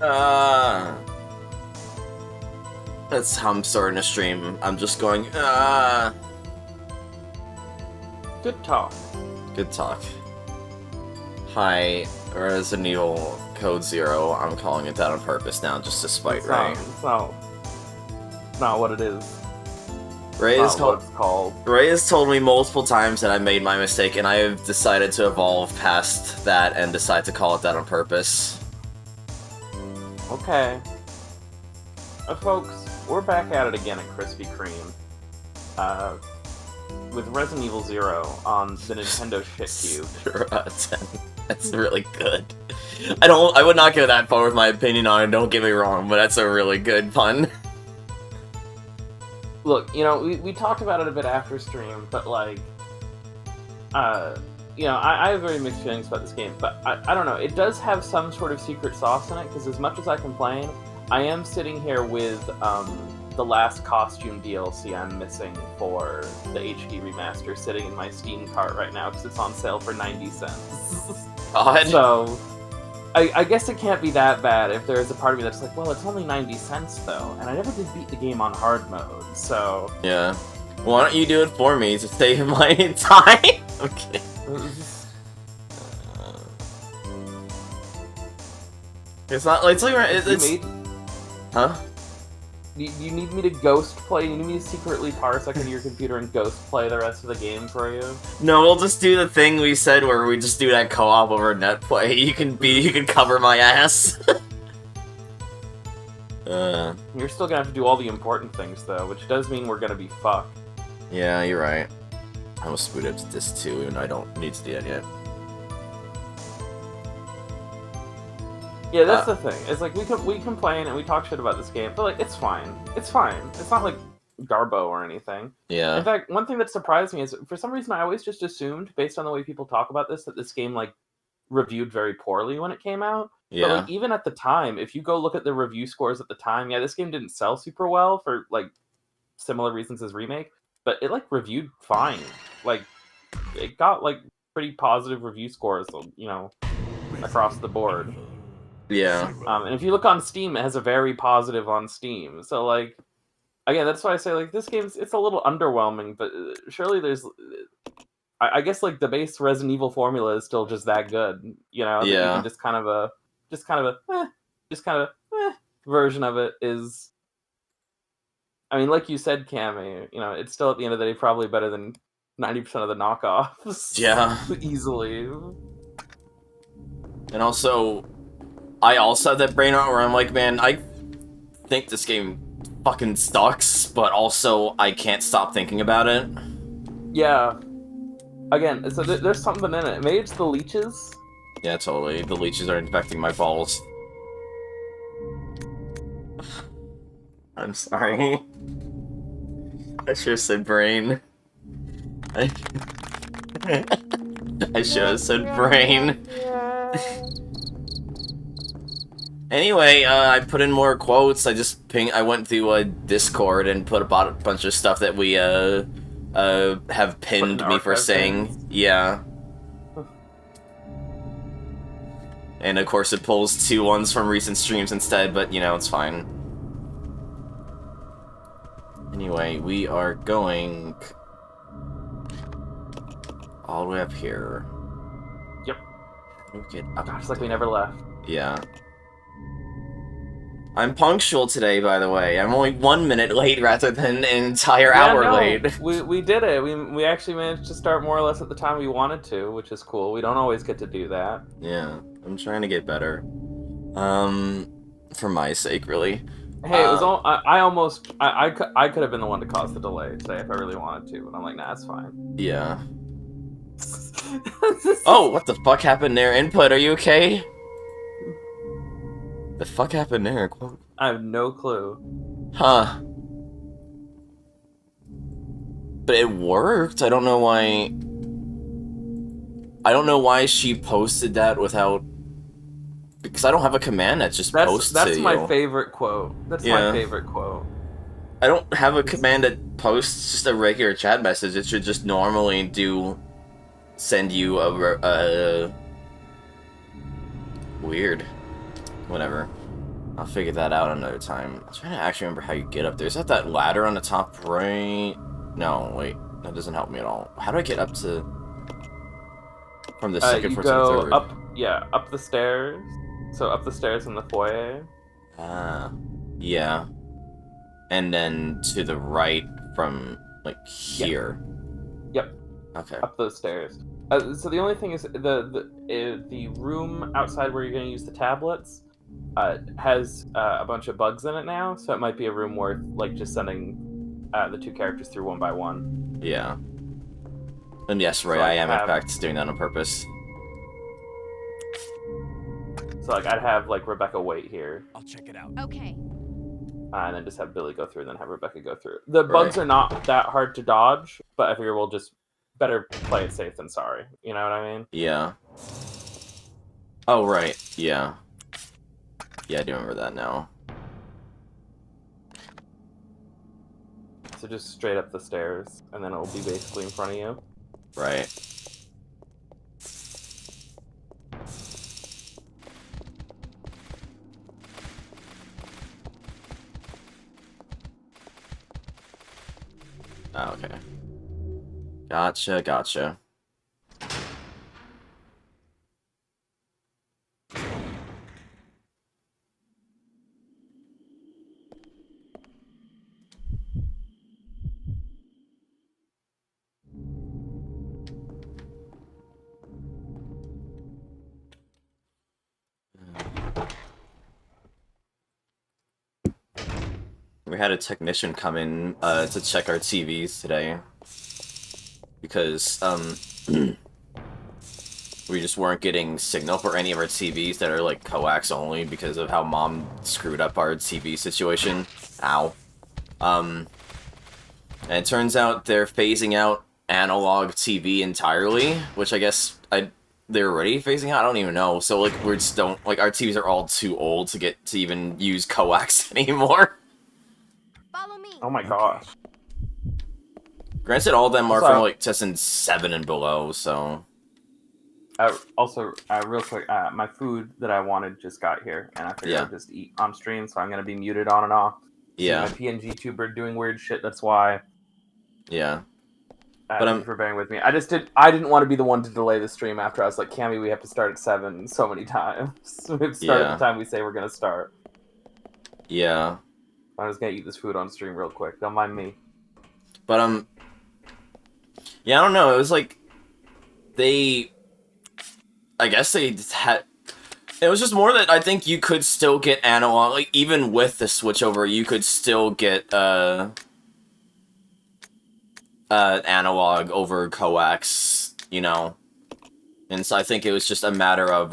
Uh, that's how I'm starting to stream. I'm just going, Good talk. Good talk. Hi, Resident Evil Code Zero. I'm calling it that on purpose now, just to spite It's Ray. it's not what it is. Ray It's has not what it's called. Ray has told me multiple times that I made my mistake, and I have decided to evolve past that and decide to call it that on purpose. Okay. Folks, we're back at it again at Krispy Kreme. With Resident Evil Zero on the Nintendo Shit Cube. 0 out of 10. That's really good. I would not go that far with my opinion on it, don't get me wrong, but that's a really good pun. Look, you know, we talked about it a bit after stream, but like, you know, I have very mixed feelings about this game, but I don't know, it does have some sort of secret sauce in it, because as much as I complain, I am sitting here with, the last costume DLC I'm missing for the HD remaster sitting in my Steam cart right now, because it's on sale for 90 cents. God. So, I guess it can't be that bad if there's a part of me that's like, well, it's only 90 cents though, and I never did beat the game on hard mode, so... Yeah. Why don't you do it for me to save my time? Okay. It's not like it's huh? You need me to ghost play? You need me to secretly parsec into your computer and ghost play the rest of the game for you? No, we'll just do the thing we said where we just do that co-op over net play. You can cover my ass. You're still gonna have to do all the important things though, which does mean we're gonna be fucked. Yeah, you're right. I almost booted up to this too, and I don't need to do that yet. Yeah, that's the thing. It's like we complain and we talk shit about this game, but like it's fine. It's fine. It's not like Garbo or anything. Yeah. In fact, one thing that surprised me is for some reason I always just assumed, based on the way people talk about this, that this game like reviewed very poorly when it came out. Yeah. But like even at the time, if you go look at the review scores at the time, yeah, this game didn't sell super well for like similar reasons as Remake, but it like reviewed fine. Like it got like pretty positive review scores, you know, across the board. Yeah. And if you look on Steam, it has a very positive on Steam. So like, again, that's why I say like this game's it's a little underwhelming, but surely there's, I guess like the base Resident Evil formula is still just that good, you know. Yeah. That even just kind of a version of it is. I mean, like you said, Cammy, you know, it's still at the end of the day probably better than 90% of the knockoffs. Yeah. Easily. And also, I also have that brain rot where I'm like, man, I think this game fucking sucks, but also I can't stop thinking about it. Yeah. Again, so there's something in it. Maybe it's the leeches. Yeah, totally. The leeches are infecting my balls. I'm sorry. I should have said brain. I should have said brain. Anyway, I put in more quotes. I went through Discord and put a bunch of stuff that we have pinned me for saying. Yeah. And of course it pulls 2 ones from recent streams instead, but you know, it's fine. Anyway, we are going all the way up here. Yep. Okay. Gosh, like we never left. Yeah. I'm punctual today, by the way. I'm only 1 minute late rather than an entire hour late. We did it. We actually managed to start more or less at the time we wanted to, which is cool. We don't always get to do that. Yeah, I'm trying to get better. For my sake, really. Hey, it was all, I could have been the one to cause the delay today if I really wanted to, but I'm like, nah, it's fine. Yeah. Oh, what the fuck happened there? Input, are you okay? The fuck happened there? I have no clue. Huh. But it worked. I don't know why. I don't know why she posted that without. Because I don't have a command that just posts to you. That's my favorite quote. That's my favorite quote. I don't have a command that posts just a regular chat message. It should just normally send you a weird. Whatever. I'll figure that out another time. I'm trying to actually remember how you get up there. Is that ladder on the top right? No, wait. That doesn't help me at all. How do I get up to... From the second You floor to the go third? up the stairs. So up the stairs in the foyer. Yeah. And then to the right from, like, here. Yep. Okay. Up those stairs. So the only thing is the room outside where you're going to use the tablets has a bunch of bugs in it now, so it might be a room worth like just sending the two characters through one by one. Yeah. And yes, right, So I am in fact doing that on purpose. So like I'd have like Rebecca wait here. I'll check it out. Okay. And then just have Billy go through, and then have Rebecca go through. The bugs are not that hard to dodge, but I figure we'll just better play it safe than sorry. You know what I mean? Yeah. Oh, right. Yeah. Yeah, I do remember that now. So just straight up the stairs, and then it'll be basically in front of you. Right. Oh, okay. Gotcha. We had a technician come in to check our TVs today because we just weren't getting signal for any of our TVs that are like coax only because of how Mom screwed up our TV situation. Ow. And it turns out they're phasing out analog TV entirely, which I guess they're already phasing out. I don't even know. So like we just don't like our TVs are all too old to get to even use coax anymore. Follow me. Oh my gosh. Granted, all of them are from like testing 7 and below, so. Also, real quick, my food that I wanted just got here, and I figured I'd just eat on stream, so I'm gonna be muted on and off. Yeah. See my PNG tuber doing weird shit. That's why. Yeah. But thank you for bearing with me. I didn't want to be the one to delay the stream after I was like, Cammy, we have to start at 7 so many times. So we have to start at the time we say we're gonna start. Yeah. I'm just gonna eat this food on stream real quick. Don't mind me. But yeah, I don't know. It was like I guess they had. It was just more that I think you could still get analog, like even with the switchover, you could still get analog over coax, you know. And so I think it was just a matter of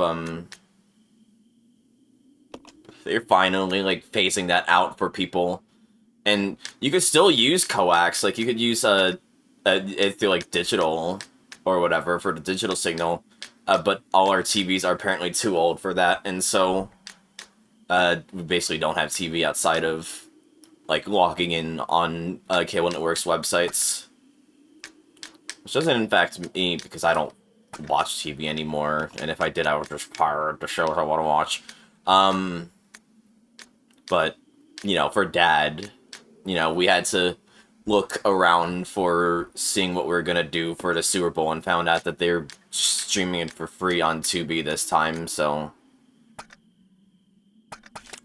they're finally like phasing that out for people, and you could still use coax, like you could use through like digital or whatever for the digital signal. But all our TVs are apparently too old for that, and so we basically don't have TV outside of like logging in on cable networks websites, which doesn't impact me because I don't watch TV anymore, and if I did, I would just pirate the shows I want to watch. But you know, for Dad, you know, we had to look around for seeing what we were gonna do for the Super Bowl and found out that they're streaming it for free on Tubi this time, so.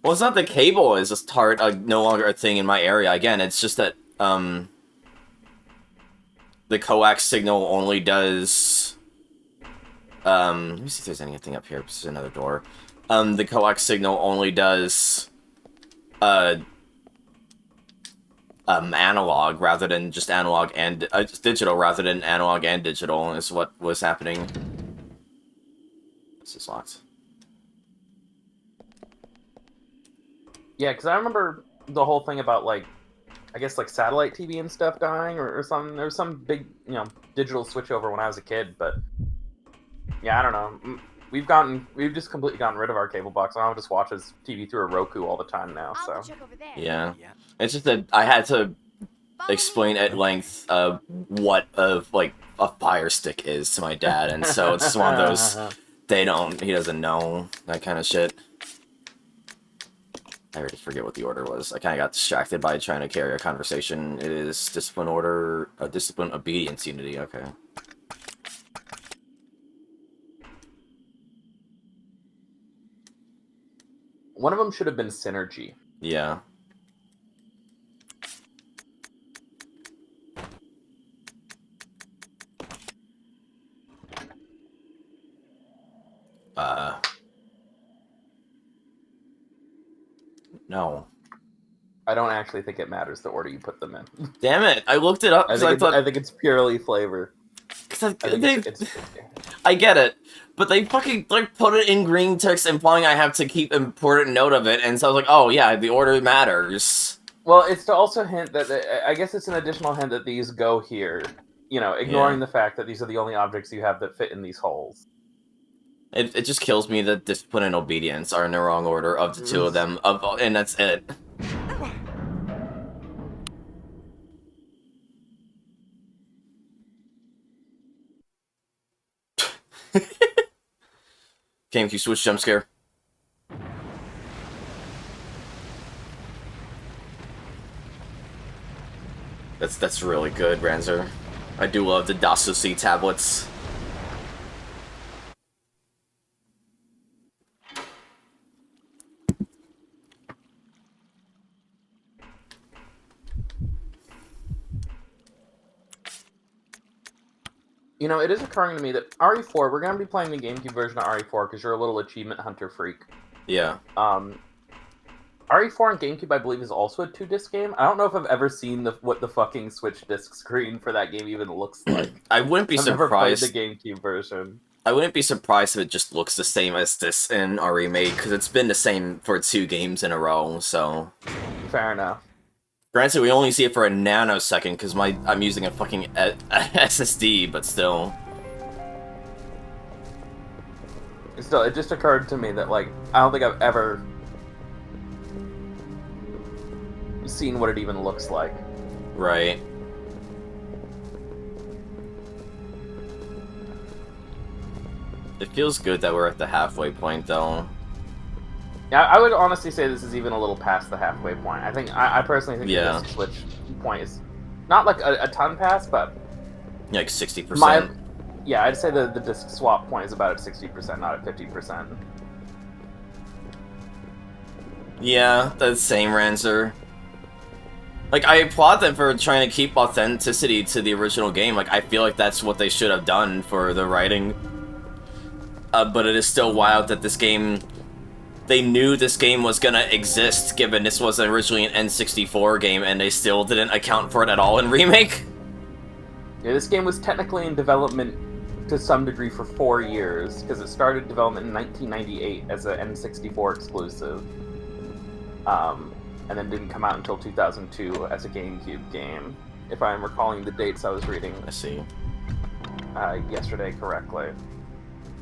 Well, it's not that cable is just no longer a thing in my area. Again, it's just that the coax signal only does. Let me see if there's anything up here. This is another door. The coax signal only does analog rather than just analog and just digital rather than analog and digital is what was happening. This is locked. Yeah, because I remember the whole thing about like, I guess like satellite TV and stuff dying or something. There was some big, you know, digital switchover when I was a kid, but yeah, I don't know. We've just completely gotten rid of our cable box. I just watch TV through a Roku all the time now. So yeah, it's just that I had to explain at length what like a Fire Stick is to my dad, and so it's one of those he doesn't know that kind of shit. I already forget what the order was. I kind of got distracted by trying to carry a conversation. It is discipline order, discipline obedience unity. Okay. One of them should have been synergy. Yeah. No. I don't actually think it matters the order you put them in. Damn it! I looked it up because I thought... I think it's purely flavor. I get it, but they fucking like put it in green text, implying I have to keep important note of it, and so I was like, oh yeah, the order matters. Well, it's to also hint that I guess it's an additional hint that these go here. You know, ignoring the fact that these are the only objects you have that fit in these holes. It just kills me that discipline and obedience are in the wrong order of the two of them, and that's it. Can you switch jump scare? That's really good, Ranzer. I do love the Dasusi tablets. You know, it is occurring to me that RE4, we're going to be playing the GameCube version of RE4 because you're a little achievement hunter freak. Yeah. RE4 on GameCube, I believe, is also a 2-disc game. I don't know if I've ever seen what the fucking Switch disc screen for that game even looks like. I wouldn't be surprised. I've never played the GameCube version. I wouldn't be surprised if it just looks the same as this in our remake, because it's been the same for 2 games in a row, so... Fair enough. Granted, we only see it for a nanosecond, because I'm using a fucking SSD, but still. Still, it just occurred to me that, like, I don't think I've ever seen what it even looks like. Right. It feels good that we're at the halfway point, though. Yeah, I would honestly say this is even a little past the halfway point. I personally think the disc switch point is not like a ton past, but like 60%. Yeah, I'd say the disc swap point is about at 60%, not at 50%. Yeah, that's the same, Ranzer. Like, I applaud them for trying to keep authenticity to the original game. Like, I feel like that's what they should have done for the writing. But it is still wild that this game... They knew this game was gonna exist, given this was originally an N64 game, and they still didn't account for it at all in Remake. Yeah, this game was technically in development to some degree for 4 years, because it started development in 1998 as an N64 exclusive. And then didn't come out until 2002 as a GameCube game, if I'm recalling the dates I was reading. I see. Yesterday correctly.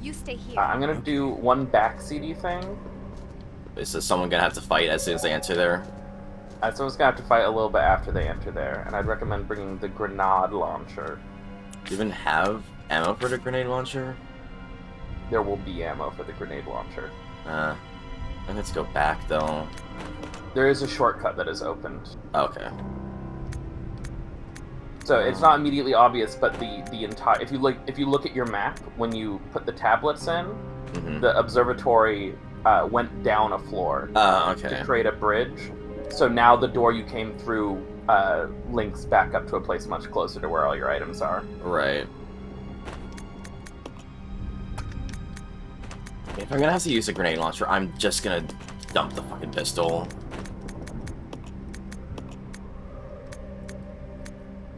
You stay here. I'm gonna do one back CD thing. Is someone gonna have to fight as soon as they enter there? Someone's gonna have to fight a little bit after they enter there, and I'd recommend bringing the grenade launcher. Do you even have ammo for the grenade launcher? There will be ammo for the grenade launcher. Let's go back though. There is a shortcut that is opened. Okay. So it's not immediately obvious, but the entire if you look at your map when you put the tablets in, the observatory went down a floor to create a bridge. So now the door you came through links back up to a place much closer to where all your items are. Right. If I'm gonna have to use a grenade launcher, I'm just gonna dump the fucking pistol.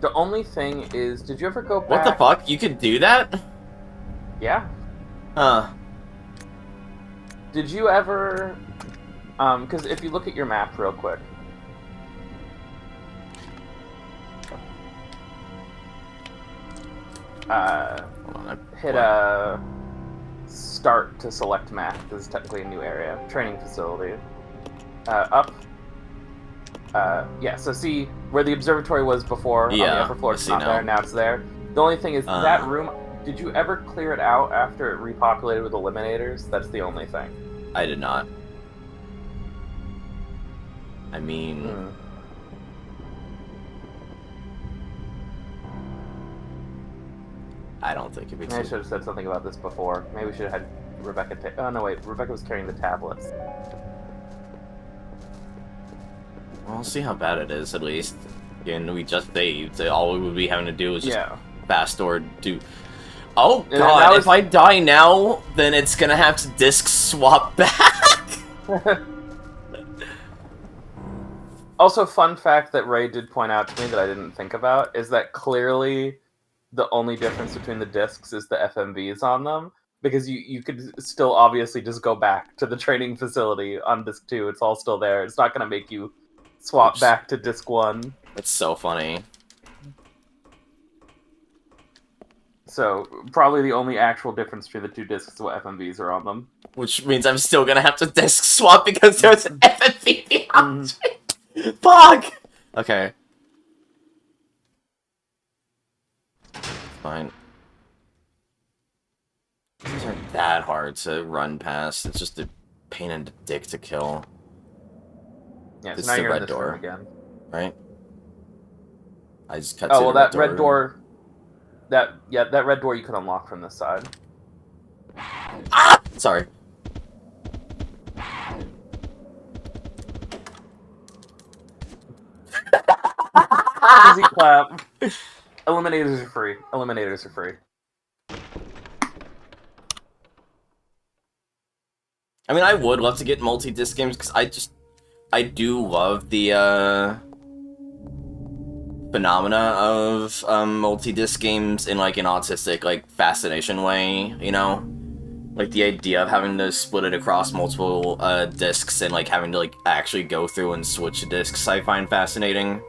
The only thing is, did you ever go back... What the fuck? You could do that? Yeah. Huh. Did you ever... because if you look at your map real quick... hit a... start to select map. This is technically a new area. Training facility. Up. Yeah, so see where the observatory was before on the upper floor, it's not there, now it's there. The only thing is, that room, did you ever clear it out after it repopulated with eliminators? That's the only thing. I did not. I mean... I don't think it'd be Maybe I should have said something about this before. Maybe we should have had Rebecca take... Oh, no, wait. Rebecca was carrying the tablets. Well, we'll see how bad it is, at least. And we just saved. All we would be having to do is just fast forward to... Oh, God, if I die now, then it's gonna have to disc swap back! Also, fun fact that Ray did point out to me that I didn't think about is that clearly the only difference between the discs is the FMVs on them, because you could still obviously just go back to the training facility on disc 2. It's all still there. It's not going to make you swap back to disc 1. That's so funny. So, probably the only actual difference between the two discs is what FMVs are on them. Which means I'm still going to have to disc swap because there's an FMV behind me. Fuck! Okay. Fine. These aren't that hard to run past. It's just a pain in the dick to kill. Yeah, This so is now the you're red in this door, room again. Right? I just cut to Oh, well, the that red door... That red door you could unlock from this side. Ah! Sorry. Easy clap. Eliminators are free. Eliminators are free. I mean, I would love to get multi-disc games, because I do love the, phenomena of, multi-disc games in, like, an autistic, like, fascination way, you know? Like, the idea of having to split it across multiple, discs and, like, having to, like, actually go through and switch discs I find fascinating.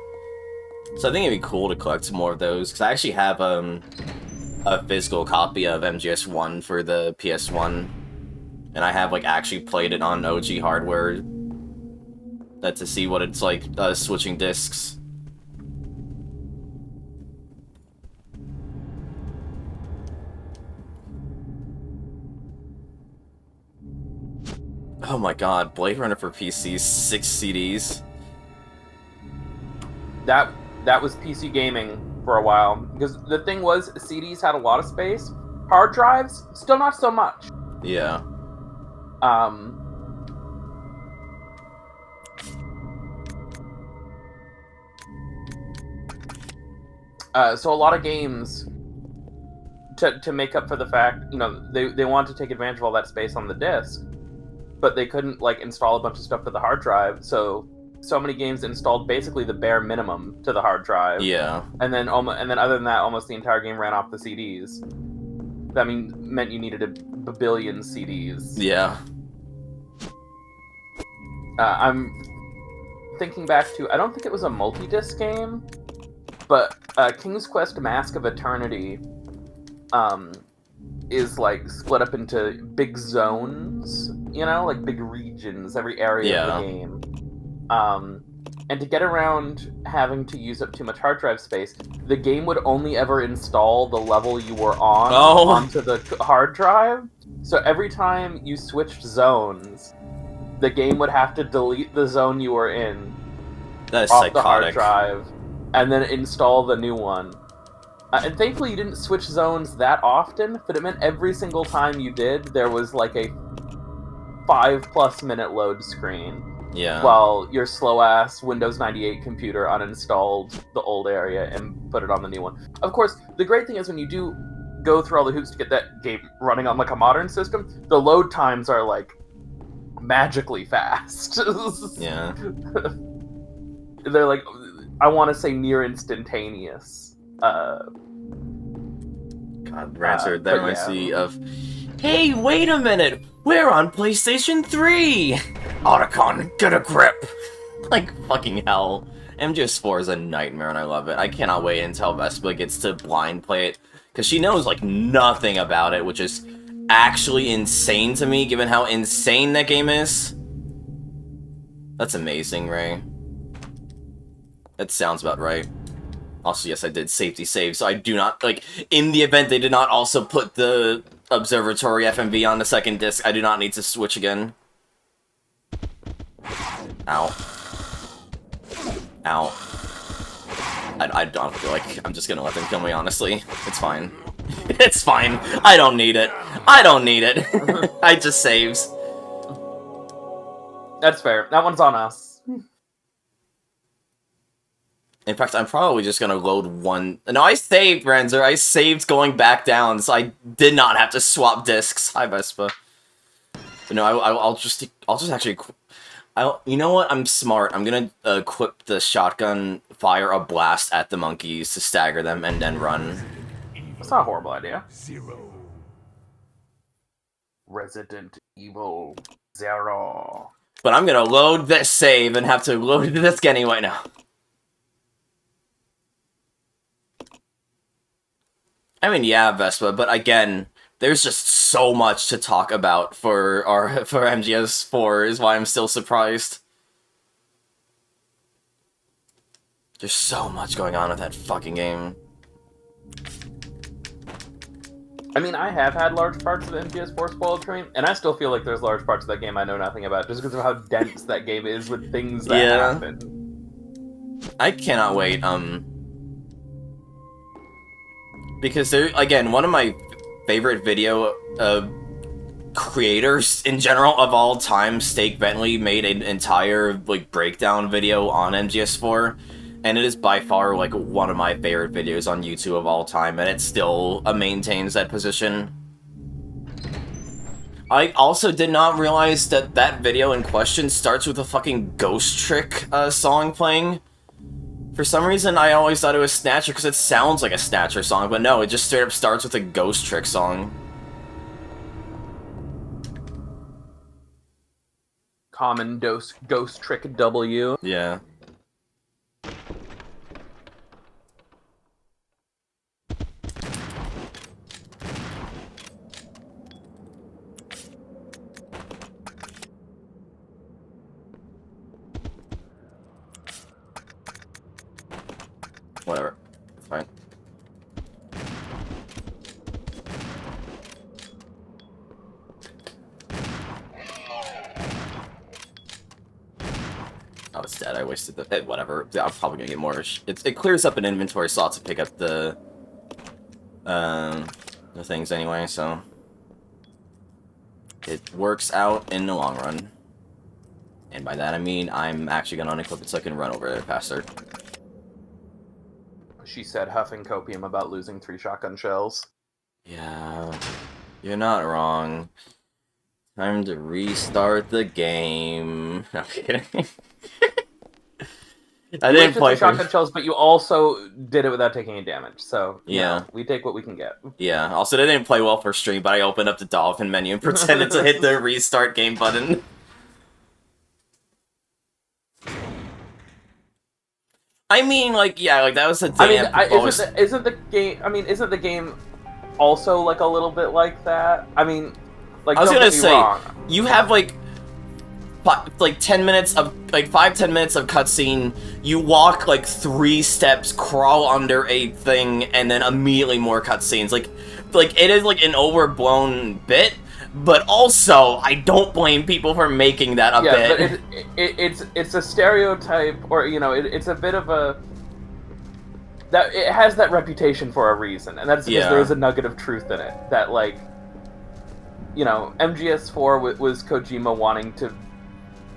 So I think it'd be cool to collect some more of those, because I actually have, a physical copy of MGS1 for the PS1. And I have, like, actually played it on OG hardware to see what it's like, switching discs. Oh my god, Blade Runner for PC, 6 CDs. That was PC gaming for a while. Because the thing was, CDs had a lot of space. Hard drives, still not so much. Yeah. So a lot of games, to make up for the fact, you know, they wanted to take advantage of all that space on the disc, but they couldn't, like, install a bunch of stuff to the hard drive, so many games installed basically the bare minimum to the hard drive. Yeah. And then other than that, almost the entire game ran off the CDs. That meant you needed a billion CDs. Yeah. I'm thinking back to, I don't think it was a multi-disc game, but King's Quest Mask of Eternity is, like, split up into big zones, you know, like big regions, every area of the game. And to get around having to use up too much hard drive space, the game would only ever install the level you were on onto the hard drive. So every time you switched zones, the game would have to delete the zone you were in off the hard drive, and then install the new one. And thankfully you didn't switch zones that often, but it meant every single time you did, there was like a 5+ minute load screen. Yeah. While your slow-ass Windows 98 computer uninstalled the old area and put it on the new one. Of course, the great thing is when you do go through all the hoops to get that game running on, like, a modern system, the load times are, like, magically fast. Yeah. They're, like, I want to say near instantaneous. God, Rancer, that reminds me of... Hey, wait a minute! We're on PlayStation 3! Otacon, get a grip! Like, fucking hell. MGS4 is a nightmare and I love it. I cannot wait until Vespa gets to blind play it, because she knows, like, nothing about it, which is actually insane to me, given how insane that game is. That's amazing, Ray. That sounds about right. Also, yes, I did safety save, so I do not, like, in the event they did not also put the Observatory FMV on the second disc, I do not need to switch again. Ow. Ow. I don't feel like I'm just gonna let them kill me, honestly. It's fine. It's fine. I don't need it. I don't need it. I just saves. That's fair. That one's on us. In fact, I'm probably just gonna load one... No, I saved, Renzer. I saved going back down, so I did not have to swap discs. Hi, Vespa. But no, I'll just actually... you know what? I'm smart. I'm gonna equip the shotgun, fire a blast at the monkeys to stagger them, and then run. That's not a horrible idea. Resident Evil 0. But I'm gonna load this save and have to load the disc anyway now. I mean, yeah, Vespa, but again, there's just so much to talk about for MGS4 is why I'm still surprised. There's so much going on with that fucking game. I mean, I have had large parts of the MGS4 spoiled train, and I still feel like there's large parts of that game I know nothing about, just because of how dense that game is with things that happen. I cannot wait, because there, again, one of my favorite video creators in general of all time, Steak Bentley, made an entire like breakdown video on MGS4, and it is by far like one of my favorite videos on YouTube of all time, and it still maintains that position. I also did not realize that that video in question starts with a fucking Ghost Trick song playing. For some reason, I always thought it was Snatcher because it sounds like a Snatcher song, but no, it just straight up starts with a Ghost Trick song. Common Ghost Trick W. Yeah. Whatever. It's fine. Oh, it's dead. I wasted the... whatever. I'm probably gonna get more... It clears up an inventory slot to pick up the things anyway, so... It works out in the long run. And by that I mean I'm actually gonna unequip it so I can run over there faster. She said, huffing copium about losing 3 shotgun shells. Yeah, you're not wrong. Time to restart the game. No, I'm kidding. I didn't play shotgun shells, but you also did it without taking any damage. So yeah, we take what we can get. Yeah. Also, they didn't play well for stream, but I opened up the dolphin menu and pretended to hit the restart game button. I mean, like, yeah, like that was a damn. I mean, isn't the game? I mean, isn't the game also like a little bit like that? I mean, like, I was gonna say, wrong. you have like 10 minutes of 5-10 minutes of cutscene. You walk like 3 steps, crawl under a thing, and then immediately more cutscenes. Like it is like an overblown bit. But also, I don't blame people for making that a bit. But it's a stereotype, or you know, it's a bit of a that it has that reputation for a reason, and that's because there is a nugget of truth in it. That, like, you know, MGS4 was Kojima wanting to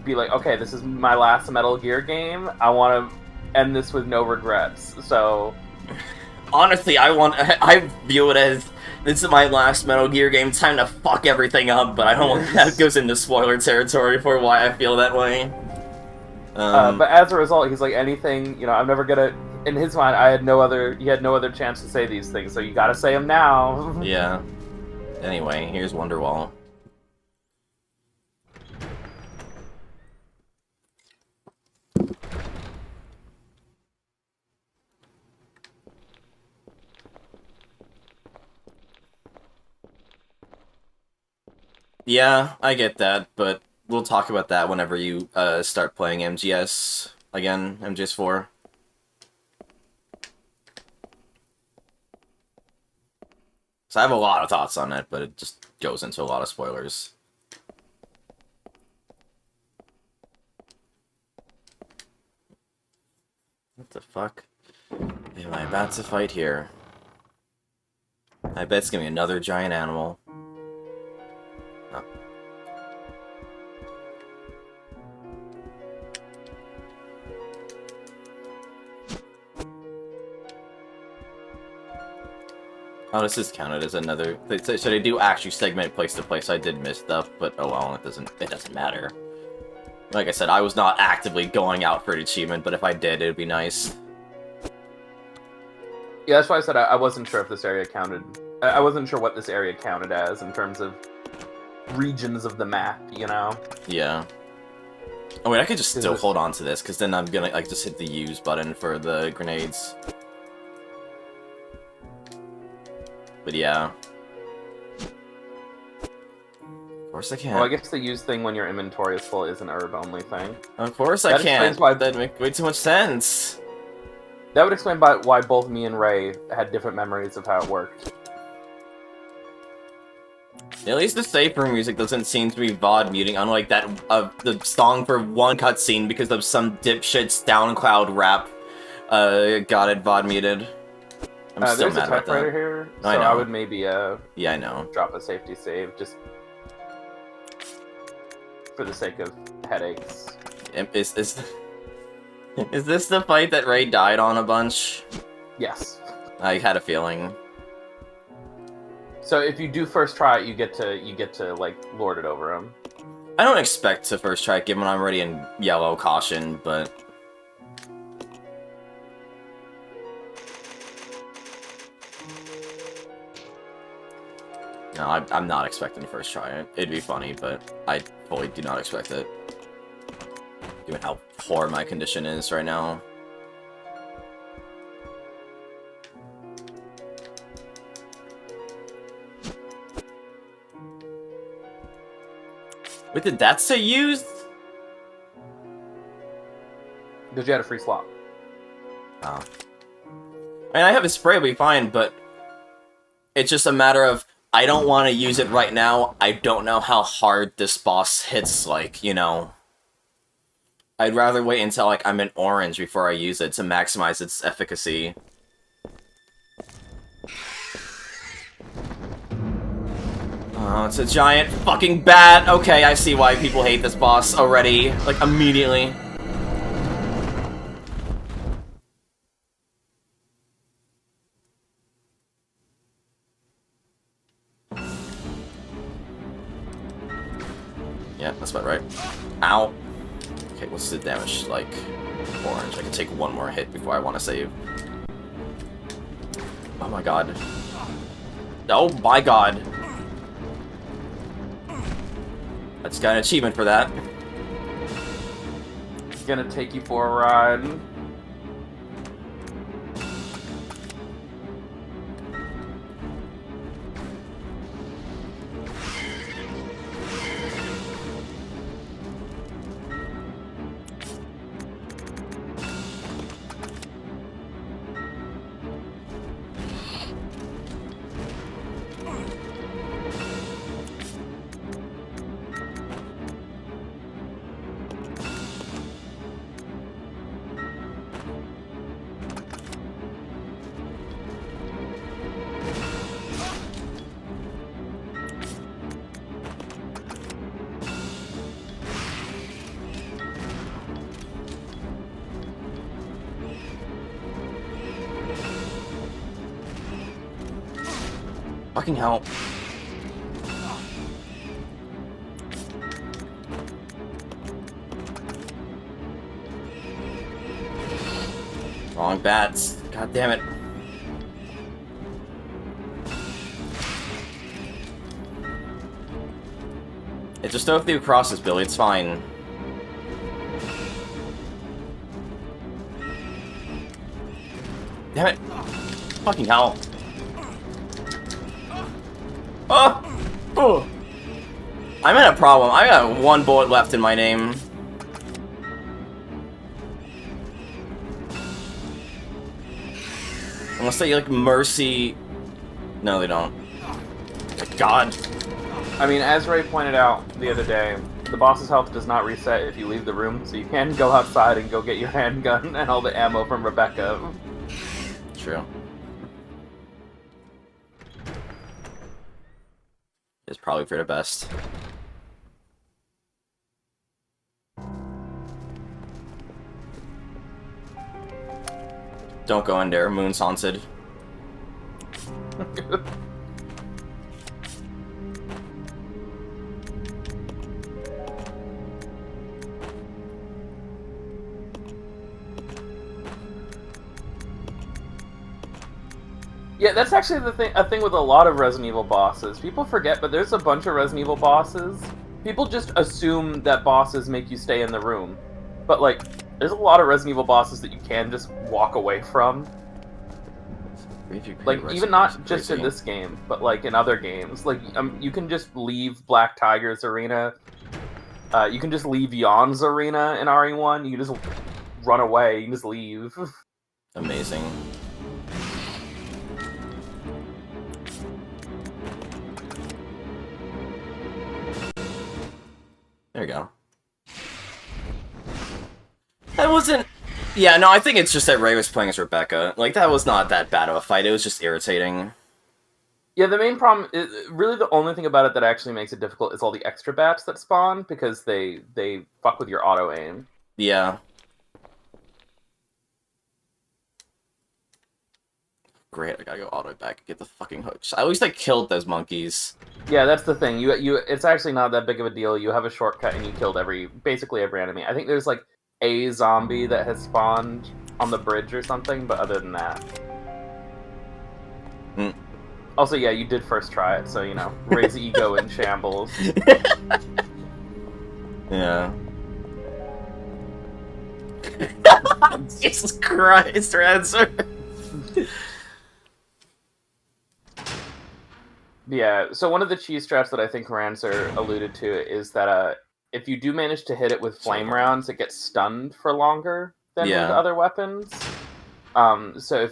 be like, okay, this is my last Metal Gear game. I want to end this with no regrets. So, honestly, I view it as, this is my last Metal Gear game, time to fuck everything up, but I don't want that goes into spoiler territory for why I feel that way. But as a result, he's like, anything, you know, I'm never gonna, in his mind, he had no other chance to say these things, so you gotta say them now. Yeah. Anyway, here's Wonderwall. Yeah, I get that, but we'll talk about that whenever you start playing MGS again, MGS4. So I have a lot of thoughts on it, but it just goes into a lot of spoilers. What the fuck am I about to fight here? I bet it's gonna be another giant animal. Oh. Oh, this is counted as another. So they do actually segment place to place. I did miss stuff, but oh well, it doesn't matter. Like I said, I was not actively going out for an achievement, but if I did, it'd be nice. Yeah, that's why I said I wasn't sure if this area counted. I wasn't sure what this area counted as in terms of regions of the map, you know? Yeah. Oh wait, I could just still hold on to this, because then I'm gonna like just hit the use button for the grenades. But yeah. Of course I can. Well, I guess the use thing when your inventory is full is an herb-only thing. Of course I can. That makes way too much sense. That would explain why both me and Ray had different memories of how it worked. At least the safe room music doesn't seem to be VOD muting, unlike that the song for one cutscene because of some dipshit's SoundCloud rap got it VOD muted. I'm still mad about that. There's a typewriter here, so I know. I would maybe yeah, I know. drop a safety save just for the sake of headaches. Is this the fight that Ray died on a bunch? Yes. I had a feeling. So if you do first try it, you get to like lord it over him. I don't expect to first try it given I'm already in yellow caution, but no, I'm not expecting to first try it. It'd be funny, but I fully do not expect it. Given how poor my condition is right now. Wait, did that say used? Because you had a free slot. Oh. I mean, I have a spray, it'll be fine, but it's just a matter of I don't want to use it right now. I don't know how hard this boss hits, like, you know. I'd rather wait until, like, I'm in orange before I use it to maximize its efficacy. Oh, it's a giant fucking bat! Okay, I see why people hate this boss already. Like, immediately. Yeah, that's about right. Ow. Okay, what's the damage like? Orange. I can take one more hit before I want to save. Oh my god. Oh my god. I just got an achievement for that. It's gonna take you for a ride. Fucking hell. Wrong bats. God damn it. It just dove through crosses, Billy. It's fine. Damn it. Fucking hell. Oh! Oh! I'm in a problem. I got one bullet left in my name. Unless they, like, mercy... No, they don't. God. I mean, as Ray pointed out the other day, The boss's health does not reset if you leave the room, so you can go outside and go get your handgun and all the ammo from Rebecca. True. It's probably for the best. Don't go in there, Moon's haunted. Yeah, that's actually a thing with a lot of Resident Evil bosses. People forget, but there's a bunch of Resident Evil bosses. People just assume that bosses make you stay in the room. But, like, there's a lot of Resident Evil bosses that you can just walk away from. Like, even not just in this game, but, like, in other games. Like, you can just leave Black Tiger's arena. You can just leave Yon's arena in RE1. You can just run away. You can just leave. Amazing. There you go. That wasn't... Yeah, no, I think it's just that Ray was playing as Rebecca. Like, that was not that bad of a fight. It was just irritating. Yeah, the main problem... really, the only thing about it that actually makes it difficult is all the extra bats that spawn, because they fuck with your auto-aim. Yeah. Great, I gotta go all the way back and get the fucking hooks. At least I killed those monkeys. Yeah, that's the thing. It's actually not that big of a deal. You have a shortcut and you killed basically every enemy. I think there's like a zombie that has spawned on the bridge or something, but other than that. Mm. Also, yeah, you did first try it, so, you know, raise ego in shambles. Yeah. Jesus Christ, Ransom! Yeah, so one of the cheese traps that I think Rancer alluded to is that if you do manage to hit it with flame rounds, it gets stunned for longer than with other weapons. So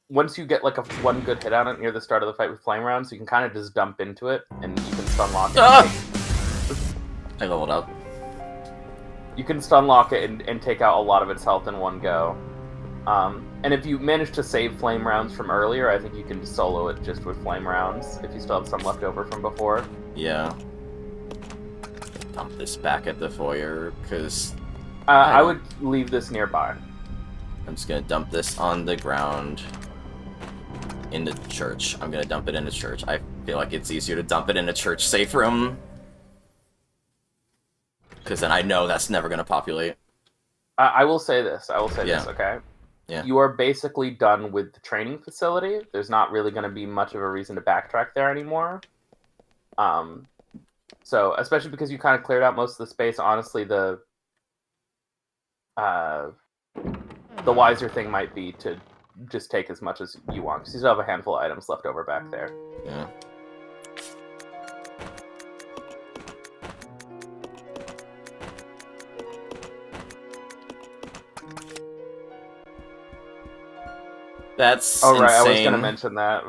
once you get like one good hit on it near the start of the fight with flame rounds, you can kind of just dump into it and you can stun lock it. I leveled up. You can stun lock it and take out a lot of its health in one go. And if you manage to save flame rounds from earlier, I think you can solo it just with flame rounds, if you still have some left over from before. Yeah. Dump this back at the foyer, because... I would leave this nearby. I'm just gonna dump this on the ground in the church. I'm gonna dump it in the church. I feel like it's easier to dump it in a church safe room. Because then I know that's never gonna populate. I will say this, okay? Yeah. You are basically done with the training facility. There's not really going to be much of a reason to backtrack there anymore. So, especially because you kind of cleared out most of the space, honestly, the wiser thing might be to just take as much as you want, because you still have a handful of items left over back there. Yeah. That's insane. Right, I was gonna mention that.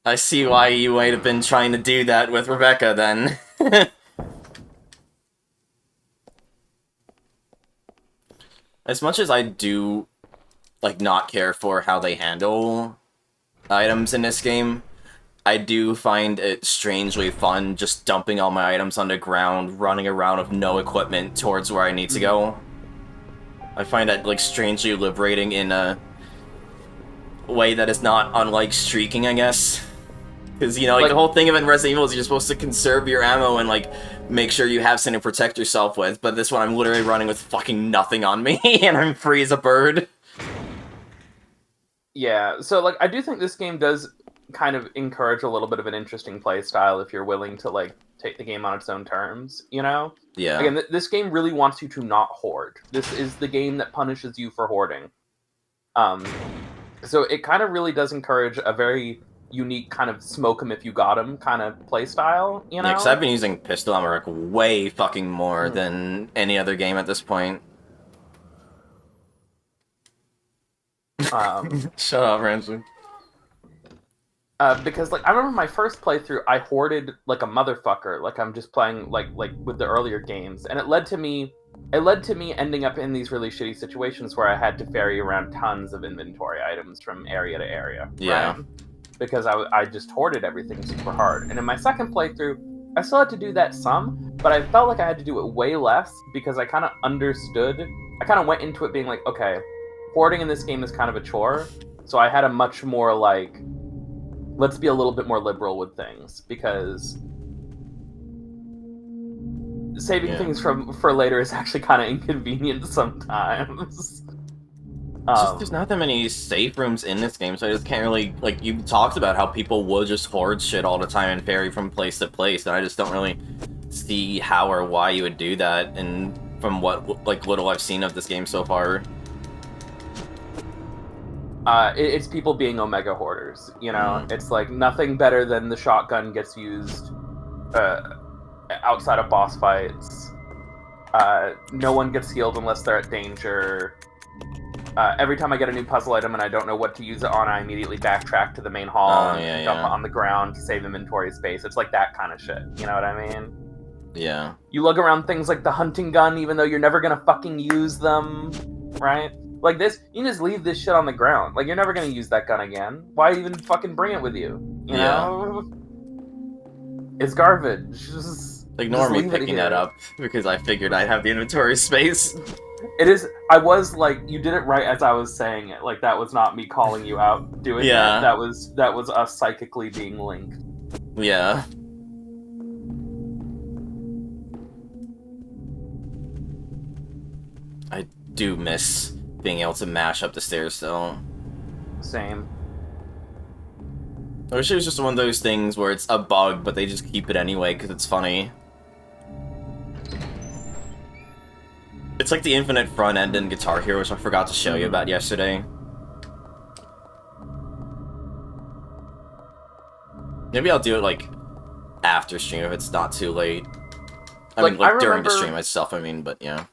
I see why you might have been trying to do that with Rebecca, then. As much as I do, like, not care for how they handle items in this game, I do find it strangely fun just dumping all my items on the ground, running around with no equipment towards where I need to go. I find that, like, strangely liberating in a way that is not unlike streaking, I guess. Because, you know, like, the whole thing of it in Resident Evil is you're supposed to conserve your ammo and, like, make sure you have something to protect yourself with, but this one I'm literally running with fucking nothing on me, and I'm free as a bird. Yeah, so, like, I do think this game does kind of encourage a little bit of an interesting play style if you're willing to, like, take the game on its own terms, you know? Yeah. Again, this game really wants you to not hoard. This is the game that punishes you for hoarding. So it kind of really does encourage a very unique kind of smoke 'em if you got 'em kind of play style, you know? Yeah, because I've been using pistol ammo like way fucking more than any other game at this point. Shut up, Ransom. Because like I remember my first playthrough, I hoarded like a motherfucker. Like I'm just playing like with the earlier games, and it led to me ending up in these really shitty situations where I had to ferry around tons of inventory items from area to area. Yeah. Right? Because I just hoarded everything super hard. And in my second playthrough, I still had to do that some, but I felt like I had to do it way less because I kind of understood. I kind of went into it being like, okay, hoarding in this game is kind of a chore. So I had a much more like, let's be a little bit more liberal with things, because saving things for later is actually kind of inconvenient sometimes. There's not that many safe rooms in this game, so I just can't really, like, you talked about how people would just hoard shit all the time and ferry from place to place, and I just don't really see how or why you would do that, and from what, like, little I've seen of this game so far. It's people being Omega hoarders, you know? It's like nothing better than the shotgun gets used outside of boss fights. No one gets healed unless they're at danger. Every time I get a new puzzle item and I don't know what to use it on, I immediately backtrack to the main hall and dump it on the ground to save inventory space. It's like that kind of shit, you know what I mean? Yeah. You lug around things like the hunting gun even though you're never gonna fucking use them, right? Like this, you can just leave this shit on the ground. Like, you're never gonna use that gun again. Why even fucking bring it with you? You know? It's garbage. Just ignore me picking that up, because I figured I'd have the inventory space. It is, I was like, you did it right as I was saying it. Like, that was not me calling you out doing that. That was us psychically being linked. Yeah. I do miss being able to mash up the stairs, though. Same. I wish it was just one of those things where it's a bug, but they just keep it anyway because it's funny. It's like the infinite front end in Guitar Hero, which I forgot to show you about yesterday. Maybe I'll do it, like, after stream if it's not too late. I mean, like, during the stream itself, I mean, but yeah.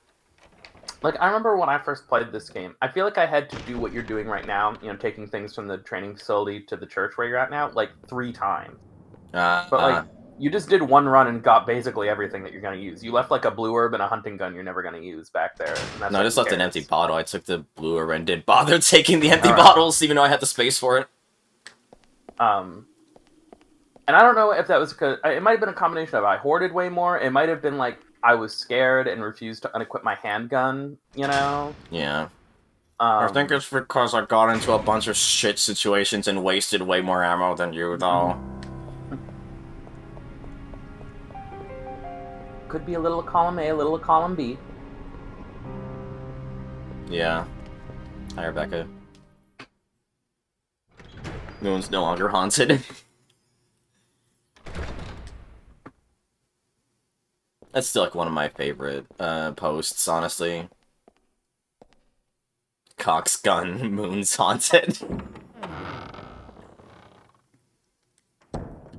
Like, I remember when I first played this game, I feel like I had to do what you're doing right now, you know, taking things from the training facility to the church where you're at now, like, 3 times. But, like, you just did one run and got basically everything that you're going to use. You left, like, a blue herb and a hunting gun you're never going to use back there. No, I just left an empty bottle. I took the blue herb and didn't bother taking the empty bottles, even though I had the space for it. And I don't know if that was because... It might have been a combination of I hoarded way more. It might have been, like, I was scared and refused to unequip my handgun, you know? Yeah. I think it's because I got into a bunch of shit situations and wasted way more ammo than you, though. Could be a little of column A, a little of column B. Yeah. Hi, Rebecca. Moon's no longer haunted. That's still, like, one of my favorite posts, honestly. Cock's gun, Moon's haunted.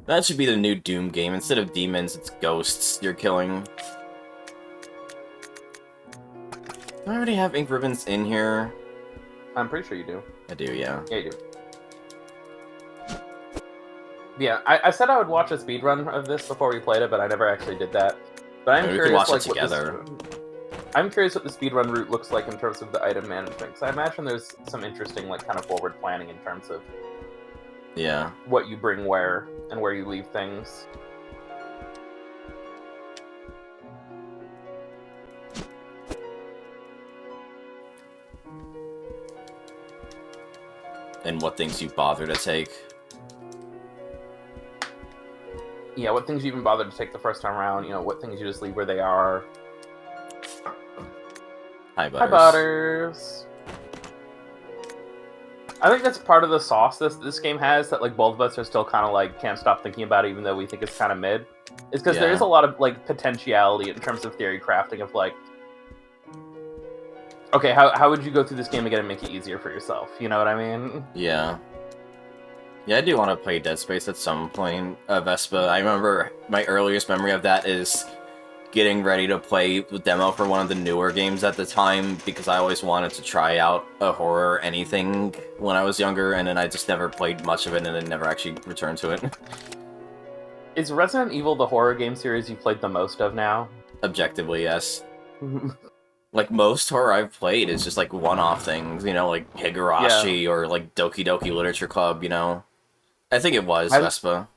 That should be the new Doom game. Instead of demons, it's ghosts you're killing. Do I already have ink ribbons in here? I'm pretty sure you do. I do, yeah. Yeah, you do. Yeah, I said I would watch a speedrun of this before we played it, but I never actually did that. But I'm curious, watch like, it together. I'm curious what the speedrun route looks like in terms of the item management. Because I imagine there's some interesting, like, kind of forward planning in terms of what you bring where and where you leave things. And what things you bother to take. Yeah, what things you even bother to take the first time around, you know, what things you just leave where they are. Hi, Butters. Hi, Butters. I think that's part of the sauce this game has, that, like, both of us are still kind of, like, can't stop thinking about it even though we think it's kind of mid. Is because there is a lot of, like, potentiality in terms of theory crafting of, like, okay, how would you go through this game again and make it easier for yourself? You know what I mean? Yeah. Yeah, I do want to play Dead Space at some point, Vespa. I remember my earliest memory of that is getting ready to play the demo for one of the newer games at the time because I always wanted to try out a horror anything when I was younger, and then I just never played much of it and then never actually returned to it. Is Resident Evil the horror game series you played the most of now? Objectively, yes. Like, most horror I've played is just, like, one-off things, you know, like Higurashi or, like, Doki Doki Literature Club, you know? I think it was Vespa.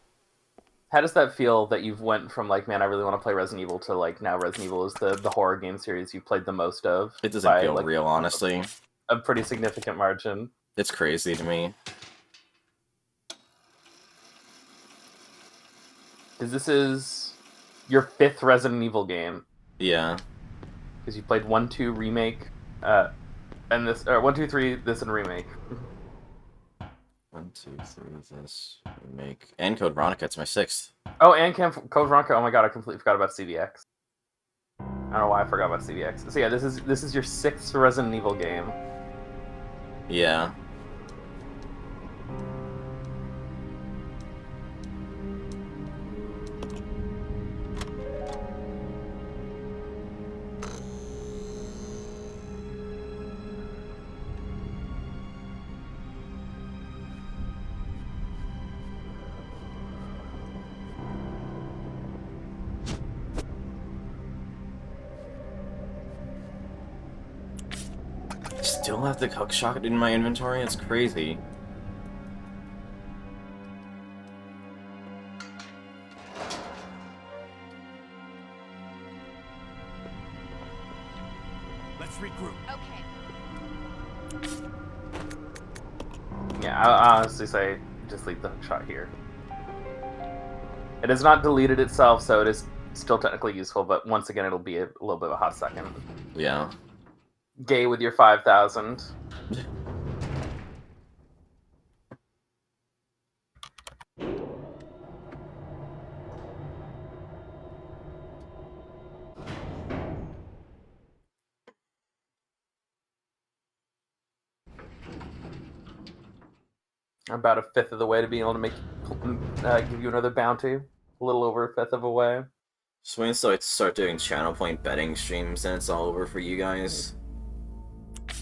How does that feel that you've went from, like, man, I really want to play Resident Evil to, like, now Resident Evil is the horror game series you've played the most of? It doesn't feel like, real, honestly. A pretty significant margin. It's crazy to me. Because this is your 5th Resident Evil game. Yeah. Because you played 1, 2, remake, and this, or 1, 2, 3, this, and remake. 1, 2, 3, this, remake, and Code Veronica. It's my 6th. Oh, and Code Veronica. Oh my god, I completely forgot about CVX. I don't know why I forgot about CVX. So yeah, this is your 6th Resident Evil game. Yeah. Still have the hookshot in my inventory? It's crazy. Let's regroup. Okay. Yeah, I'll honestly say just leave the hookshot here. It has not deleted itself, so it is still technically useful, but once again, it'll be a little bit of a hot second. Yeah. Gay with your 5,000. About a 5th of the way to being able to make give you another bounty. A little over a 5th of a way. Just wait until I start doing channel point betting streams and it's all over for you guys.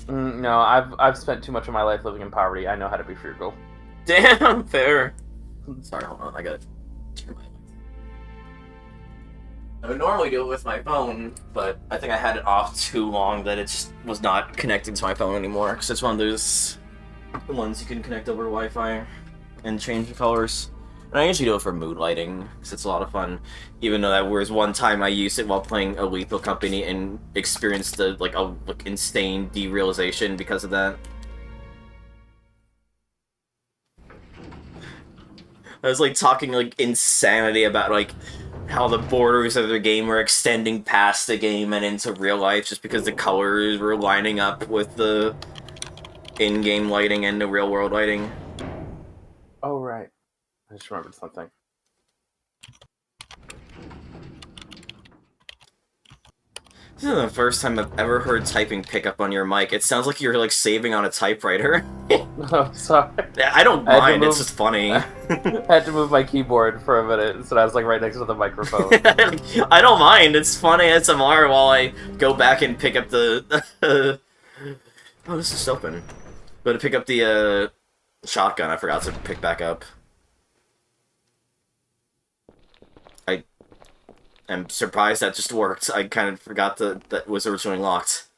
No, I've spent too much of my life living in poverty. I know how to be frugal. Damn, fair. Sorry, hold on. I gotta turn my... I would normally do it with my phone, but I think I had it off too long that it just was not connecting to my phone anymore. Because it's one of those ones you can connect over Wi-Fi and change the colors. And I usually do it for mood lighting, because it's a lot of fun. Even though that was one time I used it while playing a Lethal Company and experienced a insane derealization because of that. I was like talking like insanity about like how the borders of the game were extending past the game and into real life just because the colors were lining up with the in-game lighting and the real-world lighting. Oh, right. I just remembered something. This is the first time I've ever heard typing pick up on your mic. It sounds like you're like saving on a typewriter. Oh, sorry. I don't mind, it's just funny. I had to move my keyboard for a minute, so I was like right next to the microphone. I don't mind, it's funny ASMR while I go back and pick up the... Oh, this is open. But to pick up the shotgun, I forgot to pick back up. I'm surprised that just worked. I kind of forgot that was originally locked.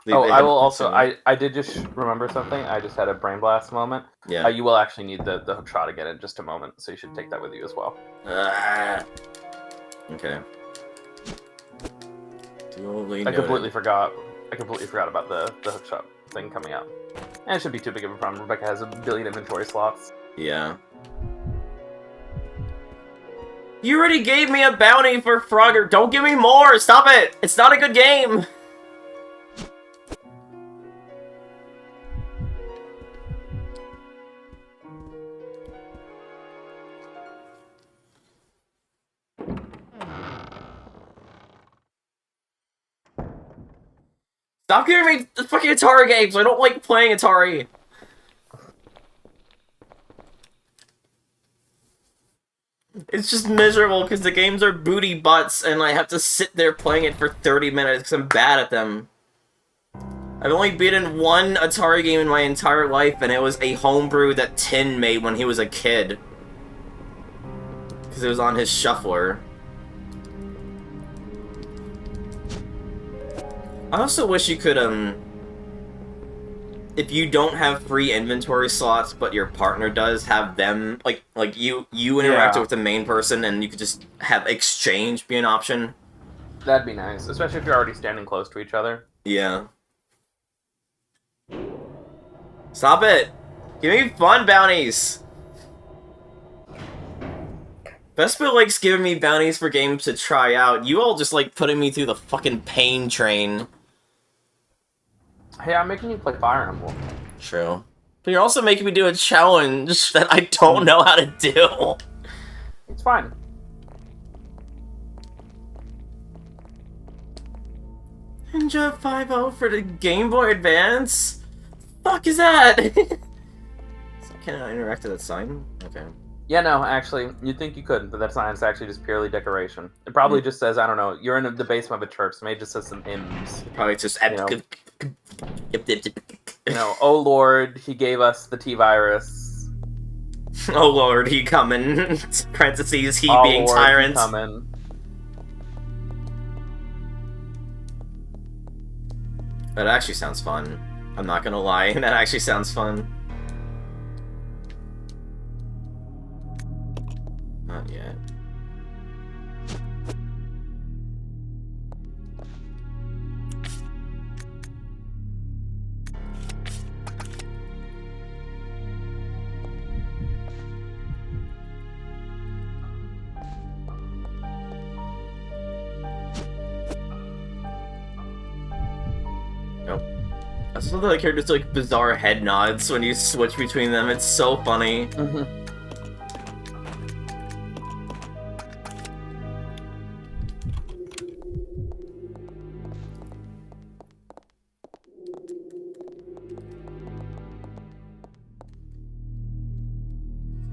I will also... I did just remember something. I just had a brain blast moment. Yeah. You will actually need the hook shot again in just a moment, so you should take that with you as well. Okay. I completely forgot about the hook shot thing coming out. And it should be too big of a problem. Rebecca has a billion inventory slots. Yeah. You already gave me a bounty for Frogger. Don't give me more! Stop it! It's not a good game! Stop giving me the fucking Atari games! I don't like playing Atari! It's just miserable because the games are booty butts and I have to sit there playing it for 30 minutes because I'm bad at them. I've only beaten one Atari game in my entire life, and it was a homebrew that Tin made when he was a kid. Because it was on his shuffler. I also wish you could, if you don't have free inventory slots, but your partner does, have them, like you interact with the main person, and you could just have exchange be an option. That'd be nice, especially if you're already standing close to each other. Yeah. Stop it! Give me fun bounties! Vespa likes giving me bounties for games to try out. You all just like putting me through the fucking pain train. Hey, I'm making you play Fire Emblem. True. But you're also making me do a challenge that I don't know how to do. It's fine. Ninja 5.0 for the Game Boy Advance? Fuck is that? Can I interact with that sign? Okay. Yeah, no, actually, you'd think you could, but that's not. It's actually just purely decoration. It probably just says, I don't know, you're in the basement of a church, so maybe it just says some hymns. Probably just... Oh Lord, he gave us the T-Virus. Oh Lord, he coming. Parentheses, he Oh being Lord, tyrant. he coming. That actually sounds fun. I'm not gonna lie, that actually sounds fun. Not yet. Nope. I saw the characters like bizarre head nods when you switch between them. It's so funny.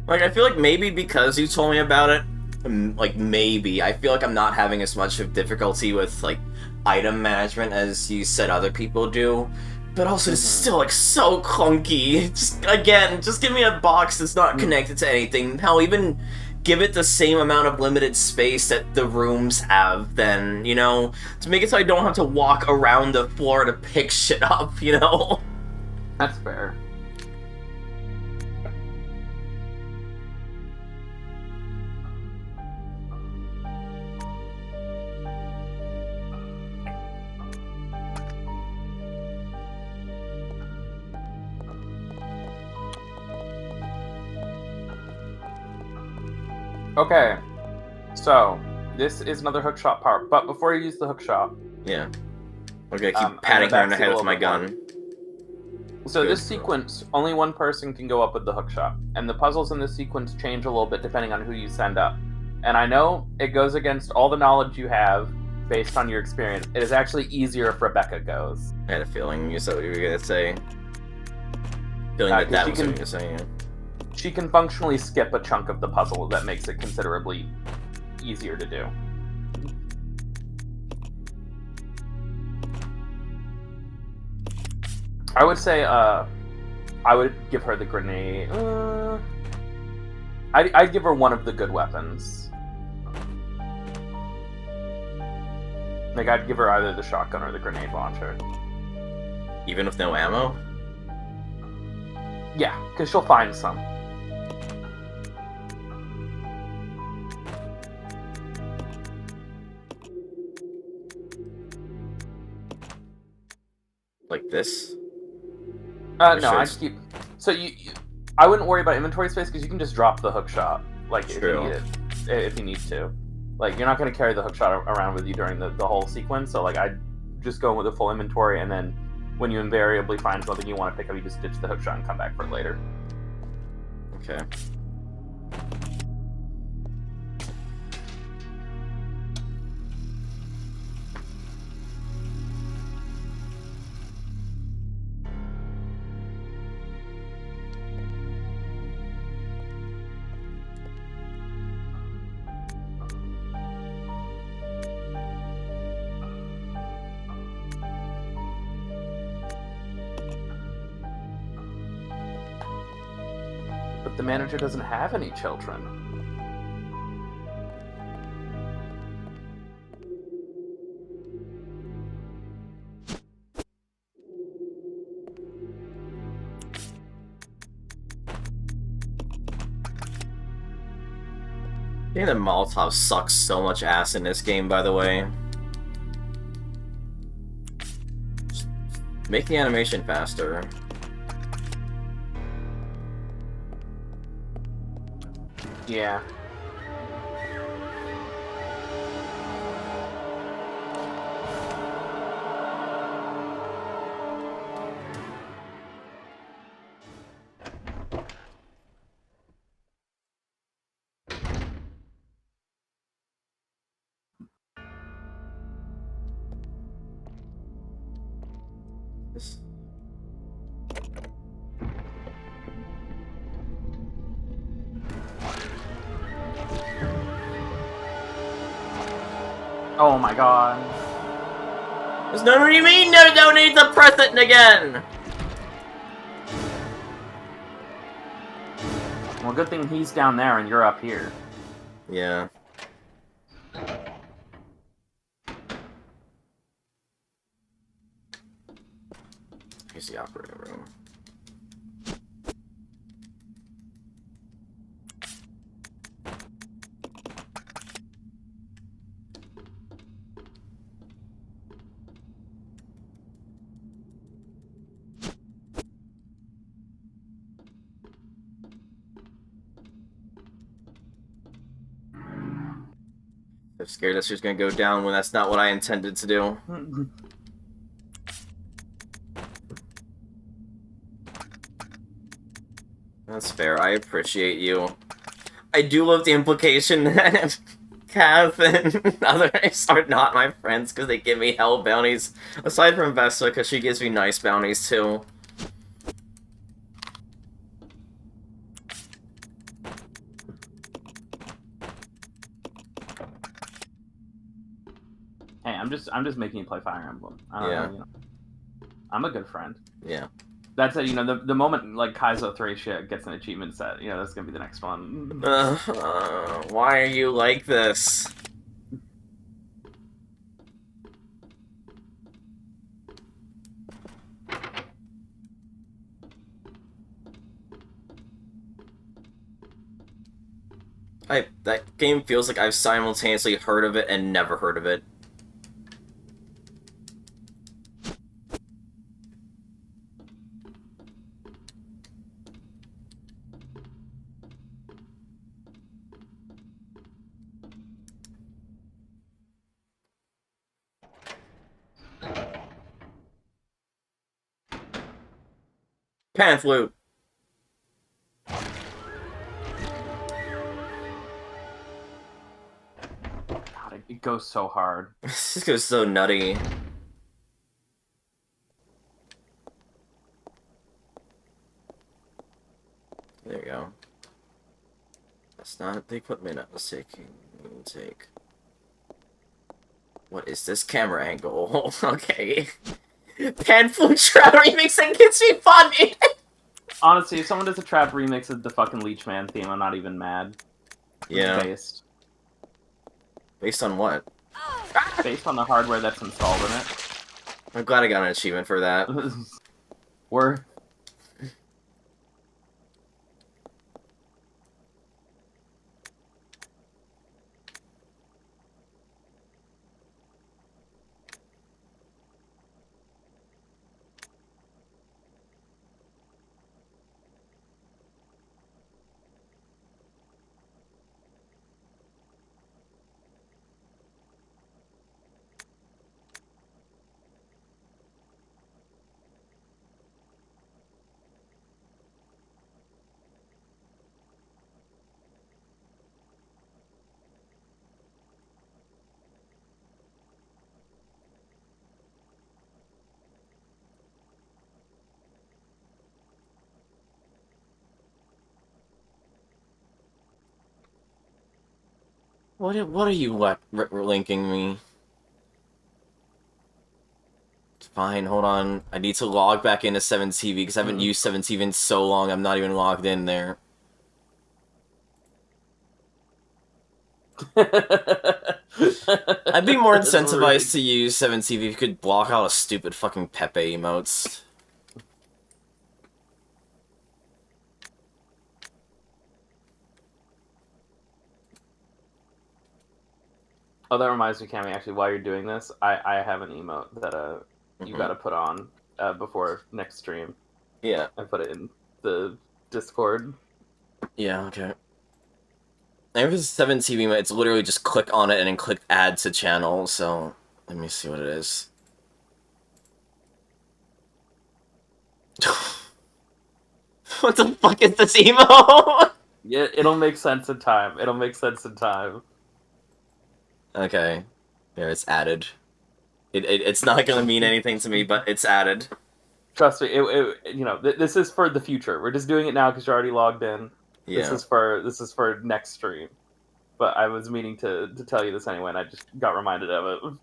Like, I feel like maybe because you told me about it, like, maybe, I feel like I'm not having as much of difficulty with, like, item management as you said other people do. But also, it's still, like, so clunky. Just, again, just give me a box that's not connected to anything. Hell, even give it the same amount of limited space that the rooms have, then, you know? To make it so I don't have to walk around the floor to pick shit up, you know? That's fair. Okay, so this is another hookshot part, but before you use the hookshot... Yeah. We're gonna keep patting her in the head with my gun. So this sequence, only one person can go up with the hookshot, and the puzzles in this sequence change a little bit depending on who you send up. And I know it goes against all the knowledge you have based on your experience. It is actually easier if Rebecca goes. I had a feeling you said what you were gonna say. Feeling that that was what you were gonna say, yeah. She can functionally skip a chunk of the puzzle that makes it considerably easier to do. I would say, I would give her the grenade. I'd give her one of the good weapons. Like, I'd give her either the shotgun or the grenade launcher. Even with no ammo? Yeah, because she'll find some. Like this? No, I just keep... So I wouldn't worry about inventory space because you can just drop the hookshot, like, if you need it, if you need to. Like, you're not going to carry the hookshot around with you during the whole sequence, so, like, I'd just go with a full inventory, and then when you invariably find something you want to pick up, you just ditch the hookshot and come back for it later. Okay. the manager doesn't have any children. I think that Molotov sucks so much ass in this game, by the way. Just make the animation faster. Yeah. This... Oh my god. There's no what do you mean no need to press it again? Well, good thing he's down there and you're up here. Yeah. Here's the operating room. I'm scared that's just gonna go down when that's not what I intended to do. That's fair, I appreciate you. I do love the implication that Kath and others are not my friends because they give me hell bounties. Aside from Vesta, because she gives me nice bounties too. Hey, I'm just making you play Fire Emblem. I don't know, you know. I'm a good friend. Yeah. That's it, you know, the moment, like, Kaizo Thracia gets an achievement set, you know, that's gonna be the next one. Why are you like this? That game feels like I've simultaneously heard of it and never heard of it. Pan flute. God, it goes so hard. This just goes so nutty. There you go. That's not the equipment I was taking. Take. What is this camera angle? Okay. Pan flute trap remixing gets me funny. Honestly, if someone does a trap remix of the fucking Leechman theme, I'm not even mad. Yeah. Based Based on what? Based on the hardware that's installed in it. I'm glad I got an achievement for that. We're... What are you linking me? Fine, hold on. I need to log back into 7TV because I haven't used 7TV in so long I'm not even logged in there. I'd be more That's incentivized really- to use 7TV if you could block out a stupid fucking Pepe emotes. Oh, that reminds me, Cammy, actually, while you're doing this, I have an emote that you gotta put on before next stream. Yeah. I put it in the Discord. Yeah, okay. And if it's 7TV emote, it's literally just click on it and then click add to channel, so let me see what it is. What the fuck is this emo? Yeah, it'll make sense in time. It'll make sense in time. Okay. There, it's added. It's not gonna mean anything to me, but it's added. Trust me, this is for the future. We're just doing it now because you're already logged in. Yeah. This is for next stream. But I was meaning to tell you this anyway, and I just got reminded of it.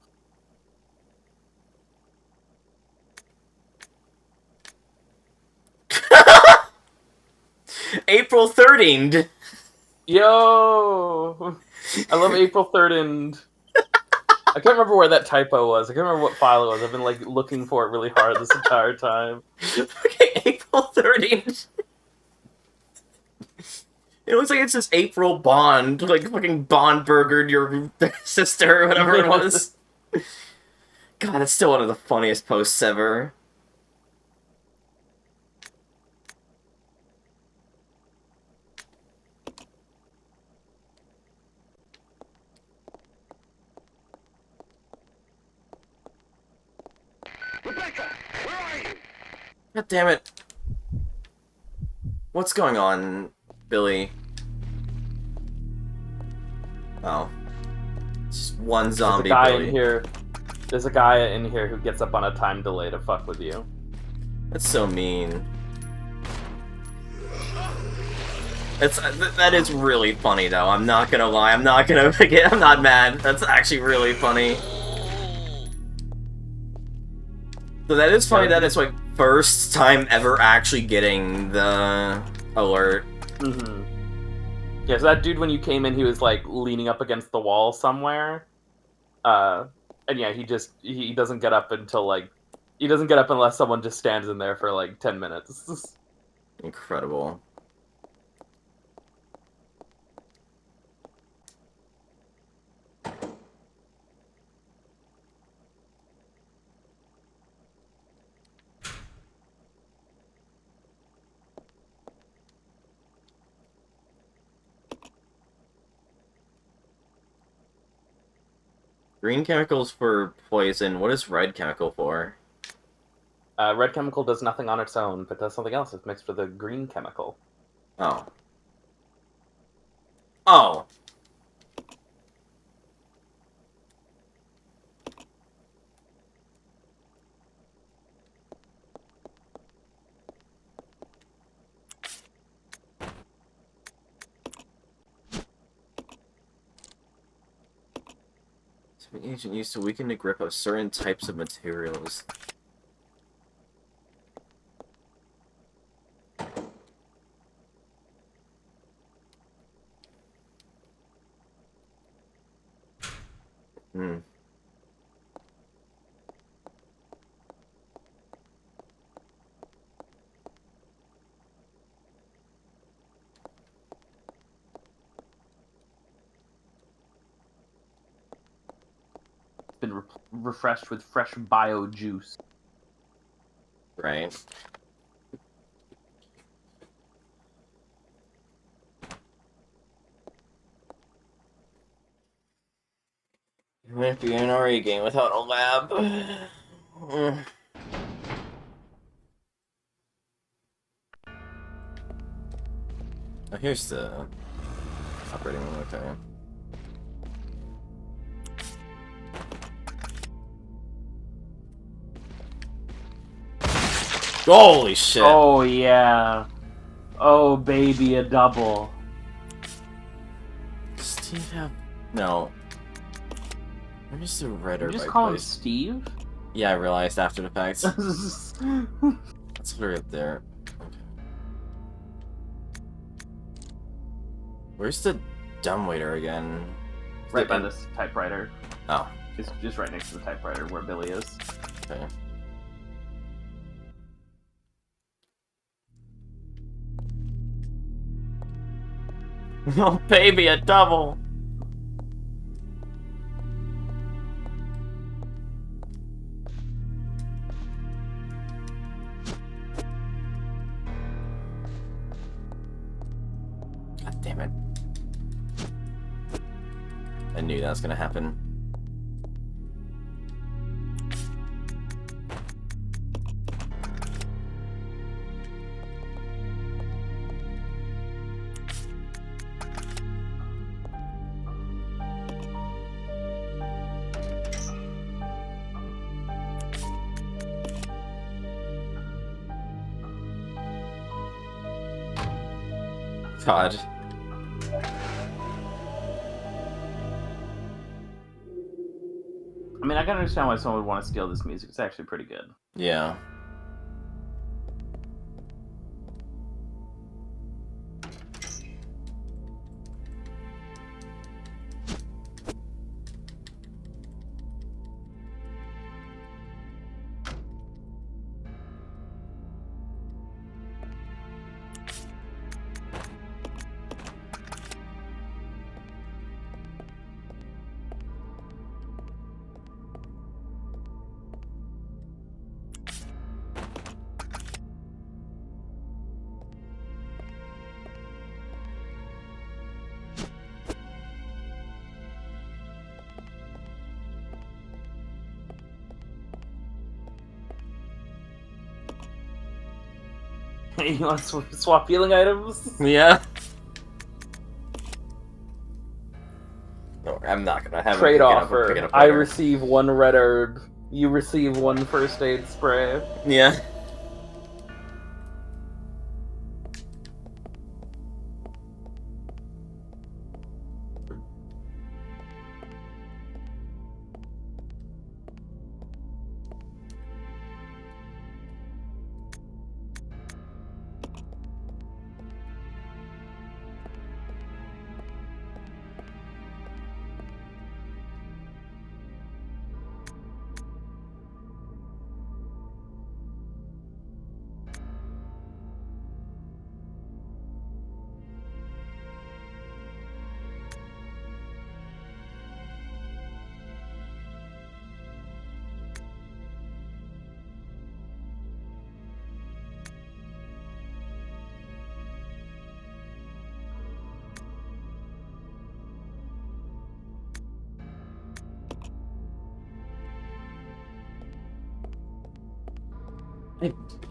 April 13th. Yo, I love April 3rd, and I can't remember where that typo was. I can't remember what file it was. I've been like looking for it really hard this entire time. Okay, April 13th. It looks like it's just April Bond, like fucking Bond burgered your sister or whatever it was. God, that's still one of the funniest posts ever. Rebecca, where are you? God damn it. What's going on, Billy? Oh. It's just one zombie There's a guy Billy. in here. There's a guy in here who gets up on a time delay to fuck with you. That's so mean. That is really funny though. I'm not gonna lie. I'm not gonna forget. I'm not mad. That's actually really funny. So that is funny that it's like first time ever actually getting the alert. Mm-hmm. Yeah, so that dude, when you came in, he was like leaning up against the wall somewhere. And yeah, he doesn't get up until he doesn't get up unless someone just stands in there for like 10 minutes. Incredible. Green chemicals for poison. What is red chemical for? Red chemical does nothing on its own, but does something else. It's mixed with a green chemical. Oh. Oh. Something agent used to weaken the grip of certain types of materials. Hmm. It's been refreshed with fresh bio juice. Right. It might be an RE game without a lab. Oh, here's the operating room, okay. Holy shit! Oh yeah. Oh baby, a double. Does Steve have... No. Where's the red Did herb you just I call him placed? Steve? Yeah, I realized after the fact. Let's put her up there. Okay. Where's the dumbwaiter again? Right by this typewriter. Oh. It's just right next to the typewriter where Billy is. Okay. Oh, baby, a double! God damn it. I knew that was gonna happen. God. I mean, I can understand why someone would want to steal this music. It's actually pretty good. Yeah. You want to swap healing items? Yeah. No, I'm not gonna have Trade him offer. pick it up I later. receive 1 red herb. You receive 1 first aid spray. Yeah.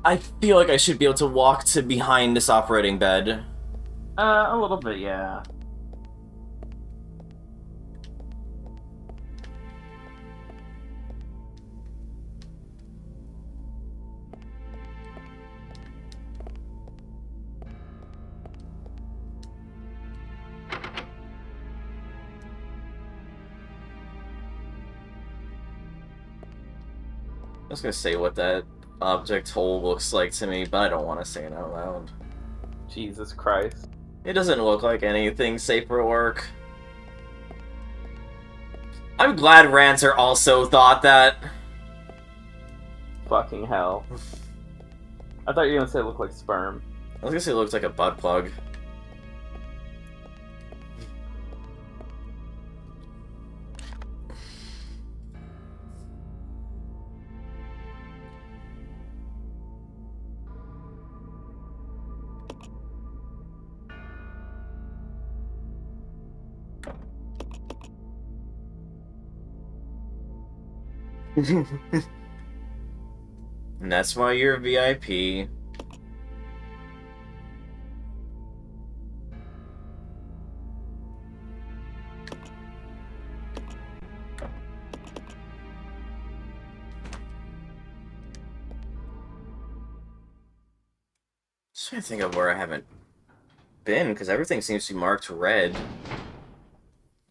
I feel like I should be able to walk to behind this operating bed. A little bit, yeah. I was gonna say what that object hole looks like to me, but I don't want to say it out loud. Jesus Christ. It doesn't look like anything safe for work. I'm glad Ranter also thought that. Fucking hell. I thought you were gonna say it looked like sperm. I was gonna say it looks like a butt plug. And that's why you're a VIP. Just trying to think of where I haven't been, because everything seems to be marked red.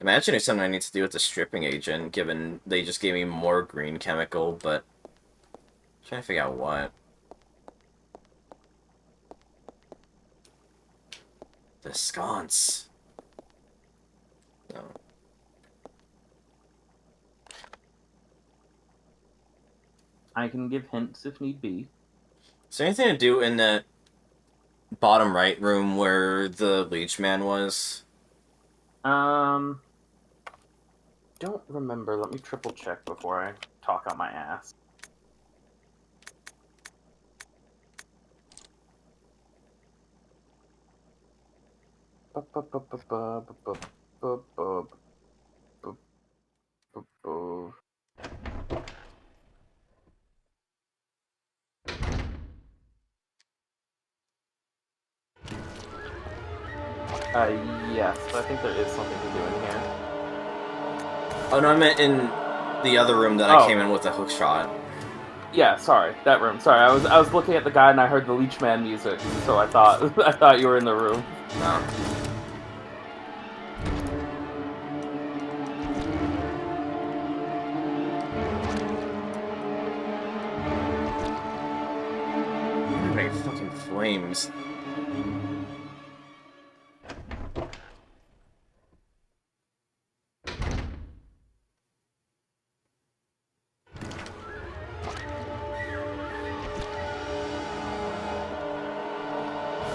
Imagine it's something I need to do with the stripping agent, given they just gave me more green chemical, but I'm trying to figure out what. The sconce. No. I can give hints if need be. Is there anything to do in that bottom right room where the leech man was? Don't remember. Let me triple check before I talk out my ass. Yes, I think there is something to do in here. Oh no, I meant in the other room that I came in with the hook shot. Yeah, sorry, that room. Sorry, I was looking at the guy and I heard the Leechman music, so I thought I thought you were in the room. No. Make fucking flames.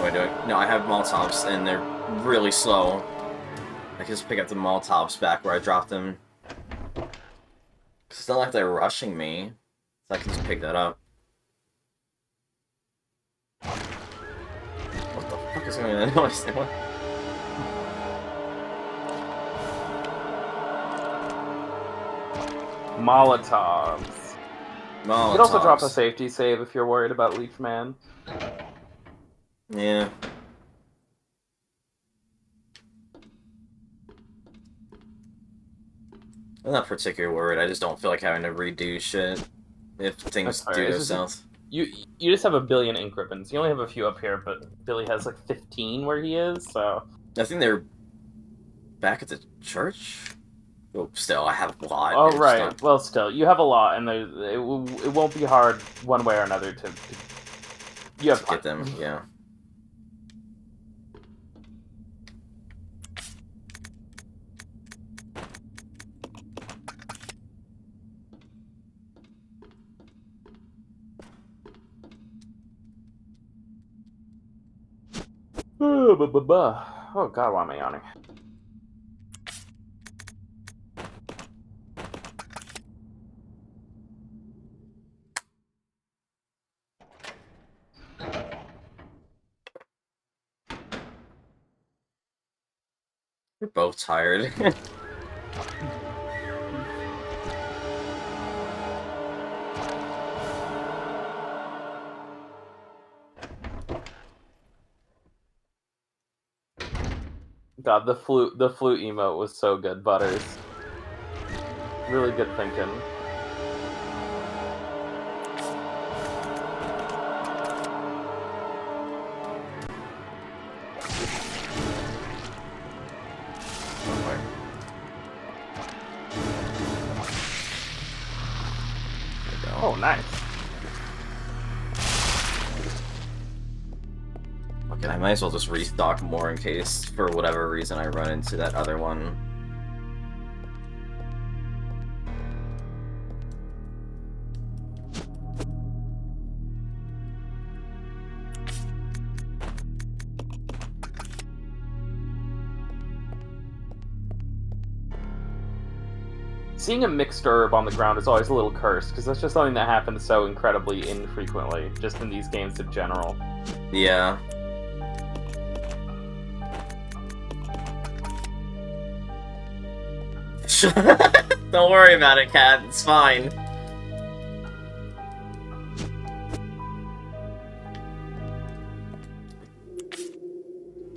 What am I doing? No, I have Molotovs, and they're really slow. I can just pick up the Molotovs back where I dropped them. It's not like they're rushing me, so I can just pick that up. What the fuck is going on? Molotovs. Molotovs. You could also drop a safety save if you're worried about Leechman. Yeah. I'm not particularly worried, I just don't feel like having to redo shit if things do go south. You just have a billion ink ribbons. You only have a few up here, but Billy has like 15 where he is, so... I think they're back at the church? Well, still, I have a lot. Oh, right. Not... Well, still, you have a lot, and it won't be hard one way or another to you have to get them, yeah. Oh god, why am I yawning? We're both tired. God, the flute emote was so good, Butters. Really good thinking. Oh, nice. Okay, I might as well just restock more in case, for whatever reason, I run into that other one. Seeing a mixed herb on the ground is always a little cursed, because that's just something that happens so incredibly infrequently, just in these games in general. Yeah. Don't worry about it, Cat. It's fine.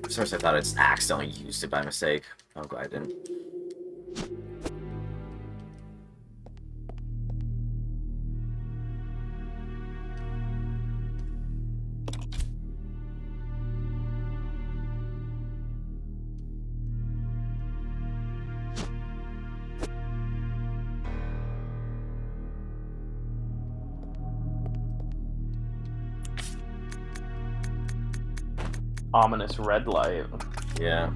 At first I thought I just accidentally used it by mistake. I'm glad I didn't. Ominous red light. Yeah.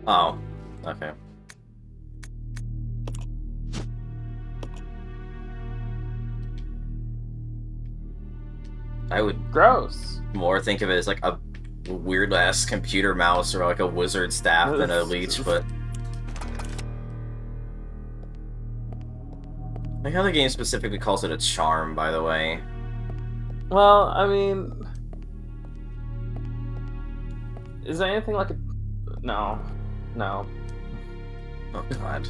Oh, okay. I would Gross. more think of it as like a weird-ass computer mouse or like a wizard staff than a leech, but... I like how the game specifically calls it a charm, by the way. Well, I mean... Is there anything like a... No. No. Oh god.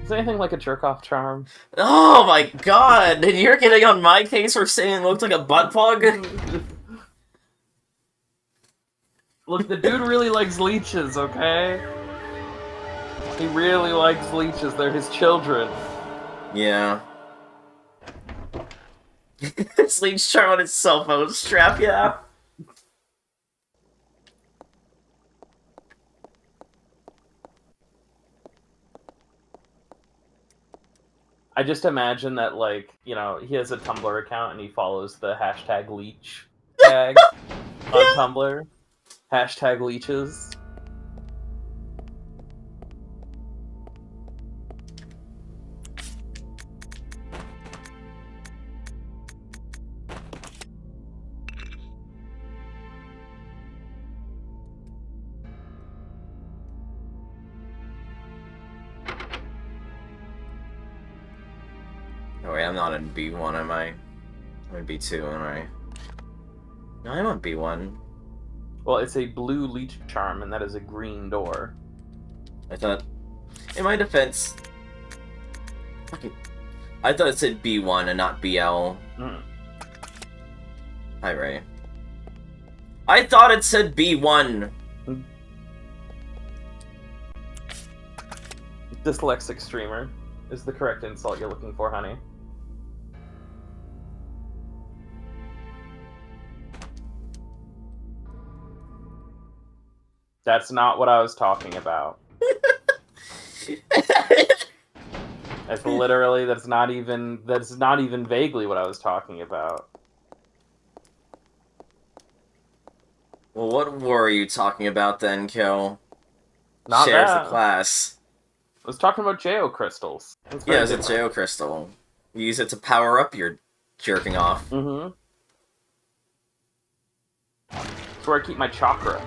Is there anything like a jerk-off charm? Oh my god! You're getting on my case for saying it looked like a butt plug? Look, the dude really likes leeches, okay? He really likes leeches. They're his children. Yeah. This leech charm on his cell phone strap, yeah. I just imagine that, like, you know, he has a Tumblr account and he follows the hashtag leech tag on Tumblr. Hashtag leeches. Oh wait, I'm not in B1, am I? I'm in B2, am I? No, I'm on B1. Well, it's a blue leech charm, and that is a green door. I thought... In my defense... I thought it said B1 and not BL. Mm. Hi, Ray. I thought it said B1! Dyslexic streamer is the correct insult you're looking for, honey. That's not what I was talking about. That's literally, that's not even vaguely what I was talking about. Well, what were you talking about then, Kel? Not Shares that. the class. I was talking about Geo crystals. Yeah, it's a Geo crystal. You use it to power up your jerking off. Mm-hmm. That's where I keep my chakra.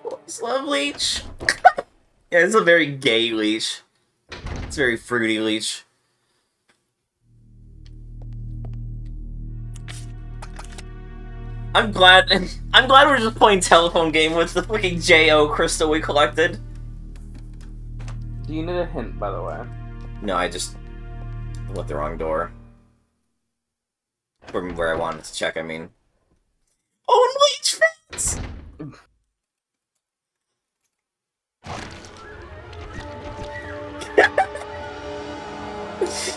Boys love leech. Yeah, it's a very gay leech. It's a very fruity leech. I'm glad we're just playing telephone game with the fucking J.O. crystal we collected. Do you need a hint, by the way? No, I just went the wrong door. From where I wanted to check, I mean. Oh, and leech fans!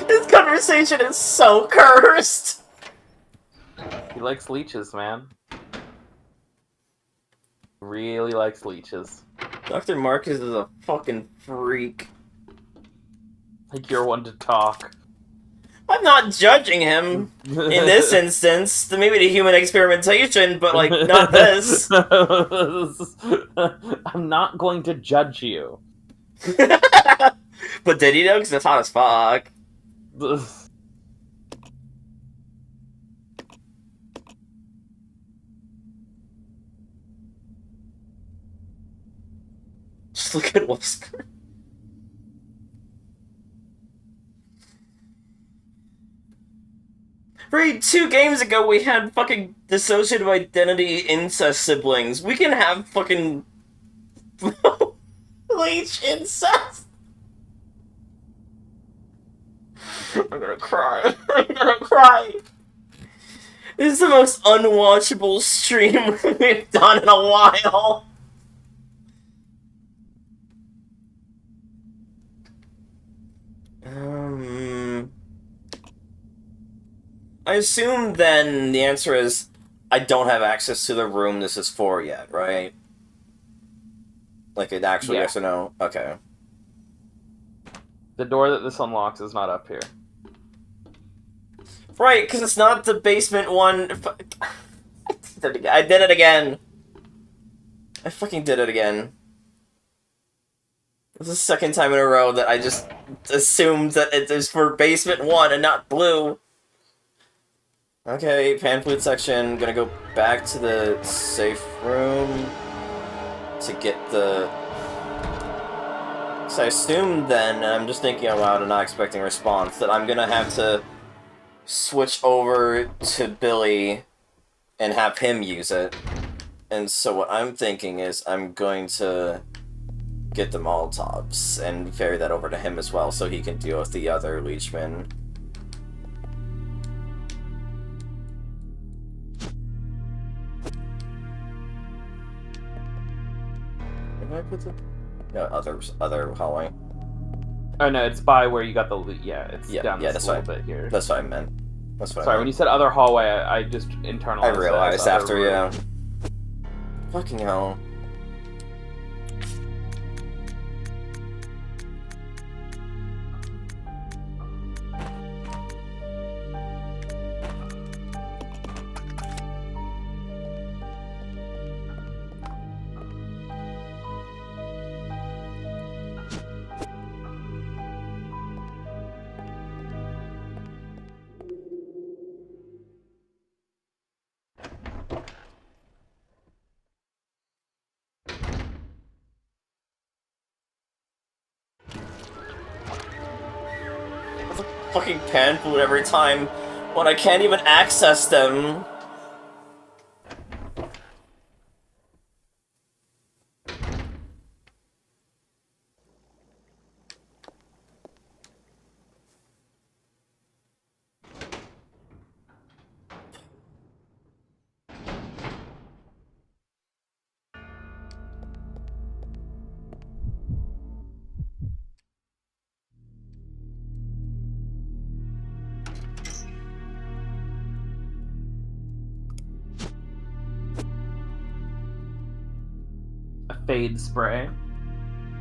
This conversation is so cursed! He likes leeches, man. Really likes leeches. Dr. Marcus is a fucking freak. Like you're one to talk. I'm not judging him in this instance. Maybe the human experimentation, but like not this. I'm not going to judge you. But did he though? Because that's hot as fuck. Just look at Whisker. Right, 2 games ago we had fucking dissociative identity incest siblings. We can have fucking leech incest. I'm gonna cry. I'm gonna cry. This is the most unwatchable stream we've done in a while. I assume then the answer is I don't have access to the room this is for yet, right? Like an actual yes or no? Okay. The door that this unlocks is not up here. Right, because it's not the basement one. I did it again. I fucking did it again. This is the second time in a row that I just assumed that it is for basement 1 and not blue. Okay, pan flute section. Gonna go back to the safe room to get the... So I assumed then, and I'm just thinking out loud and not expecting a response, that I'm gonna have to switch over to Billy and have him use it. And so what I'm thinking is I'm going to get the Molotovs and ferry that over to him as well so he can deal with the other Leechman. Where did I put the... No, other hallway. Oh no, it's by where you got the loot. Yeah, it's down that's this little bit here. That's what I meant. That's what Sorry, I when meant. you said other hallway, I just internalized. I realized after, room. yeah. Fucking hell. Fucking pan food every time when I can't even access them. Fade spray.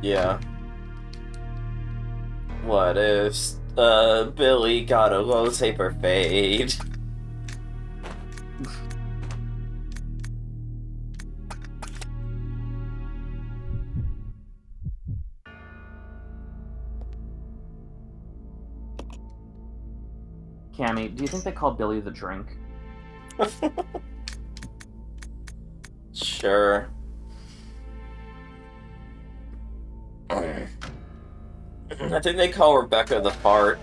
Yeah. What if Billy got a low taper fade? Cammy, do you think they call Billy the drink? Sure. I think they call Rebecca the fart.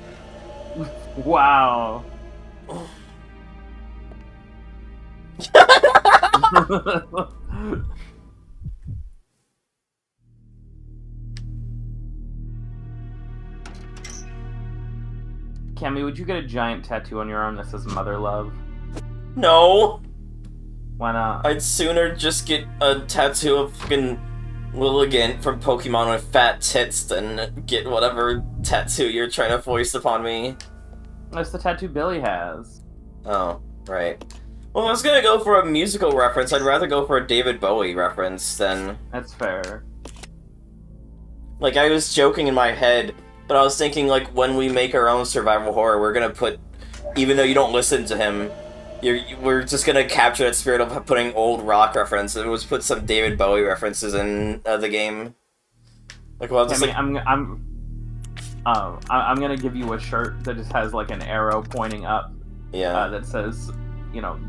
Wow. Cammy, would you get a giant tattoo on your arm that says Mother Love? No! Why not? I'd sooner just get a tattoo of fucking Lilligant from Pokemon with fat tits than get whatever tattoo you're trying to foist upon me. That's the tattoo Billy has. Oh, right. Well, if I was gonna go for a musical reference, I'd rather go for a David Bowie reference than... That's fair. Like, I was joking in my head, but I was thinking, like, when we make our own survival horror, we're gonna put... Even though you don't listen to him, we're just gonna capture that spirit of putting old rock references. It was put some David Bowie references in the game. Like, well, just Cammy, like... I'm gonna give you a shirt that just has, like, an arrow pointing up. Yeah. That says, you know,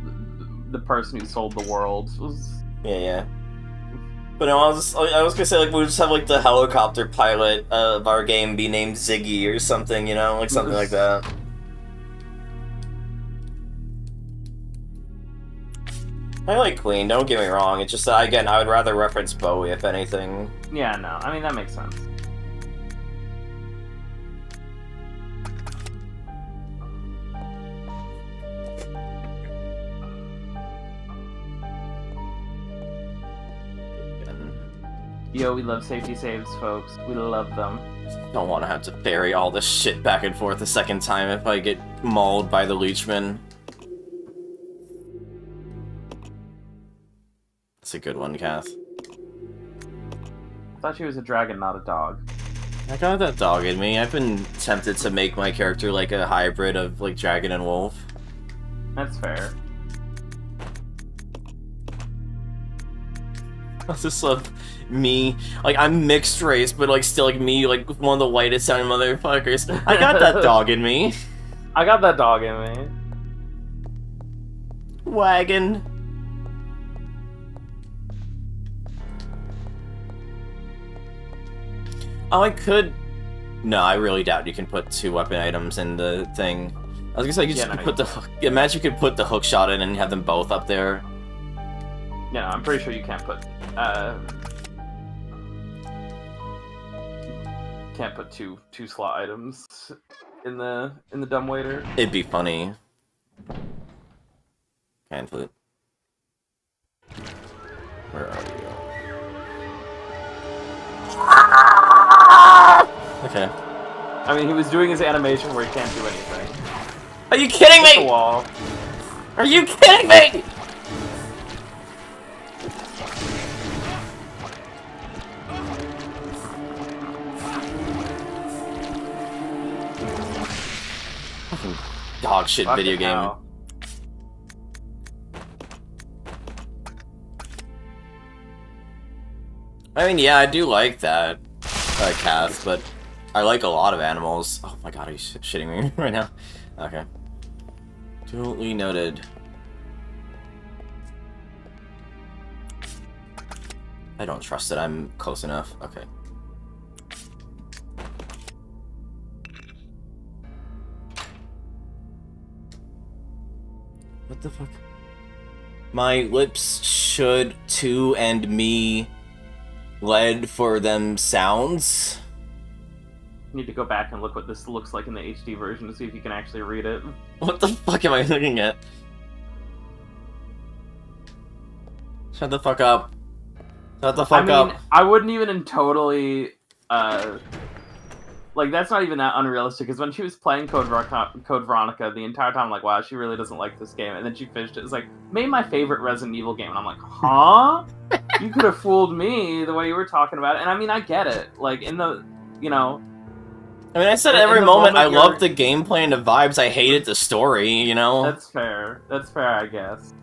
the person who sold the world was... Yeah. But no, I was gonna say, like, we'll just have, like, the helicopter pilot of our game be named Ziggy or something, you know? Like, something like that. I like Queen, don't get me wrong, it's just that, again, I would rather reference Bowie, if anything. Yeah, no, I mean, that makes sense. Yo, we love safety saves, folks. We love them. Don't want to have to ferry all this shit back and forth a second time if I get mauled by the Leechman. That's a good one, Kath. I thought she was a dragon, not a dog. I got that dog in me. I've been tempted to make my character like a hybrid of like dragon and wolf. That's fair. I just love me. Like, I'm mixed race, but, like, still, like, me, like, one of the whitest sounding motherfuckers. I got that dog in me. I got that dog in me. Wagon. Oh, I could... No, I really doubt you can put 2 weapon items in the thing. I was gonna say, you just could put the hook... Imagine you could put the hook shot in and have them both up there. Yeah, I'm pretty sure you can't put, can't put two slot items in the dumbwaiter. It'd be funny. Hand flute. Where are you? Okay. I mean, he was doing his animation where he can't do anything. Are you kidding Hit me? the wall. Are you kidding me? Fucking dog shit video game. Hell. I mean, yeah, I do like that cast, but I like a lot of animals. Oh my god, are you shitting me right now? Okay. Duly noted. I don't trust that I'm close enough. Okay. What the fuck? My lips should to and me led for them sounds. Need to go back and look what this looks like in the HD version to see if you can actually read it. What the fuck am I looking at? Shut the fuck up. Shut the fuck up. I wouldn't even totally, like, that's not even that unrealistic, because when she was playing Code Veronica, the entire time I'm like, wow, she really doesn't like this game, and then she finished it. It's like, made my favorite Resident Evil game, and I'm like, huh? You could have fooled me the way you were talking about it, and I mean, I get it. Like, in the, you know... I mean, I said every moment I loved the gameplay and the vibes, I hated the story, you know? That's fair, I guess.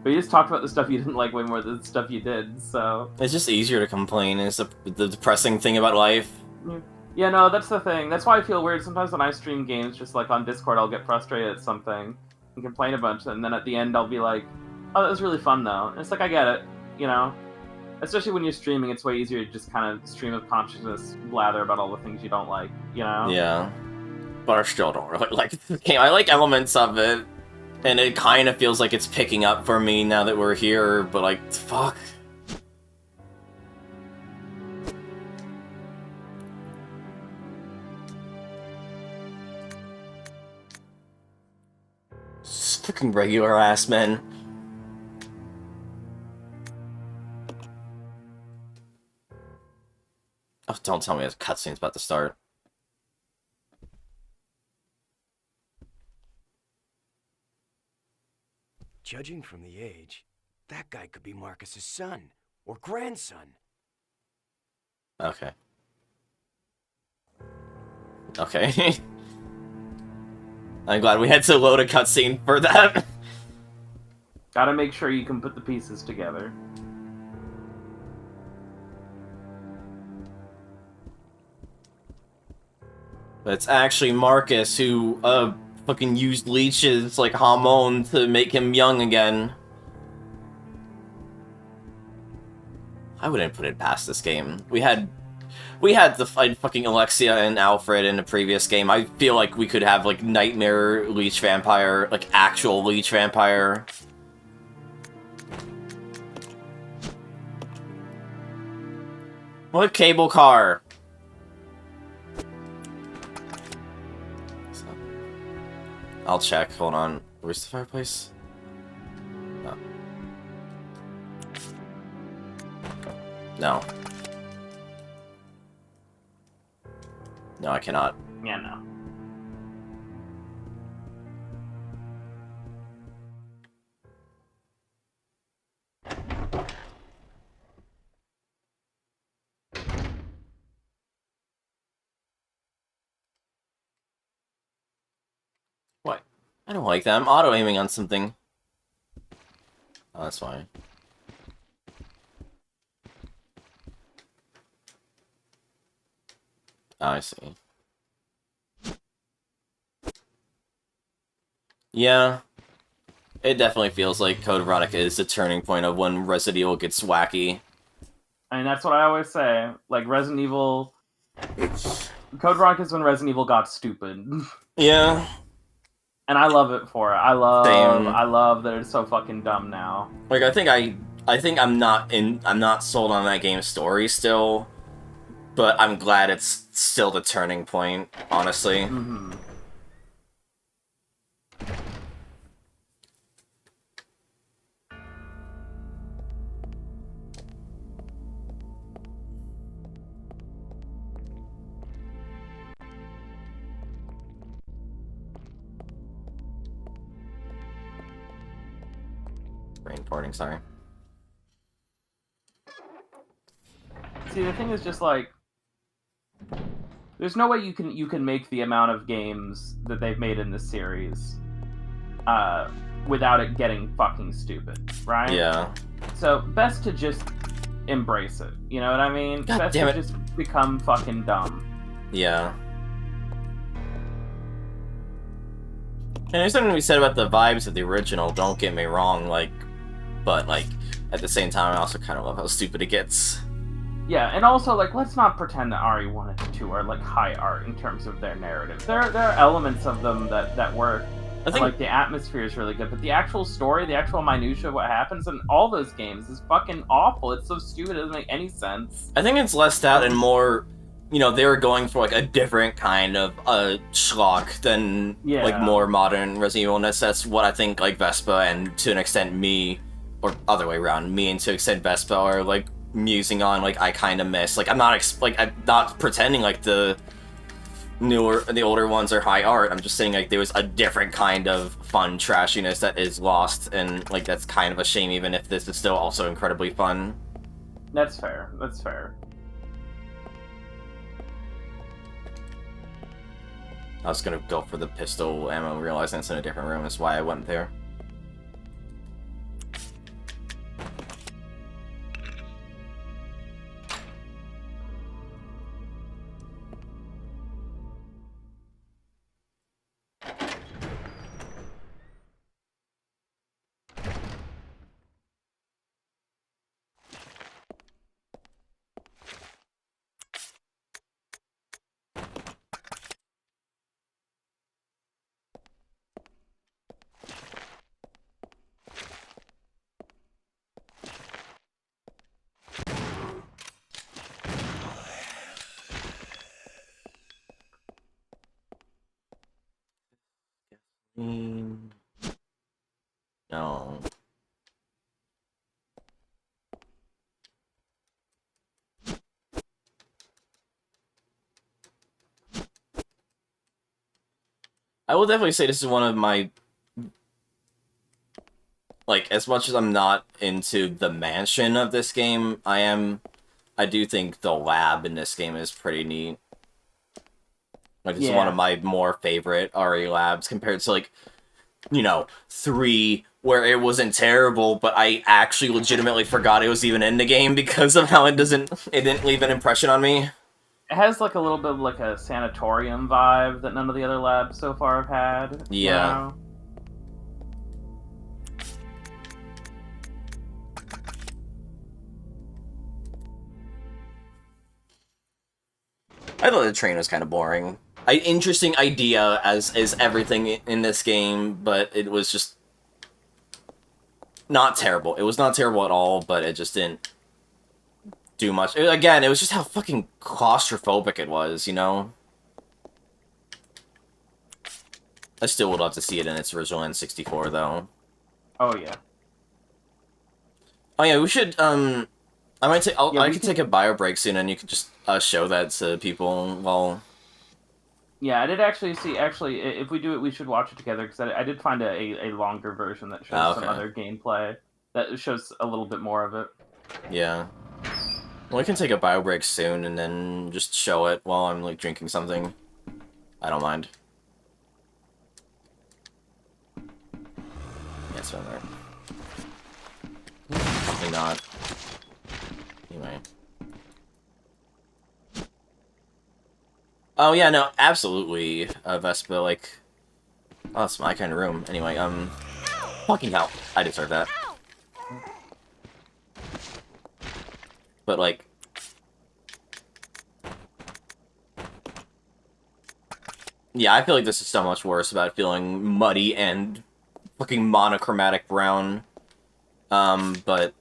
But you just talked about the stuff you didn't like way more than the stuff you did, so... It's just easier to complain, is the depressing thing about life. Yeah, no, that's the thing. That's why I feel weird. Sometimes when I stream games, just like on Discord, I'll get frustrated at something and complain a bunch, and then at the end I'll be like, oh, that was really fun, though. And it's like, I get it, you know? Especially when you're streaming, it's way easier to just kind of stream of consciousness, blather about all the things you don't like, you know? Yeah. But I still don't really like the game. I like elements of it, and it kind of feels like it's picking up for me now that we're here, but like, fuck. Just fucking regular ass men. Oh, don't tell me a cutscene's about to start. Judging from the age, that guy could be Marcus's son or grandson. Okay. Okay. I'm glad we had to load a cutscene for that. Gotta make sure you can put the pieces together. But it's actually Marcus who, fucking used leeches like hormone to make him young again. I wouldn't put it past this game. We had to fight fucking Alexia and Alfred in the previous game. I feel like we could have like Nightmare Leech Vampire, like actual Leech Vampire. What cable car? I'll check. Hold on. Where's the fireplace? No. No. No, I cannot. Yeah, no. What? I don't like that. I'm auto-aiming on something. Oh, that's fine. Oh, I see. Yeah. It definitely feels like Code Veronica is the turning point of when Resident Evil gets wacky. I mean, that's what I always say. Like, Resident Evil... Code Veronica is when Resident Evil got stupid. Yeah. And I love it for it. I Same. love that it's so fucking dumb now. Like, I think I'm not sold on that game's story still, but I'm glad it's still the turning point, honestly. Mm-hmm. Brain porting, sorry. See, the thing is just like, there's no way you can make the amount of games that they've made in this series without it getting fucking stupid, right? Yeah. So best to just embrace it. You know what I mean? God best damn to it. just become fucking dumb. Yeah. And there's something to be said about the vibes of the original, don't get me wrong, like, but, like, at the same time, I also kind of love how stupid it gets. Yeah, and also, like, let's not pretend that RE1 and 2 are, like, high art in terms of their narrative. There are elements of them that work. I think, Like, the atmosphere is really good, but the actual story, the actual minutia of what happens in all those games is fucking awful. It's so stupid, it doesn't make any sense. I think it's less that and more, you know, they were going for, like, a different kind of schlock than, like, more modern Resident Evil, and that's what I think, like, Vespa and, to an extent, me, or other way around, me and to an extent Vespa are, like, musing on, like, I kind of miss. Like, I'm not pretending like the older ones are high art. I'm just saying, like, there was a different kind of fun trashiness that is lost, and, like, that's kind of a shame, even if this is still also incredibly fun. That's fair. That's fair. I was gonna go for the pistol ammo, realizing it's in a different room, that's why I went there. No. I will definitely say this is one of my... Like, as much as I'm not into the mansion of this game, I do think the lab in this game is pretty neat. Like, it's one of my more favorite RE labs compared to, like, you know, 3, where it wasn't terrible, but I actually legitimately forgot it was even in the game because of how it didn't leave an impression on me. It has, like, a little bit of, like, a sanatorium vibe that none of the other labs so far have had. Yeah. You know? I thought the train was kind of boring. Interesting idea, as is everything in this game, but it was just not terrible. It was not terrible at all, but it just didn't do much. Again, it was just how fucking claustrophobic it was, you know? I still would love to see it in its original N64, though. Oh, yeah. Oh, yeah, we should, I could take a bio break soon, and you could just show that to people while... Yeah, I did actually see, if we do it, we should watch it together, because I did find a longer version that shows some other gameplay, that shows a little bit more of it. Yeah. Well, we can take a bio break soon, and then just show it while I'm, like, drinking something. I don't mind. down there. Probably not. Anyway. Oh yeah, no, absolutely, Vespa, like... Oh, that's my kind of room. Anyway, fucking hell. I deserve that. But, like... Yeah, I feel like this is so much worse about feeling muddy and fucking monochromatic brown. But...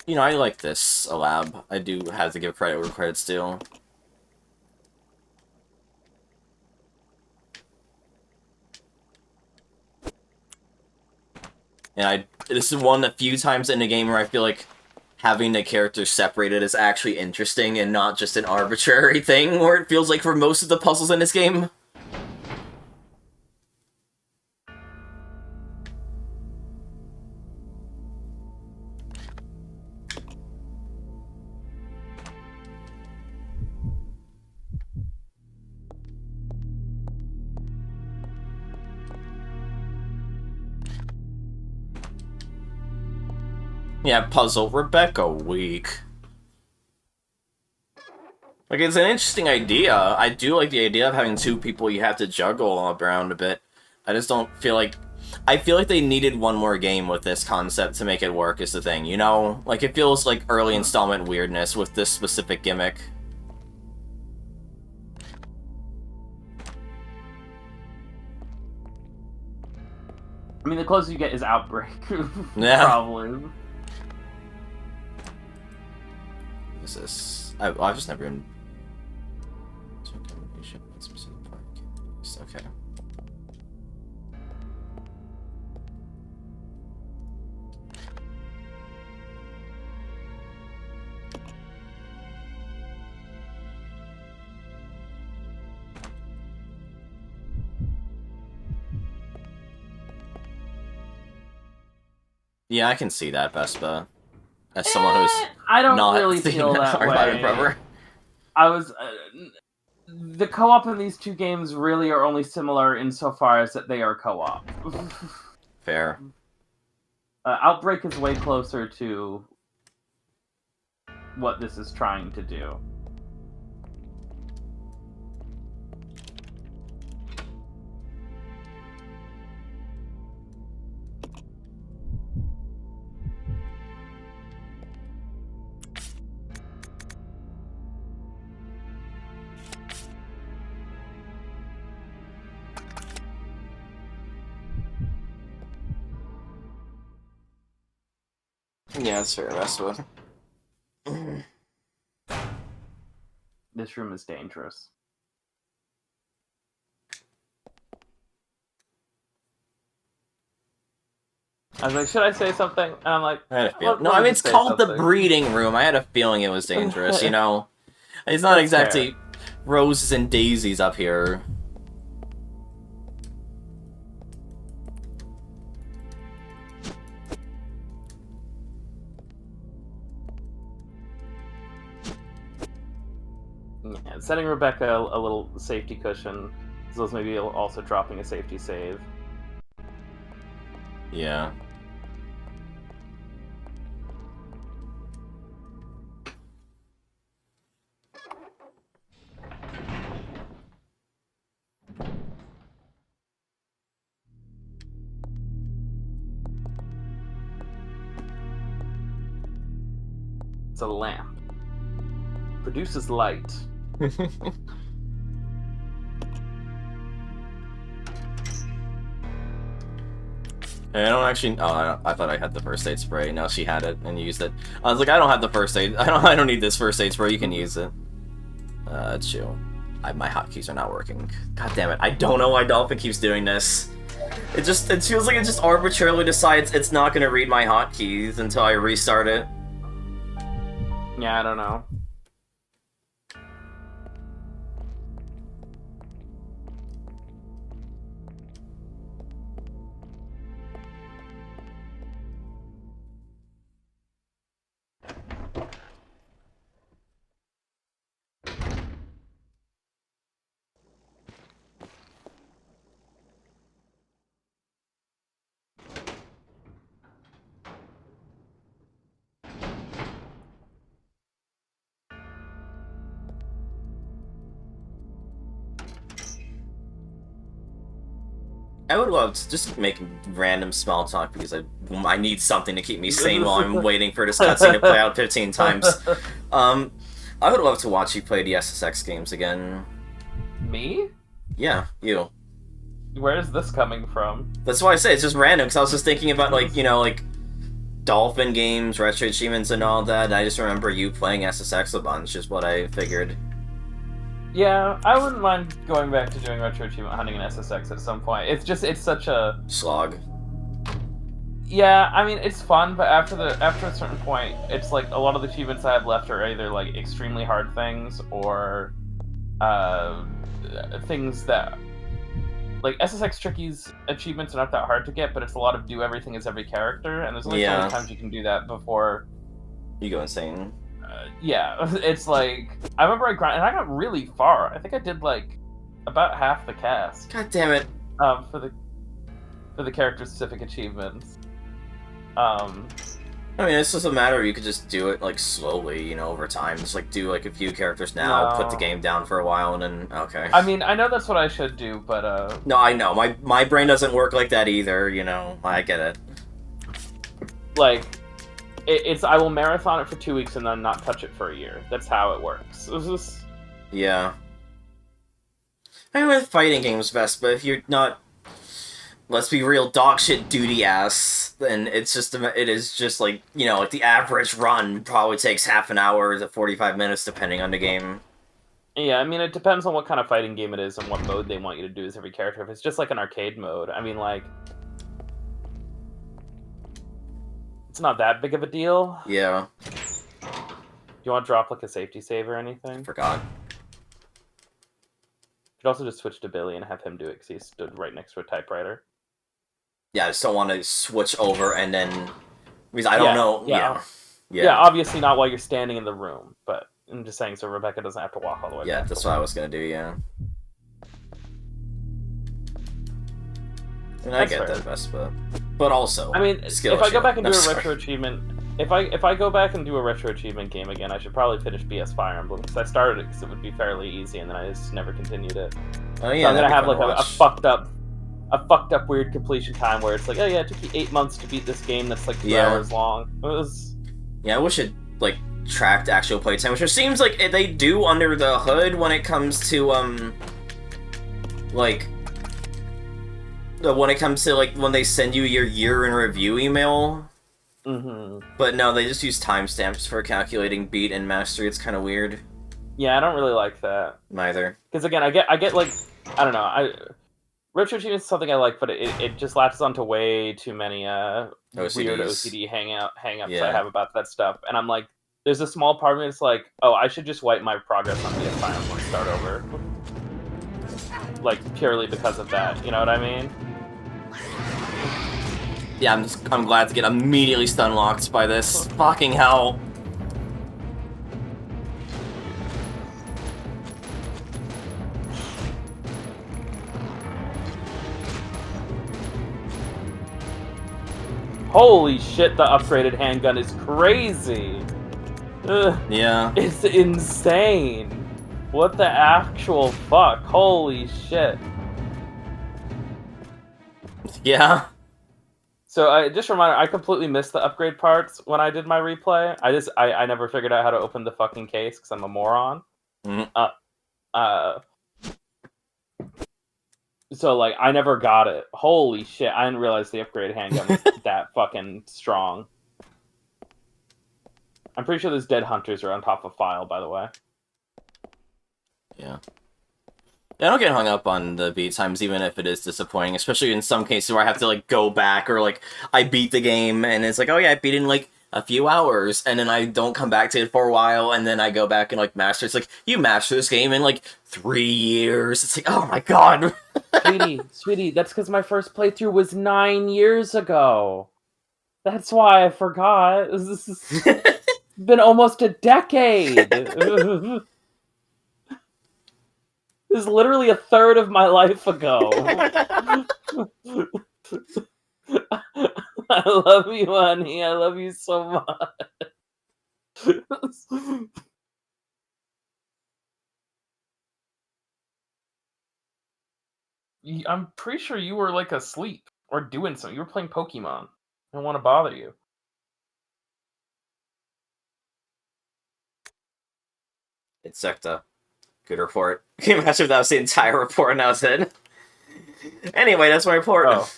You know, I like this lab. I do have to give credit where credit's due. And this is one of the few times in a game where I feel like having the characters separated is actually interesting and not just an arbitrary thing, where it feels like for most of the puzzles in this game. Yeah, Puzzle Rebecca Week. Like, it's an interesting idea. I do like the idea of having two people you have to juggle around a bit. I just don't feel like... I feel like they needed one more game with this concept to make it work is the thing, you know? Like, it feels like early installment weirdness with this specific gimmick. I mean, the closer you get is Outbreak. Yeah. Probably. What is this? I've just never even... Okay. Yeah, I can see that, Vespa. As someone who's I don't not really seen feel that Arcade way. Forever. I was... the co-op in these two games really are only similar insofar as that they are co-op. Fair. Outbreak is way closer to what this is trying to do. Yeah, it's fair, Vespa. This room is dangerous. I was like, should I say something? And I'm like, I had a feeling. let No, me I mean, just it's say called the something. breeding room. I had a feeling it was dangerous, you know? It's not That's exactly roses and daisies up here. Yeah, setting Rebecca a little safety cushion, as well as maybe also dropping a safety save. Yeah. It's a lamp. Produces light. I don't actually. Oh, I thought I had the first aid spray. No, she had it and used it. I was like, I don't have the first aid. I don't need this first aid spray. You can use it. Chill. My hotkeys are not working. God damn it! I don't know why Dolphin keeps doing this. It feels like it just arbitrarily decides it's not gonna read my hotkeys until I restart it. Yeah, I don't know. I would love to just make random small talk because I need something to keep me sane while I'm waiting for this cutscene to play out 15 times. I would love to watch you play the SSX games again. Me? Yeah, you. Where is this coming from? That's why I say it's just random, because I was just thinking about, like, you know, like, Dolphin games, retro achievements, and all that, and I just remember you playing SSX a bunch, is what I figured. Yeah, I wouldn't mind going back to doing retro achievement hunting in SSX at some point. It's such a... Slog. Yeah, I mean, it's fun, but after a certain point, it's like a lot of the achievements I have left are either like extremely hard things or things that like SSX Tricky's achievements are not that hard to get, but it's a lot of do everything as every character, and there's only so many times you can do that before you go insane. Yeah, it's like I remember I got really far. I think I did like about half the cast. God damn it! For the character specific achievements. I mean, it's just a matter of you could just do it, like, slowly, you know, over time. Just, like, do, like, a few characters now, put the game down for a while, and then, okay. I mean, I know that's what I should do, but, No, I know. My brain doesn't work like that either, you know. I get it. Like, it's I will marathon it for 2 weeks and then not touch it for a year. That's how it works. Yeah. I mean, with fighting games best, but if you're not... Let's be real, dog shit duty ass. Then it is just like, you know, like the average run probably takes half an hour to 45 minutes depending on the game. Yeah, I mean, it depends on what kind of fighting game it is and what mode they want you to do as every character. If it's just like an arcade mode, I mean, like, it's not that big of a deal. Yeah. Do you want to drop like a safety save or anything? Forgot. You could also just switch to Billy and have him do it because he stood right next to a typewriter. Yeah, I just don't want to switch over and then... Because I don't know... Yeah, obviously not while you're standing in the room, but I'm just saying so Rebecca doesn't have to walk all the way back. Yeah, that's what I was going to do, yeah. And I get that, Vespa. But also, I mean, if I go back and do a retro achievement... If I go back and do a retro achievement game again, I should probably finish BS Fire Emblem, because I started it because it would be fairly easy, and then I just never continued it. Oh yeah, so I'm going to have like a fucked up weird completion time where it's like, oh yeah, it took you 8 months to beat this game that's like 2 hours long. It was... Yeah, I wish it, like, tracked actual playtime, which it seems like they do under the hood when it comes to, like, when they send you your year in review email. Mm-hmm. But no, they just use timestamps for calculating beat and mastery. It's kind of weird. Yeah, I don't really like that. Neither. Because again, I get like, I don't know, retro achievement is something I like, but it just latches onto way too many weird OCD hang-ups I have about that stuff. And I'm like, there's a small part of me that's like, oh, I should just wipe my progress on BS Fire Emblem and start over. Like, purely because of that, you know what I mean? Yeah, I'm glad to get immediately stun locked by this. Fucking hell. Holy shit, the upgraded handgun is crazy! Ugh, yeah. It's insane! What the actual fuck? Holy shit. Yeah. So, just a reminder, I completely missed the upgrade parts when I did my replay. I never figured out how to open the fucking case because I'm a moron. Mm-hmm. So, like, I never got it. Holy shit, I didn't realize the upgrade handgun was that fucking strong. I'm pretty sure those dead hunters are on top of file, by the way. Yeah. I don't get hung up on the beat times, even if it is disappointing, especially in some cases where I have to, like, go back, or, like, I beat the game, and it's like, oh yeah, I beat it in, like, a few hours, and then I don't come back to it for a while, and then I go back and, like, master. It's like, you master this game in, like, 3 years. It's like, oh my god. Sweetie, that's because my first playthrough was 9 years ago. That's why I forgot. It's been almost a decade. This is literally a third of my life ago. I love you, honey. I love you so much. I'm pretty sure you were like asleep or doing something. You were playing Pokemon. I don't want to bother you. It sucked up. Good report. Can you imagine if that was the entire report and that was it? Anyway, that's my report. Oh.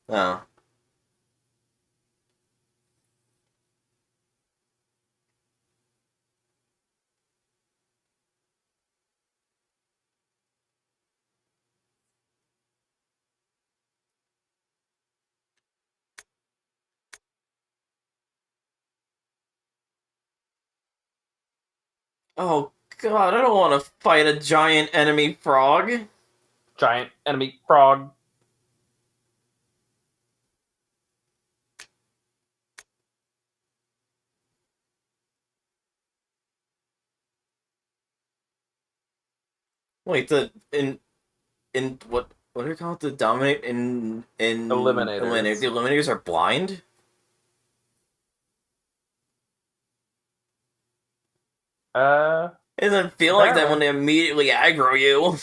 Oh. Oh god, I don't want to fight a giant enemy frog. Giant enemy frog. Wait, in what do you call it? The dominate in Eliminators. The eliminators are blind? It doesn't feel like that when they immediately aggro you.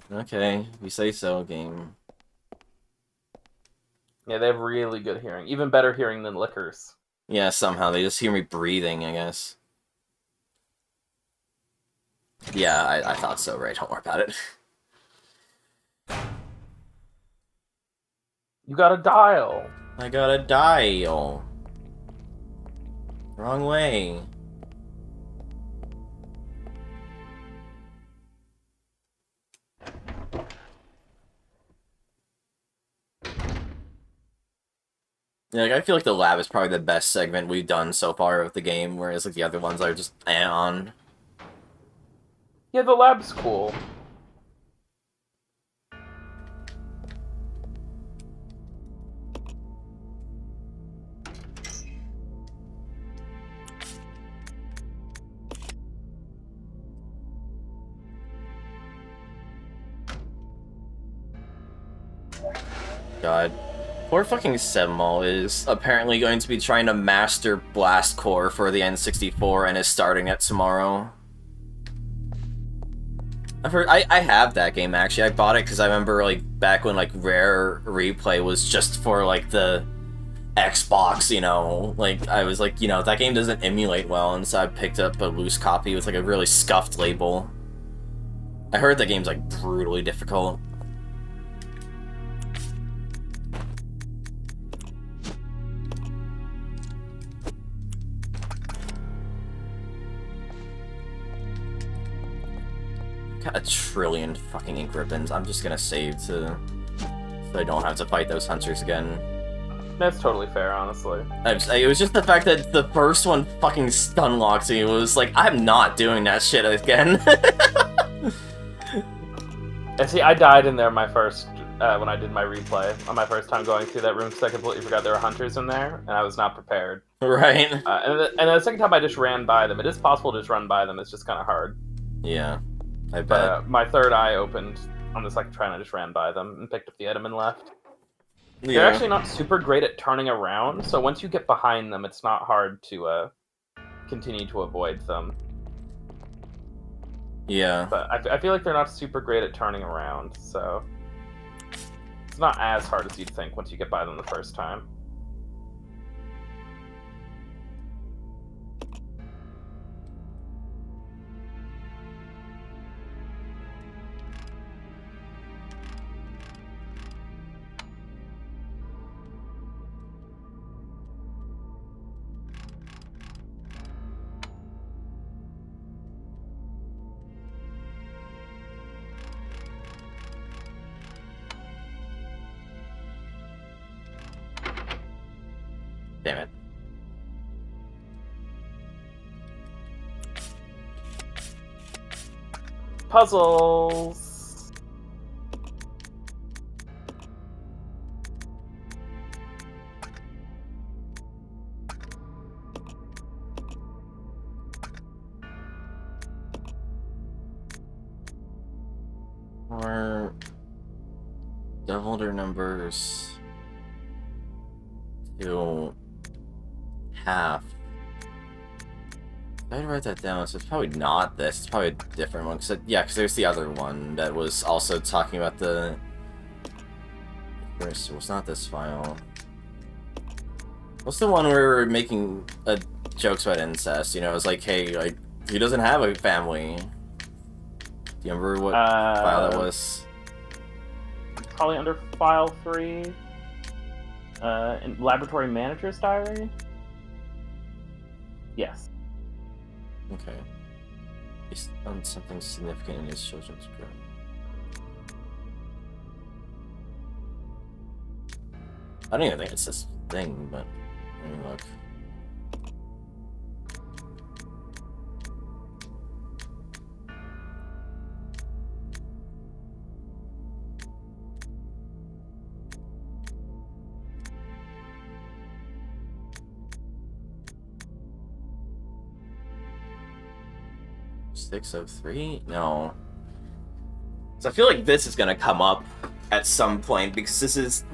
Okay, you say so, game. Yeah, they have really good hearing. Even better hearing than lickers. Yeah, somehow they just hear me breathing, I guess. Yeah, I thought so, right? Don't worry about it. You got a dial. I got a dial. Wrong way. Yeah, like, I feel like the lab is probably the best segment we've done so far of the game, whereas like the other ones are just on. Yeah, the lab's cool. God. Poor fucking Sebmol is apparently going to be trying to master Blast Core for the N64 and is starting it tomorrow. I've heard, I have that game actually. I bought it because I remember like back when like Rare Replay was just for like the Xbox, you know, like I was like, you know, that game doesn't emulate well, and so I picked up a loose copy with like a really scuffed label. I heard that game's like brutally difficult. Got a trillion fucking ink ribbons. I'm just gonna save so I don't have to fight those hunters again. That's totally fair, honestly. It was just the fact that the first one fucking stun locked me. It was like, I'm not doing that shit again. And see, I died in there my first, when I did my replay, on my first time going through that room, because I completely forgot there were hunters in there, and I was not prepared. Right. And the second time I just ran by them. It is possible to just run by them, it's just kind of hard. Yeah, I bet. But my third eye opened on the second try, and I just ran by them and picked up the item and left. Yeah. They're actually not super great at turning around, so once you get behind them, it's not hard to continue to avoid them. Yeah. But I feel like they're not super great at turning around, so it's not as hard as you'd think once you get by them the first time. Damn it. Puzzles! Or doubled or numbers 2, half. I would write that down, so it's probably not this. It's probably a different one. Because there's the other one that was also talking about the... First, it was not this file. What's the one where we were making jokes about incest? You know, it's like, hey, like, he doesn't have a family. Do you remember what file that was? Probably under file 3. In Laboratory Manager's Diary? Yes. Okay. He's done something significant in his children's growth. I don't even think it's this thing, but let me look. Six of 3? No. So I feel like this is gonna come up at some point, because this is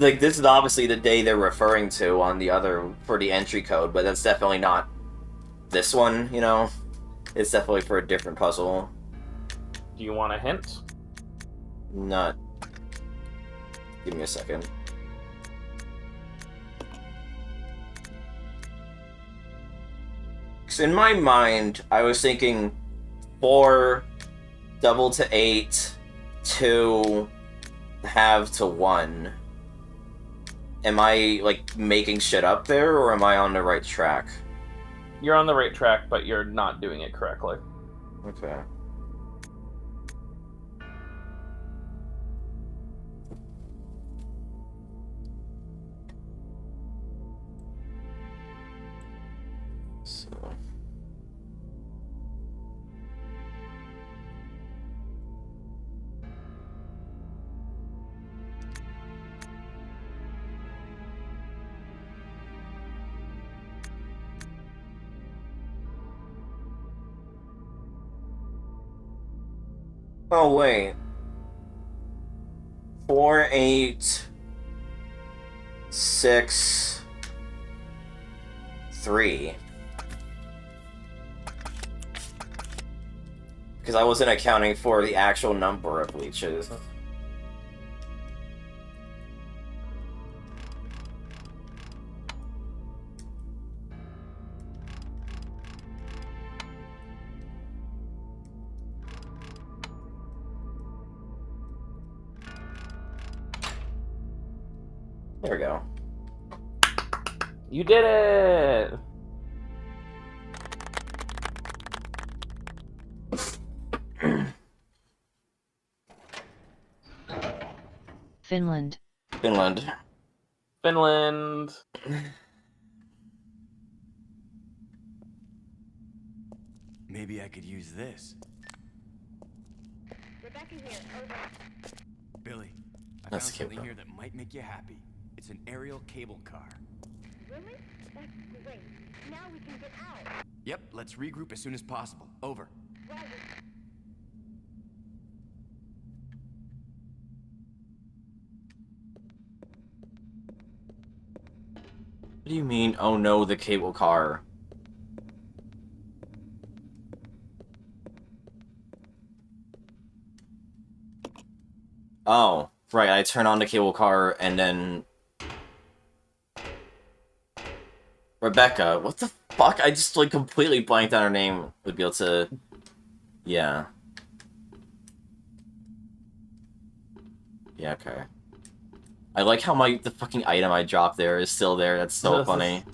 obviously the day they're referring to on the other for the entry code, but that's definitely not this one, you know? It's definitely for a different puzzle. Do you want a hint? Not. Give me a second. Because in my mind, I was thinking 4, double to 8, 2, halve to 1. Am I, like, making shit up there, or am I on the right track? You're on the right track, but you're not doing it correctly. Okay. So... Oh, wait. 4, 8, 6, 3. Because I wasn't accounting for the actual number of leeches. There we go. You did it! Finland. Finland. Finland. Maybe I could use this. Rebecca here, over. Billy, I That's found cute, something bro. here that might make you happy. It's an aerial cable car. Really? That's great. Now we can get out. Yep, let's regroup as soon as possible. Over. Roger. What do you mean, oh no, the cable car? Oh, right, I turn on the cable car and then... Rebecca, what the fuck? I just, like, completely blanked on her name. Would be able to... Yeah. Yeah, okay. I like how the fucking item I dropped there is still there. That's so funny.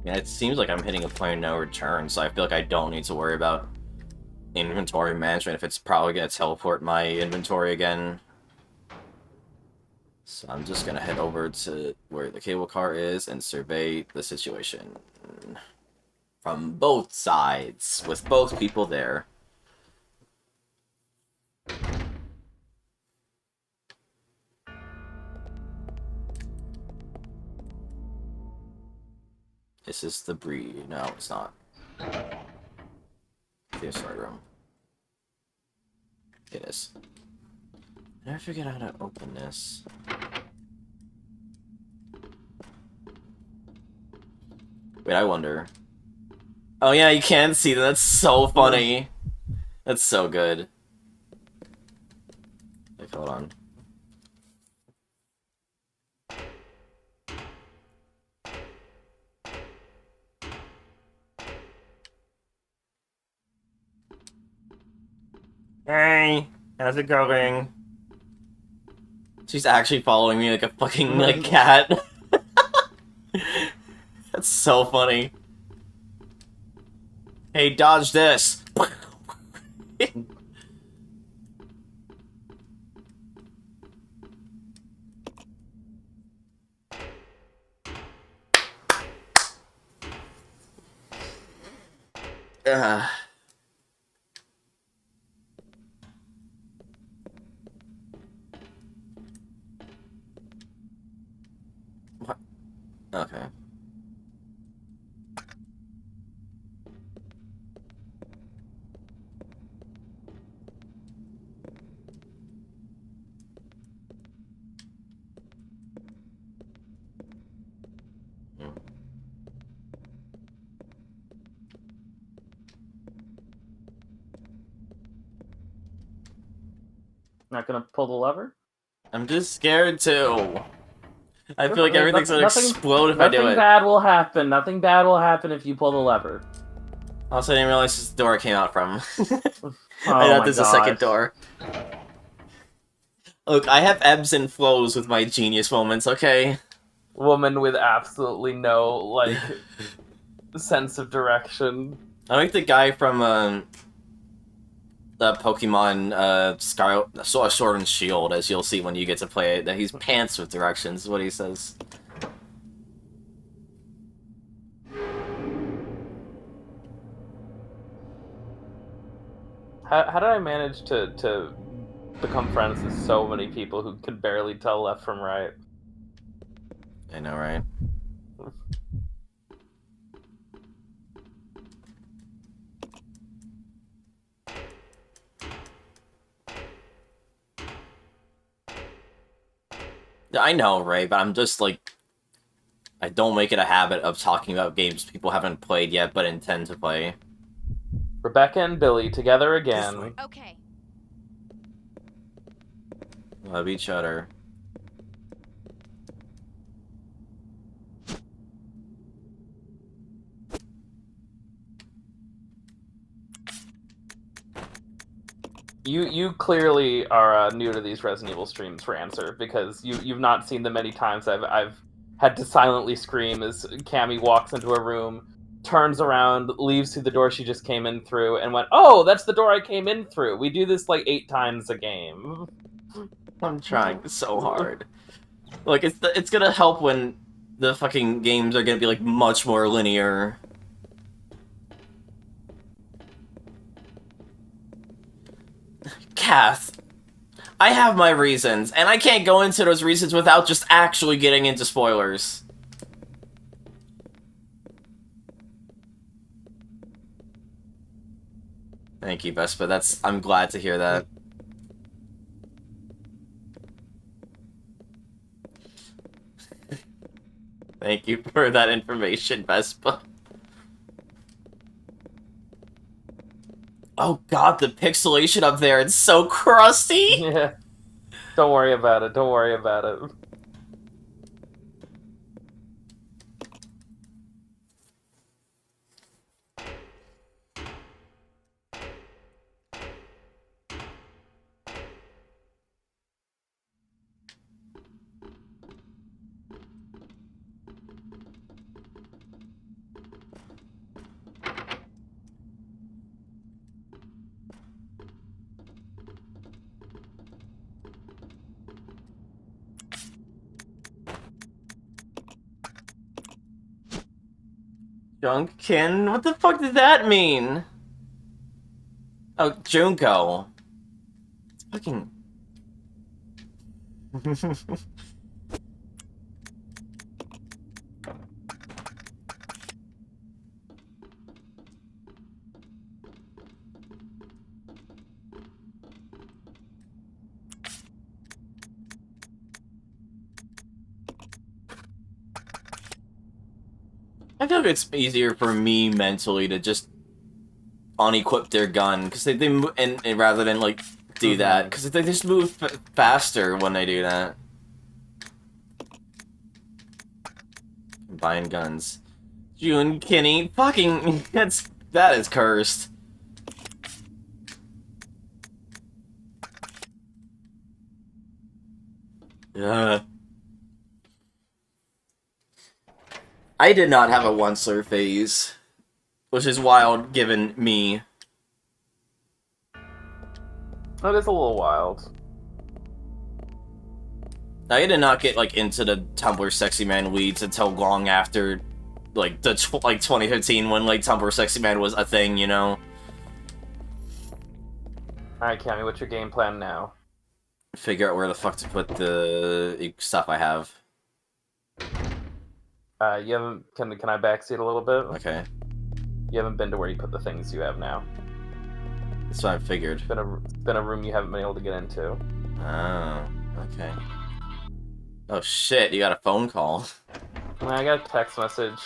Yeah, it seems like I'm hitting a point of no return, so I feel like I don't need to worry about inventory management if it's probably gonna teleport my inventory again. So I'm just gonna head over to where the cable car is and survey the situation from both sides, with both people there. This is the breed. No, it's not. The story room. It is. I never figured out how to open this. Wait, I wonder. Oh yeah, you can see that. That's so funny. That's so good. Like, hold on. Hey, how's it going? She's actually following me like a fucking like cat. That's so funny. Hey, dodge this. Ugh. What? Okay. Not gonna pull the lever? I'm just scared too. I feel like everything's gonna Nothing- explode if I do Nothing it. bad will happen. Nothing bad will happen if you pull the lever. Also, I didn't realize this door I came out from. Oh I thought my there's a second gosh. door. Look, I have ebbs and flows with my genius moments, okay? Woman with absolutely no, like, sense of direction. I like the guy from the Pokemon Sword and Shield, as you'll see when you get to play it, that he's pants with directions, is what he says. How did I manage to become friends with so many people who can barely tell left from right? I know, right? I know, Ray, but I'm just like... I don't make it a habit of talking about games people haven't played yet but intend to play. Rebecca and Billy together This again. way. Okay. Love each other. You clearly are new to these Resident Evil streams for answer, because you've not seen the many times I've had to silently scream as Cammy walks into a room, turns around, leaves through the door she just came in through, and went, "Oh, that's the door I came in through." We do this like 8 times a game. I'm trying so hard. Like, it's gonna help when the fucking games are gonna be, like, much more linear. Kath, I have my reasons, and I can't go into those reasons without just actually getting into spoilers. Thank you, Vespa. I'm glad to hear that. Thank you for that information, Vespa. Oh god, the pixelation up there, it's so crusty! Yeah. Don't worry about it. Don't worry about it. Junkin? What the fuck does that mean? Oh, Junko. It's fucking... I feel like it's easier for me mentally to just unequip their gun, because they move, and rather than, like, do that, because they just move faster when they do that. Buying guns. June, Kenny, fucking, that is cursed. I did not have a once-ler phase, which is wild given me. That is a little wild. I did not get, like, into the Tumblr Sexy Man weeds until long after, like, 2015 when, like, Tumblr Sexy Man was a thing, you know? Alright, Cammy, what's your game plan now? Figure out where the fuck to put the stuff I have. You haven't... Can I backseat a little bit? Okay. You haven't been to where you put the things you have now. That's what I figured. It's been a room you haven't been able to get into. Oh, okay. Oh shit, you got a phone call. I got a text message.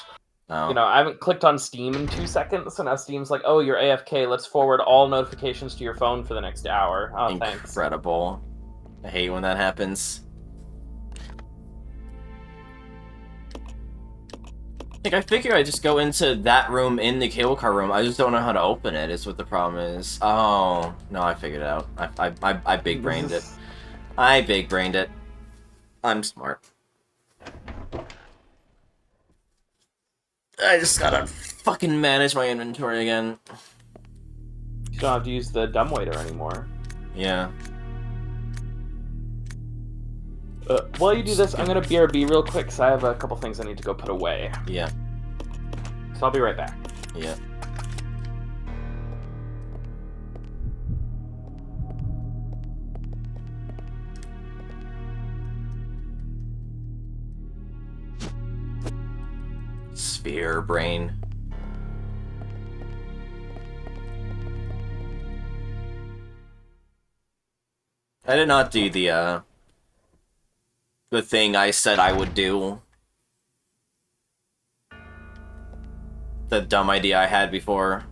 Oh. You know, I haven't clicked on Steam in 2 seconds, so now Steam's like, oh, you're AFK, let's forward all notifications to your phone for the next hour. Oh, thanks. Incredible. I hate when that happens. Like, I figure I just go into that room in the cable car room. I just don't know how to open it, is what the problem is. Oh, no, I figured it out. I big-brained it. I big-brained it. I'm smart. I just gotta fucking manage my inventory again. You don't have to use the dumbwaiter anymore. Yeah. While you do this, I'm gonna BRB real quick, because I have a couple things I need to go put away. Yeah. So I'll be right back. Yeah. Sphere brain. I did not do the thing I said I would do. The dumb idea I had before.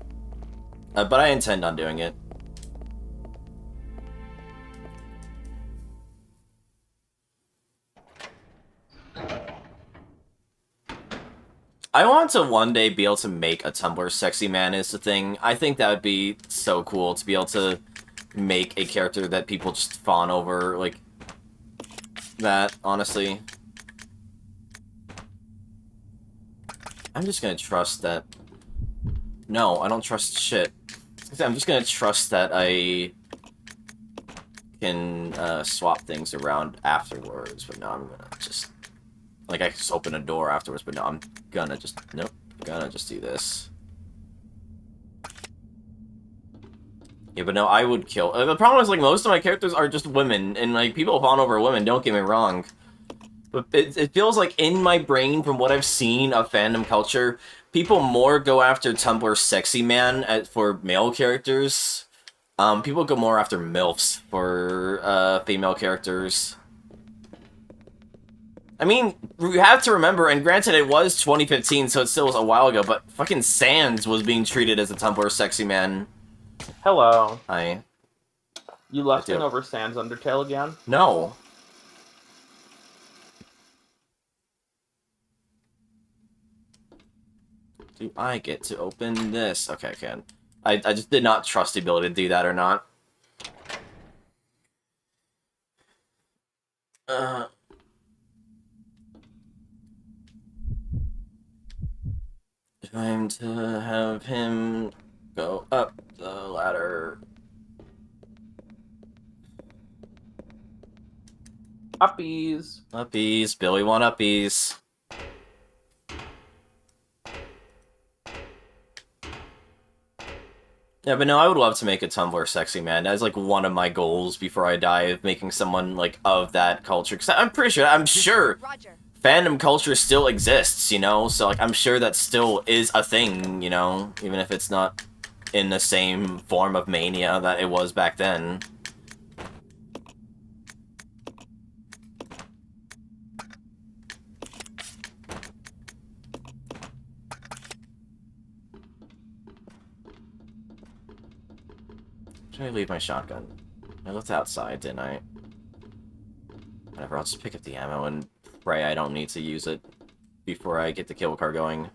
But I intend on doing it. I want to one day be able to make a Tumblr Sexy Man is the thing. I think that would be so cool to be able to make a character that people just fawn over, like that, honestly. I'm just gonna trust that... No, I don't trust shit. I'm just gonna trust that I can swap things around afterwards, but no, I'm gonna just... Like, I can just open a door afterwards, but no, I'm gonna just... Nope. Gonna just do this. Yeah, but no, I would kill... the problem is, like, most of my characters are just women, and, like, people fawn over women, don't get me wrong. But it feels like in my brain, from what I've seen of fandom culture, people more go after Tumblr Sexy Man for male characters. People go more after MILFs for female characters. I mean, you have to remember, and granted it was 2015, so it still was a while ago, but fucking Sans was being treated as a Tumblr Sexy Man. Hello. Hi. You lusting over Sans Undertale again? No. Do I get to open this? Okay, I can. I just did not trust the ability to do that or not. Time to have him go up the ladder. Uppies. Uppies. Billy want uppies. Yeah, but no, I would love to make a Tumblr Sexy Man. That's like one of my goals before I die, of making someone like of that culture. Because I'm pretty sure, I'm sure fandom culture still exists, you know? So like, I'm sure that still is a thing, you know? Even if it's not in the same form of mania that it was back then. Should I leave my shotgun? I left it outside, didn't I? Whatever, I'll just pick up the ammo and pray I don't need to use it before I get the cable car going.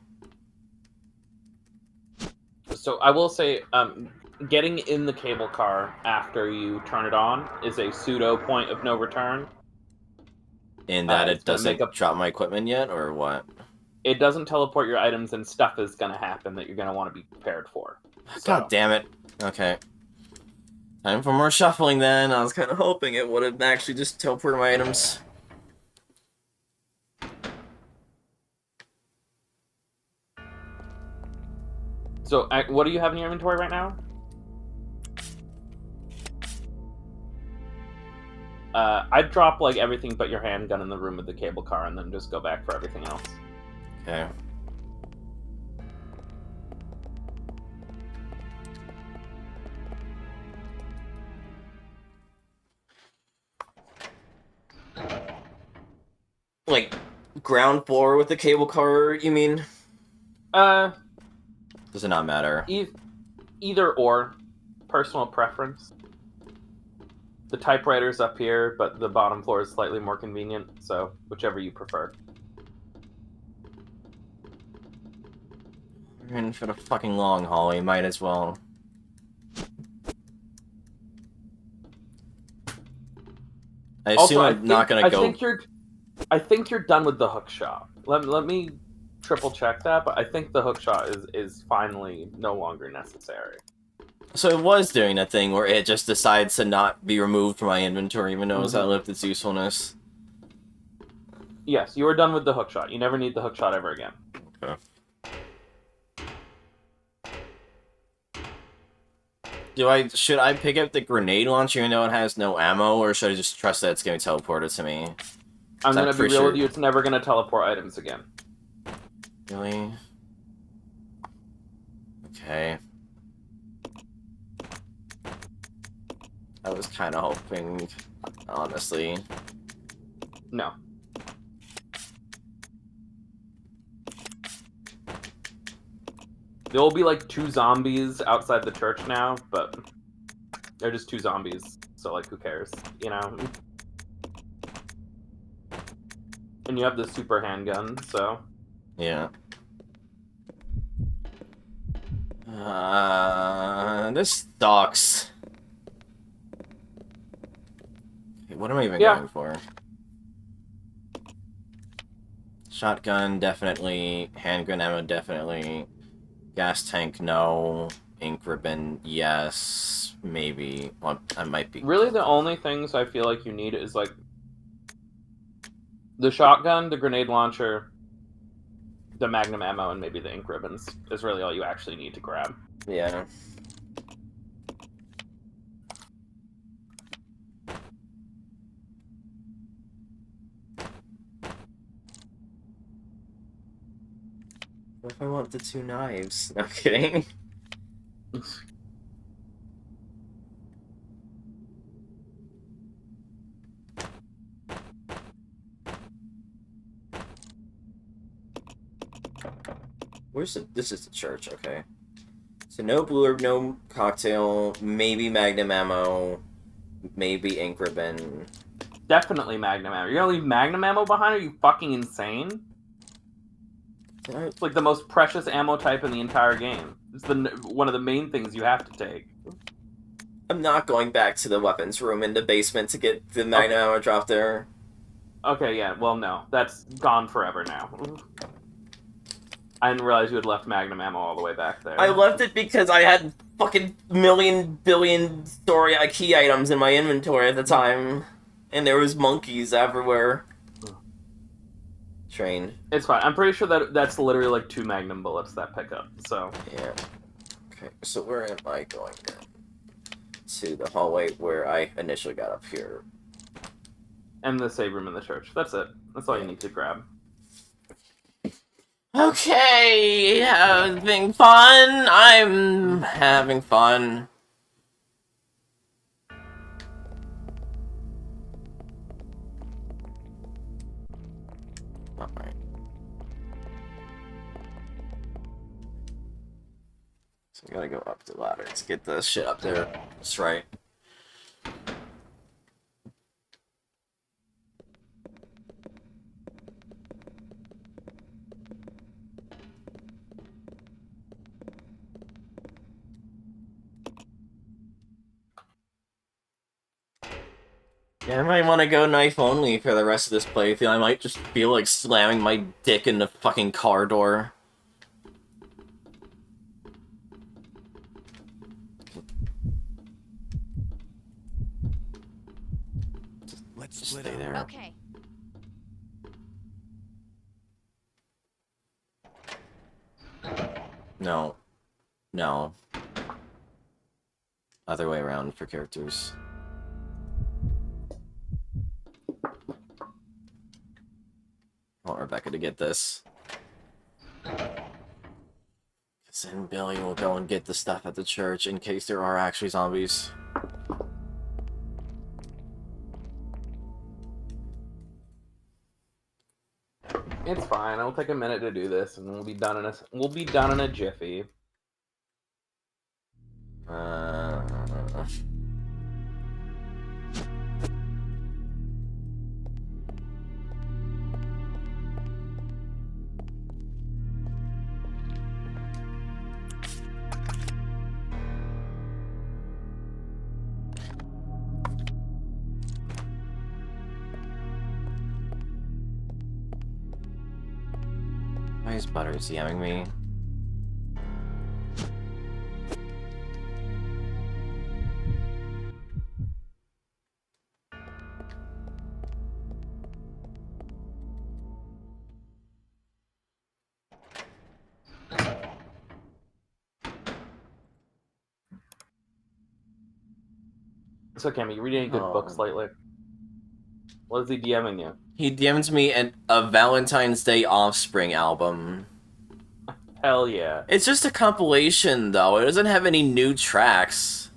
So I will say, getting in the cable car after you turn it on is a pseudo point of no return. In that It's it gonna doesn't drop my equipment yet, or what? It doesn't teleport your items, and stuff is going to happen that you're going to want to be prepared for. God damn it. Okay. Time for more shuffling then. I was kind of hoping it would have actually just teleported my items. So, what do you have in your inventory right now? I'd drop, like, everything but your handgun in the room with the cable car, and then just go back for everything else. Okay. Like, ground floor with the cable car, you mean? Does it not matter? Either or. Personal preference. The typewriter's up here, but the bottom floor is slightly more convenient, so whichever you prefer. We're in for the fucking long haul, you might as well. I assume I'm not gonna go... I think you're done with the hook shot. Let me triple check that, but I think the hook shot is finally no longer necessary. So it was doing a thing where it just decides to not be removed from my inventory, even though it's outlived its usefulness. Yes, you are done with the hook shot. You never need the hook shot ever again. Okay. Should I pick up the grenade launcher even though it has no ammo, or should I just trust that it's going to teleport it to me? I'm gonna be real with you, it's never gonna teleport items again. Really? Okay. I was kind of hoping, honestly. No. There will be like 2 zombies outside the church now, but they're just 2 zombies, so like who cares, you know? And you have the super handgun, so... Yeah. This sucks. Okay, what am I even going for? Shotgun, definitely. Handgun ammo, definitely. Gas tank, no. Ink ribbon, yes. Maybe. Well, I might be... Really, the only things I feel like you need is, like, the shotgun, the grenade launcher, the magnum ammo, and maybe the ink ribbons is really all you actually need to grab. Yeah. What if I want the 2 knives? No, I'm kidding. This is the church, okay. So no blue herb, no cocktail, maybe magnum ammo, maybe ink ribbon. Definitely magnum ammo. You're gonna leave magnum ammo behind? Are you fucking insane? It's like the most precious ammo type in the entire game. It's one of the main things you have to take. I'm not going back to the weapons room in the basement to get the magnum ammo dropped there. Okay, yeah, well, no. That's gone forever now. I didn't realize you had left magnum ammo all the way back there. I left it because I had fucking billion story key items in my inventory at the time. And there was monkeys everywhere. Train. It's fine. I'm pretty sure that's literally like 2 magnum bullets that pick up, so... Yeah. Okay, so where am I going then? To the hallway where I initially got up here. And the save room in the church. That's it. That's all you need to grab. Okay, having fun. I'm having fun. Alright. So I gotta go up the ladder to get the shit up there. That's right. Yeah, I might want to go knife only for the rest of this playthrough. I might just feel like slamming my dick in the fucking car door. Let's Just split stay up. there. Okay. No. No. Other way around for characters. I want Rebecca to get this. Because then Billy will go and get the stuff at the church in case there are actually zombies. It's fine. It'll take a minute to do this, and we'll be done in a jiffy. Why is Butter DMing me? So, Cammy, you read any good books lately? What is he DMing you? He DMs me a Valentine's Day Offspring album. Hell yeah. It's just a compilation, though. It doesn't have any new tracks.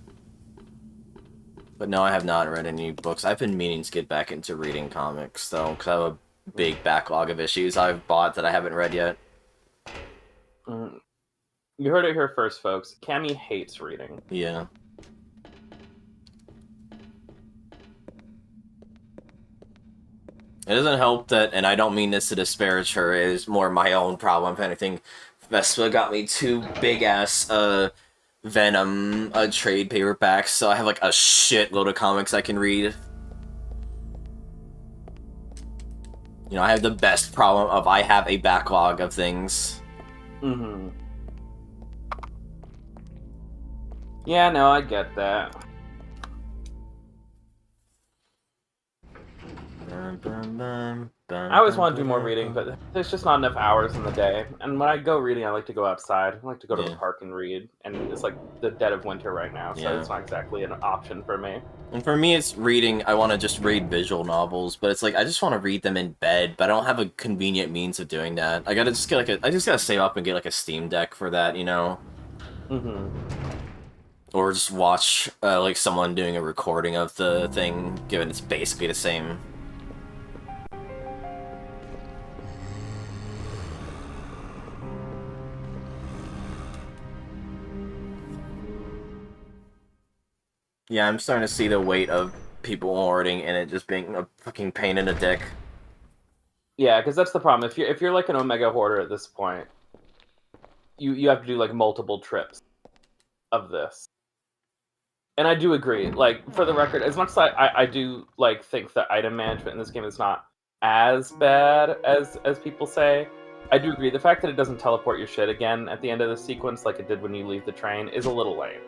But no, I have not read any books. I've been meaning to get back into reading comics, though, because I have a big backlog of issues I've bought that I haven't read yet. You heard it here first, folks. Cammy hates reading. Yeah. It doesn't help that, and I don't mean this to disparage her, it is more my own problem, if anything. Vespa got me 2 big-ass, Venom trade paperbacks, so I have, like, a shitload of comics I can read. You know, I have the best problem of I have a backlog of things. Mm-hmm. Yeah, no, I get that. I always want to do more reading, but there's just not enough hours in the day. And when I go reading, I like to go outside. I like to go to the park and read. And it's like the dead of winter right now, so it's not exactly an option for me. And for me, it's reading. I want to just read visual novels, but it's like I just want to read them in bed, but I don't have a convenient means of doing that. I just gotta save up and get like a Steam Deck for that, you know. Mm-hmm. Or just watch like someone doing a recording of the thing, given it's basically the same. Yeah, I'm starting to see the weight of people hoarding and it just being a fucking pain in the dick. Yeah, because that's the problem. If you're like an Omega hoarder at this point, you have to do like multiple trips of this. And I do agree. Like, for the record, as much as I do like think that item management in this game is not as bad as people say, I do agree. The fact that it doesn't teleport your shit again at the end of the sequence like it did when you leave the train is a little lame.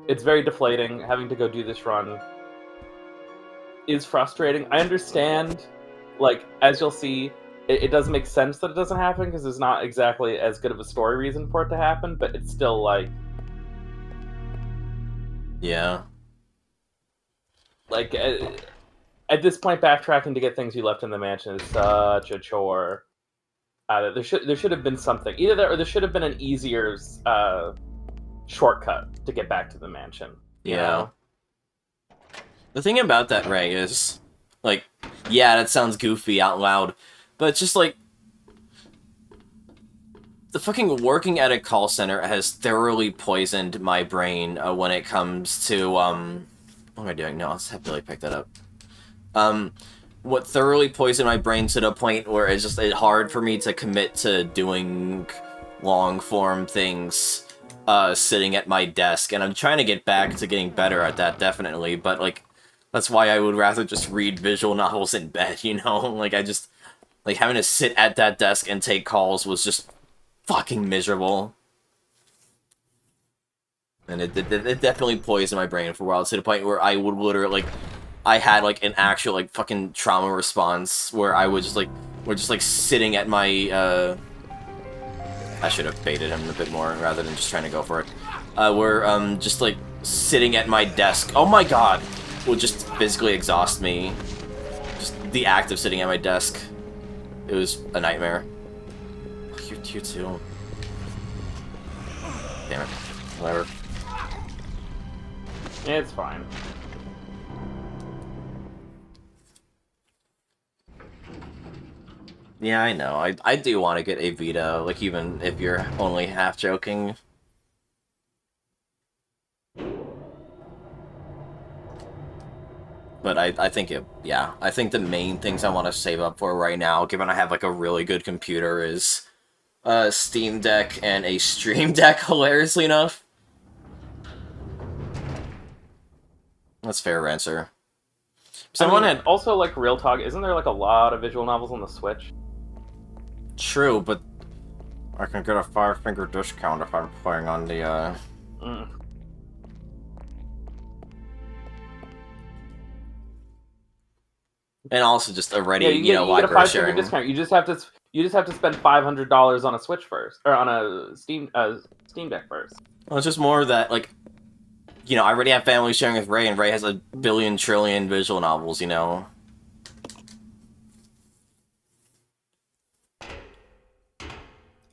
It's very deflating. Having to go do this run is frustrating. I understand, like, as you'll see, it does make sense that it doesn't happen because there's not exactly as good of a story reason for it to happen, but it's still like... Yeah. Like, at this point, backtracking to get things you left in the mansion is such a chore. There should have been something. Either that or there should have been an easier shortcut to get back to the mansion. You know? The thing about that, Ray, is, like, yeah, that sounds goofy out loud, but it's just like, the fucking working at a call center has thoroughly poisoned my brain when it comes to, what am I doing? No, let's have Billy pick that up. What thoroughly poisoned my brain to the point where it's just hard for me to commit to doing long-form things, sitting at my desk, and I'm trying to get back to getting better at that, definitely, but, like, that's why I would rather just read visual novels in bed, you know? Like, I just, like, having to sit at that desk and take calls was just fucking miserable. And it definitely poisoned my brain for a while, to the point where I would literally, like, I had, like, an actual, like, fucking trauma response, where I would just, like, we're just, like, sitting at my, I should have baited him a bit more, rather than just trying to go for it. Where, just, like, sitting at my desk, oh my god, would just physically exhaust me. Just the act of sitting at my desk. It was a nightmare. You too. Damn it. Whatever. It's fine. Yeah, I know. I do want to get a Vita, like, even if you're only half joking. But I think yeah. I think the main things I want to save up for right now, given I have, like, a really good computer, is Steam Deck and a Stream Deck, hilariously enough. That's a fair answer. Someone had also, like, real talk. Isn't there, like, a lot of visual novels on the Switch? True, but I can get a 5-finger discount if I'm playing on the And also just already, you know, library library sharing. sharing. Discount. You just have to spend $500 on a Switch first, or on a Steam Deck first. Well, it's just more that, like, you know, I already have family sharing with Ray, and Ray has a billion trillion visual novels, you know.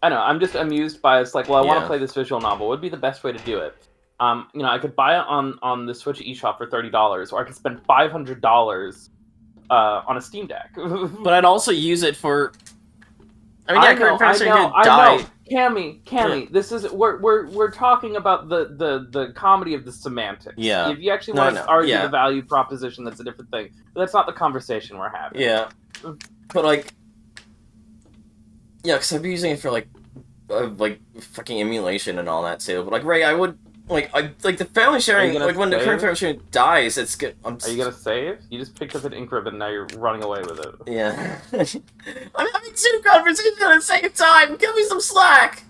I know. I'm just amused by it's like, well, I want to Yeah. play this visual novel. What would be the best way to do it? You know, I could buy it on the Switch eShop for $30, or I could spend $500 on a Steam Deck. But I'd also use it for. I mean, yeah, current family sharing could I die. know. Cammy, Yeah. this is we're talking about the comedy of the semantics. Yeah. If you actually No, want no, to argue yeah. the value proposition, that's a different thing. But that's not the conversation we're having. Yeah. But, like. Yeah, because I'd be using it for, like fucking emulation and all that, too. But, like, Ray, I would. Like the family sharing, like, when the current family sharing dies, it's good. Are you gonna save? You just picked up an ink ribbon and now you're running away with it. Yeah. I'm having two conversations at the same time! Give me some slack!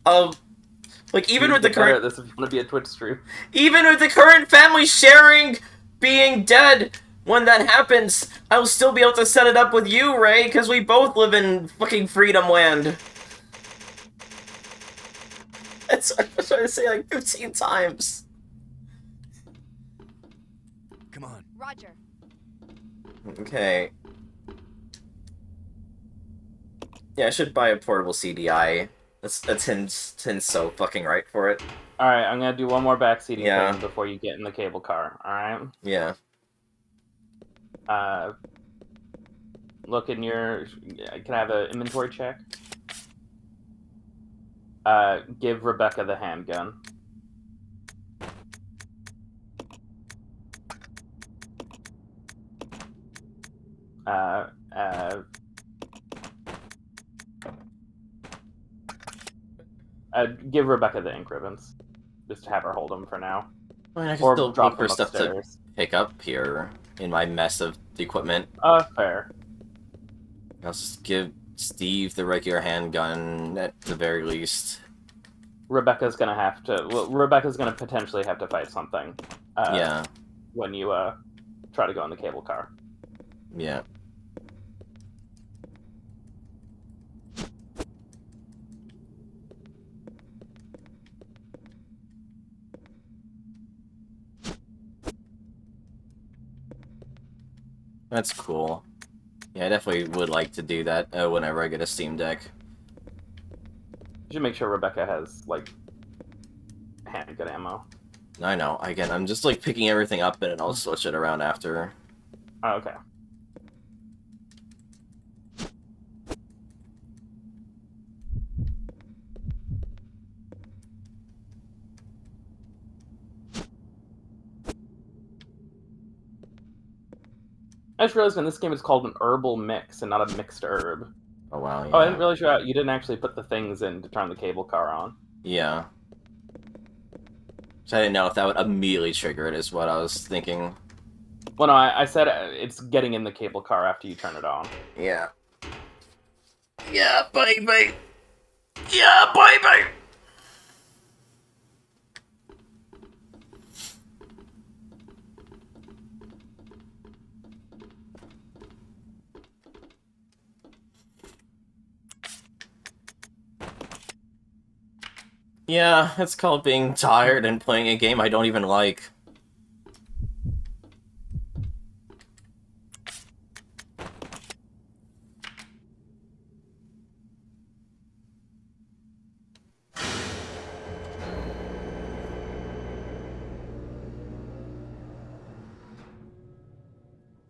Like, even with the current... This if you want to be a Twitch stream. Even with the current family sharing being dead, when that happens, I'll still be able to set it up with you, Ray, because we both live in fucking Freedom Land. That's what I'm trying to say, like, 15 times. Come on. Roger. Okay. Yeah, I should buy a portable CDI. That Tim's so fucking right for it. Alright, I'm gonna do one more backseating Yeah. thing before you get in the cable car, alright? Yeah. Look in your... Can I have an inventory check? Give Rebecca the handgun. Give Rebecca the ink ribbons. Just to have her hold them for now. I mean, I can Or still drop look for them stuff to upstairs. pick up here in my mess of equipment. Fair. I'll just give Steve the regular handgun at the very least. Rebecca's gonna have to... Well, Rebecca's gonna potentially have to fight something. Yeah. When you, try to go in the cable car. Yeah. That's cool. Yeah, I definitely would like to do that whenever I get a Steam Deck. You should make sure Rebecca has, like, handgun ammo. I know. Again, I'm just, like, picking everything up and then I'll switch it around after. Oh, okay. I just realized in this game it's called an herbal mix and not a mixed herb. Oh, wow, yeah. Oh, I didn't realize you didn't actually put the things in to turn the cable car on. Yeah. So I didn't know if that would immediately trigger it, is what I was thinking. Well, no, I said it's getting in the cable car after you turn it on. Yeah. Yeah, baby! Yeah, baby! Yeah, it's called being tired and playing a game I don't even like.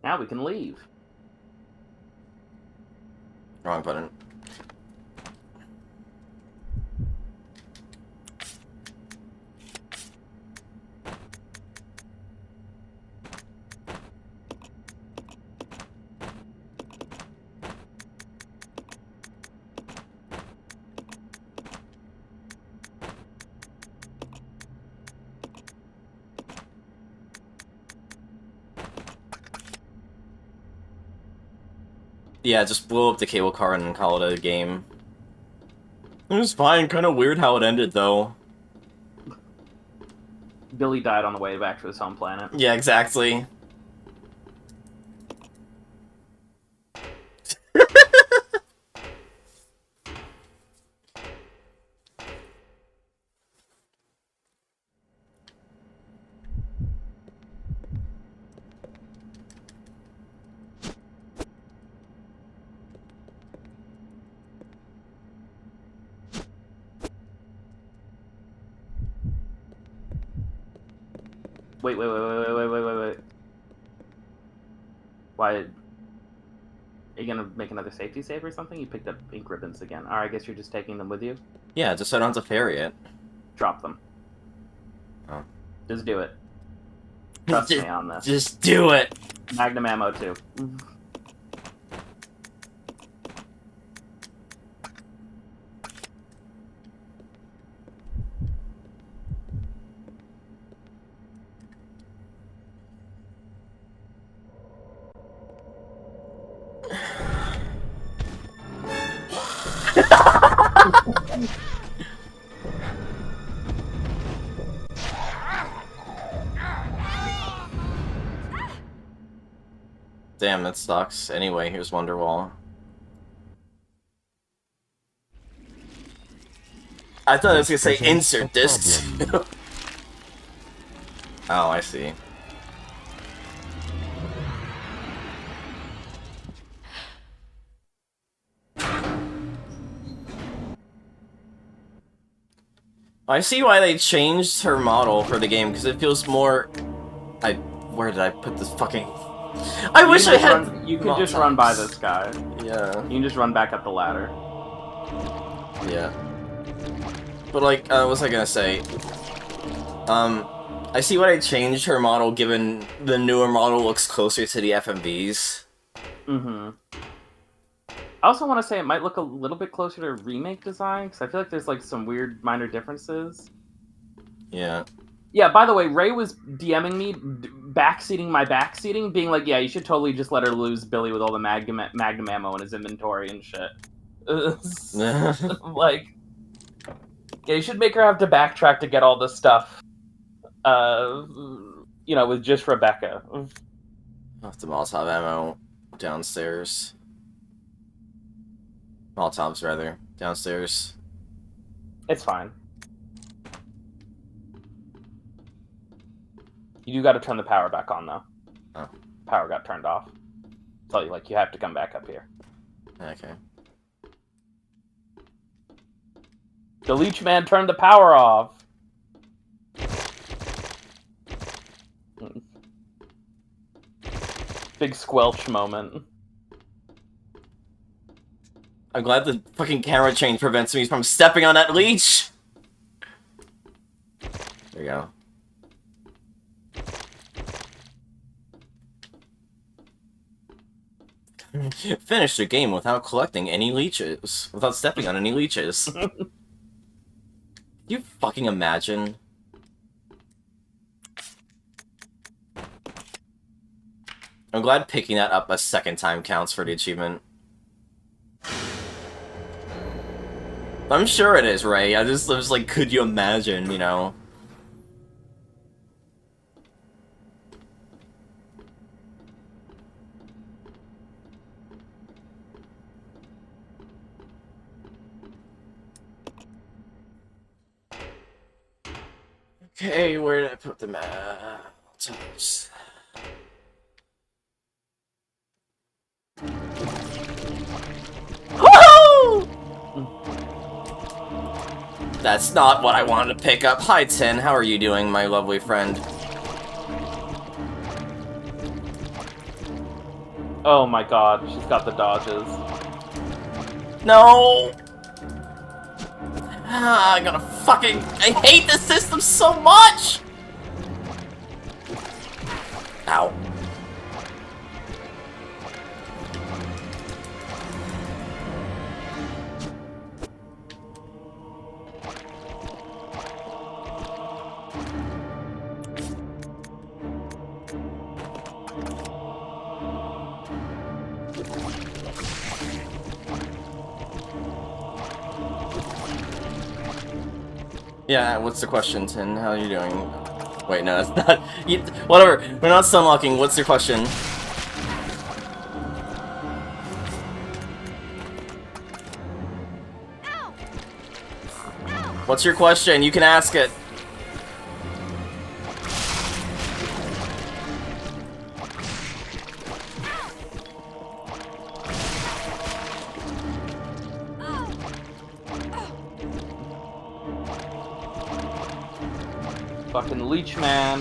Now we can leave. Wrong button. Yeah, just blow up the cable car and call it a game. It was fine, kind of weird how it ended, though. Billy died on the way back to his home planet. Yeah, exactly. Wait. Why? Are you gonna make another safety save or something? You picked up ink ribbons again. Alright, I guess you're just taking them with you? Yeah, just so I don't have to ferry it. Drop them. Oh. Just do it. Trust me on this. Just do it! Magnum ammo, too. Damn, that sucks. Anyway, here's Wonderwall. I thought I was gonna say insert discs. Oh, I see. I see why they changed her model for the game, because it feels more... Where did I put this fucking... I wish I had... You can just run by this guy. Yeah. You can just run back up the ladder. Yeah. But, like, what was I gonna say? I see why they changed her model, given the newer model looks closer to the FMVs. Mm-hmm. I also want to say it might look a little bit closer to remake design, because I feel like there's, like, some weird minor differences. Yeah. Yeah, by the way, Ray was DMing me, backseating my backseating, being like, yeah, you should totally just let her lose Billy with all the Magnum ammo in his inventory and shit. Like, yeah, you should make her have to backtrack to get all this stuff. You know, with just Rebecca. Off the Molotov ammo downstairs. Molotovs, rather. Downstairs. It's fine. You do got to turn the power back on, though. Oh. Power got turned off. Tell you, like, you have to come back up here. Okay. The Leech Man turned the power off! Big squelch moment. I'm glad the fucking camera change prevents me from stepping on that leech! There you go. Finish the game without collecting any leeches. Without stepping on any leeches. You fucking imagine? I'm glad picking that up a second time counts for the achievement. I'm sure it is, Ray. I was like, could you imagine, you know? Okay, where did I put the mountains? Woohoo! That's not what I wanted to pick up. Hi, Tin. How are you doing, my lovely friend? Oh my god, she's got the dodges. No! Ah, I'm gonna fucking... I hate this system so much! Ow. Yeah, what's the question, Tin? How are you doing? Wait, no, that's not... whatever, we're not sunlocking. What's your question? What's your question? You can ask it. Fucking leech man.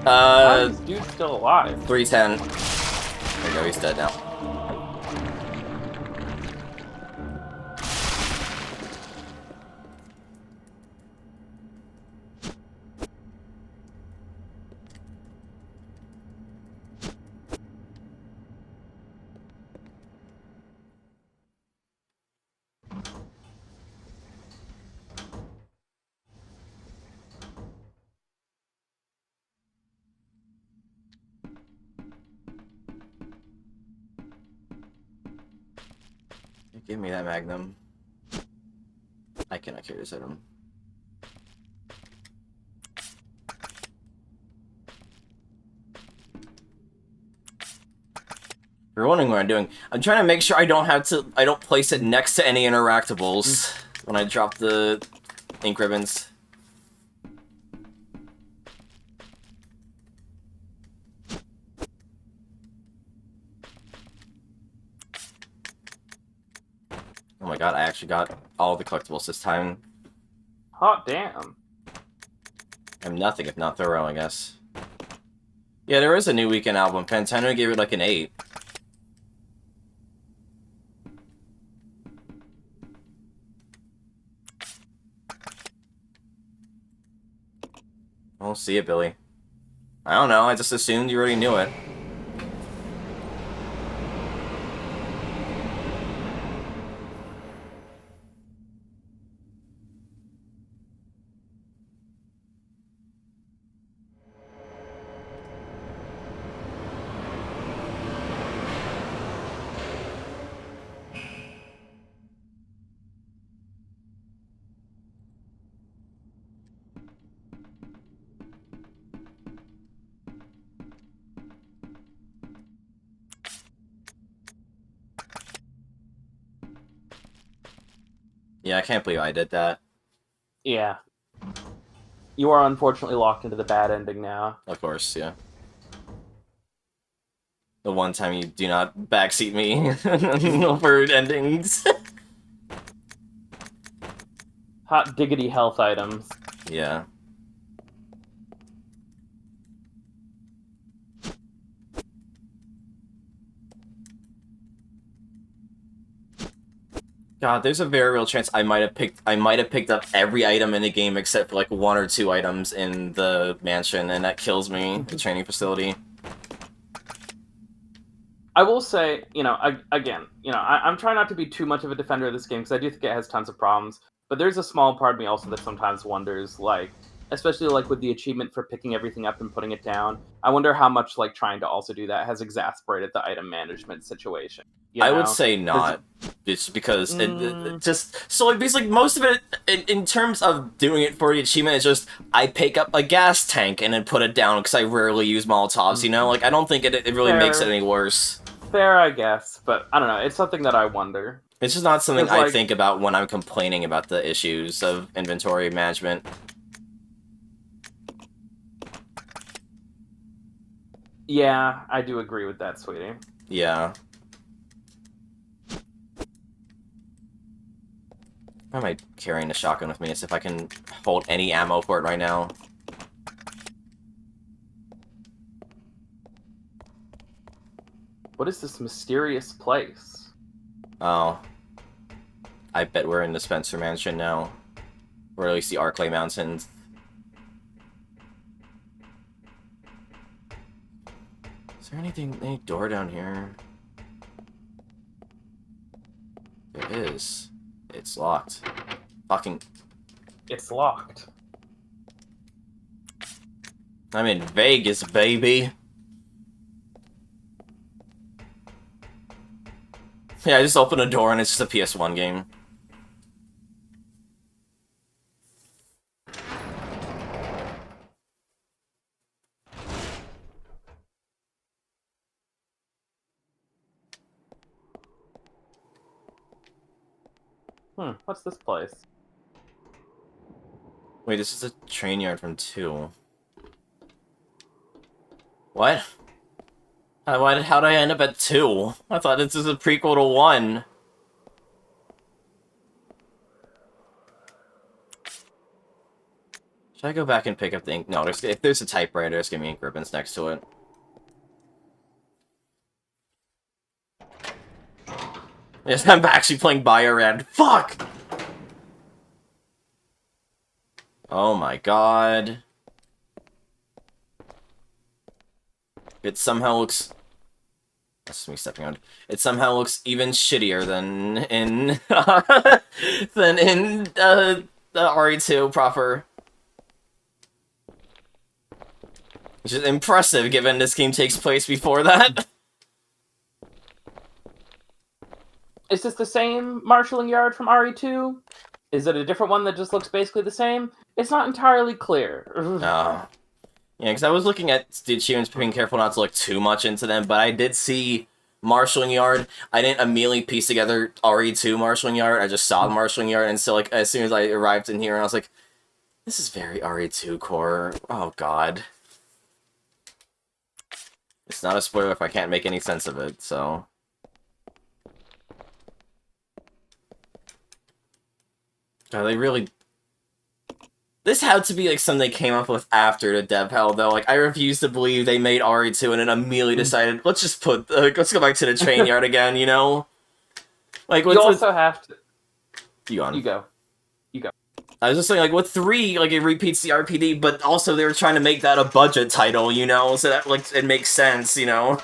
Why is this dude still alive? 310. There you go, he's dead now. Give me that magnum. I cannot carry this item. If you're wondering what I'm doing, I'm trying to make sure I don't place it next to any interactables when I drop the ink ribbons. Oh my god, I actually got all the collectibles this time. Hot damn. I'm nothing if not thorough, I guess. Yeah, there is a new Weekend album. Pantano gave it like an 8. I'll see it, Billy. I don't know, I just assumed you already knew it. Yeah, I can't believe I did that. Yeah. You are unfortunately locked into the bad ending now. Of course, yeah. The one time you do not backseat me for endings. Hot diggity health items. Yeah. God, there's a very real chance I might have picked up every item in the game except for like 1 or 2 items in the mansion, and that kills me, the training facility. I will say, again, I'm trying not to be too much of a defender of this game because I do think it has tons of problems. But there's a small part of me also that sometimes wonders, like, especially like with the achievement for picking everything up and putting it down. I wonder how much like trying to also do that has exasperated the item management situation. I would say 'Cause- not. It's because it Mm. just so like basically most of it in terms of doing it for the achievement is just I pick up a gas tank and then put it down because I rarely use Molotovs. You know, like I don't think it really makes it Fair. any worse. Fair, I guess, but I don't know. It's something that I wonder. It's just not something 'Cause, I like- think about when I'm complaining about the issues of inventory management. Yeah, I do agree with that, sweetie. Yeah. Why am I carrying the shotgun with me as if I can hold any ammo for it right now? What is this mysterious place? Oh. I bet we're in the Spencer Mansion now. Or at least the Arclay Mountains. Is there any door down here? There is. It's locked. Fucking... It's locked. I'm in Vegas, baby! Yeah, I just opened a door and it's just a PS1 game. What's this place? Wait, this is a train yard from 2. What? How'd I end up at 2? I thought this was a prequel to 1. Should I go back and pick up the ink? No, if there's a typewriter, there's gonna be ink ribbons next to it. Yes, I'm actually playing Bio-Rad. Fuck! Oh my god. It somehow looks... That's me stepping on. It somehow looks even shittier than in... than in, the RE2 proper. Which is impressive, given this game takes place before that. Is this the same marshalling yard from RE2? Is it a different one that just looks basically the same? It's not entirely clear. Oh. Yeah, because I was looking at the achievements, being careful not to look too much into them, but I did see Marshalling Yard. I didn't immediately piece together RE2 Marshalling Yard, I just saw the Marshalling Yard, and so, like, as soon as I arrived in here, I was like, this is very RE2 core. Oh, God. It's not a spoiler if I can't make any sense of it, so... God, they really... This had to be, like, something they came up with after the dev hell, though. Like, I refuse to believe they made RE2 and then immediately decided, let's just put... let's go back to the train yard again, you know? Like, You also have to... You on. You go. I was just saying, like, with 3, like, it repeats the RPD, but also they were trying to make that a budget title, you know? So that, like, it makes sense, you know?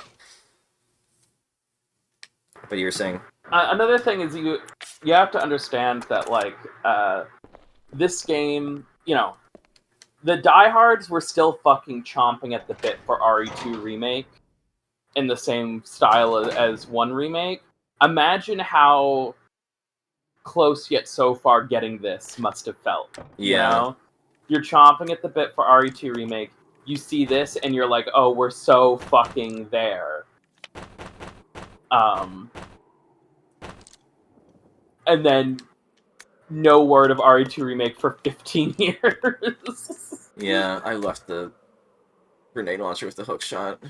But you were saying... Another thing is you have to understand that, like, this game, you know, the diehards were still fucking chomping at the bit for RE2 Remake in the same style as 1 Remake. Imagine how close yet so far getting this must have felt. Yeah. You know? You're chomping at the bit for RE2 Remake. You see this and you're like, oh, we're so fucking there. And then no word of RE2 Remake for 15 years. Yeah, I left the grenade launcher with the hook shot.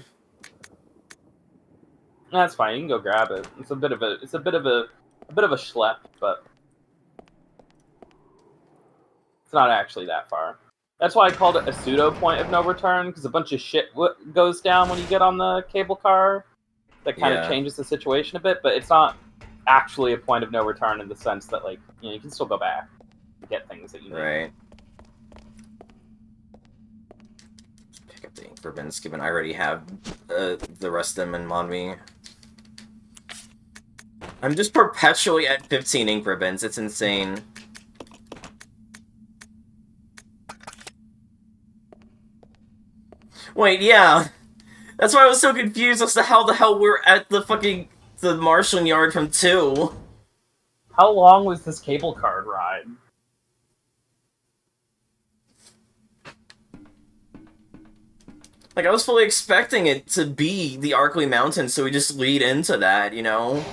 That's fine. You can go grab it. It's a bit of a schlep, but it's not actually that far. That's why I called it a pseudo point of no return, because a bunch of shit goes down when you get on the cable car. That kind of changes the situation a bit, but it's not actually a point of no return in the sense that, like, you know, you can still go back and get things that you need. Right. Pick up the ink ribbons, given I already have the rest of them in on me. I'm just perpetually at 15 ink ribbons. It's insane. Wait, yeah. That's why I was so confused as to how the hell we're at the fucking... the marshalling yard from 2. How long was this cable card ride? Like, I was fully expecting it to be the Arkley Mountains, so we just lead into that, you know?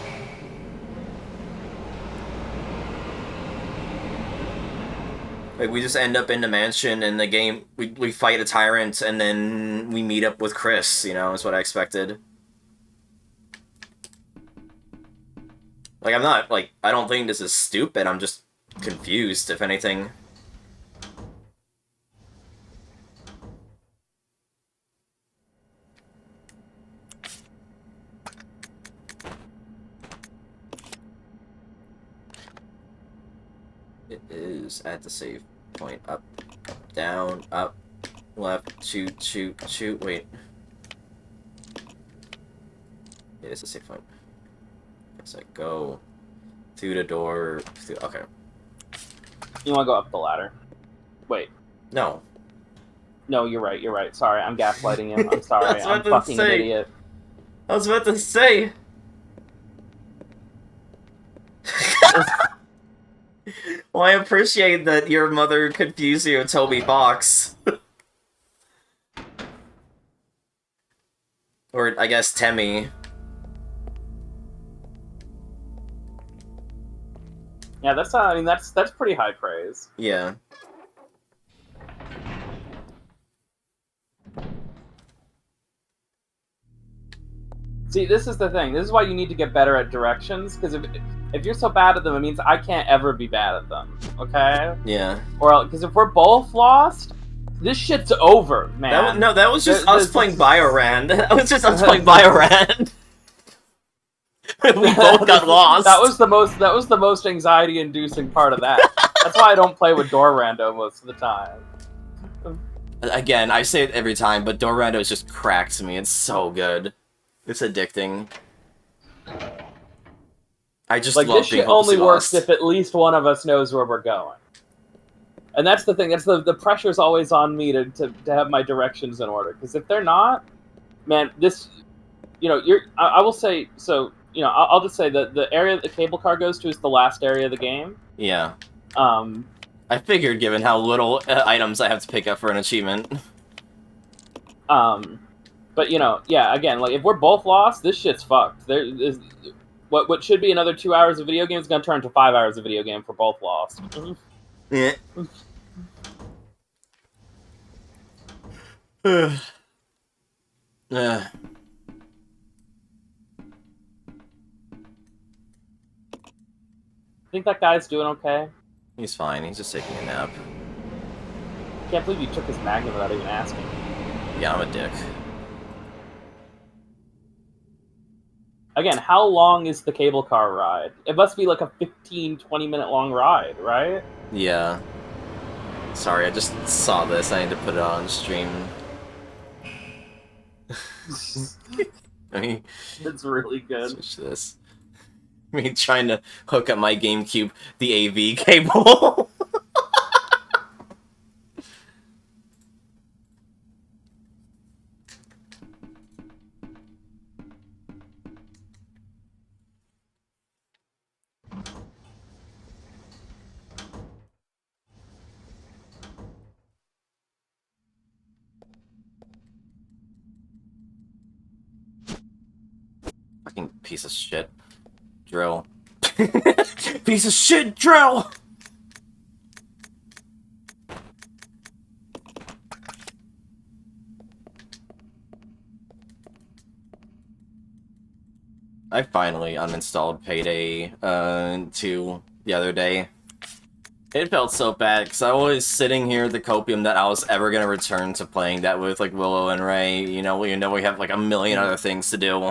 Like, we just end up in the mansion, and the game, we fight a tyrant, and then we meet up with Chris, you know, is what I expected. Like, I'm not, like, I don't think this is stupid, I'm just confused, if anything. It is at the save point. Up, down, up, left, shoot, wait. It is a save point. Guess I go through the door, okay. You want to go up the ladder? Wait. No. No, you're right. Sorry, I'm gaslighting you. I'm sorry. That's what I'm I was fucking an saying. idiot. I was about to say. Well, I appreciate that your mother confused you with Toby Fox. Or, I guess, Temmie. Yeah, that's I mean that's pretty high praise. Yeah. See, this is the thing. This is why you need to get better at directions, because if you're so bad at them, it means I can't ever be bad at them. Okay? Yeah. Or because if we're both lost, this shit's over, man. That was just us playing Biorand. That was just us playing Biorand. We both got lost. That was the most anxiety-inducing part of that. That's why I don't play with Door Rando most of the time. Again, I say it every time, but Door Rando just cracks me. It's so good. It's addicting. I just like love this being shit only lost. works if at least one of us knows where we're going. And that's the thing. That's the pressure's always on me to have my directions in order. Because if they're not, man, this, you know, I will say so. You know, I'll just say that the area that the cable car goes to is the last area of the game. Yeah. I figured, given how little items I have to pick up for an achievement. But you know, yeah. Again, like if we're both lost, this shit's fucked. There is what should be another 2 hours of video game is gonna turn to 5 hours of video game for both lost. Yeah. Think that guy's doing okay? He's fine. He's just taking a nap. Can't believe you took his magnum without even asking. Yeah, I'm a dick. Again, how long is the cable car ride? It must be like a 15-20 minute long ride, right? Yeah. Sorry, I just saw this. I need to put it on stream. I mean, It's really good. switch this. Me trying to hook up my GameCube, the AV cable. Fucking piece of shit. Drill. Piece of shit drill! I finally uninstalled Payday 2 the other day. It felt so bad, because I was sitting here at the copium that I was ever going to return to playing that with, like, Willow and Ray. You know, we have, like, a million other things to do.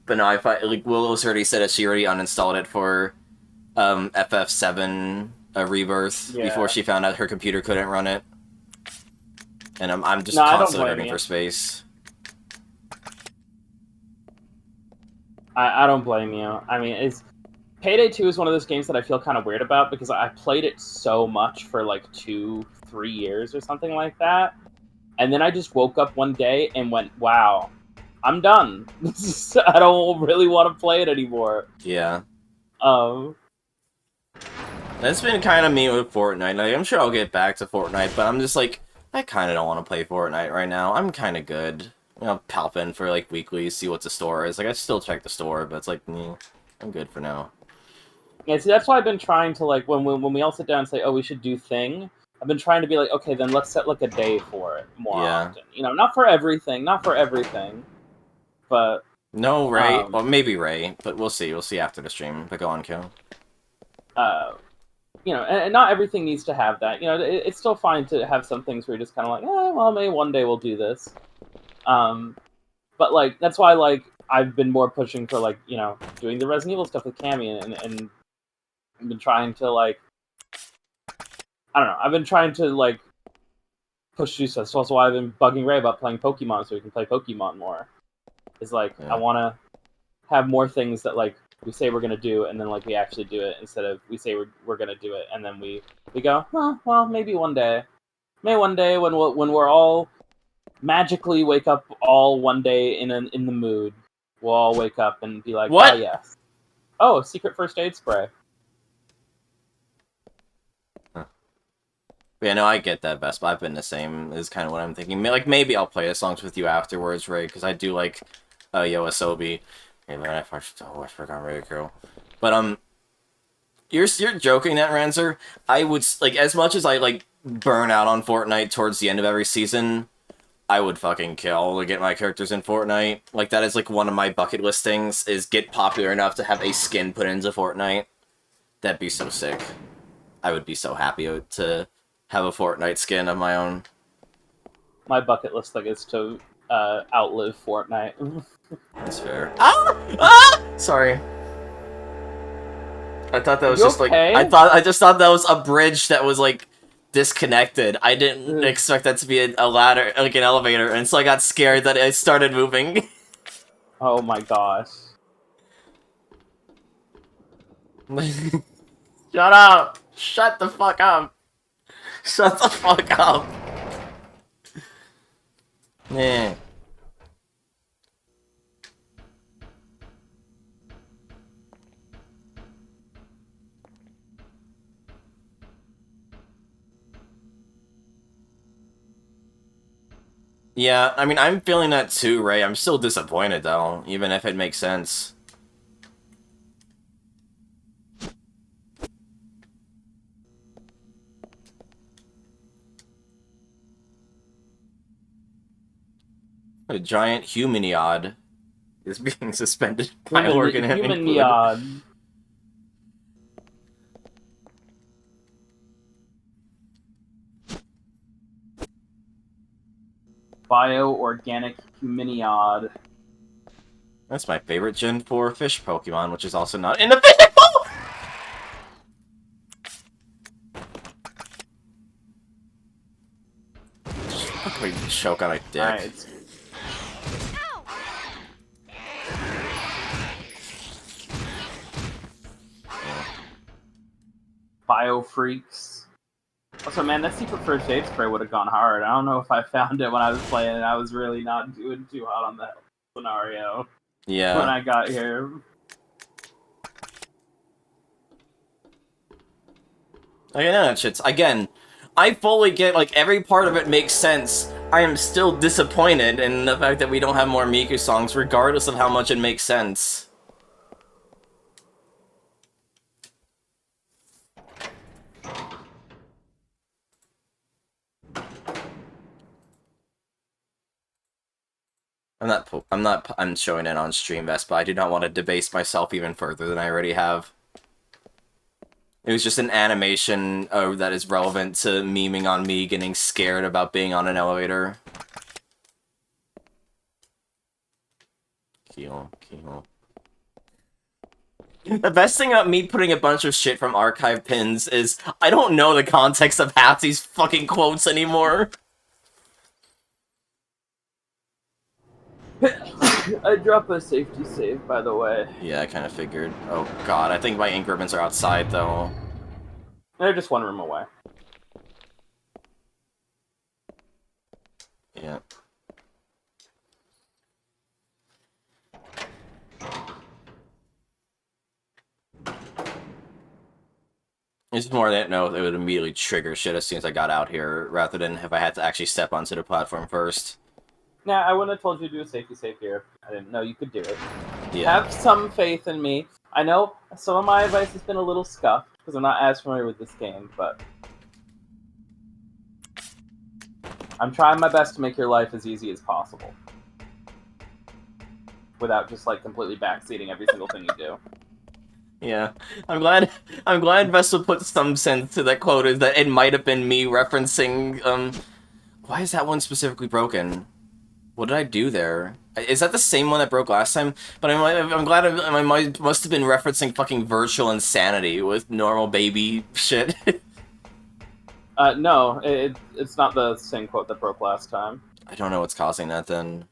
But no, like, Willow's already said that she already uninstalled it for FF7 Rebirth before she found out her computer couldn't run it. And I'm just constantly hurting for space. I don't blame you. I mean, Payday 2 is one of those games that I feel kind of weird about because I played it so much for like 2-3 years or something like that. And then I just woke up one day and went, wow, I'm done. I don't really want to play it anymore. Yeah. Um, That's been kind of me with Fortnite. Like, I'm sure I'll get back to Fortnite, but I'm just like, I kind of don't want to play Fortnite right now. I'm kind of good. You know, pop in for like weekly, see what the store is. Like, I still check the store, but it's like, I'm good for now. yeah, see, that's why I've been trying to, like, when we all sit down and say, oh, we should do thing, I've been trying to be like, okay, then let's set, like, a day for it more often. You know, not for everything, but... No, Ray. Well, maybe Ray, but we'll see. We'll see after the stream. But go on, Kill. You know, and not everything needs to have that. You know, it's still fine to have some things where you're just kind of like, well, maybe one day we'll do this. But, like, that's why, like, I've been more pushing for, like, you know, doing the Resident Evil stuff with Cammy, and I've been trying to, like, I don't know, I've been trying to, like, push through stuff. That's also why I've been bugging Ray about playing Pokemon, so we can play Pokemon more. It's like, I want to have more things that, like, we say we're going to do, and then, like, we actually do it, instead of we say we're going to do it, and then we go, well, maybe one day. Maybe one day when we're all magically wake up all one day in the mood, we'll all wake up and be like, what? Oh, yes. Oh, secret first aid spray. Yeah, no, I get that, Vespa. I've been the same, is kind of what I'm thinking. Like, maybe I'll play the songs with you afterwards, Ray, because I do like Yoasobi. Hey, man, I forgot Ray Girl. But, you're joking that, Ranzer. I would, like, as much as I, like, burn out on Fortnite towards the end of every season, I would fucking kill to get my characters in Fortnite. Like, that is, like, one of my bucket list things, is get popular enough to have a skin put into Fortnite. That'd be so sick. I would be so happy to have a Fortnite skin of my own. My bucket list thing is to outlive Fortnite. That's fair. Ah! Sorry. I thought that was just okay? like I just thought that was a bridge that was like disconnected. I didn't expect that to be a ladder, like an elevator, and so I got scared that it started moving. Oh my gosh. Shut up! Shut the fuck up! Shut the fuck up! Yeah. Yeah, I mean, I'm feeling that too, Ray. I'm still disappointed, though, even if it makes sense. A giant humaniad is being suspended by organ and Humaniad. Bioorganic Humaniad. That's my favorite Gen 4 fish Pokemon, which is also not in the physical! Fucking choke on my dick. Right. Biofreaks. Also, man, that secret first aid spray would have gone hard. I don't know if I found it when I was playing it. I was really not doing too hot on that scenario. Yeah. When I got here. Like, I know that shit's... Again, I fully get, like, every part of it makes sense. I am still disappointed in the fact that we don't have more Miku songs, regardless of how much it makes sense. I'm showing it on stream, Vespa. I do not want to debase myself even further than I already have. It was just an animation that is relevant to memeing on me getting scared about being on an elevator. Keel. The best thing about me putting a bunch of shit from archive pins is I don't know the context of half these fucking quotes anymore. I drop a safety save, by the way. Yeah, I kind of figured. Oh god, I think my increments are outside, though. They're just one room away. Yeah. It's just more that, no, it would immediately trigger shit as soon as I got out here, rather than if I had to actually step onto the platform first. Nah, I wouldn't have told you to do a safety save here. I didn't know you could do it. Yeah. Have some faith in me. I know some of my advice has been a little scuffed, because I'm not as familiar with this game, but... I'm trying my best to make your life as easy as possible. Without just, like, completely backseating every single thing you do. Yeah. I'm glad Vessel put some sense to that quote, is that it might have been me referencing, why is that one specifically broken? What did I do there? Is that the same one that broke last time? But I'm glad I must have been referencing fucking virtual insanity with normal baby shit. No, it's not the same quote that broke last time. I don't know what's causing that then.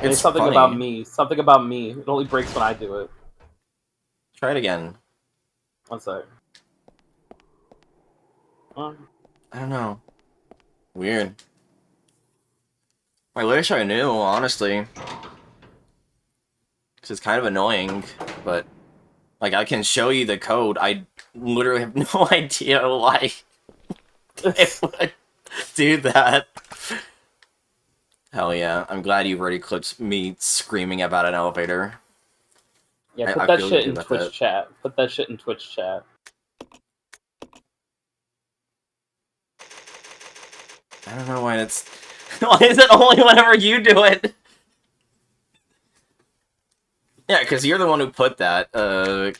It's something funny. about me. Something about me. It only breaks when I do it. Try it again. One sec. I don't know. Weird. I wish I knew, honestly. Because it's kind of annoying, but... Like, I can show you the code. I literally have no idea why it would do that. Hell yeah. I'm glad you've already clipped me screaming about an elevator. Yeah, put I that feel shit good in about Twitch that. chat. Put that shit in Twitch chat. I don't know why it's... Why is it only whenever you do it? Yeah, because you're the one who put that, well...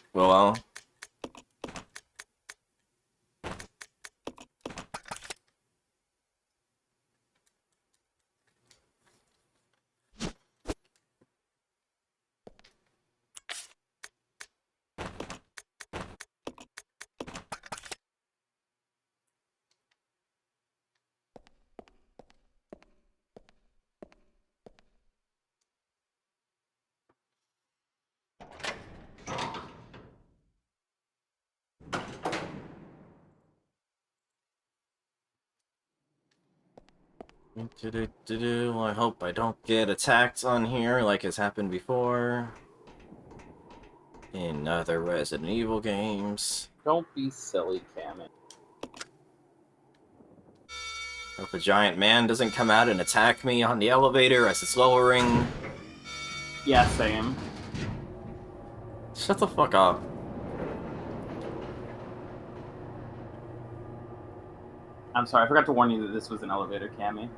Well, I hope I don't get attacked on here like has happened before. In other Resident Evil games. Don't be silly, Cammy. Hope a giant man doesn't come out and attack me on the elevator as it's lowering. Yeah, same. Shut the fuck up. I'm sorry, I forgot to warn you that this was an elevator, Cammy.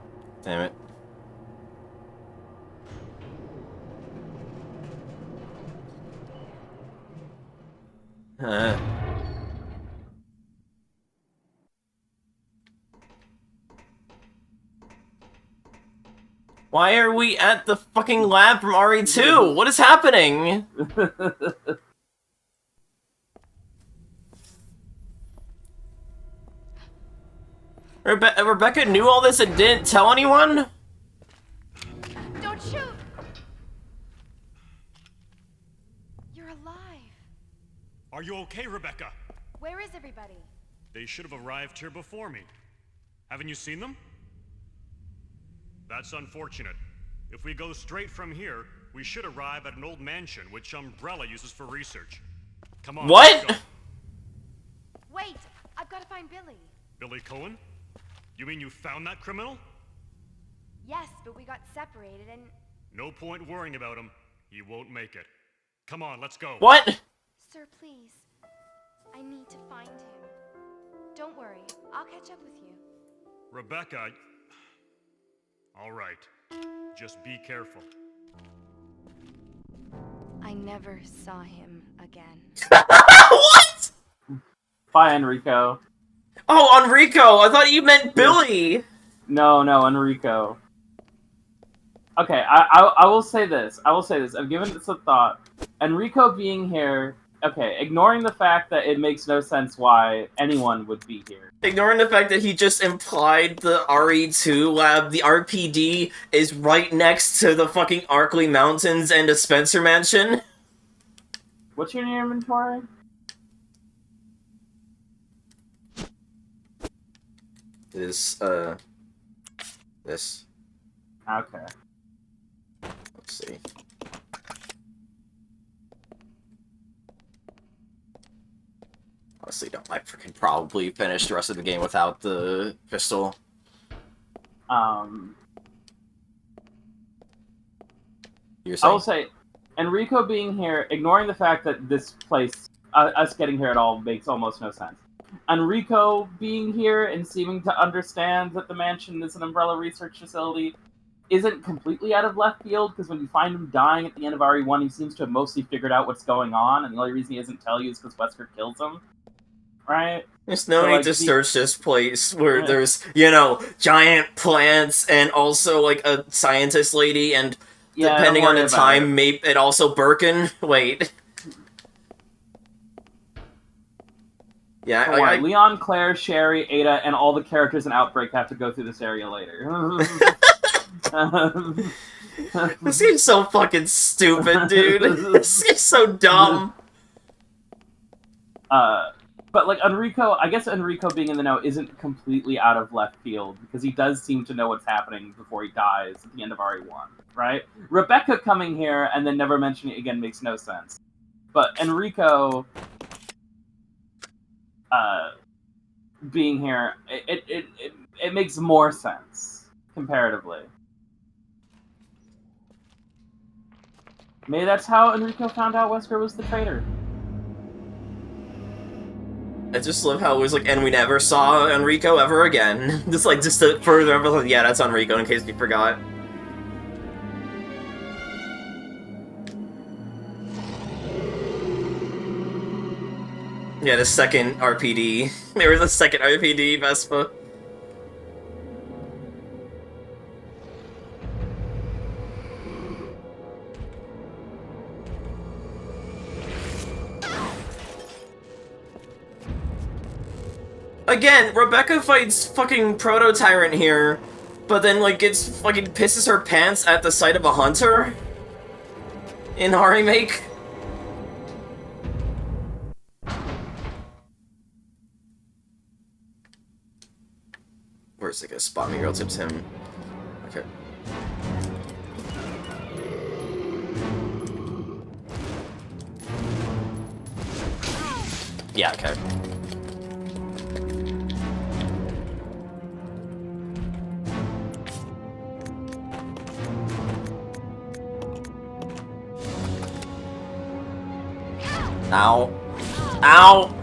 Damn it. Why are we at the fucking lab from RE2? What is happening? Rebecca knew all this and didn't tell anyone? Don't shoot! You're alive. Are you okay, Rebecca? Where is everybody? They should have arrived here before me. Haven't you seen them? That's unfortunate. If we go straight from here, we should arrive at an old mansion which Umbrella uses for research. Come on. What? Let's go. Wait! I've got to find Billy. Billy Cohen? You mean you found that criminal? Yes, but we got separated and... No point worrying about him. He won't make it. Come on, let's go. What? Sir, please. I need to find him. Don't worry. I'll catch up with you. Rebecca... All right. Just be careful. I never saw him again. What? Bye, Enrico. Oh, Enrico! I thought you meant Billy! No, Enrico. Okay, I will say this. I've given this a thought. Enrico being here Okay, ignoring the fact that it makes no sense why anyone would be here. Ignoring the fact that he just implied the RE2 lab, the RPD, is right next to the fucking Arkley Mountains and a Spencer Mansion. What's your inventory? This, this. Okay. Let's see. Honestly, don't. I freaking probably finish the rest of the game without the pistol. You're saying? I will say, Enrico being here, ignoring the fact that this place, us getting here at all, makes almost no sense. Enrico being here and seeming to understand that the mansion is an Umbrella research facility isn't completely out of left field, because when you find him dying at the end of RE1, he seems to have mostly figured out what's going on, and the only reason he doesn't tell you is because Wesker kills him. Right? There's no need to search this place where there's, you know, giant plants and also, like, a scientist lady and, depending on the time, maybe, and also Birkin. Wait. Yeah, Leon, Claire, Sherry, Ada, and all the characters in Outbreak have to go through this area later. This seems so fucking stupid, dude. This is so dumb. But, like, Enrico, I guess Enrico being in the know isn't completely out of left field, because he does seem to know what's happening before he dies at the end of RE1, right? Rebecca coming here and then never mentioning it again makes no sense. But Enrico being here, it makes more sense, comparatively. Maybe that's how Enrico found out Wesker was the traitor. I just love how it was like, and we never saw Enrico ever again. Just to further emphasize, yeah, that's Enrico, in case you forgot. Yeah, the second RPD. They were the second RPD, Vespa. Again, Rebecca fights fucking Proto-Tyrant here, but then, like, pisses her pants at the sight of a hunter? In our remake? Where's it gonna spot me? Girl tips him. Okay. Yeah, okay. Ow. Ow!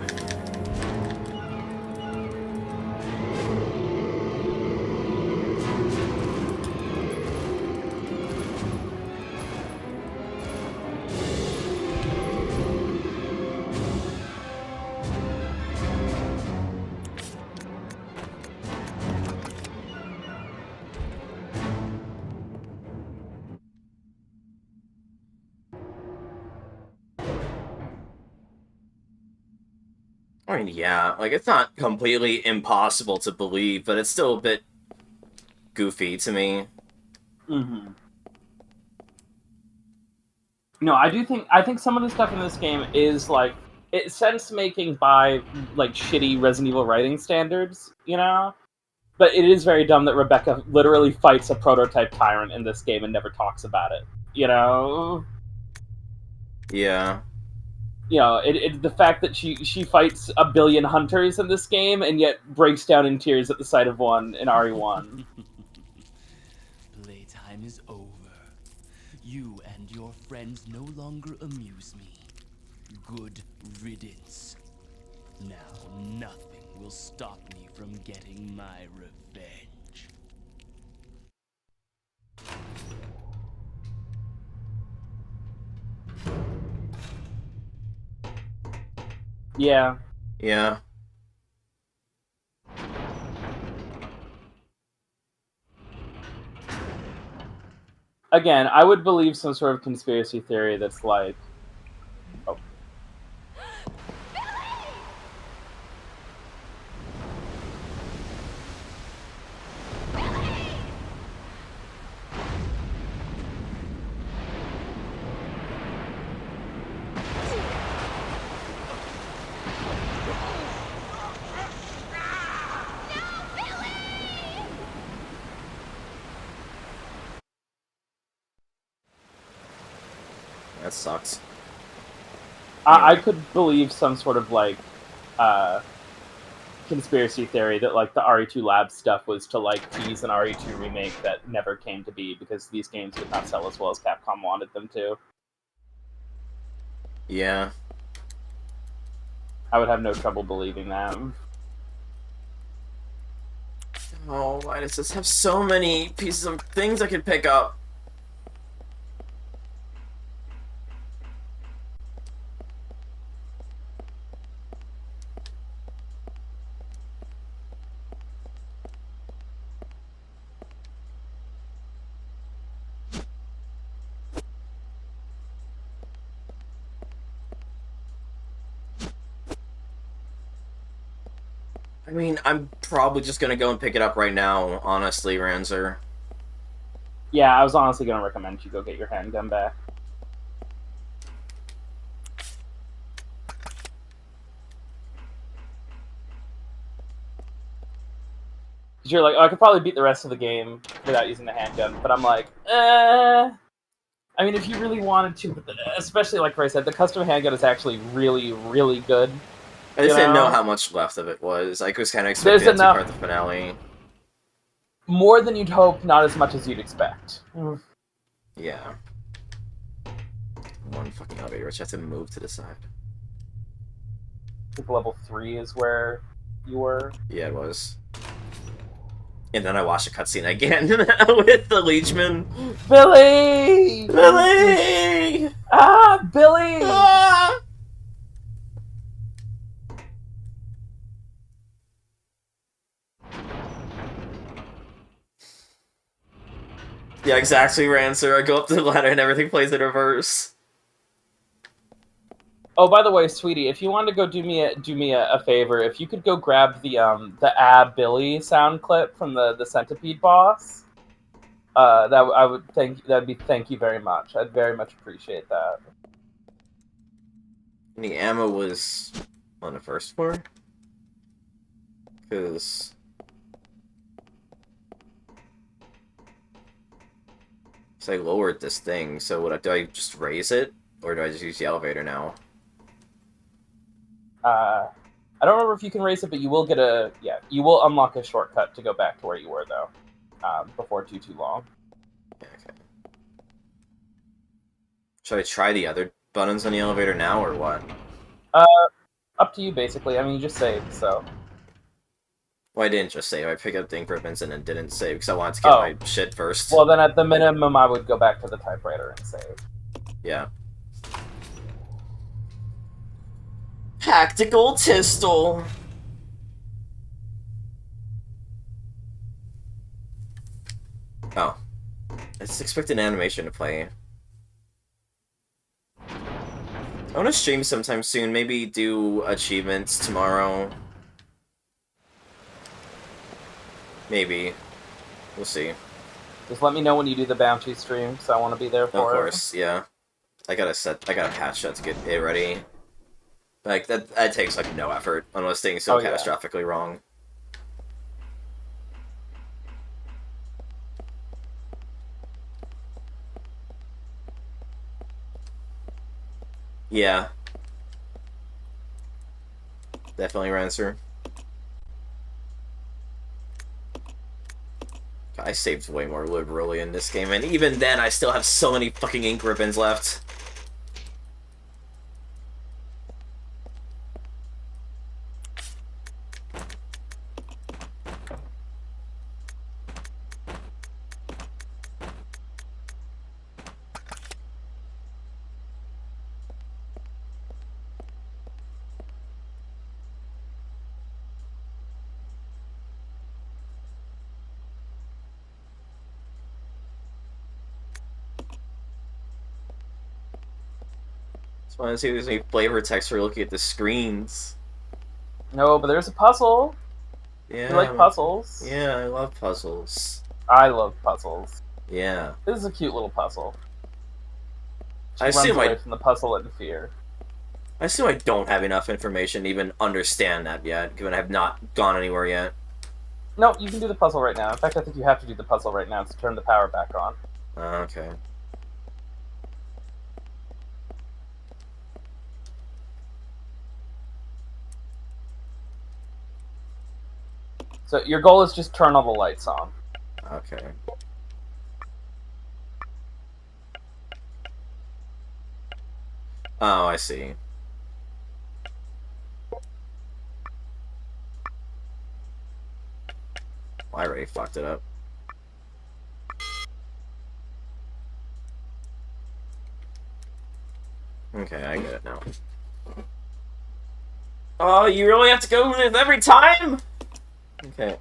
I mean, yeah, like, it's not completely impossible to believe, but it's still a bit goofy to me. Mm-hmm. No, I think some of the stuff in this game is, like, it's sense-making by, like, shitty Resident Evil writing standards, you know? But it is very dumb that Rebecca literally fights a prototype tyrant in this game and never talks about it, you know? Yeah. You know, the fact that she fights a billion hunters in this game and yet breaks down in tears at the sight of one in RE1. Playtime is over. You and your friends no longer amuse me. Good riddance. Now nothing will stop me from getting my revenge. Yeah. Yeah. Again, I would believe some sort of conspiracy theory that's like... Oh. That sucks. I could believe some sort of like conspiracy theory that like the RE2 Labs stuff was to like tease an RE2 remake that never came to be because these games would not sell as well as Capcom wanted them to. Yeah. I would have no trouble believing that. Oh, why does this have so many pieces of things I could pick up? I mean, I'm probably just gonna go and pick it up right now, honestly, Ranzer. Yeah, I was honestly going to recommend you go get your handgun back. Because you're like, oh, I could probably beat the rest of the game without using the handgun, but I'm like, I mean, if you really wanted to, but especially like I said, the custom handgun is actually really, really good. I just didn't know how much left of it was. I was kind of expecting There's it to be enough. part of the finale. More than you'd hope, not as much as you'd expect. Yeah. One fucking elevator, which I have to move to the side. I think level 3 is where you were. Yeah, it was. And then I watched a cutscene again with the Leechman. Billy! Billy! Ah, Billy! Ah! Yeah, exactly, Rancer. I go up the ladder and everything plays in reverse. Oh, by the way, sweetie, if you wanted to go do me a favor, if you could go grab the Billy sound clip from the Centipede boss, thank you very much. I'd very much appreciate that. And the ammo was on the first floor? Because I lowered this thing, so do I just raise it? Or do I just use the elevator now? I don't remember if you can raise it, but you will you will unlock a shortcut to go back to where you were, though, before too long. Yeah, okay. Should I try the other buttons on the elevator now, or what? Up to you, basically. I mean, you just saved, so... Well, I didn't just save. I picked up the ink ribbons and then didn't save, because I wanted to get my shit first. Well, then at the minimum, I would go back to the typewriter and save. Yeah. Tactical Tistle! Oh. I just expect an animation to play. I want to stream sometime soon. Maybe do achievements tomorrow. Maybe. We'll see. Just let me know when you do the bounty stream, so I want to be there for it. Of course, yeah. I gotta patch that to get it ready. Like, that takes, like, no effort, unless things go catastrophically wrong. Yeah. Definitely Rancer. I saved way more liberally in this game, and even then, I still have so many fucking ink ribbons left. I want to see if there's any flavor text for looking at the screens. No, but there's a puzzle. Yeah. You like puzzles? Yeah, I love puzzles. I love puzzles. Yeah. This is a cute little puzzle. She I runs assume away from the puzzle in fear. I assume I don't have enough information to even understand that yet, given I have not gone anywhere yet. No, you can do the puzzle right now. In fact, I think you have to do the puzzle right now to turn the power back on. Okay. So your goal is just turn all the lights on. Okay. Oh, I see. Well, I already fucked it up. Okay, I get it now. Oh, you really have to go with every time? Okay.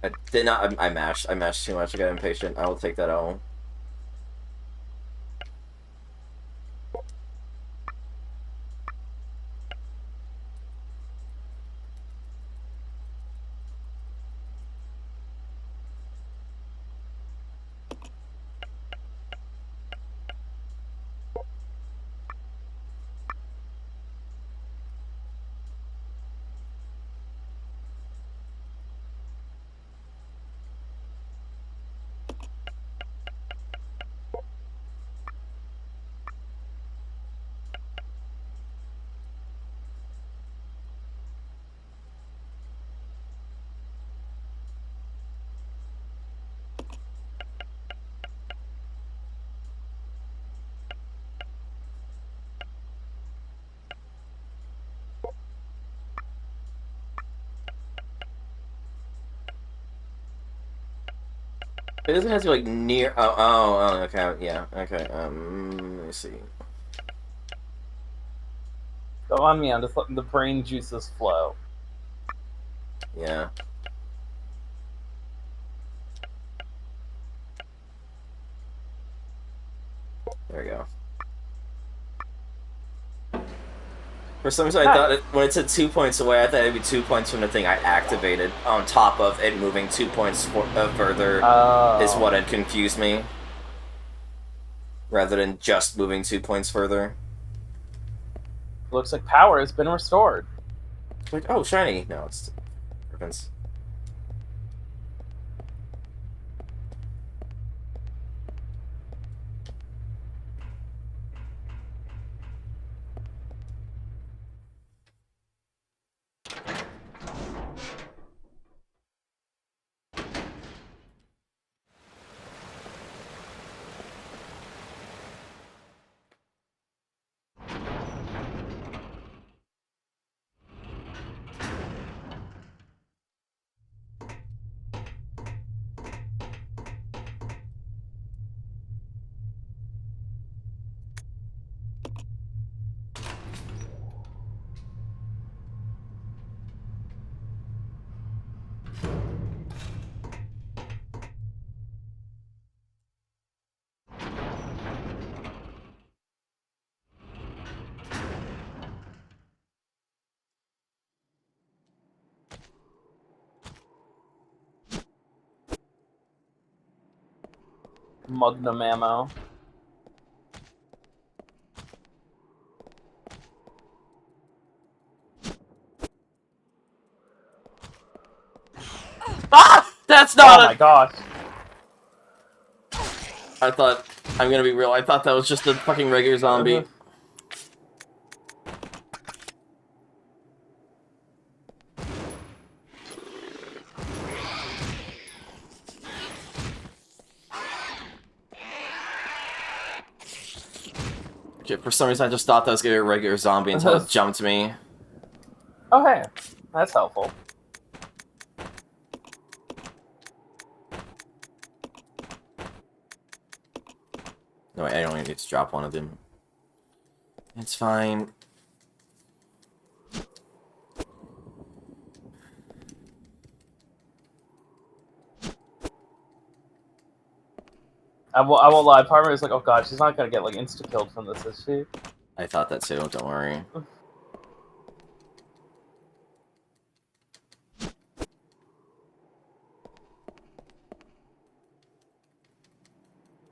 I did not. I mashed. I mashed too much. I got impatient. I will take that L. It doesn't have to be like near. Oh, okay, yeah, okay. Let me see. Go on me, I'm just letting the brain juices flow. Yeah. There we go. For some reason, I thought when it said 2 points away, I thought it'd be 2 points from the thing I activated, on top of it moving 2 points further, is what had confused me. Rather than just moving 2 points further. Looks like power has been restored. Like, oh, shiny. No, it's ribbons. Magnum ammo. Ah! That's not Oh my gosh. I thought, I'm gonna be real, I thought that was just a fucking regular zombie. Okay, for some reason I just thought that was gonna be a regular zombie until it jumped me. Oh hey, that's helpful. No, wait, I only need to drop one of them. It's fine. I won't lie, part of me was like, oh god, she's not gonna get like insta-killed from this, is she? I thought that too, don't worry.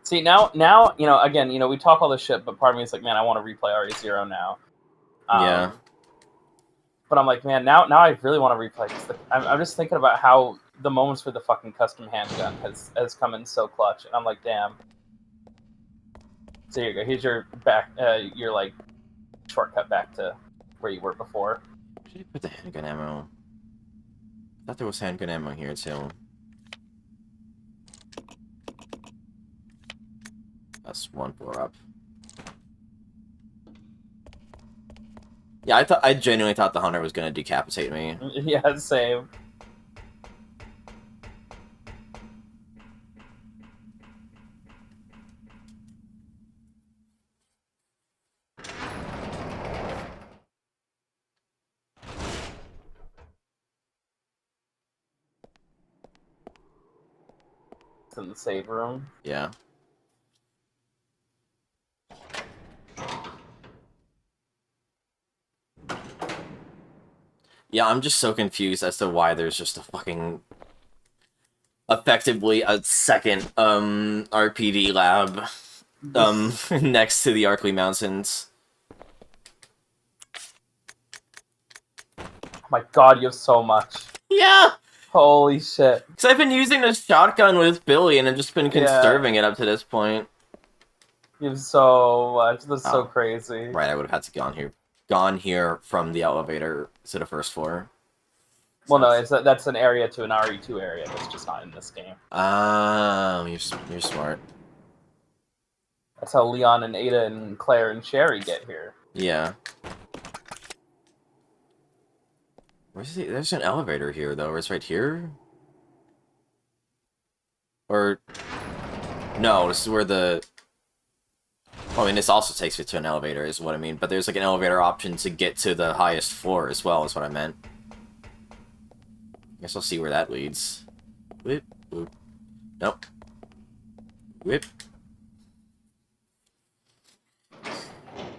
See, now, you know, again, you know, we talk all this shit, but part of me is like, man, I want to replay RE0 now. Yeah. But I'm like, man, now I really want to replay this. I'm just thinking about how the moments where the fucking custom handgun has come in so clutch, and I'm like, damn. So here you go. Here's your your like shortcut back to where you were before. Where did you put the handgun ammo? I thought there was handgun ammo here too. That's one floor up. Yeah, I genuinely thought the hunter was gonna decapitate me. Yeah, same. It's in the save room. Yeah. Yeah, I'm just so confused as to why there's just a fucking... effectively a second, RPD lab, next to the Arkley Mountains. Oh my god, you have so much. Yeah! Holy shit. Because I've been using the shotgun with Billy, and I've just been conserving it up to this point. You have so much. That's so Oh. crazy. Right, I would have had to gone here from the elevator to the first floor. Well, no, that's an area to an RE2 area that's just not in this game. Oh, you're smart. That's how Leon and Ada and Claire and Sherry get here. Yeah. Where's the... There's an elevator here, though. It's right here? Or... No, this is where the... Oh, and this also takes you to an elevator, is what I mean. But there's, like, an elevator option to get to the highest floor as well, is what I meant. Guess I'll see where that leads. Whip, whoop. Nope. Whip.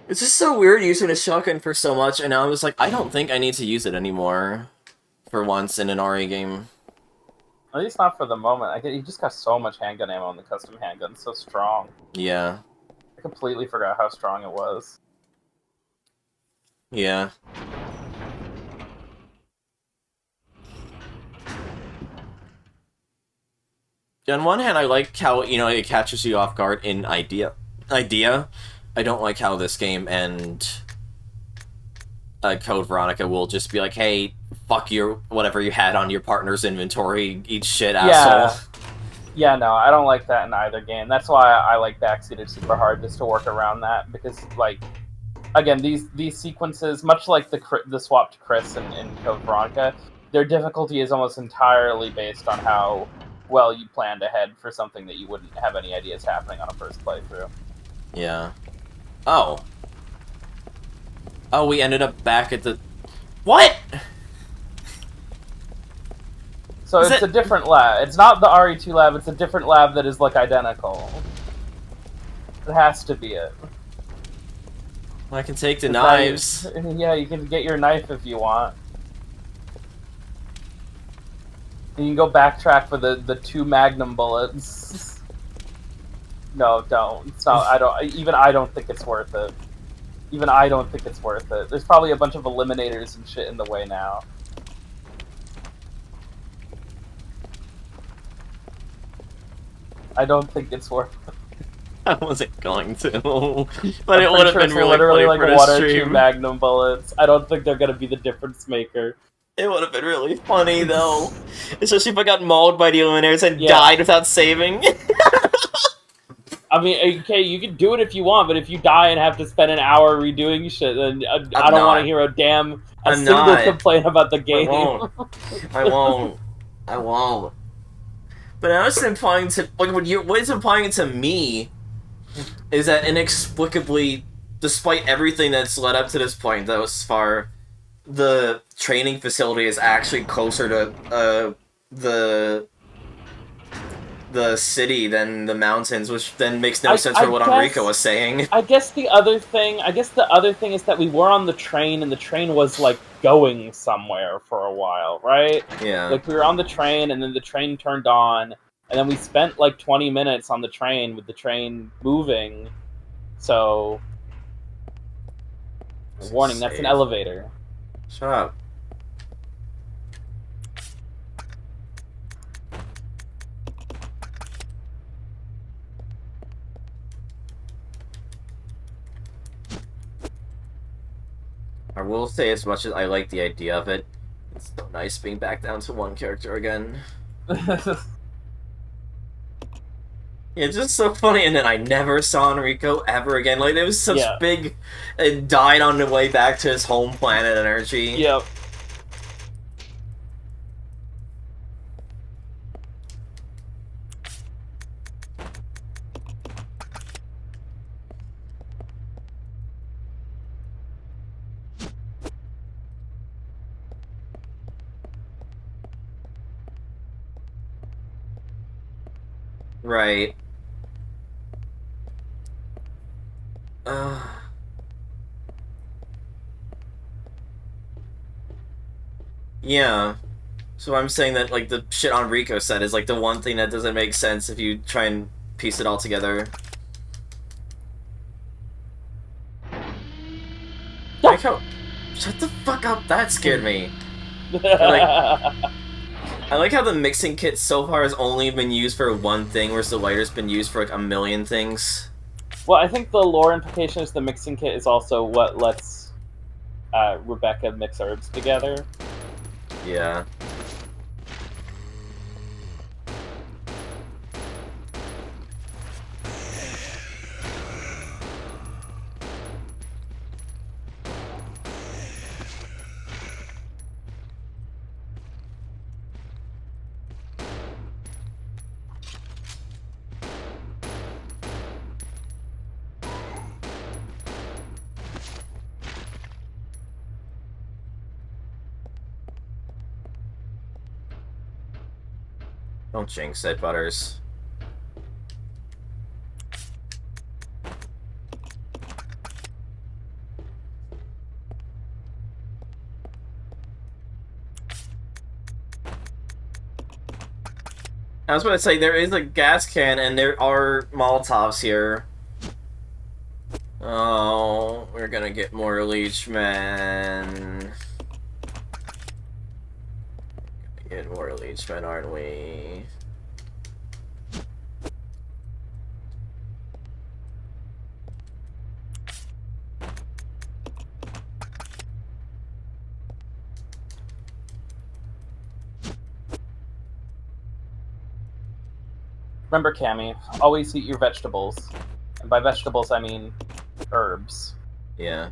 It's just so weird using a shotgun for so much, and now I was like, I don't think I need to use it anymore. For once in an RE game. At least not for the moment. You just got so much handgun ammo in the custom handgun. It's so strong. Yeah. I completely forgot how strong it was. Yeah. On one hand, I like how, you know, it catches you off guard in idea. I don't like how this game and Code Veronica will just be like, hey, fuck your whatever you had on your partner's inventory, eat shit, asshole. Yeah, no, I don't like that in either game. That's why I like Backseated super hard, just to work around that, because, like, again, these sequences, much like the swapped Chris in Code Veronica, their difficulty is almost entirely based on how well you planned ahead for something that you wouldn't have any ideas happening on a first playthrough. Yeah. Oh. Oh, we ended up back at the... What?! So it's a different lab. It's not the RE2 lab, it's a different lab that is, like, identical. It has to be it. I can take the knives. Yeah, you can get your knife if you want. You can go backtrack for the 2 Magnum bullets. No, don't. It's not. I don't think it's worth it. Even I don't think it's worth it. There's probably a bunch of eliminators and shit in the way now. I don't think it's worth it. I wasn't going to, but it would have been really literally funny like for 1 the or 2 stream. Magnum bullets. I don't think they're gonna be the difference maker. It would have been really funny, though. Especially if I got mauled by the Illuminators and Yeah. died without saving. I mean, okay, you can do it if you want, but if you die and have to spend an hour redoing shit, then I don't want to hear a single complaint about the game. I won't. But I was implying to... Like, what it's implying to me is that inexplicably, despite everything that's led up to this point thus far, the training facility is actually closer to the city than the mountains, which then makes no sense for what Enrico was saying. I guess the other thing is that we were on the train, and the train was, like, going somewhere for a while, right? Yeah. Like, we were on the train, and then the train turned on, and then we spent, like, 20 minutes on the train with the train moving, so... Warning, that's an elevator. Shut up. will say, as much as I like the idea of it, it's so nice being back down to one character again. Yeah, it's just so funny, and then I never saw Enrico ever again. Like, it was such big... It died on the way back to his home planet energy. Yep. Right. Yeah. So I'm saying that, like, the shit on Rico said is, like, the one thing that doesn't make sense if you try and piece it all together. Like how... Shut the fuck up, that scared me. I like how the mixing kit so far has only been used for one thing, whereas the lighter's been used for, like, a million things. Well, I think the lore implication is the mixing kit is also what lets Rebecca mix herbs together. Yeah. Don't jinx it, Butters. I was about to say, there is a gas can and there are Molotovs here. Oh, we're gonna get more Leechmen. Get more Leechmen, aren't we? Remember, Cammy, always eat your vegetables. And by vegetables, I mean herbs. Yeah.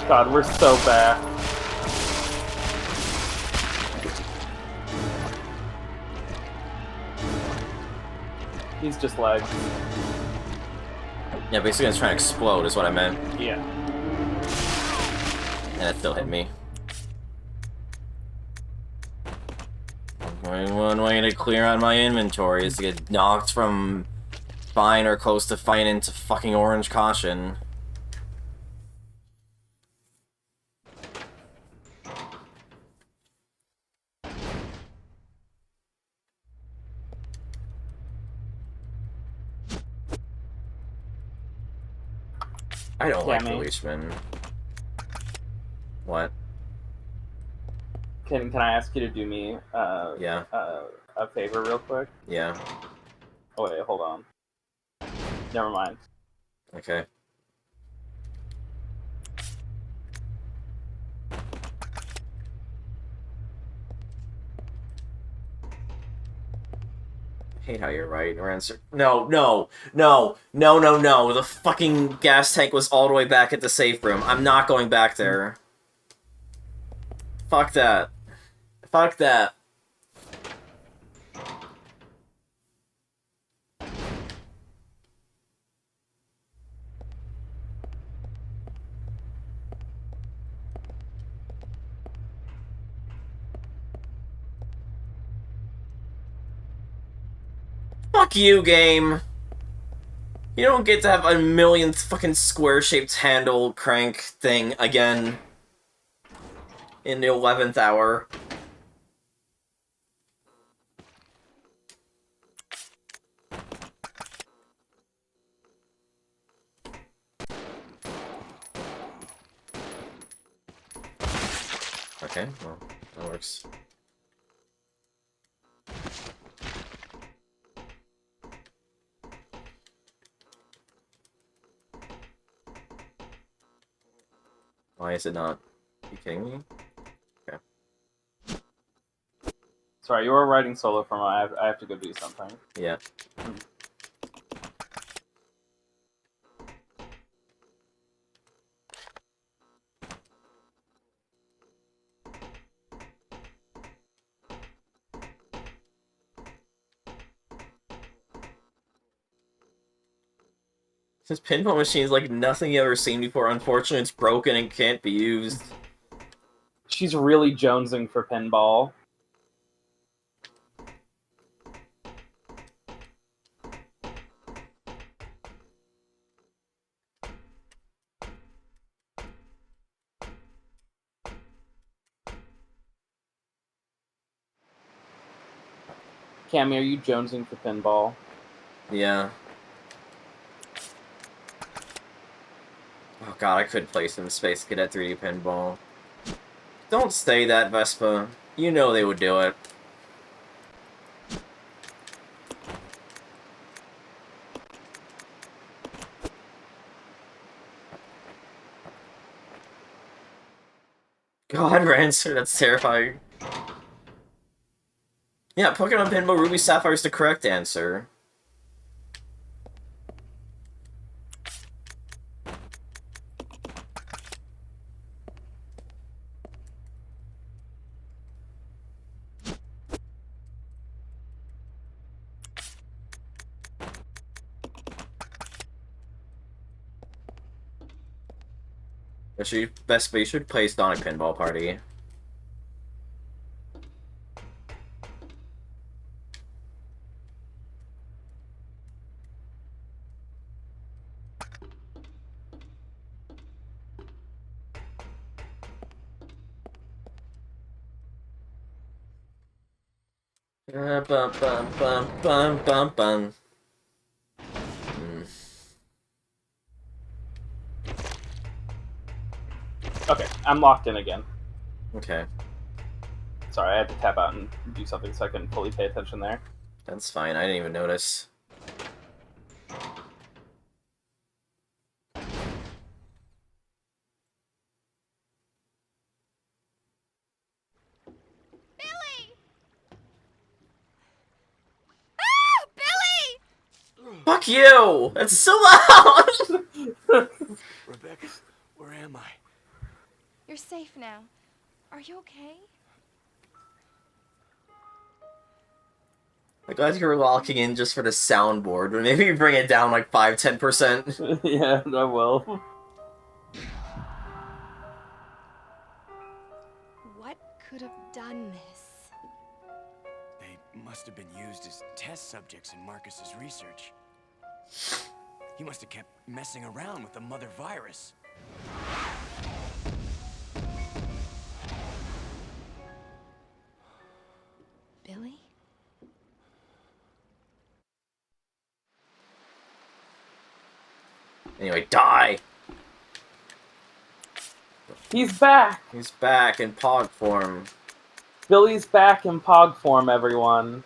God, we're so bad. He's just legs. Yeah, basically it's trying to explode is what I meant. Yeah. And that still hit me. One way to clear out my inventory is to get knocked from fine or close to fine into fucking orange caution. I don't like the Leechman. What? Can I ask you to do me Yeah. A favor real quick? Yeah. Oh wait, hold on. Never mind. Okay. I hate how you're right. Or answer. No. The fucking gas tank was all the way back at the safe room. I'm not going back there. Fuck that. Fuck that. Fuck you, game. You don't get to have a millionth fucking square-shaped handle crank thing again. in the 11th hour. Okay, well, that works. Why is it not? Are you kidding me? Okay. Sorry, you were writing solo for my. I have to go do something. Yeah. This pinball machine is like nothing you've ever seen before. Unfortunately, it's broken and can't be used. She's really jonesing for pinball. Cammy, are you jonesing for pinball? Yeah. Oh god, I could play some Space Cadet 3D pinball. Don't say that, Vespa. You know they would do it. God, Rancer, that's terrifying. Yeah, Pokemon Pinball Ruby Sapphire is the correct answer. Vespa, you should play Sonic Pinball Party. Bum bum bum bum bum bum. Okay, I'm locked in again. Okay, Sorry, I had to tap out and do something so I couldn't fully pay attention there. that's fine. I didn't even notice. Billy! Ah! Billy! Fuck you! That's so loud! Rebecca, where am I? You're safe now. Are you okay? I'm glad you were locking in just for the soundboard, but maybe bring it down like 5–10%. Yeah, I will. What could have done this? They must have been used as test subjects in Marcus's research. He must have kept messing around with the mother virus. Billy? Anyway, die! He's back! He's back in Pog form. Billy's back in Pog form, everyone.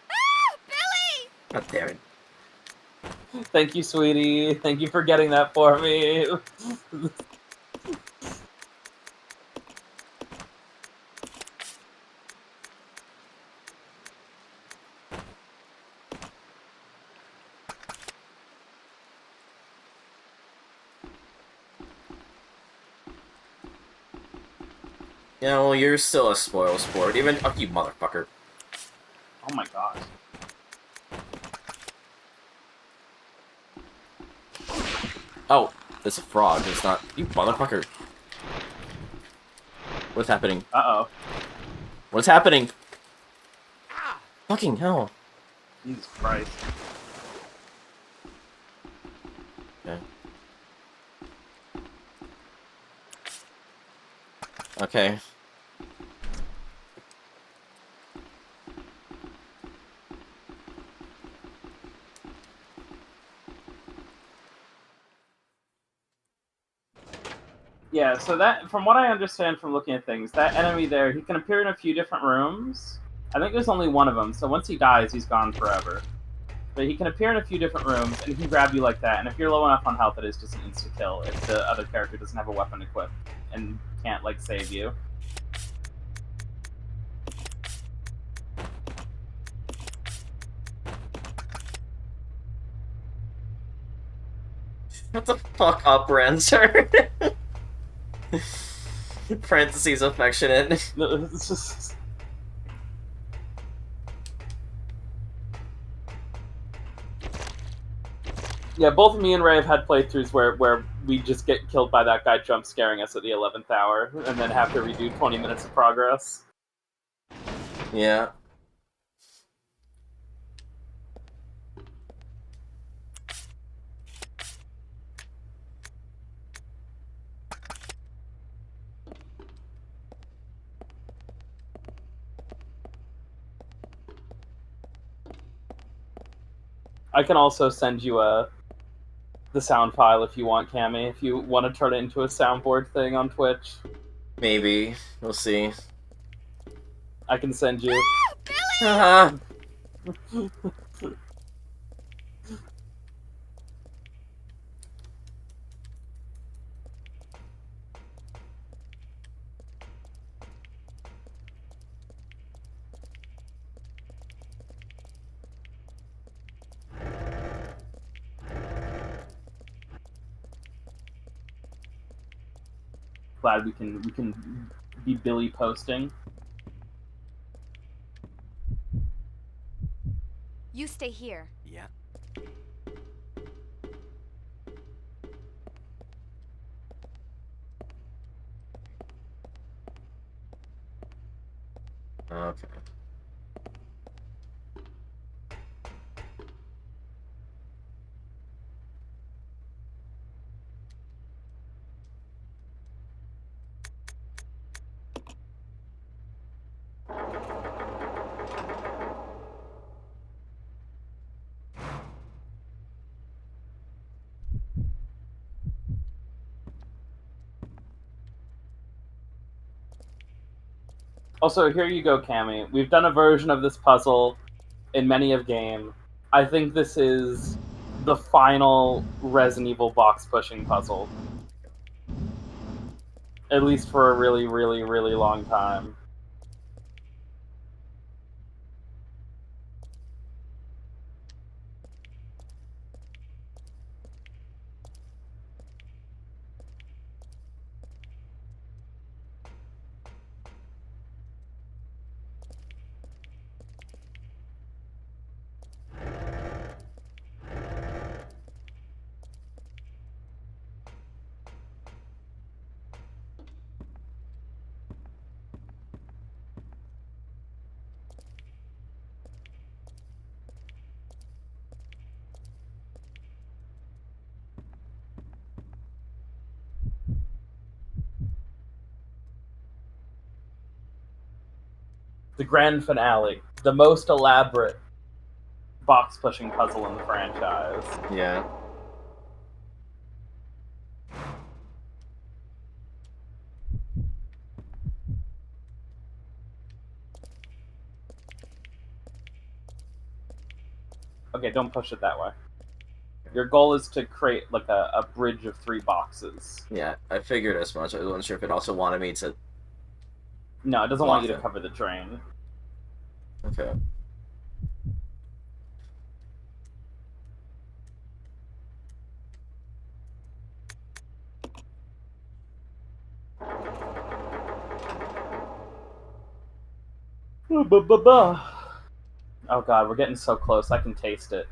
Ah! Billy! God damn it. Thank you, sweetie. Thank you for getting that for me. Yeah, well, you're still a spoil sport. Even. Oh, you motherfucker. Oh my gosh. Oh, it's a frog. It's not. You motherfucker. What's happening? Uh-oh. What's happening? Fucking hell. Jesus Christ. Okay. Okay. Yeah, so that, from what I understand from looking at things, that enemy there, he can appear in a few different rooms. I think there's only one of them, so once he dies, he's gone forever. But he can appear in a few different rooms, and he can grab you like that, and if you're low enough on health, it is just an insta-kill if the other character doesn't have a weapon equipped and can't, like, save you. What the fuck up, Rancer? Parentheses affectionate. No, it's just... Yeah, both me and Ray have had playthroughs where we just get killed by that guy jump scaring us at the 11th hour, and then have to redo 20 minutes of progress. Yeah. I can also send you the sound file if you want, Cammy, if you want to turn it into a soundboard thing on Twitch. Maybe. We'll see. I can send you. Haha. Glad we can be Billy posting. You stay here. Yeah. Okay. Also, here you go, Cammy. We've done a version of this puzzle in many of game. I think this is the final Resident Evil box pushing puzzle. At least for a really, really, really long time. The grand finale. The most elaborate box pushing puzzle in the franchise. Yeah. Okay, don't push it that way. Your goal is to create like a bridge of 3 boxes. Yeah, I figured as much. I wasn't sure if it also wanted me to... No, it doesn't want you to Block it. cover the drain. Okay. Oh god, we're getting so close. I can taste it.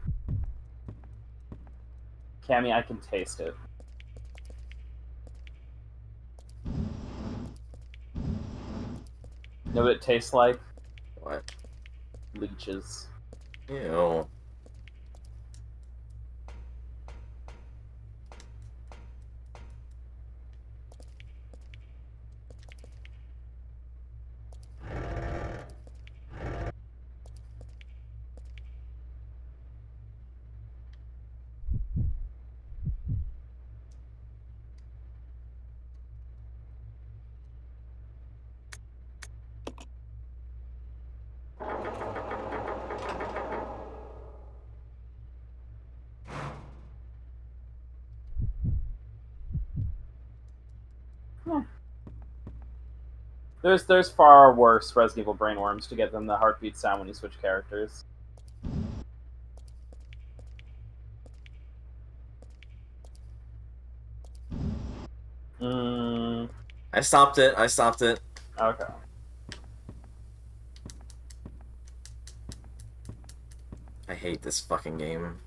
Cammy, I can taste it. Know what it tastes like? What? Leeches. Ew. There's far worse Resident Evil brainworms to get than the heartbeat sound when you switch characters. I stopped it. I stopped it. Okay. I hate this fucking game.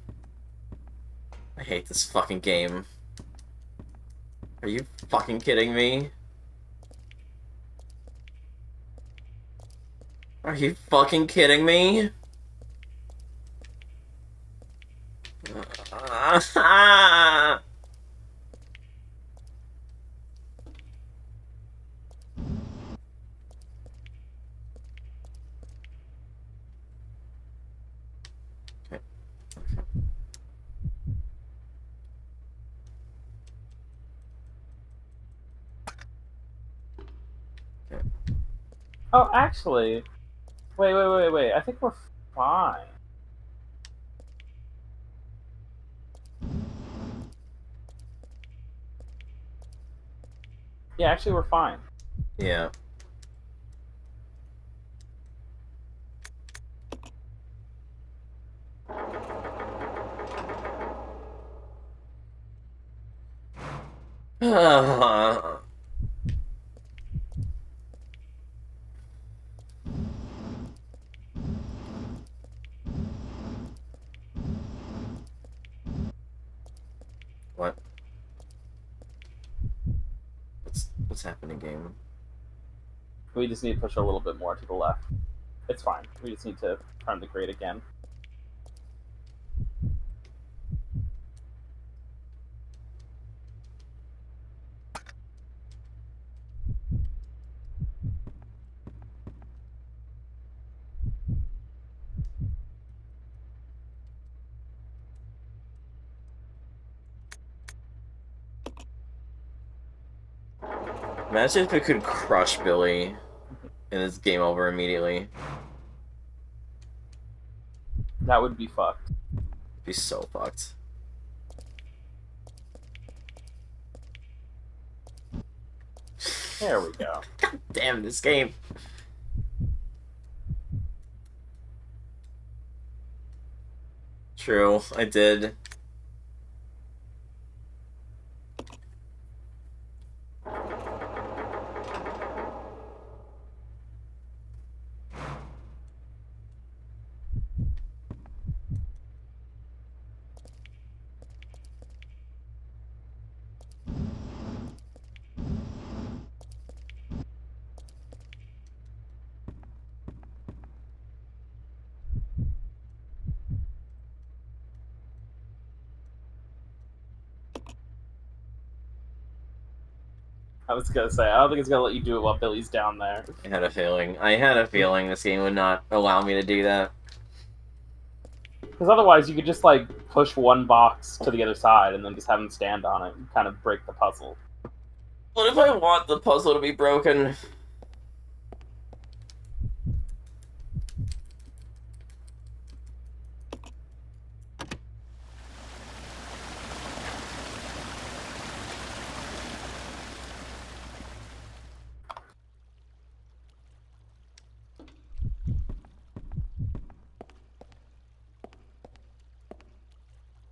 I hate this fucking game. Are you fucking kidding me? Are you fucking kidding me? Oh, actually, wait. I think we're fine. Yeah, actually, we're fine. Yeah. What? What's happening, game? We just need to push a little bit more to the left. It's fine. We just need to turn the grate again. Imagine if it could crush Billy and it's game over immediately. That would be fucked. It'd be so fucked. There we go. God damn this game. True, I did. I was gonna say, I don't think it's gonna let you do it while Billy's down there. I had a feeling. I had a feeling this game would not allow me to do that. Because otherwise, you could just like push one box to the other side and then just have him stand on it and kind of break the puzzle. What if I want the puzzle to be broken?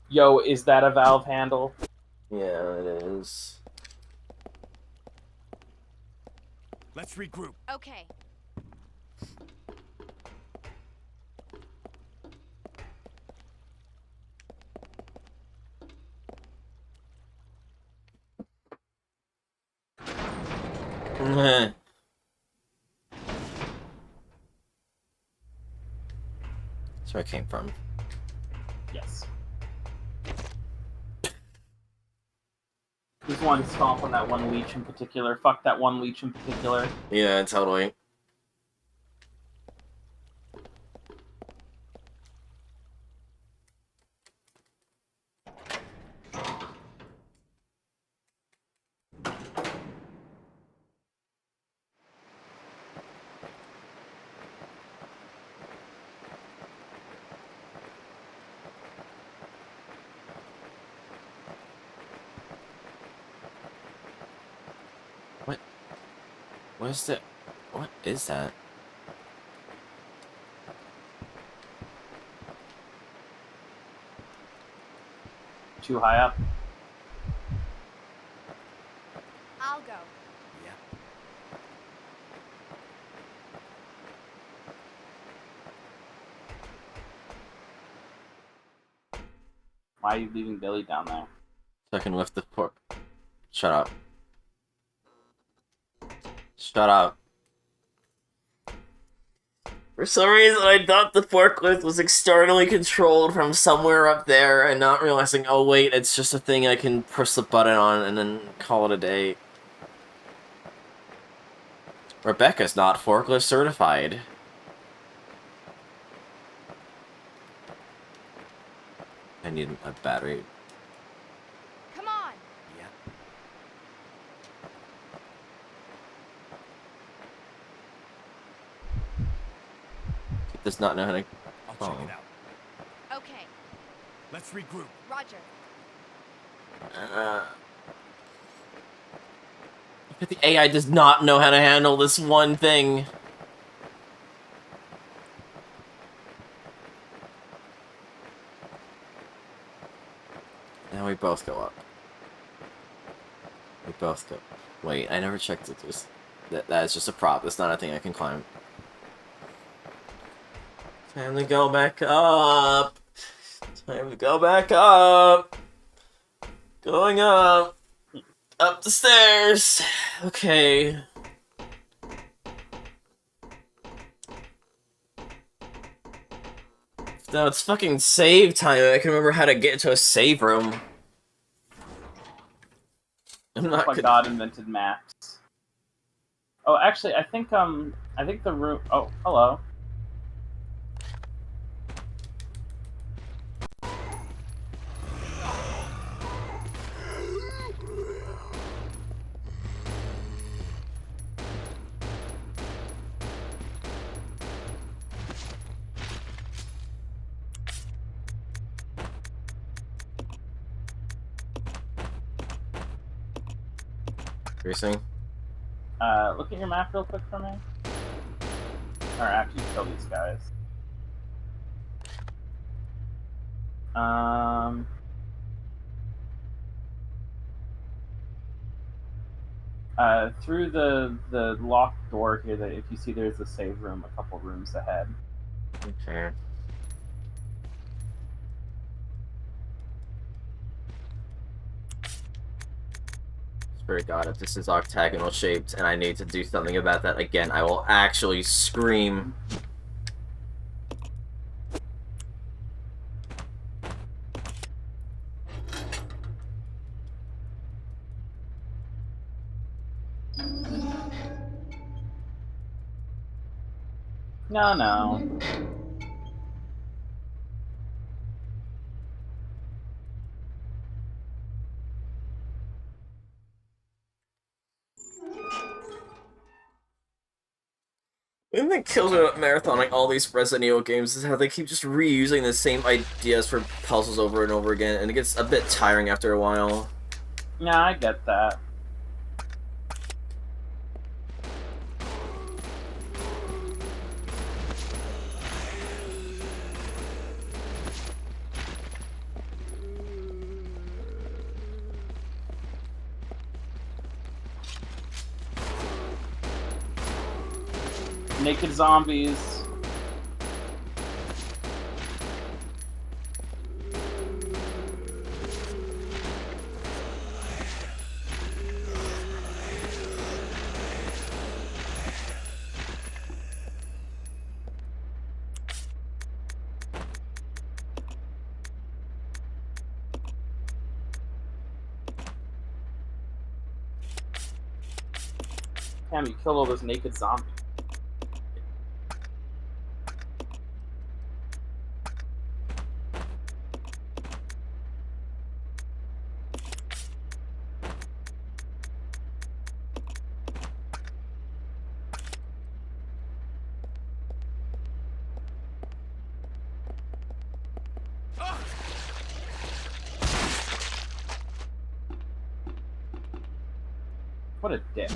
Yo, is that a valve handle? Yeah, it is. Let's regroup. Okay. That's where I came from. Yes. Just wanted to stomp on that one leech in particular. Fuck that one leech in particular. Yeah, totally. What? What is that? What is that? Too high up. I'll go. Yeah. Why are you leaving Billy down there? So I can lift the fork. Shut up. Shut up. For some reason, I thought the forklift was externally controlled from somewhere up there, and not realizing, oh wait, it's just a thing I can push the button on and then call it a day. Rebecca's not forklift certified. I need a battery. Come on. Yeah. It does not know how to... I'll check it out. Okay. Let's regroup. Roger. But the AI does not know how to handle this one thing. Now we both go up. We both go. Wait, I never checked it. That is just a prop. That's not a thing I can climb. Time to go back up. Time to go back up. Going up. Up the stairs. Okay. No, it's fucking save time. I can remember how to get to a save room. I'm not That's why good. God invented maps. Oh, actually, I think the room. Oh, hello. Racing. Look at your map real quick for me. Or actually, kill these guys. Through the locked door here, that if you see there's a save room a couple rooms ahead. Okay. Swear to God, if this is octagonal shaped and I need to do something about that again, I will actually scream. No. The thing that kills me about marathoning all these Resident Evil games is how they keep just reusing the same ideas for puzzles over and over again, and it gets a bit tiring after a while. Yeah, I get that. Naked zombies. Damn, you killed all those naked zombies. What a dick.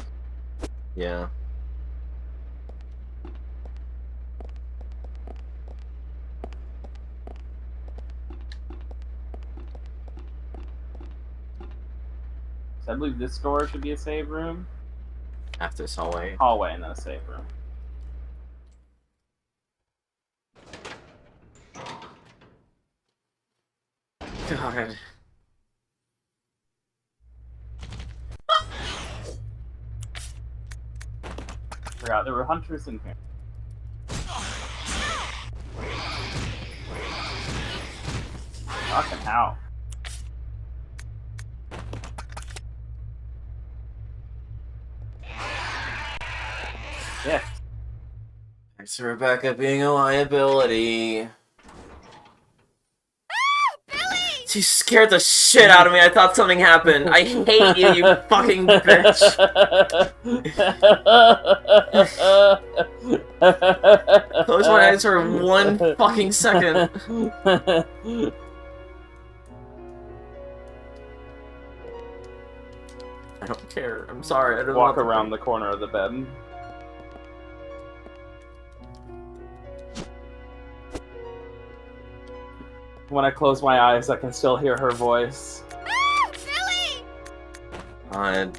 Yeah. I believe this door should be a save room. After this hallway. Hallway and then a save room. God. Forgot there were hunters in here. Fucking hell. Yeah. Thanks to Rebecca being a liability. She scared the shit out of me. I thought something happened. I hate you, you fucking bitch. Close my eyes for 1 fucking second. I don't care. I'm sorry. I don't Walk want to around the corner of the bed. When I close my eyes, I can still hear her voice. Billy! God.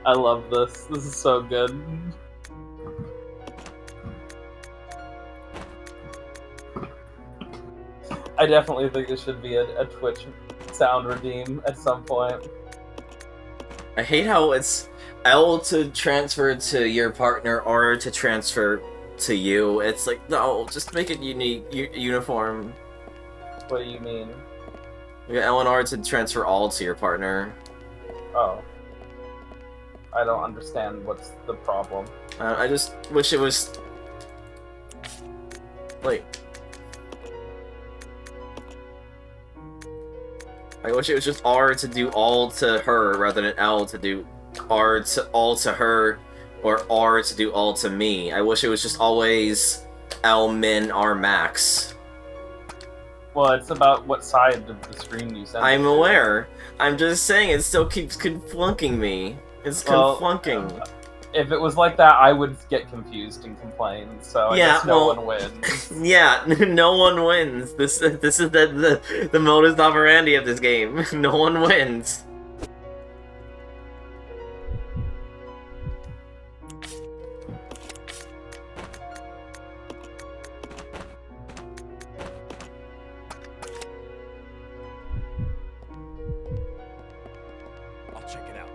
I love this. This is so good. I definitely think it should be a Twitch sound redeem at some point. I hate how it's L to transfer to your partner, R to transfer to you. It's like, no, just make it unique, uniform. What do you mean? You got L and R to transfer all to your partner. Oh. I don't understand what's the problem. I just wish it was... Like... I wish it was just R to do all to her, rather than L to do R to all to her, or R to do all to me. I wish it was just always L min R max. Well, it's about what side of the screen you send it I'm to. aware. I'm just saying it still keeps conflunking me. It's Well, conflunking. If it was like that, I would get confused and complain, so I Yeah, guess no well- one wins. Yeah, no one wins. This is the modus operandi of this game. No one wins. I'll check it out.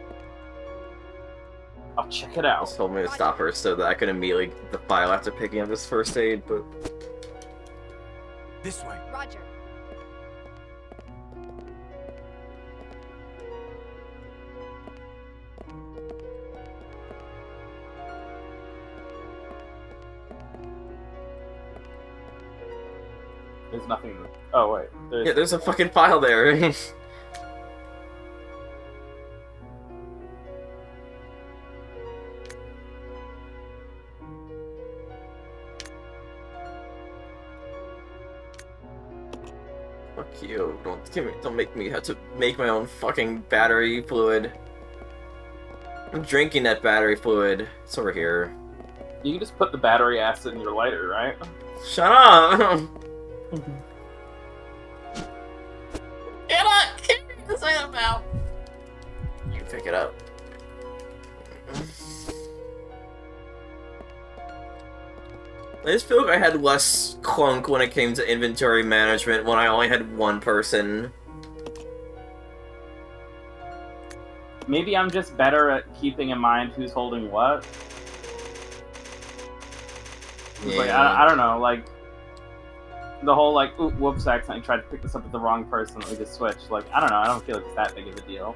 I'll check it out. Just told me to stop her so that I could immediately get the file after picking up his first aid, but This way. Roger. There's nothing. Oh wait, yeah, there's a fucking file there. Fuck you! Don't make me have to make my own fucking battery fluid. I'm drinking that battery fluid. It's over here. You can just put the battery acid in your lighter, right? Shut up! Get up! Get this item out! You pick it up. I just feel like I had less clunk when it came to inventory management when I only had one person. Maybe I'm just better at keeping in mind who's holding what. It's like, I don't know, like, the whole, like, ooh, whoops, I accidentally tried to pick this up with the wrong person, we just switched. Like, I don't know, I don't feel like it's that big of a deal.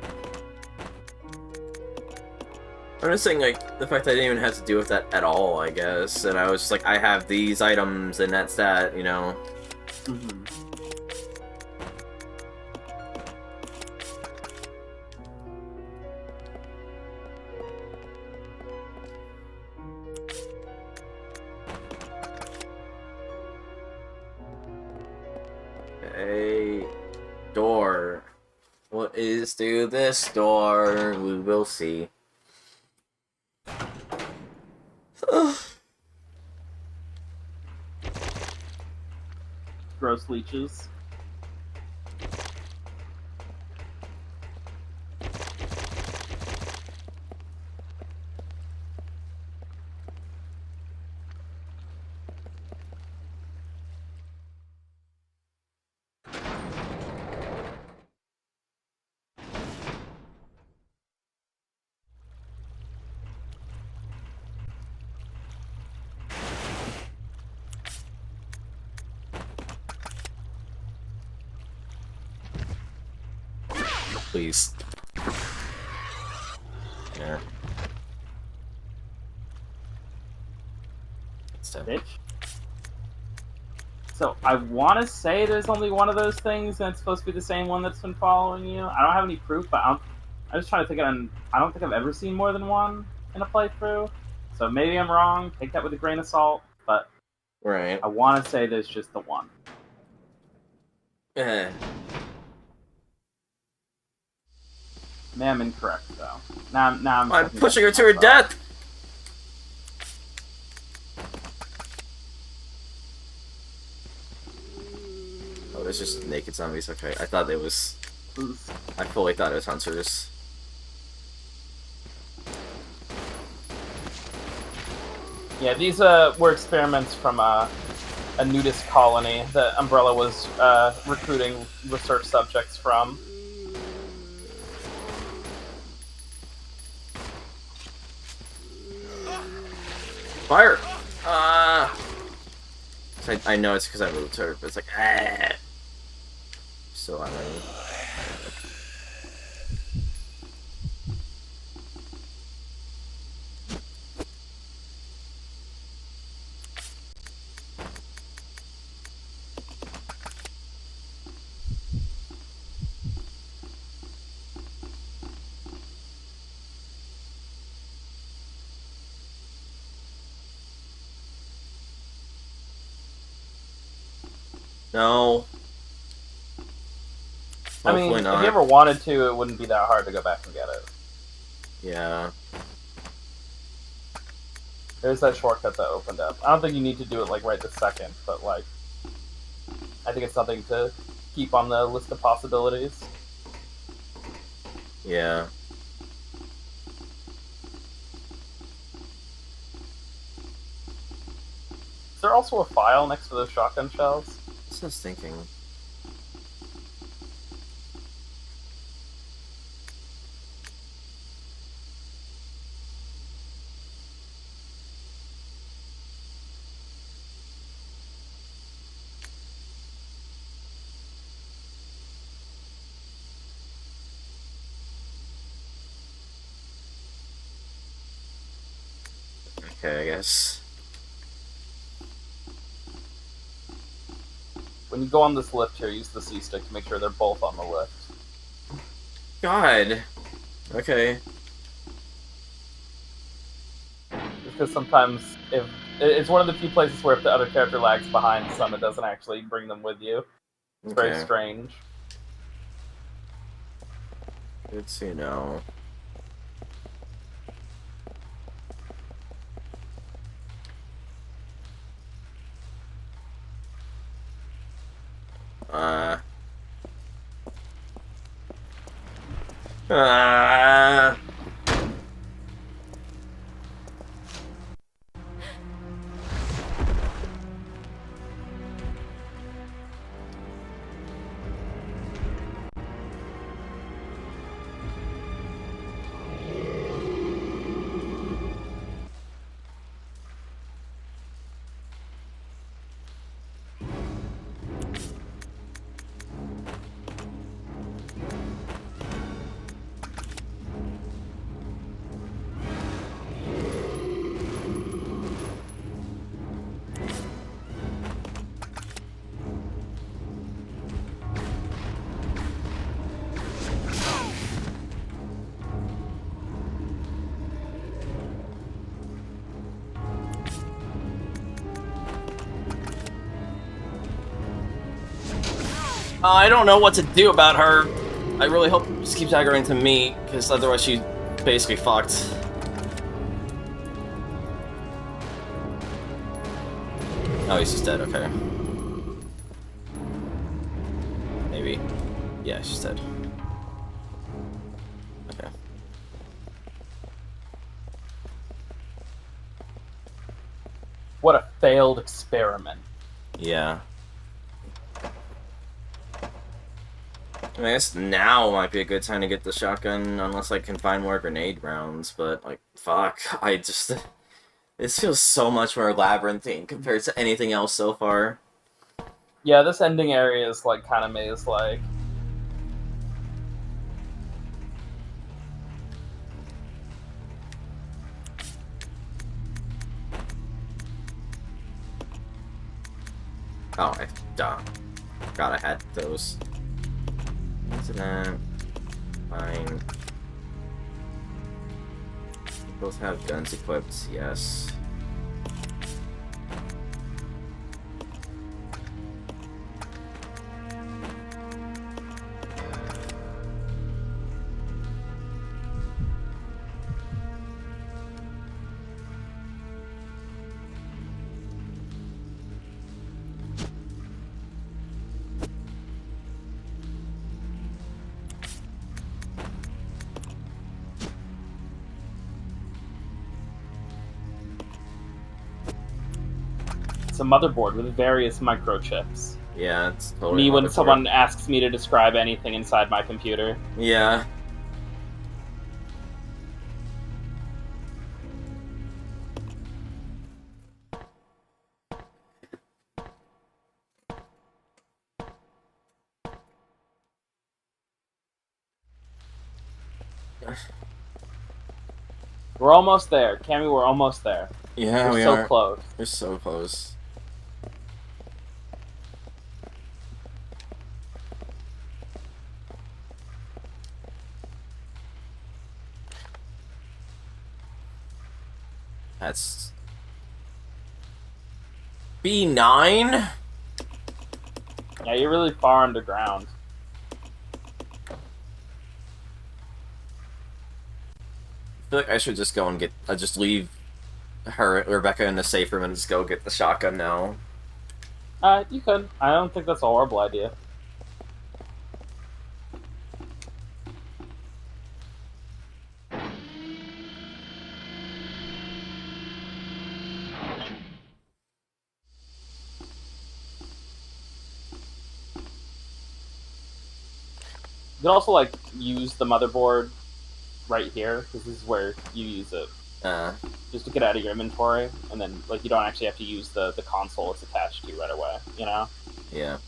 I'm just saying, like, the fact that I didn't even have to deal with that at all, I guess. And I was just like, I have these items, and that's that, you know? Mm-hmm. A door. What is through this door? We will see. Gross leeches. Please. There. Step. Bitch. So I want to say there's only one of those things, and it's supposed to be the same one that's been following you. I don't have any proof, but I'm just trying to think. I don't think I've ever seen more than one in a playthrough. So maybe I'm wrong. Take that with a grain of salt. But Right. I want to say there's just the one. Eh. May I'm incorrect though. Now I'm I'm pushing her to her death! Oh, there's just naked zombies. Okay, I thought it was... I fully thought it was hunters. Yeah, these were experiments from a nudist colony that Umbrella was recruiting research subjects from. Fire! I know it's because I moved her, but it's like, ah! So I'm ready. No. I mean, Hopefully not. if you ever wanted to, it wouldn't be that hard to go back and get it. Yeah. There's that shortcut that opened up. I don't think you need to do it like right this second, but like, I think it's something to keep on the list of possibilities. Yeah. Is there also a file next to those shotgun shells? That's what I was thinking. Okay, I guess. When you go on this lift here, use the C-stick to make sure they're both on the lift. God. Okay. Because sometimes, if it's one of the few places where if the other character lags behind some, it doesn't actually bring them with you. It's very Okay. strange. Good to know. Uh... I don't know what to do about her. I really hope she just keeps aggroing to me, because otherwise she's basically fucked. Oh, he's just dead, okay. Maybe. Yeah, she's dead. Okay. What a failed experiment. Yeah. I guess now might be a good time to get the shotgun, unless I can find more grenade rounds, but, like, fuck, I just... This feels so much more labyrinthine compared to anything else so far. Yeah, this ending area is, like, kind of maze-like. Oh, duh. God, I had those. Incident. Fine. We both have guns equipped, yes. It's a motherboard with various microchips. Yeah, it's totally Me when motherboard. someone asks me to describe anything inside my computer. Yeah. We're almost there. Cammy, we're almost there. Yeah, we're we so are. close. We're so close. That's... B9? Yeah, you're really far underground. I feel like I should just go and get... just leave her, Rebecca, in the safe room and just go get the shotgun now. You could. I don't think that's a horrible idea. You could also, like, use the motherboard right here, because this is where you use it. Just to get out of your inventory, and then, like, you don't actually have to use the console it's attached to right away, you know? Yeah.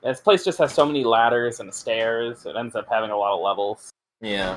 This place just has so many ladders and stairs, it ends up having a lot of levels. Yeah.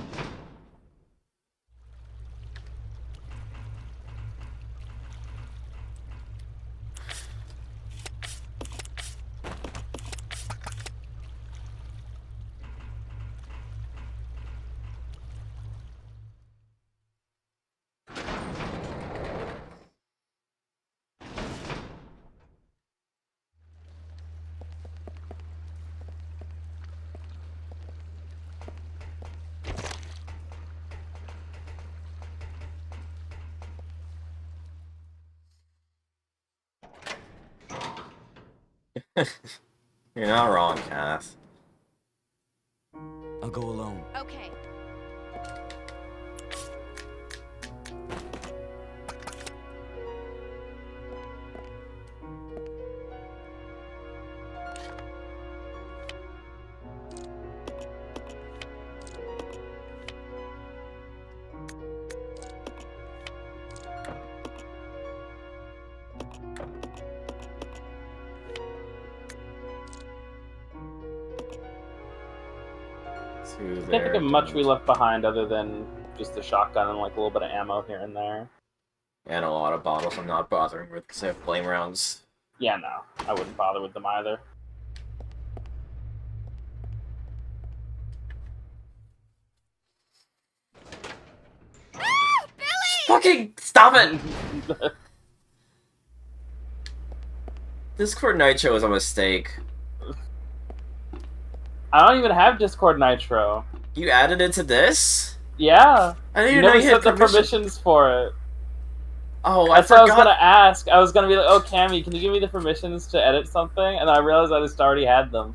You're not wrong, Kath. I'll go alone. Okay. I can't think of much we left behind other than just the shotgun and like a little bit of ammo here and there. And a lot of bottles I'm not bothering with because I have flame rounds. Yeah, no. I wouldn't bother with them either. Fucking stop it! Discord Nitro is a mistake. I don't even have Discord Nitro. You added it to this? Yeah. I didn't You even know never you had set the permissions for it. Oh, I That's what I was forgot. gonna ask. I was gonna be like, oh, Cammy, can you give me the permissions to edit something? And I realized I just already had them.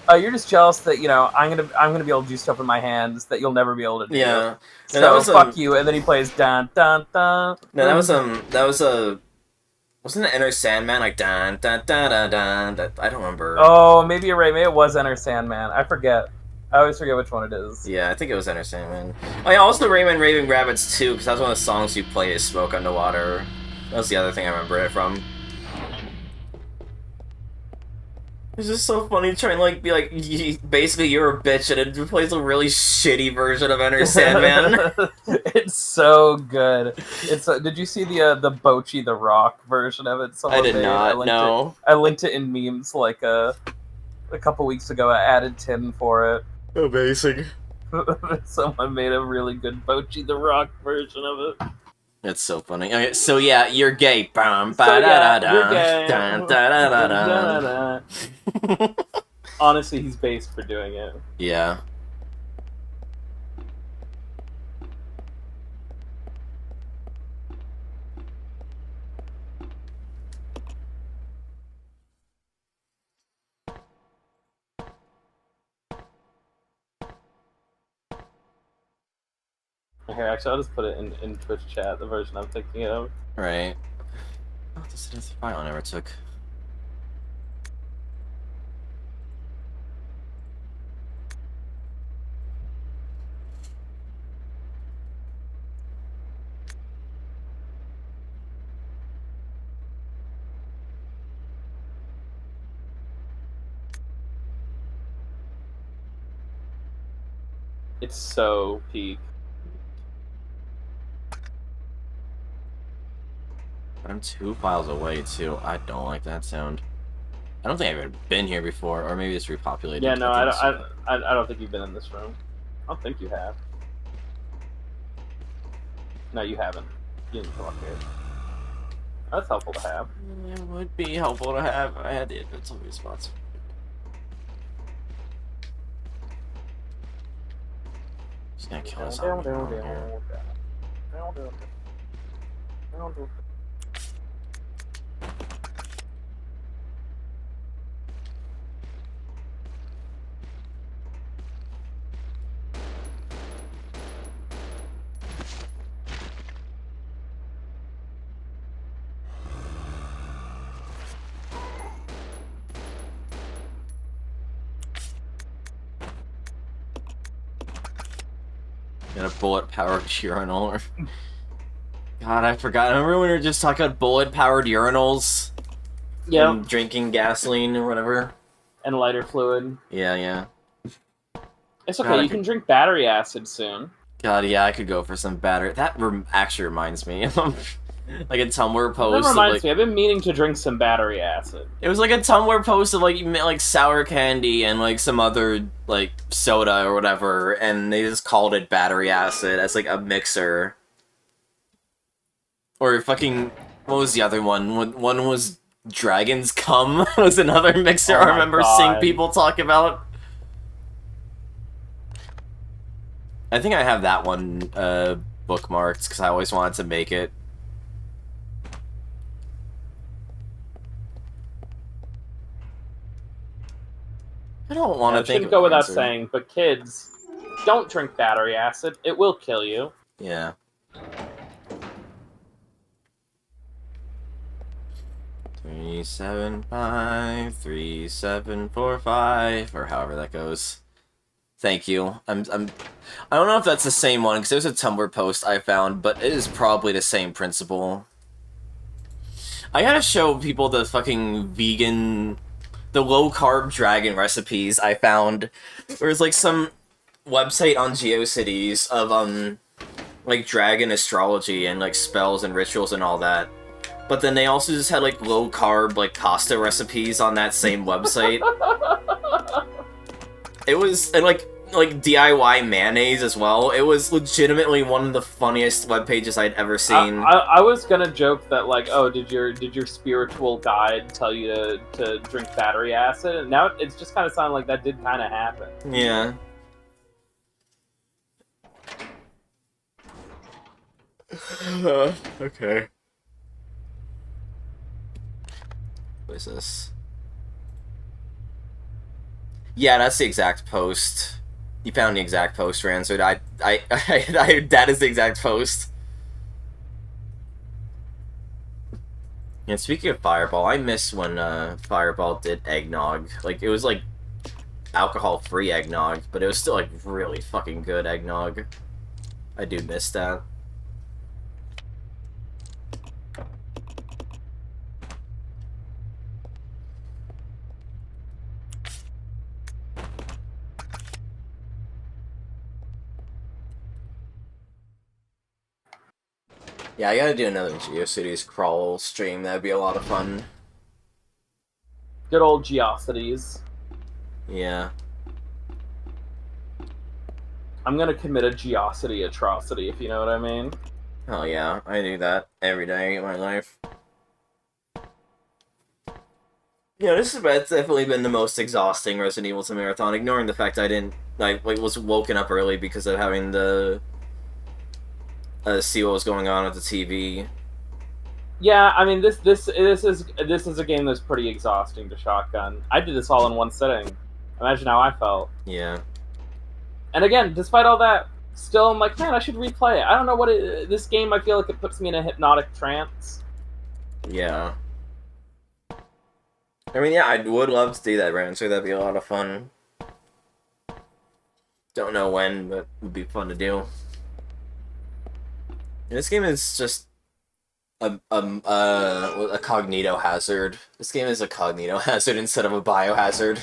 You're just jealous that I'm gonna be able to do stuff with my hands that you'll never be able to do. Yeah. No, So that was fuck you. And then he plays dun dun dun. No, that was a wasn't it Enter Sandman like dun dun dun dun dun? That I don't remember. Oh, maybe you're right. Maybe it was Enter Sandman. I forget. I always forget which one it is. Yeah, I think it was Enter Sandman. Oh yeah, also Rayman Raving Rabbits too, because that's one of the songs you play is Smoke Underwater. That was the other thing I remember it from. It's just so funny trying to like be like, basically you're a bitch, and it plays a really shitty version of Enter Sandman. It's so good. It's did you see the Bochi the Rock version of it? I did not. No. I linked it in memes like a couple weeks ago. I added Tim for it. Amazing. Someone made a really good Bochi the Rock version of it. That's so funny. Okay, so yeah, you're gay. You're gay. Honestly, he's based for doing it. Yeah. Here, actually, I'll just put it in Twitch chat, the version I'm thinking of. Right. Oh, this is the file I never took. It's so peak. I'm 2 files away too. I don't like that sound. I don't think I've ever been here before, or maybe it's repopulated. Yeah, no, I don't think you've been in this room. I don't think you have. No, you haven't. You didn't walk here. That's helpful to have. It would be helpful to have. I had the inventory spots. Just gonna kill us all. Got a bullet-powered urinal. God, I forgot. Remember when we were just talking about bullet-powered urinals? Yeah. And drinking gasoline or whatever? And lighter fluid. Yeah, yeah. It's okay, God, you can drink battery acid soon. God, yeah, I could go for some battery. That actually reminds me. Like a Tumblr post. That reminds like, me, I've been meaning to drink some battery acid. It was like a Tumblr post of like sour candy and like some other like soda or whatever, and they just called it battery acid as like a mixer. Or fucking, what was the other one? One was Dragon's Cum was another mixer I remember seeing people talk about. I think I have that one bookmarked because I always wanted to make it. I don't want to think. Shouldn't go without saying, but kids, don't drink battery acid. It will kill you. Yeah. Three, 7, 5, 3, 7, 4, 5, or however that goes. Thank you. I don't know if that's the same one because there's a Tumblr post I found, but it is probably the same principle. I gotta show people the fucking vegan, the low-carb dragon recipes I found. There's like some website on GeoCities of like dragon astrology and like spells and rituals and all that. But then they also just had like low-carb like pasta recipes on that same website. It was, and like DIY mayonnaise as well. It was legitimately one of the funniest web pages I'd ever seen. I was gonna joke that like, oh, did your spiritual guide tell you to drink battery acid? And now it's just kind of sounding like that did kind of happen. Yeah. Okay. What is this? Yeah, that's the exact post. You found the exact post, Ransard. That is the exact post. And speaking of Fireball, I miss when Fireball did eggnog. Like, it was like alcohol-free eggnog, but it was still like really fucking good eggnog. I do miss that. Yeah, I gotta do another GeoCities crawl stream. That'd be a lot of fun. Good old Geocities. Yeah. I'm gonna commit a Geocity atrocity, if you know what I mean. Oh yeah, I do that every day of my life. Yeah, this is it's definitely been the most exhausting Resident Evil 2 marathon, ignoring the fact I was woken up early because of having to see what was going on with the TV. Yeah, I mean this is a game that's pretty exhausting to shotgun. I did this all in one sitting. Imagine how I felt. Yeah. And again, despite all that, still I'm like, man, I should replay it. I don't know what this game. I feel like it puts me in a hypnotic trance. Yeah. I mean, yeah, I would love to do that, Rancer. That'd be a lot of fun. Don't know when, but it would be fun to do. This game is just a cognito hazard. This game is a cognito hazard instead of a biohazard.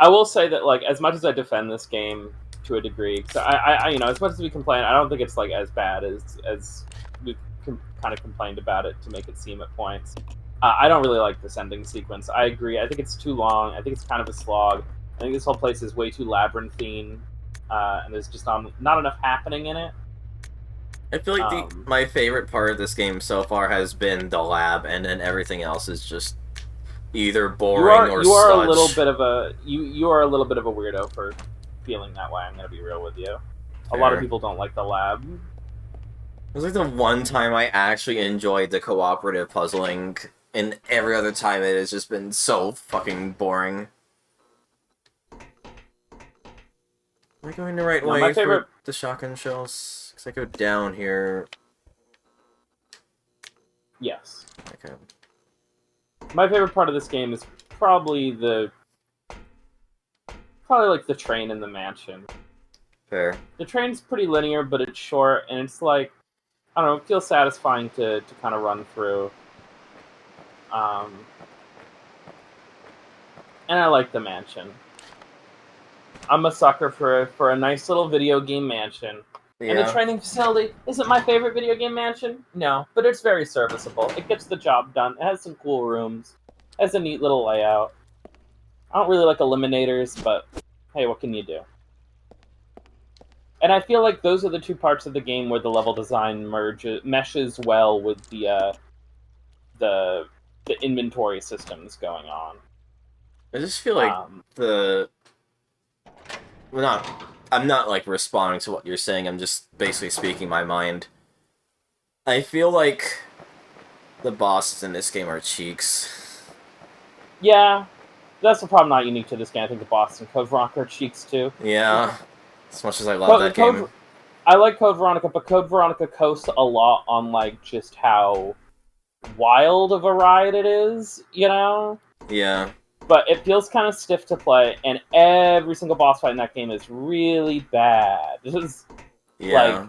I will say that, like, as much as I defend this game to a degree, so I you know, as much as we complain, I don't think it's like as bad as we kind of complained about it to make it seem at points. I don't really like this ending sequence. I agree. I think it's too long. I think it's kind of a slog. I think this whole place is way too labyrinthine, and there's just not enough happening in it. I feel like my favorite part of this game so far has been the lab, and then everything else is just either boring or you are sludge. a little bit of a you are a little bit of a weirdo for feeling that way. I'm gonna be real with you. A lot of people don't like the lab. It was like the one time I actually enjoyed the cooperative puzzling, and every other time it has just been so fucking boring. Am I going the right way my favorite... for the shotgun shells? Because I go down here. Yes. Okay. My favorite part of this game is probably like the train in the mansion. Fair. The train's pretty linear, but it's short, and it's like, I don't know, it feels satisfying to kind of run through. And I like the mansion. I'm a sucker for a nice little video game mansion. Yeah. And the training facility isn't my favorite video game mansion, no, but it's very serviceable. It gets the job done. It has some cool rooms. It has a neat little layout. I don't really like eliminators, but hey, what can you do? And I feel like those are the two parts of the game where the level design meshes well with the inventory systems going on. I just feel like I'm not like responding to what you're saying, I'm just basically speaking my mind. I feel like the bosses in this game are cheeks. Yeah, that's a problem not unique to this game. I think the bosses in Code Veronica are cheeks too. Yeah, as much as I love that game. I like Code Veronica, but Code Veronica coasts a lot on like just how wild of a ride it is, you know? Yeah. But it feels kind of stiff to play, and every single boss fight in that game is really bad. This is, like,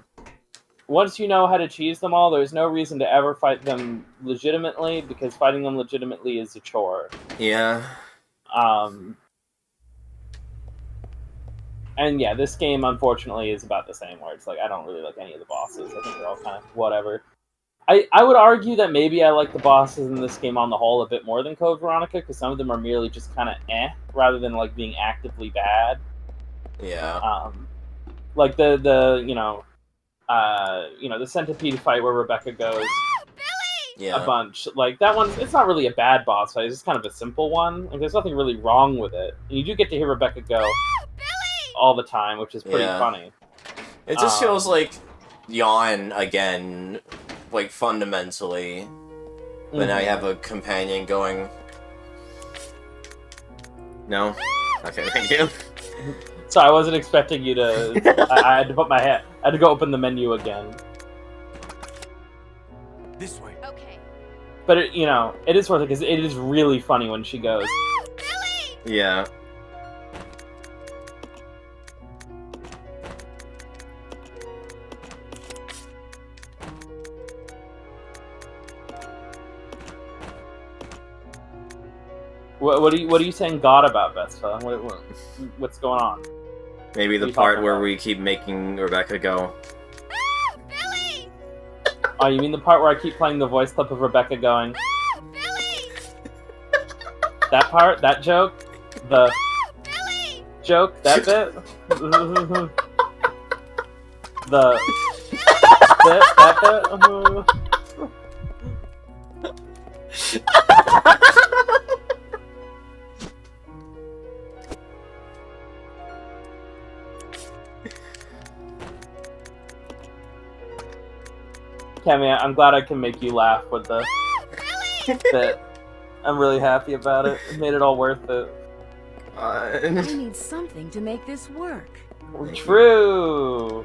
once you know how to cheese them all, there's no reason to ever fight them legitimately, because fighting them legitimately is a chore. Yeah. And yeah, this game, unfortunately, is about the same, where it's like, I don't really like any of the bosses. I think they're all kind of whatever. I would argue that maybe I like the bosses in this game on the whole a bit more than Code Veronica, because some of them are merely just kind of rather than like being actively bad. Yeah. Like the centipede fight where Rebecca goes a bunch. Like that one, it's not really a bad boss fight. It's just kind of a simple one. Like there's nothing really wrong with it. And you do get to hear Rebecca go all the time, which is pretty funny. It just feels like Yawn again. Like, fundamentally, when I have a companion going... No? Okay, thank you. So I wasn't expecting you to. I had to put my hand. I had to go open the menu again. This way. Okay. But it, you know, it is worth it because it is really funny when she goes. Billy! Yeah. What are you saying God about, Vespa? What's going on? Maybe the What are you part talking where about? we keep making Rebecca go. Billy! Oh, you mean the part where I keep playing the voice clip of Rebecca going? Billy! That part? That joke? The Billy! joke? That bit? The bit? That bit? Cammy, I'm glad I can make you laugh with the bit. I'm really happy about it. It made it all worth it. I need something to make this work. True.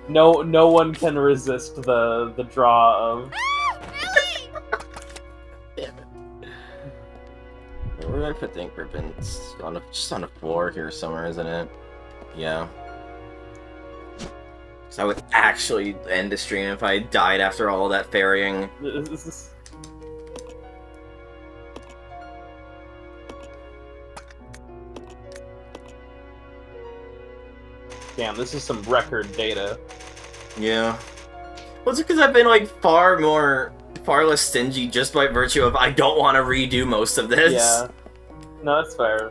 No one can resist the draw of. We're gonna put the ink ribbons just on the floor here somewhere, isn't it? Yeah. So I would actually end the stream if I died after all that ferrying. Damn, this is some record data. Yeah. Well, it's because I've been like far less stingy just by virtue of I don't want to redo most of this. Yeah. No, that's fair.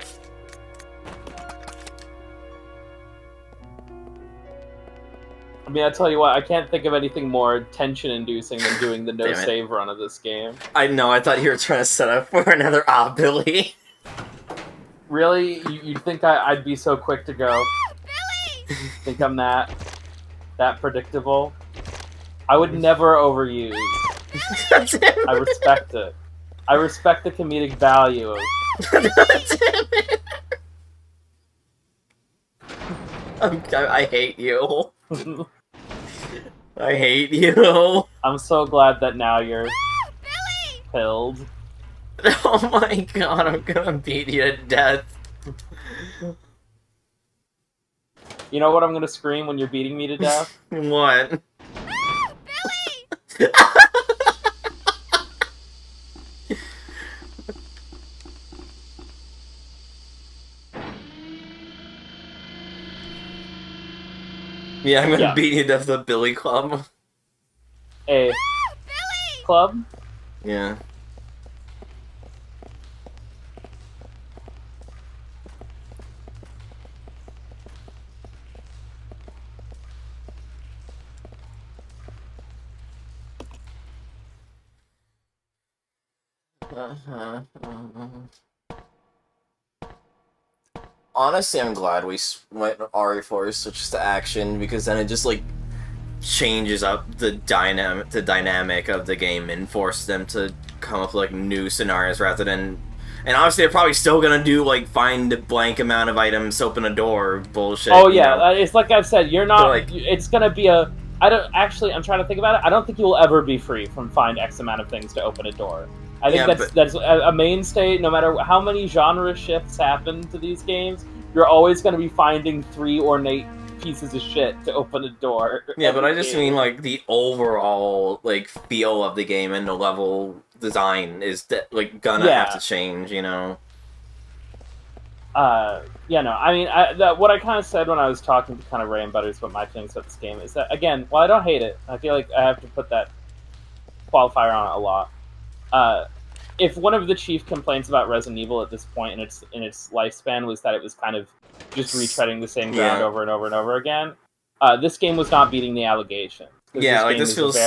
I mean, I tell you what, I can't think of anything more tension-inducing than doing the Damn it. no-save run of this game. I know, I thought you were trying to set up for another Billy. Really? You'd think I'd be so quick to go? Think I'm that predictable? I would never overuse. I respect it. I respect the comedic value of... I hate you. I hate you. I'm so glad that now you're pilled. Oh my god, I'm gonna beat you to death. You know what I'm gonna scream when you're beating me to death? What? Yeah, I'm gonna beat you to death with the Billy Club. A club? Yeah. Honestly, I'm glad we went RE4 switches to action because then it just like changes up the dynamic of the game and forces them to come up with like new scenarios rather than. And obviously, they're probably still gonna do like find a blank amount of items, open a door, bullshit. Oh yeah, it's like I've said. You're not. Like, it's gonna be a. I don't actually. I'm trying to think about it. I don't think you will ever be free from find X amount of things to open a door. I think that's a mainstay. No matter how many genre shifts happen to these games, you're always going to be finding 3 ornate pieces of shit to open a door. Yeah, but I just mean like the overall like feel of the game and the level design is like gonna have to change, you know. Yeah, no. I mean, what I kind of said when I was talking to kind of Ray and Butters about my feelings about this game is that again, while I don't hate it, I feel like I have to put that qualifier on it a lot. If one of the chief complaints about Resident Evil at this point in its lifespan was that it was kind of just retreading the same ground over and over and over again, this game was not beating the allegation. Yeah, like this feels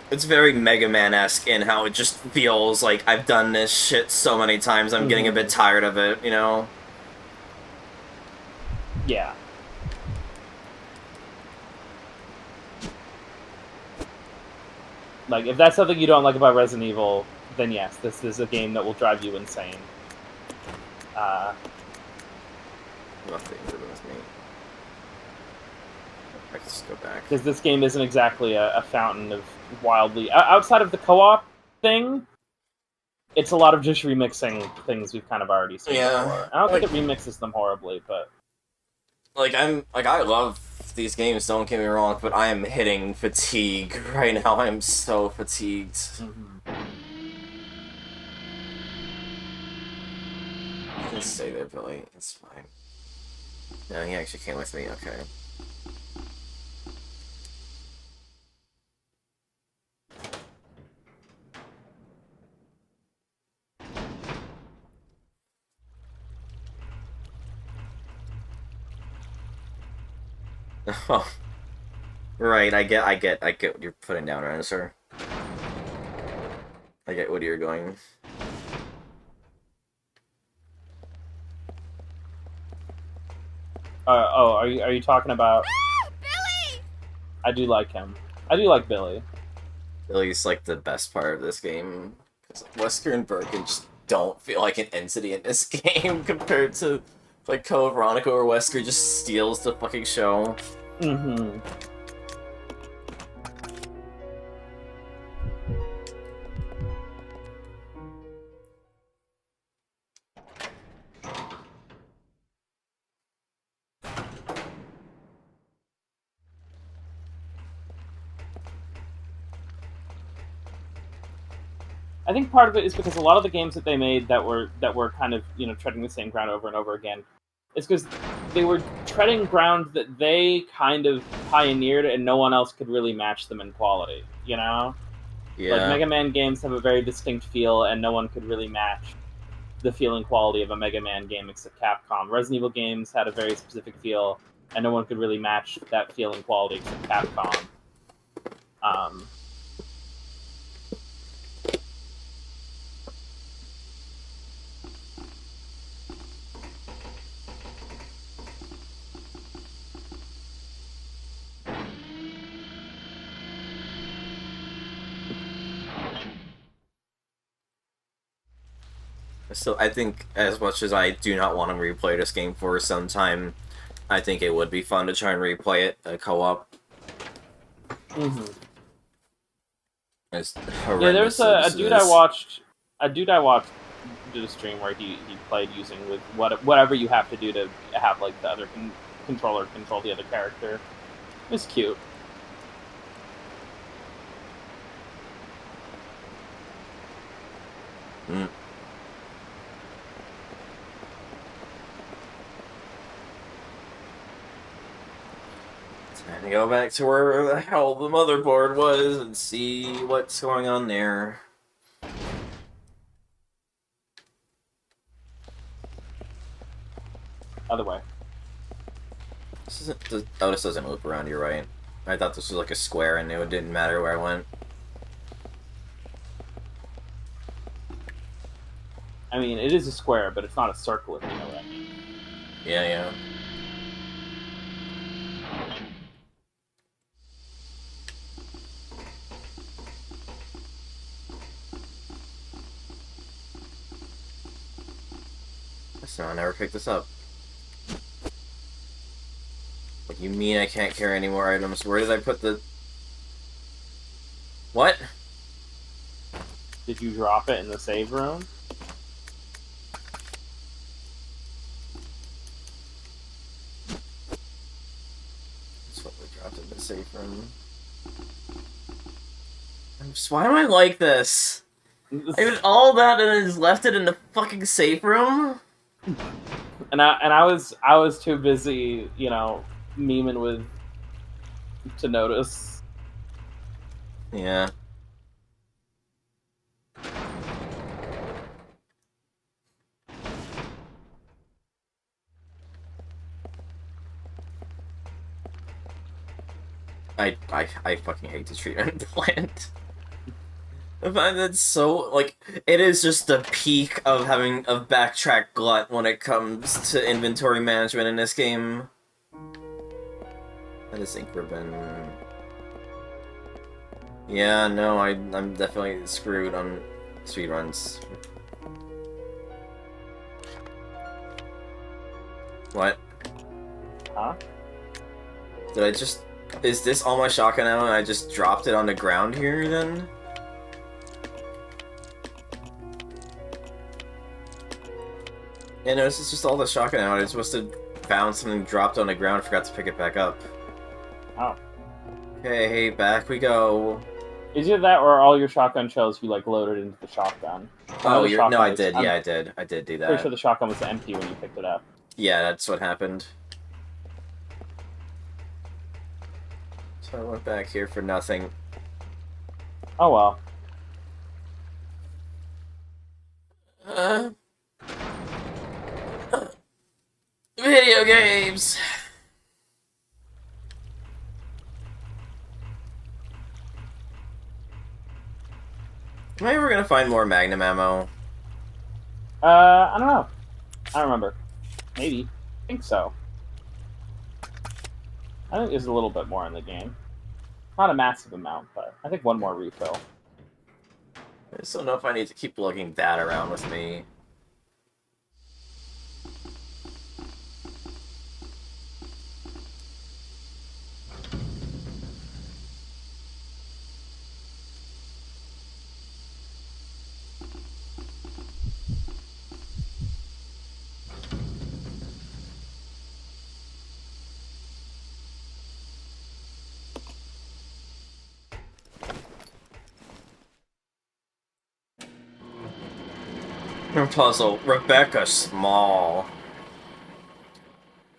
it's very Mega Man-esque in how it just feels like I've done this shit so many times. I'm getting a bit tired of it, you know. Yeah. Like, if that's something you don't like about Resident Evil, then yes, this is a game that will drive you insane. Nothing with me. I can just go back. Because this game isn't exactly a fountain of wildly... outside of the co-op thing, it's a lot of just remixing things we've kind of already seen before. I don't think it remixes them horribly, but... I love these games, don't get me wrong, but I am hitting fatigue right now. I am so fatigued. You can stay there, Billy. It's fine. No, he actually came with me, okay. Oh. Right, I get what you're putting down, right, sir? I get what you're going. Are you talking about... Billy! I do like him. I do like Billy. Billy's, like, the best part of this game. Because Wesker and Birkin just don't feel like an entity in this game compared to, like, Code Veronica, where Wesker just steals the fucking show. Mm-hmm. I think part of it is because a lot of the games that they made that were kind of, you know, treading the same ground over and over again, is because they were treading ground that they kind of pioneered and no one else could really match them in quality, you know? Yeah. Like, Mega Man games have a very distinct feel and no one could really match the feel and quality of a Mega Man game except Capcom. Resident Evil games had a very specific feel and no one could really match that feel and quality except Capcom. So I think, as much as I do not want to replay this game for some time, I think it would be fun to try and replay it, co-op. Mm-hmm. As Yeah, there's a dude I watched did a stream where he played using with whatever you have to do to have like the other controller control the other character. It was cute. Mm. Time to go back to where the hell the motherboard was and see what's going on there. Other way. This isn't. Oh, this doesn't loop around. You're right. I thought this was like a square, and it didn't matter where I went. I mean, it is a square, but it's not a circle, if you know what I mean. Yeah, yeah. So I never picked this up. What do you mean I can't carry any more items? Where did I put the... What? Did you drop it in the save room? That's what we dropped in the safe room. Why am I like this? I did all that and then just left it in the fucking safe room? And I was too busy, you know, memeing with to notice. Yeah. I fucking hate the treatment plant. I find that so, like, it is just the peak of having a backtrack glut when it comes to inventory management in this game. That is ink ribbon. Yeah, no, I'm definitely screwed on speedruns. What? Huh? Did I just... Is this all my shotgun ammo and I just dropped it on the ground here, then? Yeah, no, this is just all the shotgun ammo. I was supposed to found something dropped on the ground and forgot to pick it back up. Oh. Okay, hey, back we go. Is either that or all your shotgun shells you like loaded into the shotgun? Oh, you're... No, I did. Yeah, I did. I did do that. Pretty sure the shotgun was empty when you picked it up. Yeah, that's what happened. So I went back here for nothing. Oh well. Video games! Am I ever gonna find more Magnum ammo? I don't know. I don't remember. Maybe. I think so. I think there's a little bit more in the game. Not a massive amount, but I think one more refill. I just don't know if I need to keep lugging that around with me. Puzzle. Rebecca Small.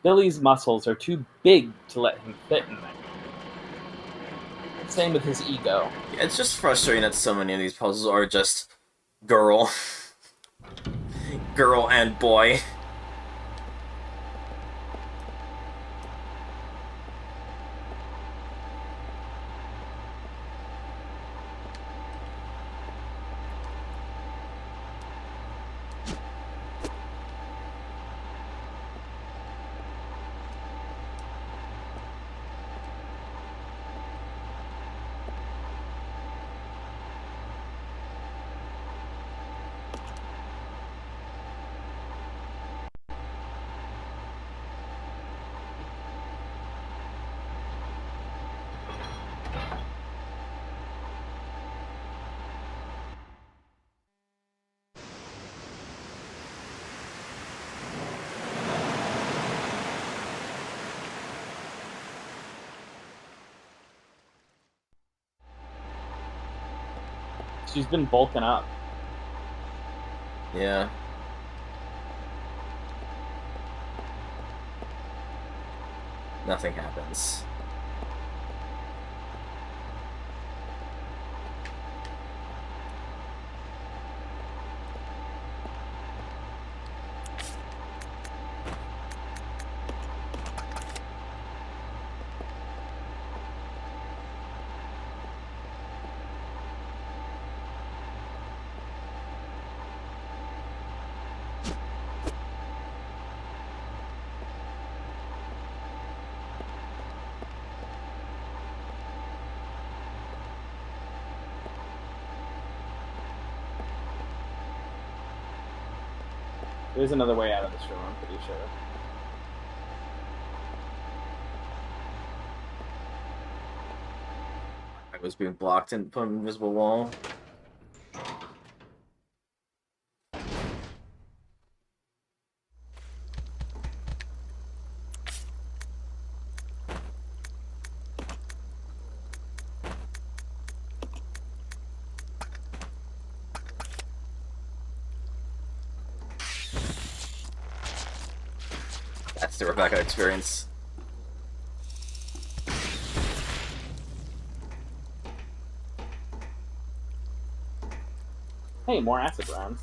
Billy's muscles are too big to let him fit in there. Same with his ego. Yeah, it's just frustrating that so many of these puzzles are just girl. Girl and boy. She's been bulking up. Yeah. Nothing happens. There's another way out of this room, I'm pretty sure. I was being blocked and put an invisible wall. That's the Rebecca experience. Hey, more acid rounds.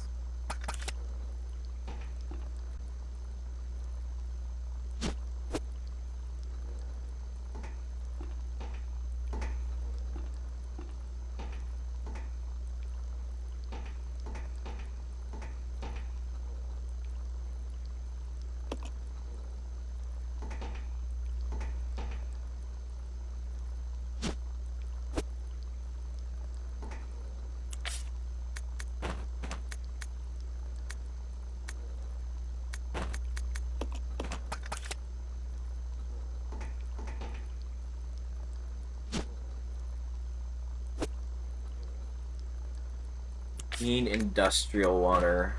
Need industrial water.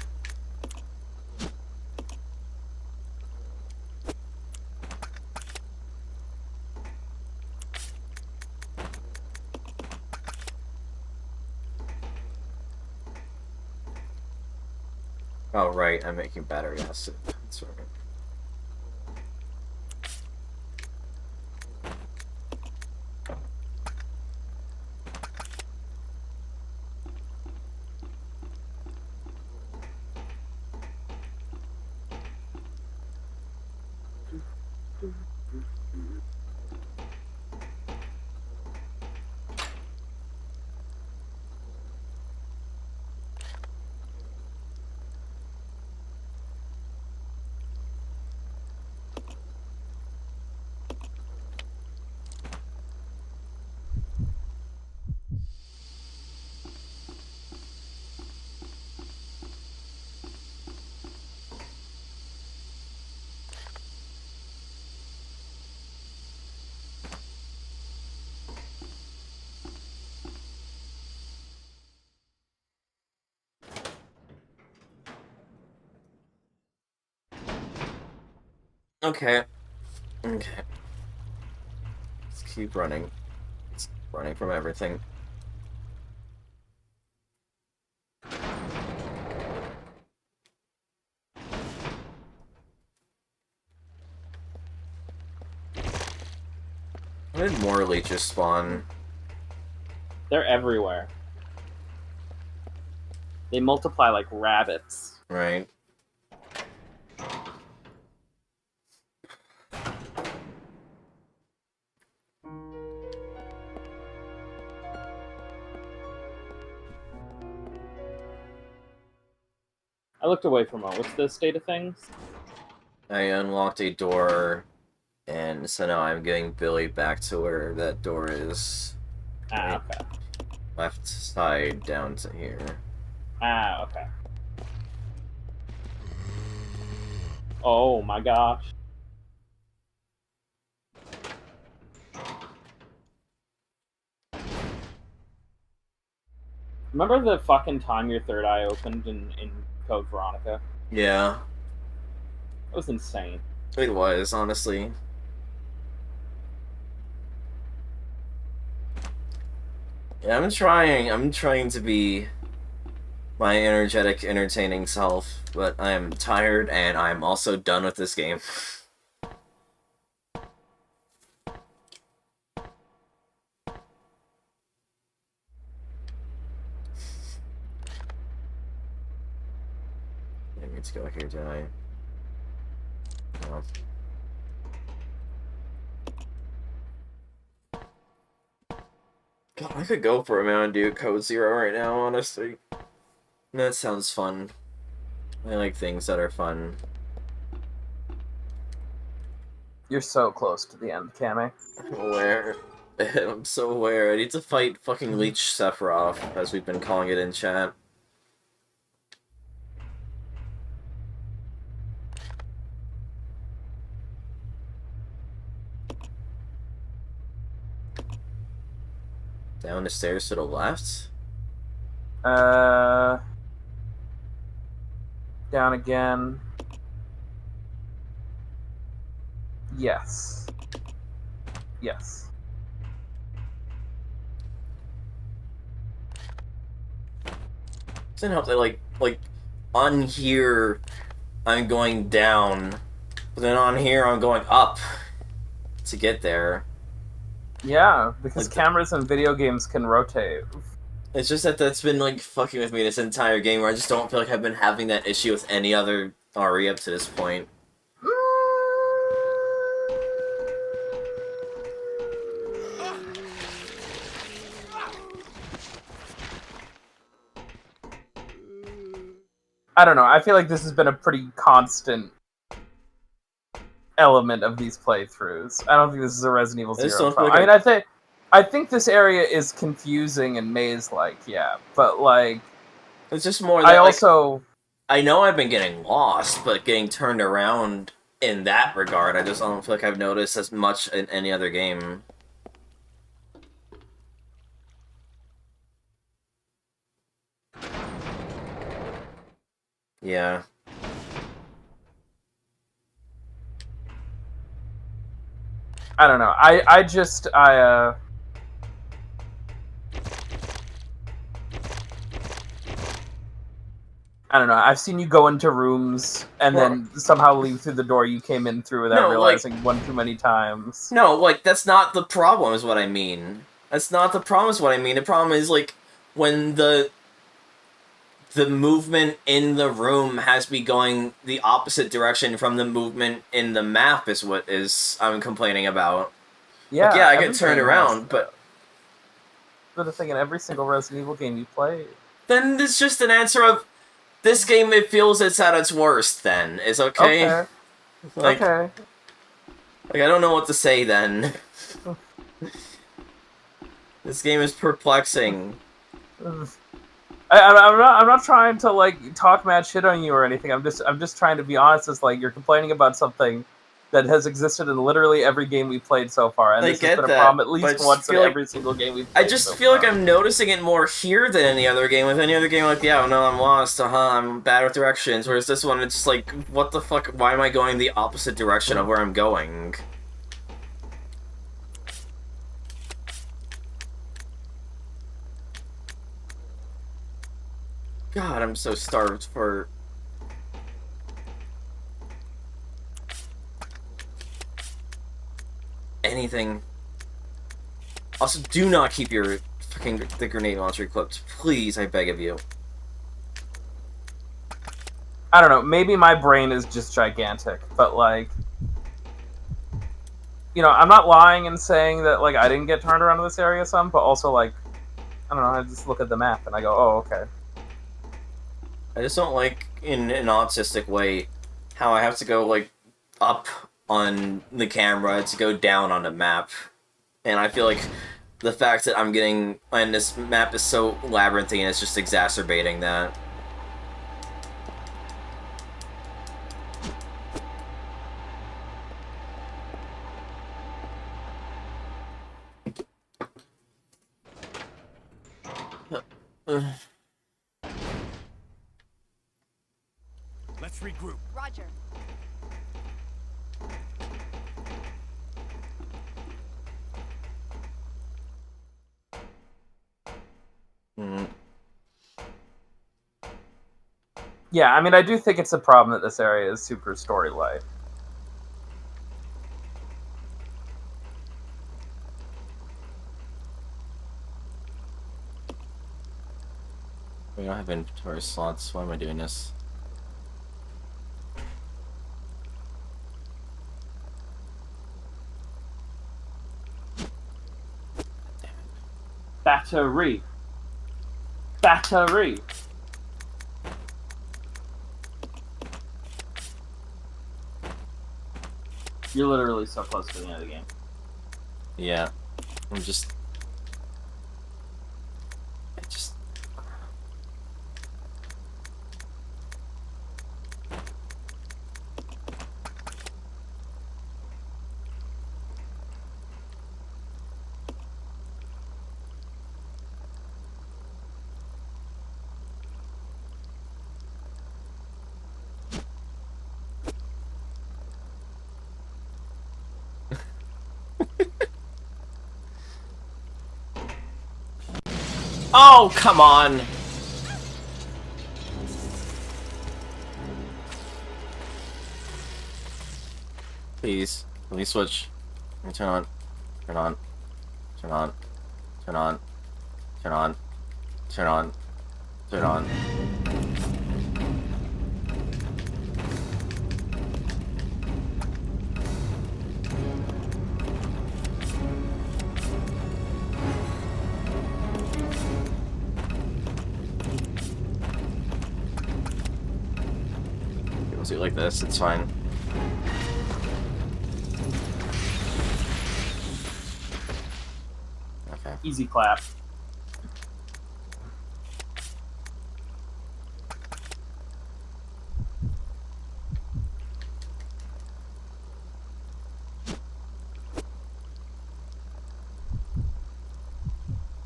Oh, right, I'm making battery acid. That's right. Okay. Okay. Let's keep running. It's running from everything. When did more leeches spawn? They're everywhere. They multiply like rabbits. Right. I looked away for a moment. What's the state of things? I unlocked a door, and so now I'm getting Billy back to where that door is. Ah, okay. Left side down to here. Ah, okay. Oh my gosh. Remember the fucking time your third eye opened in Code Veronica? Yeah. It was insane. It was, honestly. Yeah, I'm trying to be my energetic, entertaining self, but I'm tired and I'm also done with this game. I need to go here, don't I? No. God, I could go for a Mountain Dew Code Zero right now, honestly. That sounds fun. I like things that are fun. You're so close to the end, Cammy. I'm aware. I'm so aware. I need to fight fucking Leech Sephiroth, as we've been calling it in chat. Down the stairs to the left? Down again. Yes. Yes. Doesn't help that, like, on here, I'm going down, but then on here, I'm going up to get there. Yeah, because Like cameras in video games can rotate. It's just that that's been, like, fucking with me this entire game, where I just don't feel like I've been having that issue with any other RE up to this point. I don't know. I feel like this has been a pretty constant element of these playthroughs. I don't think this is a Resident Evil Zero problem. Like I think this area is confusing and maze-like, yeah. But like, it's just more that, I know I've been getting lost, but getting turned around in that regard, I just don't feel like I've noticed as much in any other game. Yeah. I don't know. I don't know. I've seen you go into rooms and then somehow leave through the door you came in through without realizing one too many times. No, like, that's not the problem, is what I mean. That's not the problem, is what I mean. The problem is, like, when the movement in the room has me going the opposite direction from the movement in the map is what I'm complaining about. Yeah, like, yeah, I get turned around, but... But the thing in every single Resident Evil game you play... Then it's just an answer of, this game, it feels it's at its worst, then. It's okay? Okay. Like, I don't know what to say, then. This game is perplexing. I'm not trying to, like, talk mad shit on you or anything. I'm just trying to be honest. It's like, you're complaining about something that has existed in literally every game we've played so far, and this has been a problem at least once in every single game we've played. I just feel like I'm noticing it more here than any other game. With any other game, like, yeah, no, I'm lost, I'm bad with directions, whereas this one, it's just like, what the fuck, why am I going the opposite direction of where I'm going? God, I'm so starved for... anything. Also, do not keep the grenade launcher equipped. Please, I beg of you. I don't know, maybe my brain is just gigantic, but, like... You know, I'm not lying in saying that, like, I didn't get turned around to this area some, but also, like... I don't know, I just look at the map and I go, oh, okay. I just don't like, in an autistic way, how I have to go, like, up on the camera to go down on the map. And I feel like the fact that I'm getting... and this map is so labyrinthine, it's just exacerbating that. Let's regroup. Roger. Yeah, I mean, I do think it's a problem that this area is super story-light. We don't have inventory slots. Why am I doing this? Battery. Battery. You're literally so close to the end of the game. Yeah. I'm just... Oh, come on! Please. Please switch. Let me turn on. Turn on. Turn on. Turn on. Turn on. Turn on. Turn on. We'll do it like this, it's fine. Okay. Easy clap.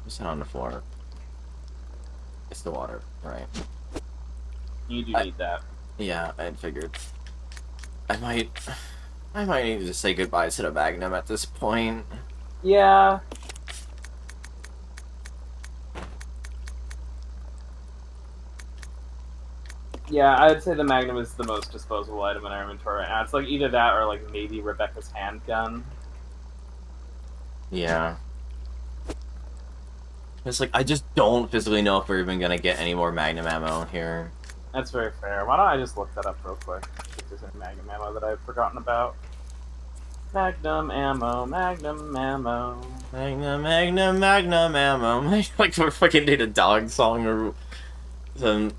Just sit on the floor. It's the water, right? You do need that. Yeah, I figured. I might need to say goodbye to the Magnum at this point. Yeah. Yeah, I'd say the Magnum is the most disposable item in our inventory right now. It's like either that or like maybe Rebecca's handgun. Yeah. It's like, I just don't physically know if we're even gonna get any more Magnum ammo here. That's very fair. Why don't I just look that up real quick? If there's any Magnum ammo that I've forgotten about. Magnum ammo, Magnum ammo. Magnum ammo. Like, we're fucking need a dog song or some.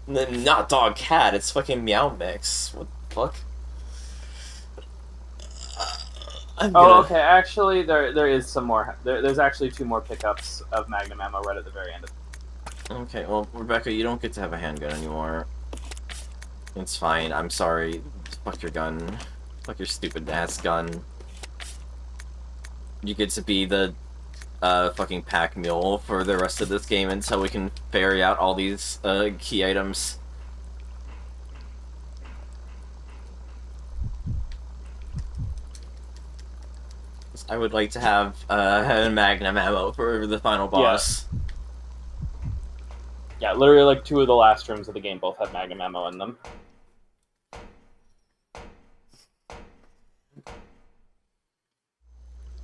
Not dog cat, it's fucking Meow Mix. What the fuck? Okay. Actually, there is some more. There's actually 2 more pickups of Magnum ammo right at the very end. Okay, well, Rebecca, you don't get to have a handgun anymore. It's fine. I'm sorry. Fuck your gun. Fuck your stupid ass gun. You get to be the fucking pack mule for the rest of this game until we can ferry out all these key items. I would like to have Magnum ammo for the final boss. Yeah, literally like 2 of the last rooms of the game both have Magnum ammo in them.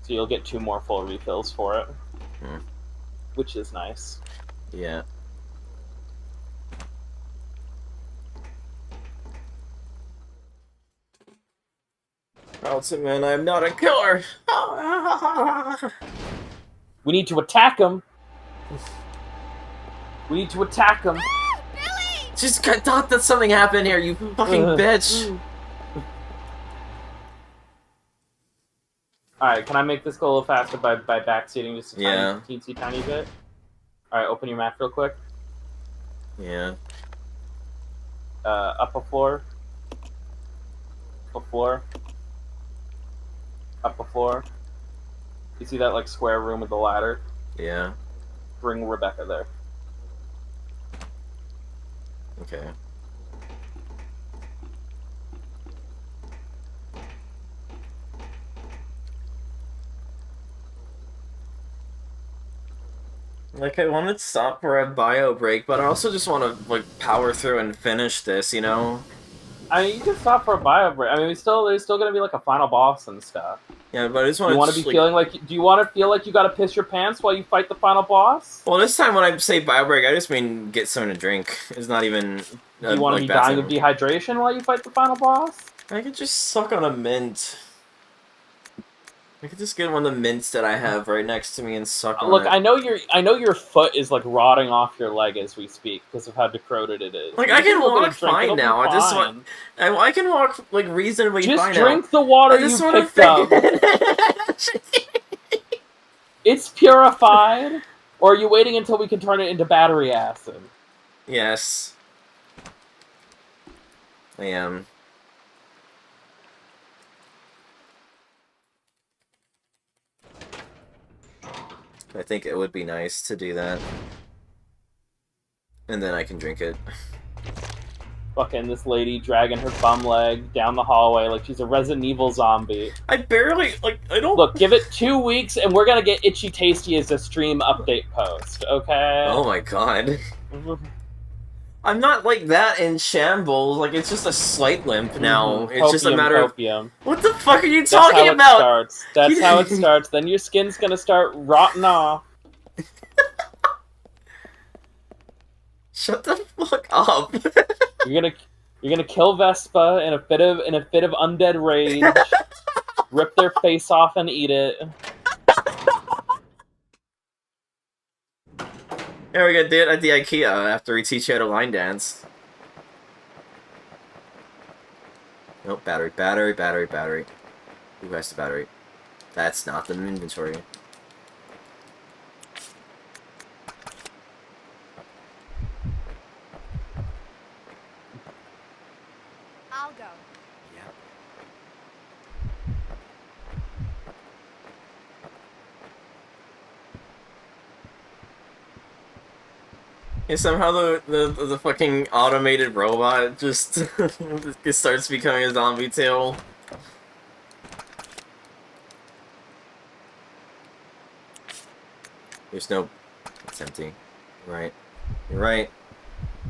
So you'll get 2 more full refills for it. Which is nice. Yeah. Ultimate, I'm not a killer! We need to attack him! We need to attack him! Just thought that something happened here, you fucking bitch! Alright, can I make this go a little faster by backseating just a teensy tiny bit? Alright, open your map real quick. Yeah. Up a floor. Up a floor. Up a floor. You see that, like, square room with the ladder? Yeah. Bring Rebecca there. Okay. Like, I want to stop for a bio break, but I also just want to, like, power through and finish this, you know? I mean, you can stop for a bio break. I mean, there's still gonna be, like, a final boss and stuff. Yeah, but I just want to... Do you want to feel like you gotta piss your pants while you fight the final boss? Well, this time when I say bio break, I just mean get something to drink. It's not even... Do you want to be dying of dehydration while you fight the final boss? I could just suck on a mint. I could just get one of the mints that I have right next to me and suck on it. Look, I know your foot is like rotting off your leg as we speak because of how decrepit it is. Like, I can walk fine now. I can walk like reasonably fine now. Just drink the water you picked up. It's purified. Or are you waiting until we can turn it into battery acid? Yes. I am. I think it would be nice to do that. And then I can drink it. Fucking this lady dragging her bum leg down the hallway like she's a Resident Evil zombie. I barely, like, I don't... Look, give it 2 weeks and we're gonna get Itchy Tasty as a stream update post, okay? Oh my god. I'm not like that in shambles. Like, it's just a slight limp now. It's just a matter of... What the fuck are you talking about? That's how it starts. Then your skin's gonna start rotting off. Shut the fuck up. You're gonna kill Vespa in a fit of undead rage. Rip their face off and eat it. Yeah, we're gonna do it at the IKEA after we teach you how to line dance. Nope, battery. Who has the battery? That's not the inventory. I'll go. Yeah. And somehow the fucking automated robot just starts becoming a zombie tail. There's no... It's empty. You're right. You're right.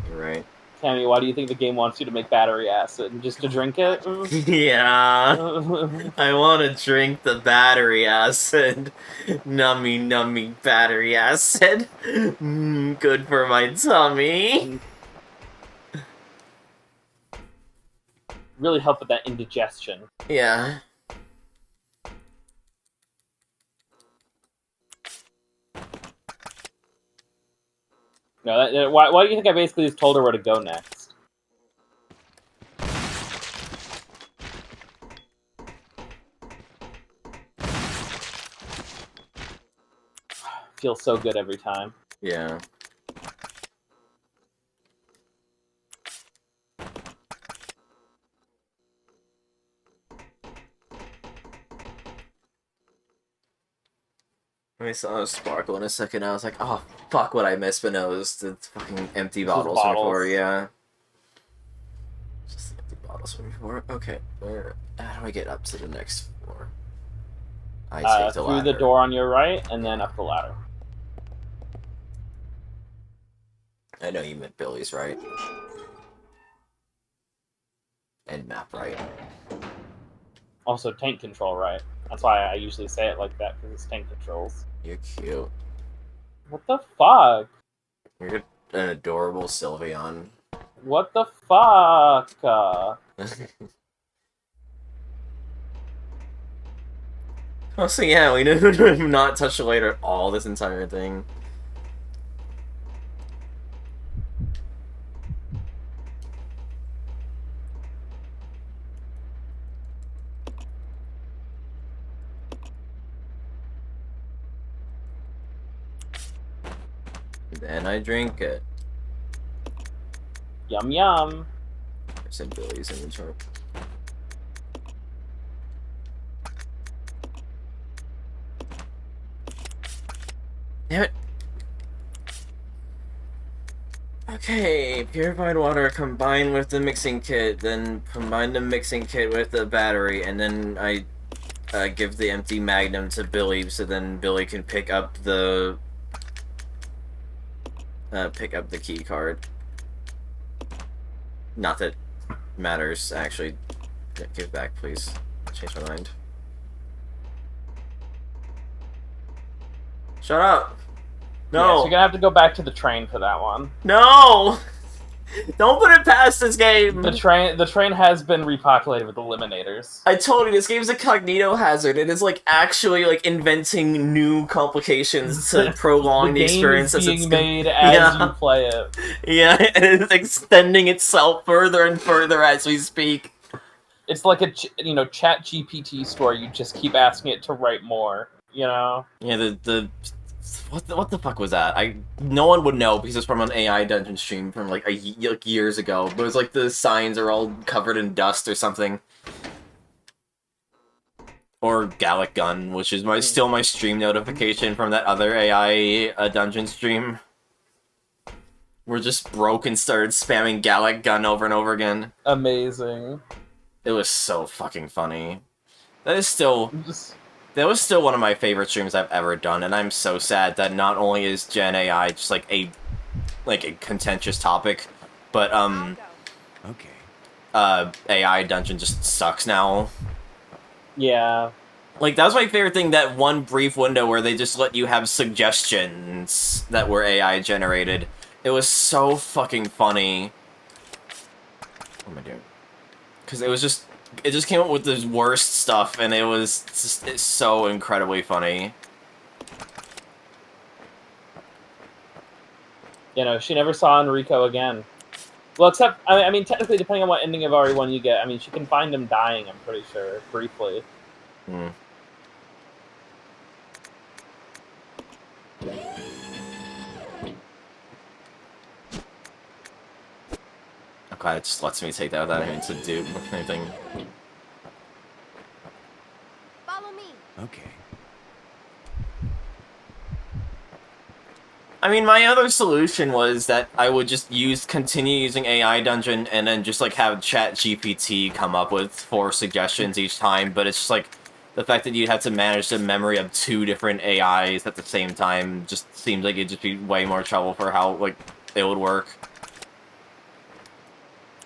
You're right. Cammy, why do you think the game wants you to make battery acid? Just to drink it? Yeah. I want to drink the battery acid. Nummy, nummy battery acid. Good for my tummy. Really help with that indigestion. Yeah. No, why do you think I basically just told her where to go next? Feels so good every time. Yeah. I saw a sparkle in a second, I was like, oh, fuck what I missed, but no, it was the fucking empty bottles from before, yeah. Just the empty bottles from before. Okay, how do I get up to the next floor? I take the ladder. Through the door on your right, and then up the ladder. I know you meant Billy's right. And map right. Also, tank control right. That's why I usually say it like that, because it's tank controls. You're cute. What the fuck? You're an adorable Sylveon. What the fuck? Oh, so yeah, we have not touched the later at all this entire thing. Then I drink it. Yum yum. I said Billy's inventory. Damn it. Okay, purified water combined with the mixing kit, then combine the mixing kit with the battery, and then I give the empty magnum to Billy, so then Billy can pick up the key card. Not that matters, actually. Give back, please. Change my mind. Shut up! No! Yeah, so you're gonna have to go back to the train for that one. No! Don't put it past this game! The train has been repopulated with eliminators. I told you, this game's a cognito hazard. It is, like, actually, like, inventing new complications to prolong the experience as it's being made as you play it. Yeah, and it's extending itself further and further as we speak. It's like a, Chat GPT store. You just keep asking it to write more, you know? Yeah, what the fuck was that? No one would know because it's from an AI dungeon stream from like years ago. But it was like the signs are all covered in dust or something. Or Gallic Gun, which is still my stream notification from that other AI dungeon stream. We're just broke and started spamming Gallic Gun over and over again. Amazing. It was so fucking funny. That was still one of my favorite streams I've ever done, and I'm so sad that not only is Gen AI just like a contentious topic, but AI Dungeon just sucks now. Yeah. Like, that was my favorite thing, that one brief window where they just let you have suggestions that were AI generated. It was so fucking funny. What am I doing? Because it just came up with the worst stuff, and it's so incredibly funny. She never saw Enrico again. Well, except, I mean, technically, depending on what ending of RE1 you get, I mean, she can find him dying, I'm pretty sure, briefly. Hmm. I'm glad it just lets me take that without having to do anything. Follow me. Okay. I mean, my other solution was that I would just continue using AI Dungeon and then just, like, have ChatGPT come up with 4 suggestions each time, but it's just, like, the fact that you'd have to manage the memory of 2 different AIs at the same time just seems like it'd just be way more trouble for how, like, it would work.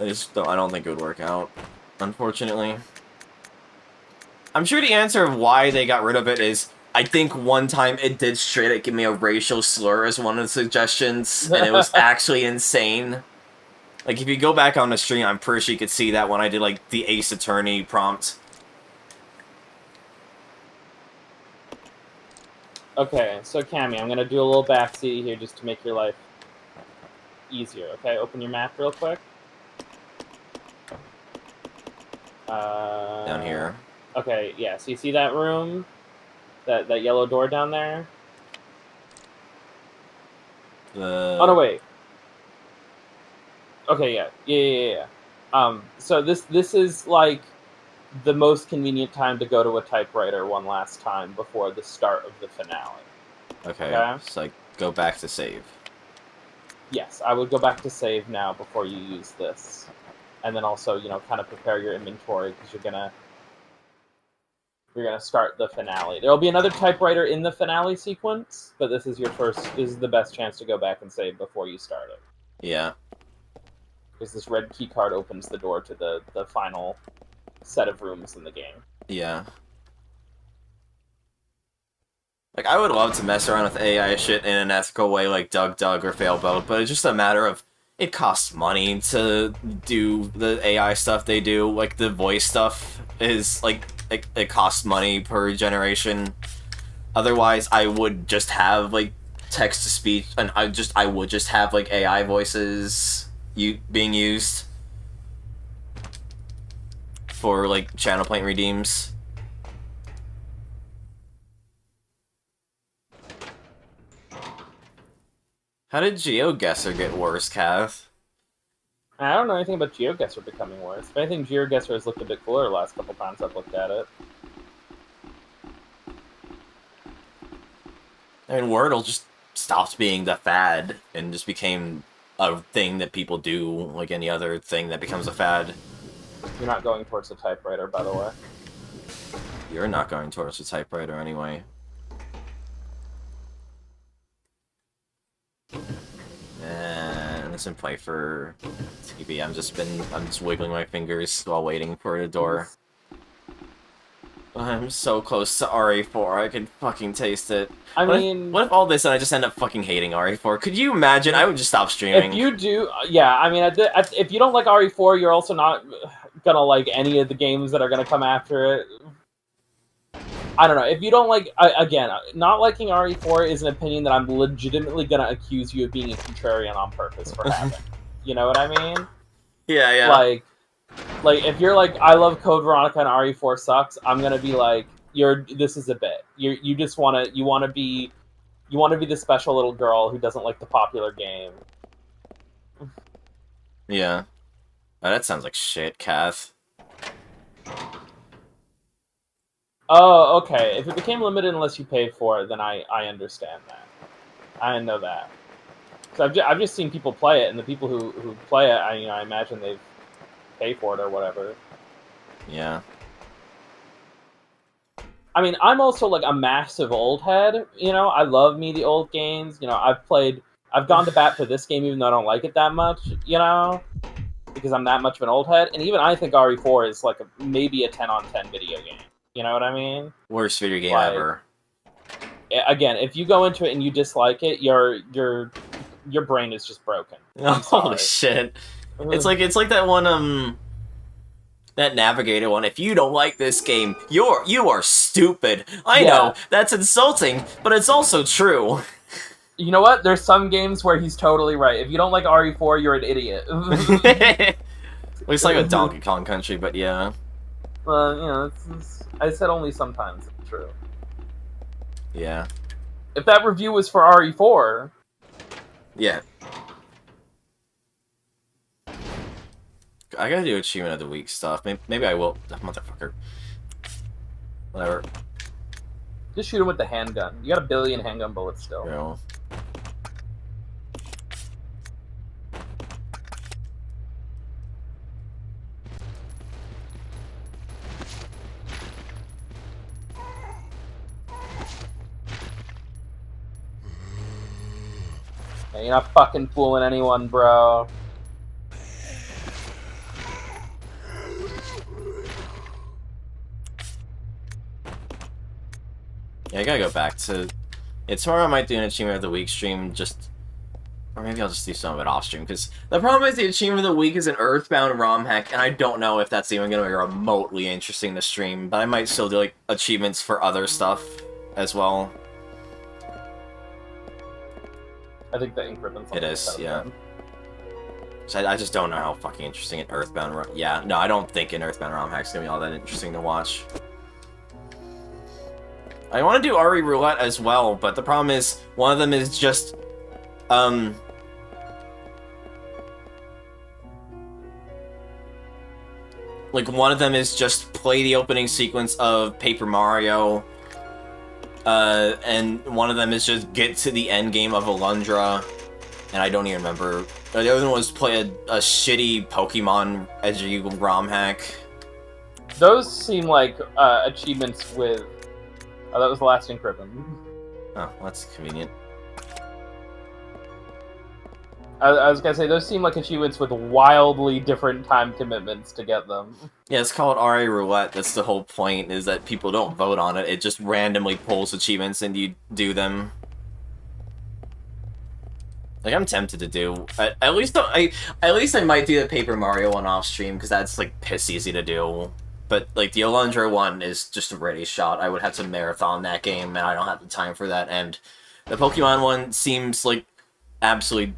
I don't think it would work out, unfortunately. I'm sure the answer of why they got rid of it is, I think one time it did straight up give me a racial slur as one of the suggestions, and it was actually insane. Like, if you go back on the stream, I'm pretty sure you could see that when I did, like, the Ace Attorney prompt. Okay, so Cammy, I'm gonna do a little backseat here just to make your life easier, okay? Open your map real quick. Down here. Okay, yeah, so you see that room? That yellow door down there? Oh, no, wait. Okay, yeah. So this is, like, the most convenient time to go to a typewriter one last time before the start of the finale. Okay? So, like, go back to save. Yes, I would go back to save now before you use this. And then also, you know, kind of prepare your inventory, because you're gonna start the finale. There'll be another typewriter in the finale sequence, but this is the best chance to go back and save before you start it. Yeah. Because this red key card opens the door to the final set of rooms in the game. Yeah. Like, I would love to mess around with AI shit in an ethical way like Doug or Failboat, but it's just a matter of, it costs money to do the AI stuff they do. Like, the voice stuff is, like, it costs money per generation. Otherwise, I would just have, like, text-to-speech, and I would just have, like, AI voices being used for, like, channel point redeems. How did GeoGuessr get worse, Kath? I don't know anything about GeoGuessr becoming worse. If anything, GeoGuessr has looked a bit cooler the last couple times I've looked at it. I mean, Wordle just stopped being the fad and just became a thing that people do, like any other thing that becomes a fad. You're not going towards the typewriter, by the way. You're not going towards the typewriter anyway. And this in play for TV. I'm just wiggling my fingers while waiting for the door. I'm so close to RE4, I can fucking taste it. I what mean... If, what if all this and I just end up fucking hating RE4? Could you imagine? I would just stop streaming. If you do... Yeah, I mean, if you don't like RE4, you're also not gonna like any of the games that are gonna come after it. I don't know. If you don't like... Again, not liking RE4 is an opinion that I'm legitimately gonna accuse you of being a contrarian on purpose for having. You know what I mean? Yeah. Like, if you're like, I love Code Veronica and RE4 sucks, I'm gonna be like, this is a bit. You just wanna be the special little girl who doesn't like the popular game. Yeah. Oh, that sounds like shit, Kath. Oh, okay. If it became limited unless you paid for it, then I understand that. I know that. So I've just seen people play it, and the people who play it, I imagine they've pay for it or whatever. Yeah. I mean, I'm also like a massive old head, you know, I love me the old games, you know, I've gone to bat for this game even though I don't like it that much, you know, because I'm that much of an old head, and even I think RE4 is like maybe a 10 on 10 video game, you know what I mean? Worst video game ever. Again, if you go into it and you dislike it, your brain is just broken. Holy shit. It's like that one, that Navigator one. If you don't like this game, you are stupid. I know, that's insulting, but it's also true. You know what? There's some games where he's totally right. If you don't like RE4, you're an idiot. It's like a Donkey Kong Country, but yeah. You know, I said only sometimes it's true. Yeah. If that review was for RE4... Yeah. I gotta do Achievement of the Week stuff. Maybe I will. Motherfucker. Whatever. Just shoot him with the handgun. You got 1 billion handgun bullets still. No. Yeah, you're not fucking fooling anyone, bro. Yeah, I gotta go back to... Yeah, tomorrow I might do an Achievement of the Week stream, just... Or maybe I'll just do some of it off stream, because the problem is the Achievement of the Week is an Earthbound ROM hack, and I don't know if that's even going to be remotely interesting to stream, but I might still do, like, achievements for other stuff as well. I think the ink ribbon's It is, yeah. So I just don't know how fucking interesting an Earthbound ROM... Yeah, no, I don't think an Earthbound ROM hack's going to be all that interesting to watch. I want to do RE Roulette as well, but the problem is, one of them is just... Like, one of them is just play the opening sequence of Paper Mario, and one of them is just get to the end game of Alundra, and I don't even remember. The other one was play a shitty Pokemon edgy ROM hack. Those seem like achievements with... Oh, that was the last ink ribbon. Oh, that's convenient. I was gonna say, those seem like achievements with wildly different time commitments to get them. Yeah, it's called RA Roulette. That's the whole point, is that people don't vote on it. It just randomly pulls achievements and you do them. Like, I'm tempted to do... At least I might do the Paper Mario one off stream, because that's, like, piss easy to do. But, like, the Alundra one is just a ready shot. I would have to marathon that game, and I don't have the time for that. And the Pokemon one seems, like, absolutely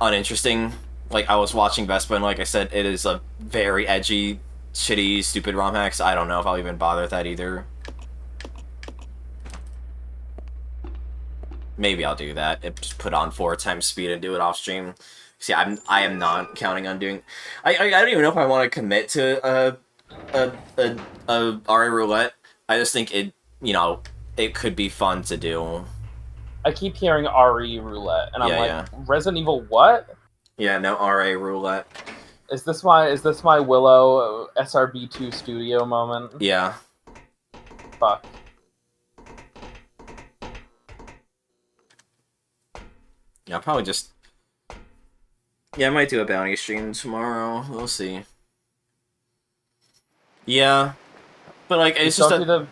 uninteresting. Like, I was watching Vespa, and like I said, it is a very edgy, shitty, stupid ROM hack, so I don't know if I'll even bother with that either. Maybe I'll do that. Just put on 4 times speed and do it off stream. See, I am not counting on doing... I don't even know if I want to commit to RA Roulette. I just think it, you know, it could be fun to do. I keep hearing RE Roulette, and I'm like, Resident Evil what? Yeah, no, RA Roulette. Is this my Willow SRB2 studio moment? Yeah. Fuck. Yeah, I'll probably just... Yeah, I might do a bounty stream tomorrow. We'll see. Yeah. But, like, it's just that...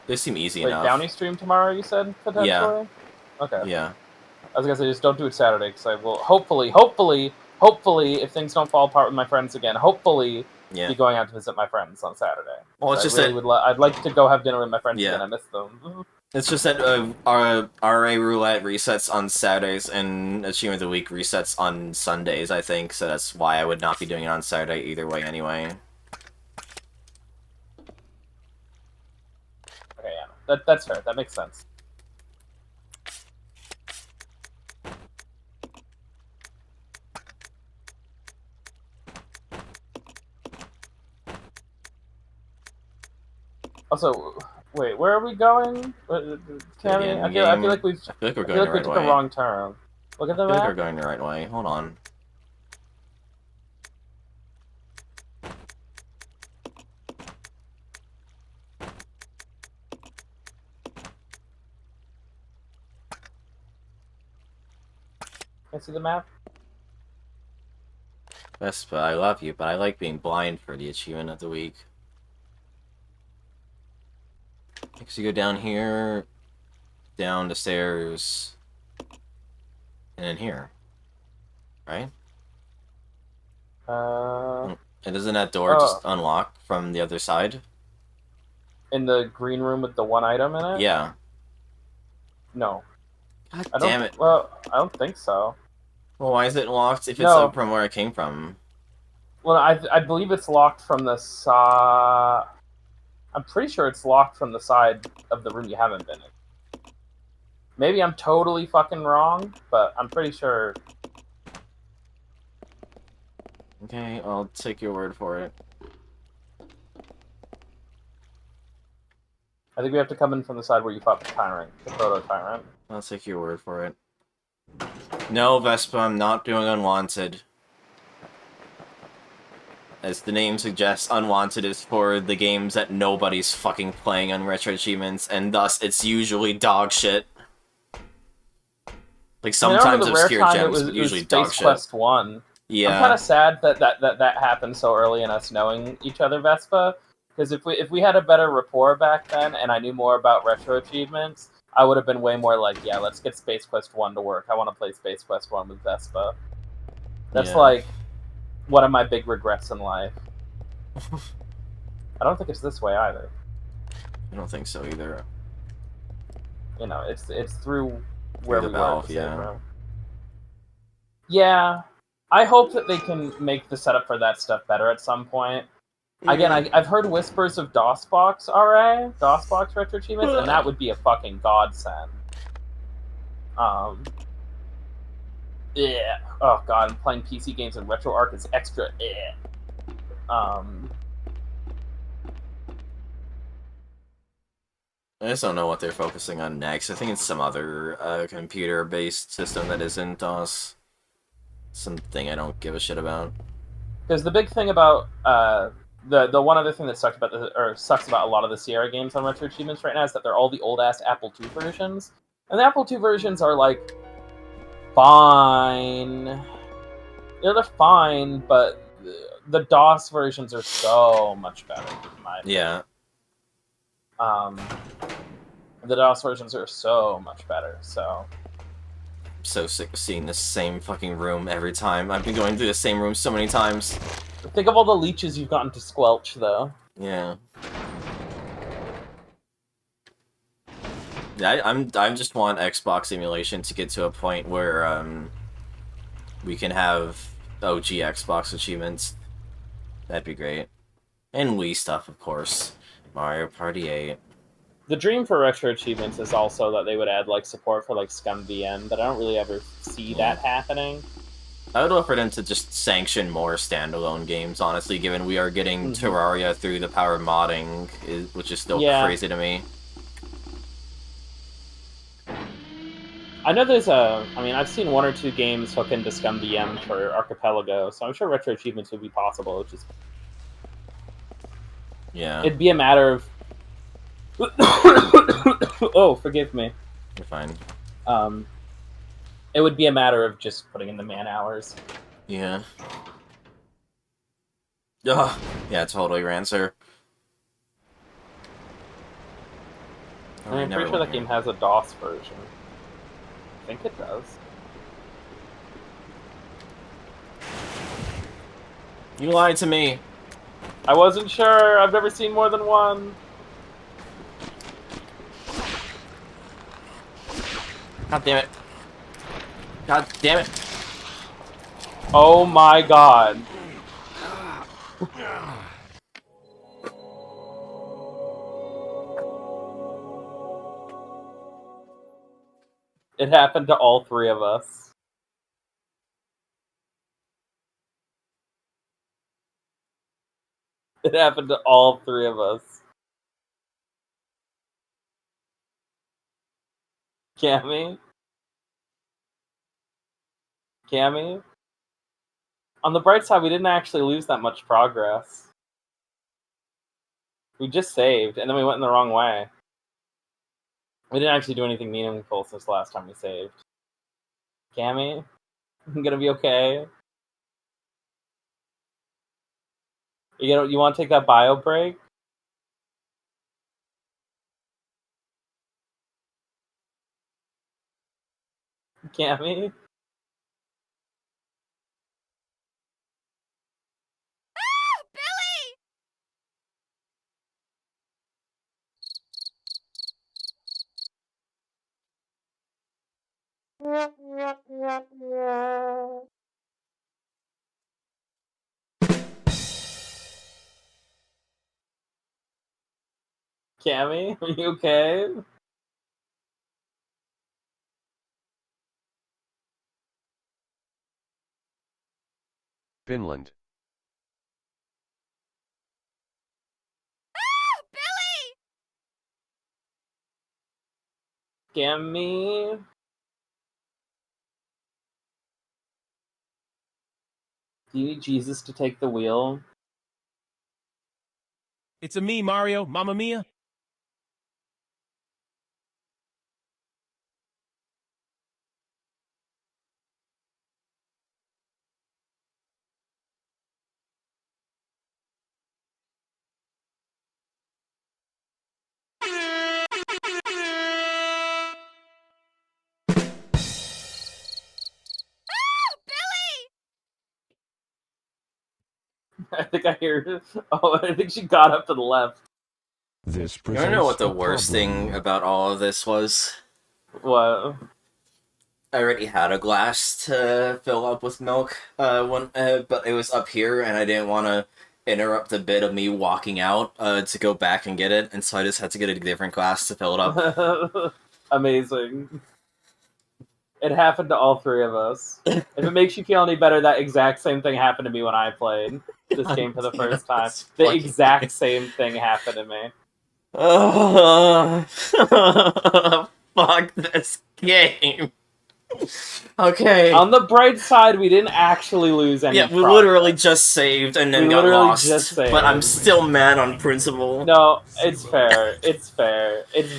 They seem easy enough. Bounty stream tomorrow, you said, potentially? Yeah. Okay. Yeah. I was gonna say, just don't do it Saturday, because I will hopefully, if things don't fall apart with my friends again, hopefully be going out to visit my friends on Saturday. Well, it's just that... I'd like to go have dinner with my friends again. I miss them. It's just that RA Roulette resets on Saturdays, and Achievement of the Week resets on Sundays, I think, so that's why I would not be doing it on Saturday either way anyway. Okay, yeah. That's fair. That makes sense. Also, wait, where are we going? Cammy, I feel like we've... I feel like we're going the right way. We took a wrong turn. Look at the map. I feel like we're going the right way. Hold on. Can I see the map? Vespa, I love you, but I like being blind for the Achievement of the Week. Because you go down here, down the stairs, and in here, right? And doesn't that door just unlock from the other side? In the green room with the one item in it? Yeah. No. God damn it. Well, I don't think so. Well, why is it locked if it's up from where it came from? Well, I believe it's locked from the side... I'm pretty sure it's locked from the side of the room you haven't been in. Maybe I'm totally fucking wrong, but I'm pretty sure... Okay, I'll take your word for it. I think we have to come in from the side where you fought the Tyrant, the Proto-Tyrant. I'll take your word for it. No, Vespa, I'm not doing Unwanted. As the name suggests, Unwanted is for the games that nobody's fucking playing on Retro Achievements, and thus it's usually dog shit. Like I remember sometimes the rare obscure time gems, but it was usually dog Space shit. Quest 1. I'm Yeah. kind of sad that happened so early in us knowing each other, Vespa. Because if we had a better rapport back then, and I knew more about retro achievements, I would have been way more like, yeah, let's get Space Quest 1 to work. I want to play Space Quest 1 with Vespa. That's Yeah. like one of my big regrets in life. I don't think it's this way either. I don't think so either. You know, it's through Through where the we were at valve, the save yeah. room. Yeah, I hope that they can make the setup for that stuff better at some point. Again, I've heard whispers of DOSBox RA, DOSBox retro achievements, and that would be a fucking godsend. Yeah. Oh god, and playing PC games and RetroArch is extra. Yeah. I just don't know what they're focusing on next. I think it's some other computer-based system that isn't DOS. Something I don't give a shit about. Because the big thing about the one other thing that sucks about a lot of the Sierra games on retro achievements right now is that they're all the old ass Apple II versions, and the Apple II versions are like fine. They're fine, but the DOS versions are so much better. In my opinion. Yeah. The DOS versions are so much better. So I'm so sick of seeing the same fucking room every time. I've been going through the same room so many times. think of all the leeches you've gotten to squelch, though. Yeah. Yeah, I just want Xbox emulation to get to a point where we can have OG Xbox achievements. That'd be great. And Wii stuff, of course. Mario Party 8. The dream for retro achievements is also that they would add like support for like Scum VM, but I don't really ever see that happening. I would love for them to just sanction more standalone games, honestly, given we are getting Terraria through the power of modding, which is still crazy to me. I know there's I've seen 1 or 2 games hook into Scum VM for Archipelago, so I'm sure retro achievements would be possible. It's just... Yeah. It'd be a matter of... oh, forgive me. You're fine. It would be a matter of just putting in the man hours. Yeah. Ugh. Yeah, totally, Rancer. I'm pretty sure that game has a DOS version. I think it does. You lied to me. I wasn't sure. I've never seen more than one. God damn it. God damn it. Oh my god. It happened to all 3 of us. It happened to all 3 of us. Cammy? Cammy? On the bright side, we didn't actually lose that much progress. We just saved, and then we went in the wrong way. We didn't actually do anything meaningful since the last time we saved. Cammy? I'm gonna be okay? You want to take that bio break? Cammy? Ah, Billy! Cammy? Are you okay? Finland. Ah, Billy! Cammy? Do you need Jesus to take the wheel? It's a me, Mario. Mamma Mia. I think I hear. Oh, I think she got up to the left. This You wanna know what the presents a worst problem. thing about all of this was? What? I already had a glass to fill up with milk, but it was up here, and I didn't want to interrupt the bit of me walking out to go back and get it, and so I just had to get a different glass to fill it up. Amazing. It happened to all three of us. If it makes you feel any better, that exact same thing happened to me when I played this game for the first time. The exact same thing happened to me. Fuck this game. Okay. On the bright side, we didn't actually lose any. Yeah, we literally just saved and then got lost. Just saved. But I'm still mad on principle. No, it's fair. It's fair. It's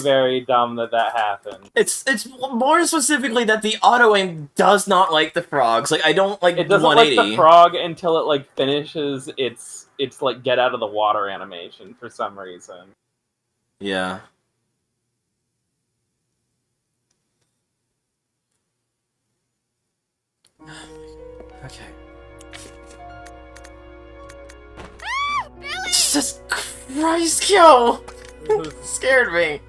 very dumb that happened. It's more specifically that the auto aim does not like the frogs. Like I don't like. It doesn't 180. like the frog until it like finishes its like get out of the water animation for some reason. Yeah. Okay. Ah, Billy! Jesus Christ, yo! Scared me.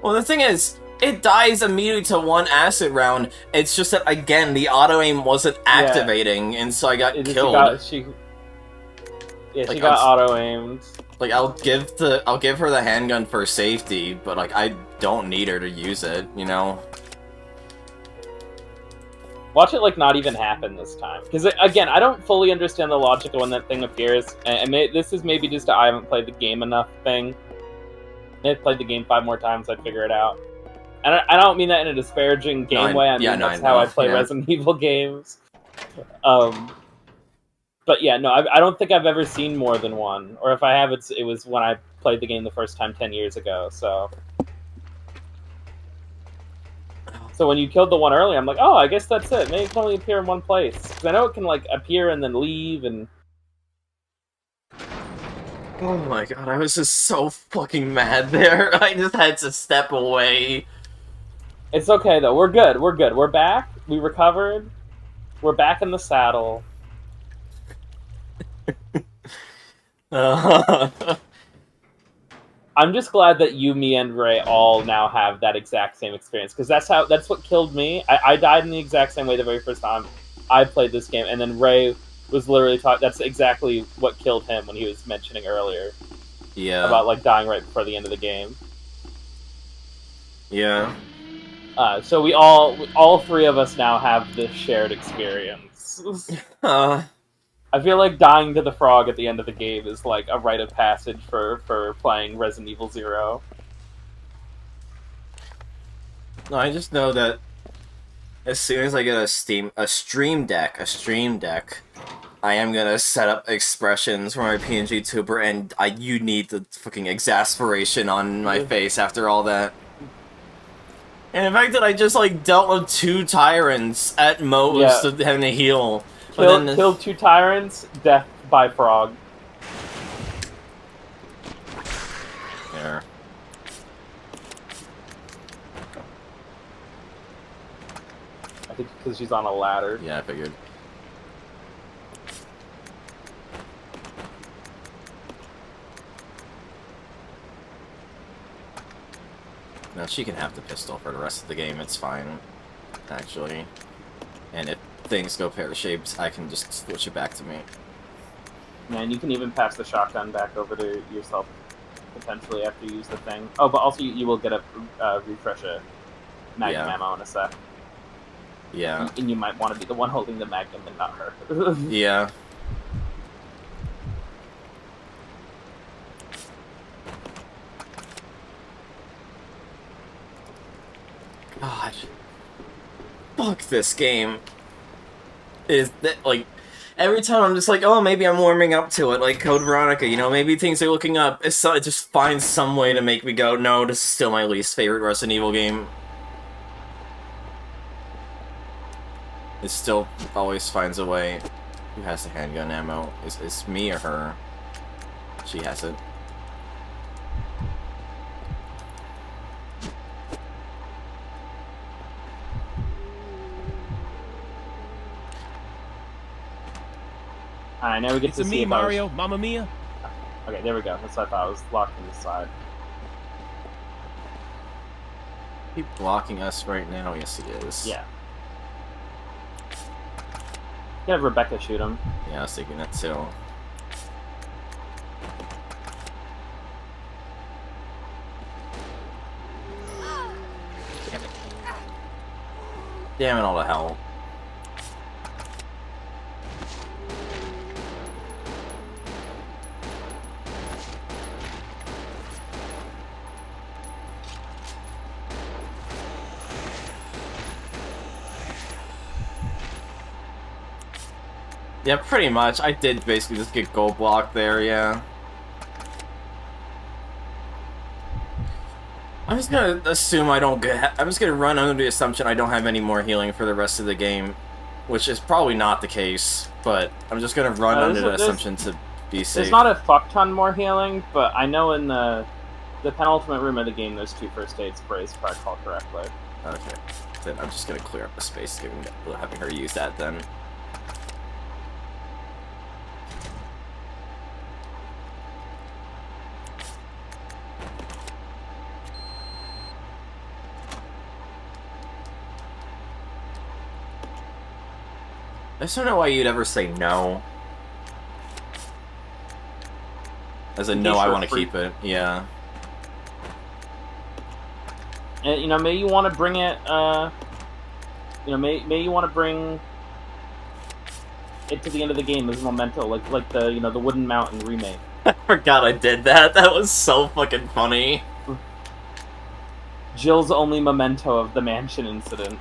Well, the thing is, it dies immediately to one acid round. It's just that, again, the auto-aim wasn't activating, and so I got killed. She got auto-aimed. Like, I'll give her the handgun for safety, but, like, I don't need her to use it, you know? Watch it, like, not even happen this time. Because, again, I don't fully understand the logic of when that thing appears. And this is maybe just I haven't played the game enough thing. If I played the game 5 more times, I'd figure it out. And I don't mean that in a disparaging game way. I mean, that's how I play Resident Evil games. But yeah, no, I don't think I've ever seen more than one. Or if I have, it was when I played the game the first time 10 years ago, so... So when you killed the one earlier, I'm like, oh, I guess that's it. Maybe it can only appear in one place. Because I know it can, like, appear and then leave, and... Oh my god, I was just so fucking mad there. I just had to step away. It's okay, though. We're good. We're good. We're back. We recovered. We're back in the saddle. I'm just glad that you, me, and Ray all now have that exact same experience, because that's what killed me. I died in the exact same way the very first time I played this game, and then Ray was literally that's exactly what killed him when he was mentioning earlier. Yeah. About, like, dying right before the end of the game. Yeah. So we all three of us now have this shared experience. I feel like dying to the frog at the end of the game is like a rite of passage for playing Resident Evil 0. No, I just know that as soon as I get a stream deck, I am gonna set up expressions for my PNG tuber, and you need the fucking exasperation on my face after all that. And the fact that I just, like, dealt with 2 tyrants at most of having to heal. Killed 2 tyrants, death by frog. There. I think because she's on a ladder. Yeah, I figured. Now, she can have the pistol for the rest of the game, it's fine, actually. And if things go pear-shaped, I can just switch it back to me. Man, you can even pass the shotgun back over to yourself, potentially, after you use the thing. Oh, but also you will get a refresh a Magnum ammo in a sec. Yeah. And you might want to be the one holding the Magnum and not her. Yeah. God. Fuck this game. Is that, like, every time I'm just like, oh, maybe I'm warming up to it, like Code Veronica, you know, maybe things are looking up. It just finds some way to make me go, no, this is still my least favorite Resident Evil game. It still always finds a way. Who has the handgun ammo? Is me or her? She has it. Alright, now we get It's to a see me, if I was- Mario, Mamma Mia. Okay, there we go. That's what I thought. I was locked on this side. He blocking us right now? Yes, he is. Yeah. You have Rebecca shoot him. Yeah, I was thinking that too. Damn it, all the hell. Yeah, pretty much. I did basically just get gold blocked there, yeah. I'm just gonna assume I don't get... I'm just gonna run under the assumption I don't have any more healing for the rest of the game. Which is probably not the case, but I'm just gonna run under the assumption to be safe. There's not a fuck ton more healing, but I know in the penultimate room of the game there's 2 first aid sprays, if I recall correctly. Okay. Then I'm just gonna clear up the space, having her use that then. I just don't know why you'd ever say no. As a no, I want to keep it. Yeah. And, you know, maybe you want to bring it, you know, maybe you want to bring it to the end of the game as a memento, like the, you know, the Wooden Mountain remake. I forgot I did that. That was so fucking funny. Jill's only memento of the mansion incident.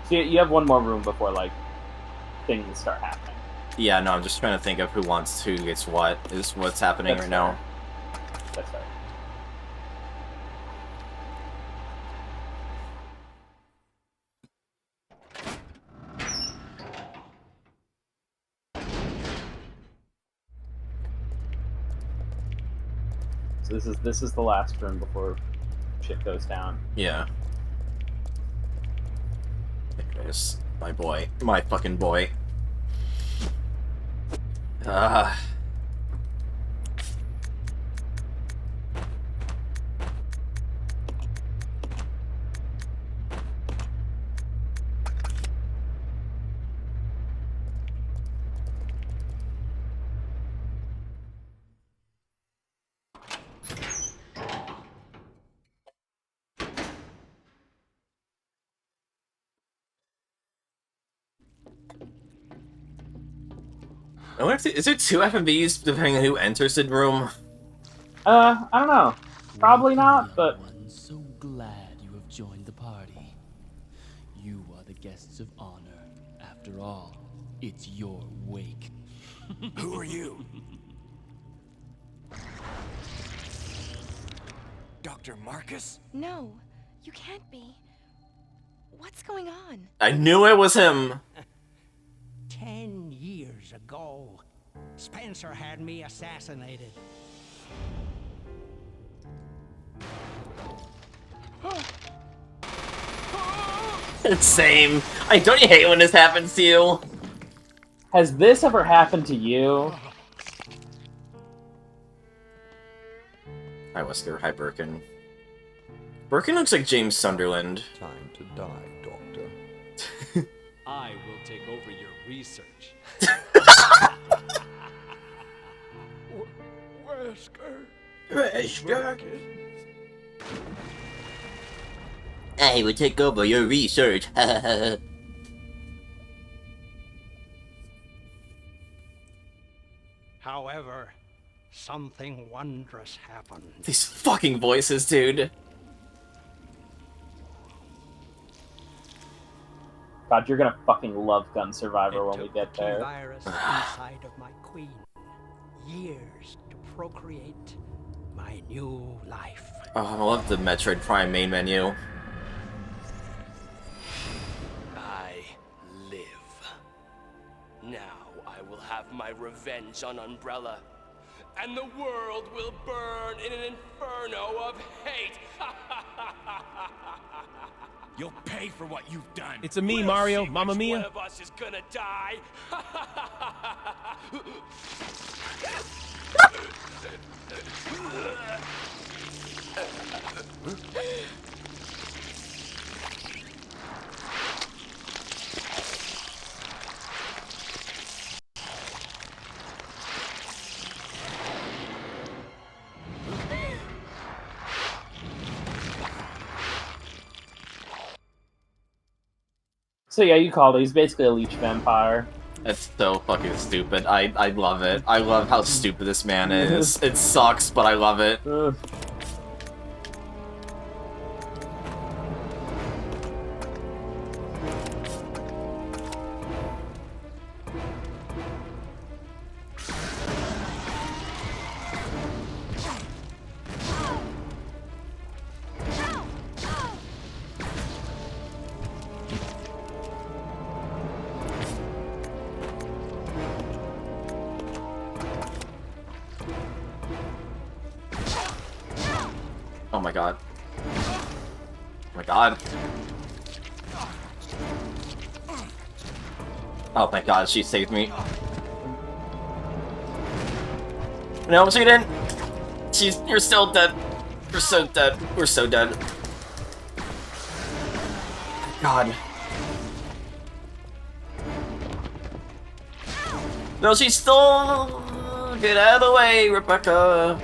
So you have one more room before, like, things start happening. Yeah, no, I'm just trying to think of who wants who gets what, is what's happening right now. That's right. So this is the last room before shit goes down. Yeah. There's my boy. My fucking boy. I wonder if is there 2 FMVs depending on who enters the room? I don't know. Probably not, but... I'm so glad you have joined the party. You are the guests of honor. After all, it's your wake. Who are you? Dr. Marcus? No, you can't be. What's going on? I knew it was him! 10 years ago, Spencer had me assassinated. Same. Don't you hate when this happens to you? Has this ever happened to you? Hi, Wesker. Hi, Birkin. Birkin looks like James Sunderland. Time to die, Doctor. I will take over your research. Wesker. I will take over your research. However, something wondrous happened. These fucking voices, dude. God, you're gonna fucking love Gun Survivor when we get the there. virus inside of my queen. Years to procreate my new life. Oh, I love the Metroid Prime main menu. I live. Now I will have my revenge on Umbrella, and the world will burn in an inferno of hate. You'll pay for what you've done. It's a me, Mario. Mamma Mia. One of us is gonna die. So yeah, you called it. He's basically a leech vampire. It's so fucking stupid. I love it. I love how stupid this man is. It sucks, but I love it. Oh my god. Oh my god. Oh thank god, she saved me. No, she didn't! You're still dead. You're so dead. We're so dead. God. No, she's still... Get out of the way, Rebecca!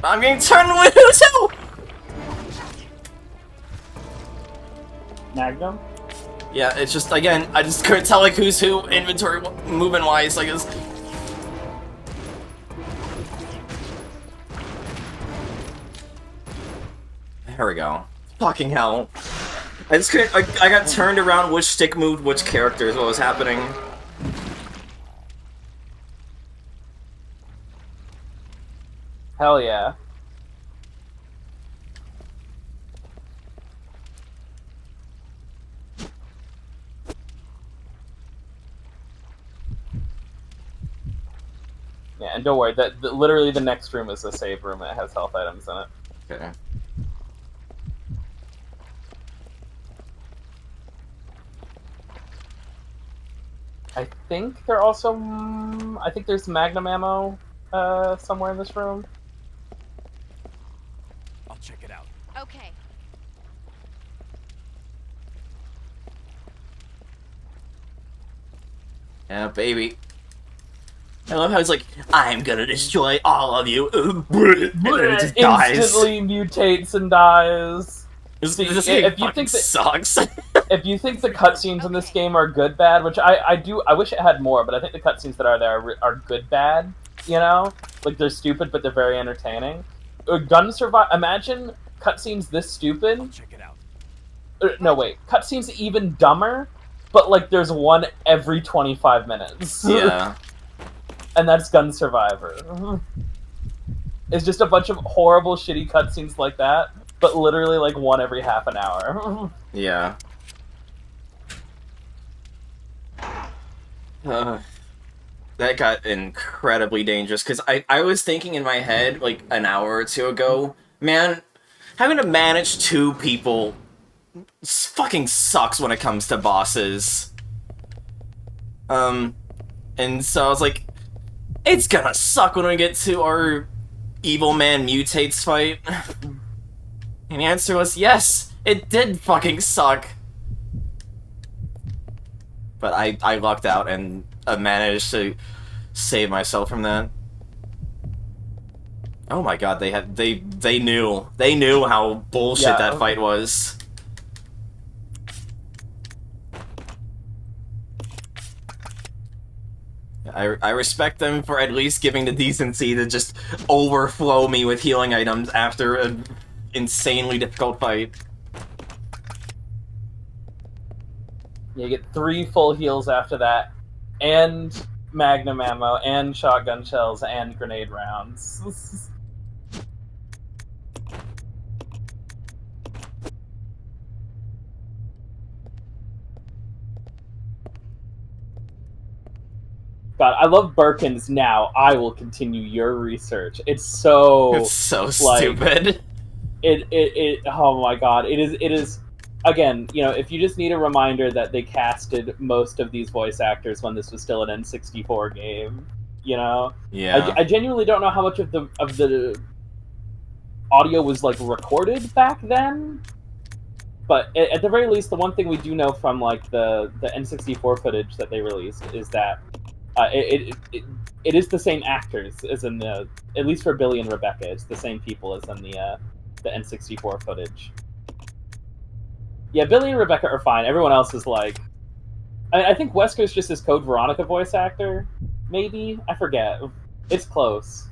I'm getting turned with who too! Magnum? Yeah, it's just, again, I just couldn't tell, like, who's who, inventory movement-wise, like, it's... There we go. Fucking hell. I just couldn't, I got turned around which stick moved which characters, what was happening. Hell yeah. Yeah, and don't worry, literally the next room is a save room that has health items in it. Okay. I think they're also... I think there's Magnum ammo somewhere in this room. I'll check it out. Okay. Yeah, baby. I love how it's like, I'm gonna destroy all of you. And then it just dies. Instantly mutates and dies. This if you think that sucks. if you think the cutscenes in this game are good bad, which I do, I wish it had more, but I think the cutscenes that are there are good bad. You know, like they're stupid, but they're very entertaining. Imagine cutscenes this stupid. I'll check it out. No, wait, cutscenes even dumber, but like there's one every 25 minutes. Yeah. And that's Gun Survivor. It's just a bunch of horrible, shitty cutscenes like that, but literally like one every half an hour. Yeah. That got incredibly dangerous, because I was thinking in my head, like, an hour or two ago, man, having to manage 2 people fucking sucks when it comes to bosses. And so I was like, it's gonna suck when we get to our evil man mutates fight. And the answer was yes, it did fucking suck. But I lucked out and managed to save myself from that. Oh my god, they knew how bullshit that fight was. I respect them for at least giving the decency to just overflow me with healing items after an insanely difficult fight. You get 3 full heals after that, and magnum ammo, and shotgun shells, and grenade rounds. God, I love Birkin's now. I will continue your research. It's so... It's so like, stupid. Oh my god. It is... Again, you know, if you just need a reminder that they casted most of these voice actors when this was still an N64 game, you know? Yeah. I genuinely don't know how much of the audio was, like, recorded back then, but at the very least, the one thing we do know from, like, the N64 footage that they released is that it is the same actors as in the... At least for Billy and Rebecca, it's the same people as in the N64 footage. Yeah, Billy and Rebecca are fine. Everyone else is, like... I think Wesker's just his Code Veronica voice actor, maybe? I forget. It's close.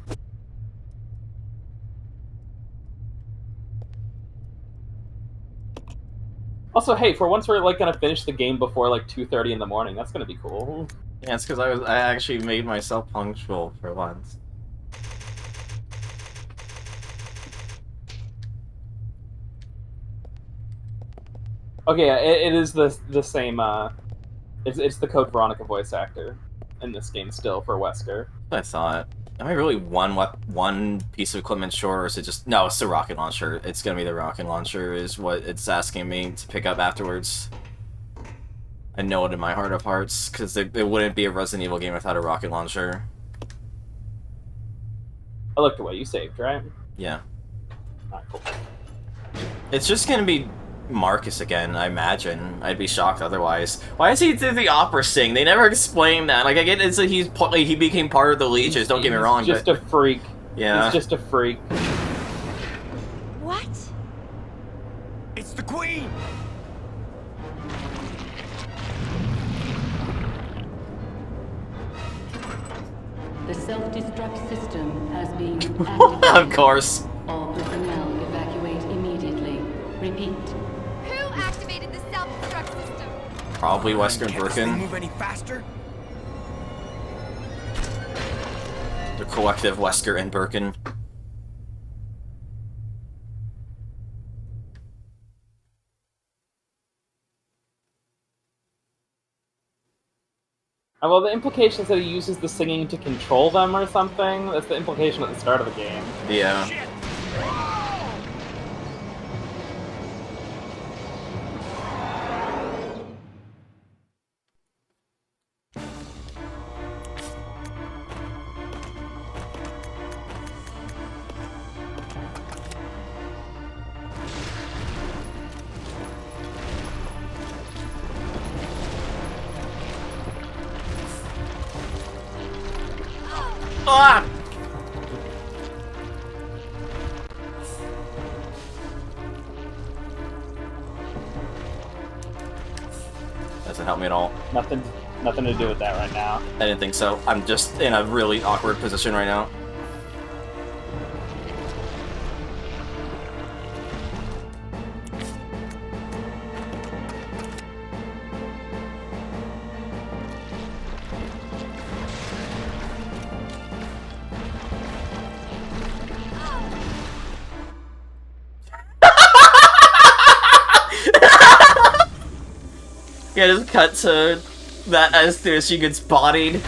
Also, hey, for once we're, like, gonna finish the game before, like, 2:30 in the morning. That's gonna be cool. Yeah, it's because I actually made myself punctual for once. Okay, yeah, it is the same, it's the Code Veronica voice actor in this game still for Wesker. I thought. Am I really one piece of equipment short, or is it just... No, it's the rocket launcher. It's gonna be the rocket launcher is what it's asking me to pick up afterwards. I know it in my heart of hearts, because it wouldn't be a Resident Evil game without a rocket launcher. I looked away. You saved, right? Yeah. Alright, cool. It's just gonna be Marcus again, I imagine. I'd be shocked otherwise. Why is he do the opera sing? They never explain that. Like, I get it's that he became part of the Legions, don't get me wrong, He's just a freak. Yeah. He's just a freak. What? It's the Queen! The self-destruct system has been activated. Of course. All personnel evacuate immediately. Repeat. Who activated the self-destruct system? Probably Wesker and Can't this thing Birkin. move any faster? The collective Wesker and Birkin. Well, the implication is that he uses the singing to control them or something. That's the implication at the start of the game. Yeah. Ah! Doesn't help me at all. Nothing to do with that right now. I didn't think so. I'm just in a really awkward position right now. Yeah, just cut to that as soon as she gets bodied.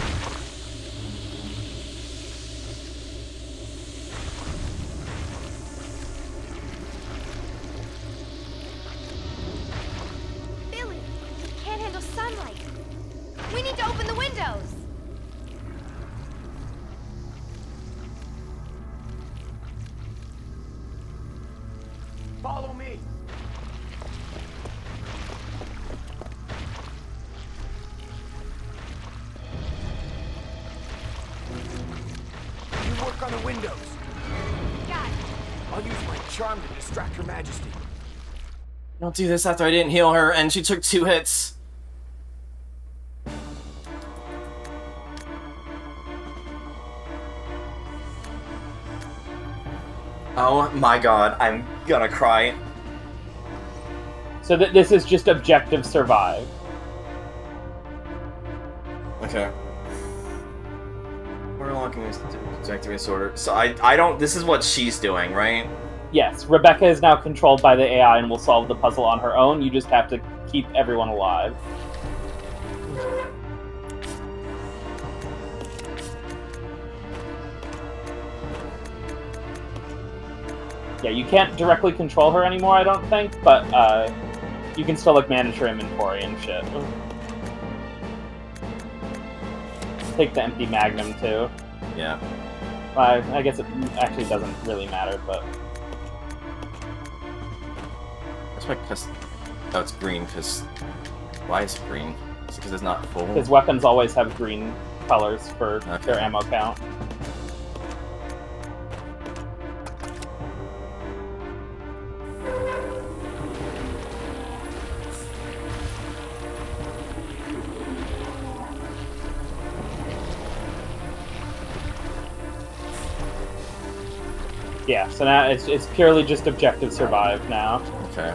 Billy, he can't handle sunlight. We need to open the windows. Follow me! You work on the windows. Got it. I'll use my charm to distract Her Majesty. Don't do this after I didn't heal her and she took 2 hits. Oh my god, I'm gonna cry. So this is just objective survive. Okay. We're unlocking this objective disorder. So I don't... This is what she's doing, right? Yes, Rebecca is now controlled by the AI and will solve the puzzle on her own. You just have to keep everyone alive. Yeah, you can't directly control her anymore, I don't think, but you can still like manage her inventory and shit. Take the empty magnum too. Yeah. I guess it actually doesn't really matter, but That's why. Oh, it's green. Because why is it green? Is it because it's not full? Because weapons always have green colors for their ammo count. Yeah, so now it's purely just objective survive now. Okay.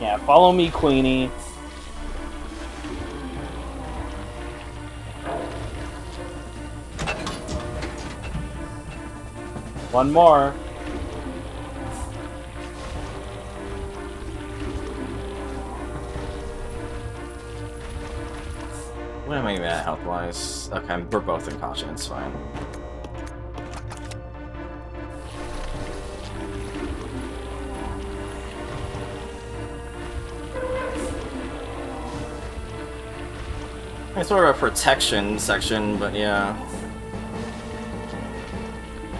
Yeah, follow me, Queenie. One more. What am I even at health-wise? Okay, we're both in caution, it's fine. It's sort of a protection section, but yeah.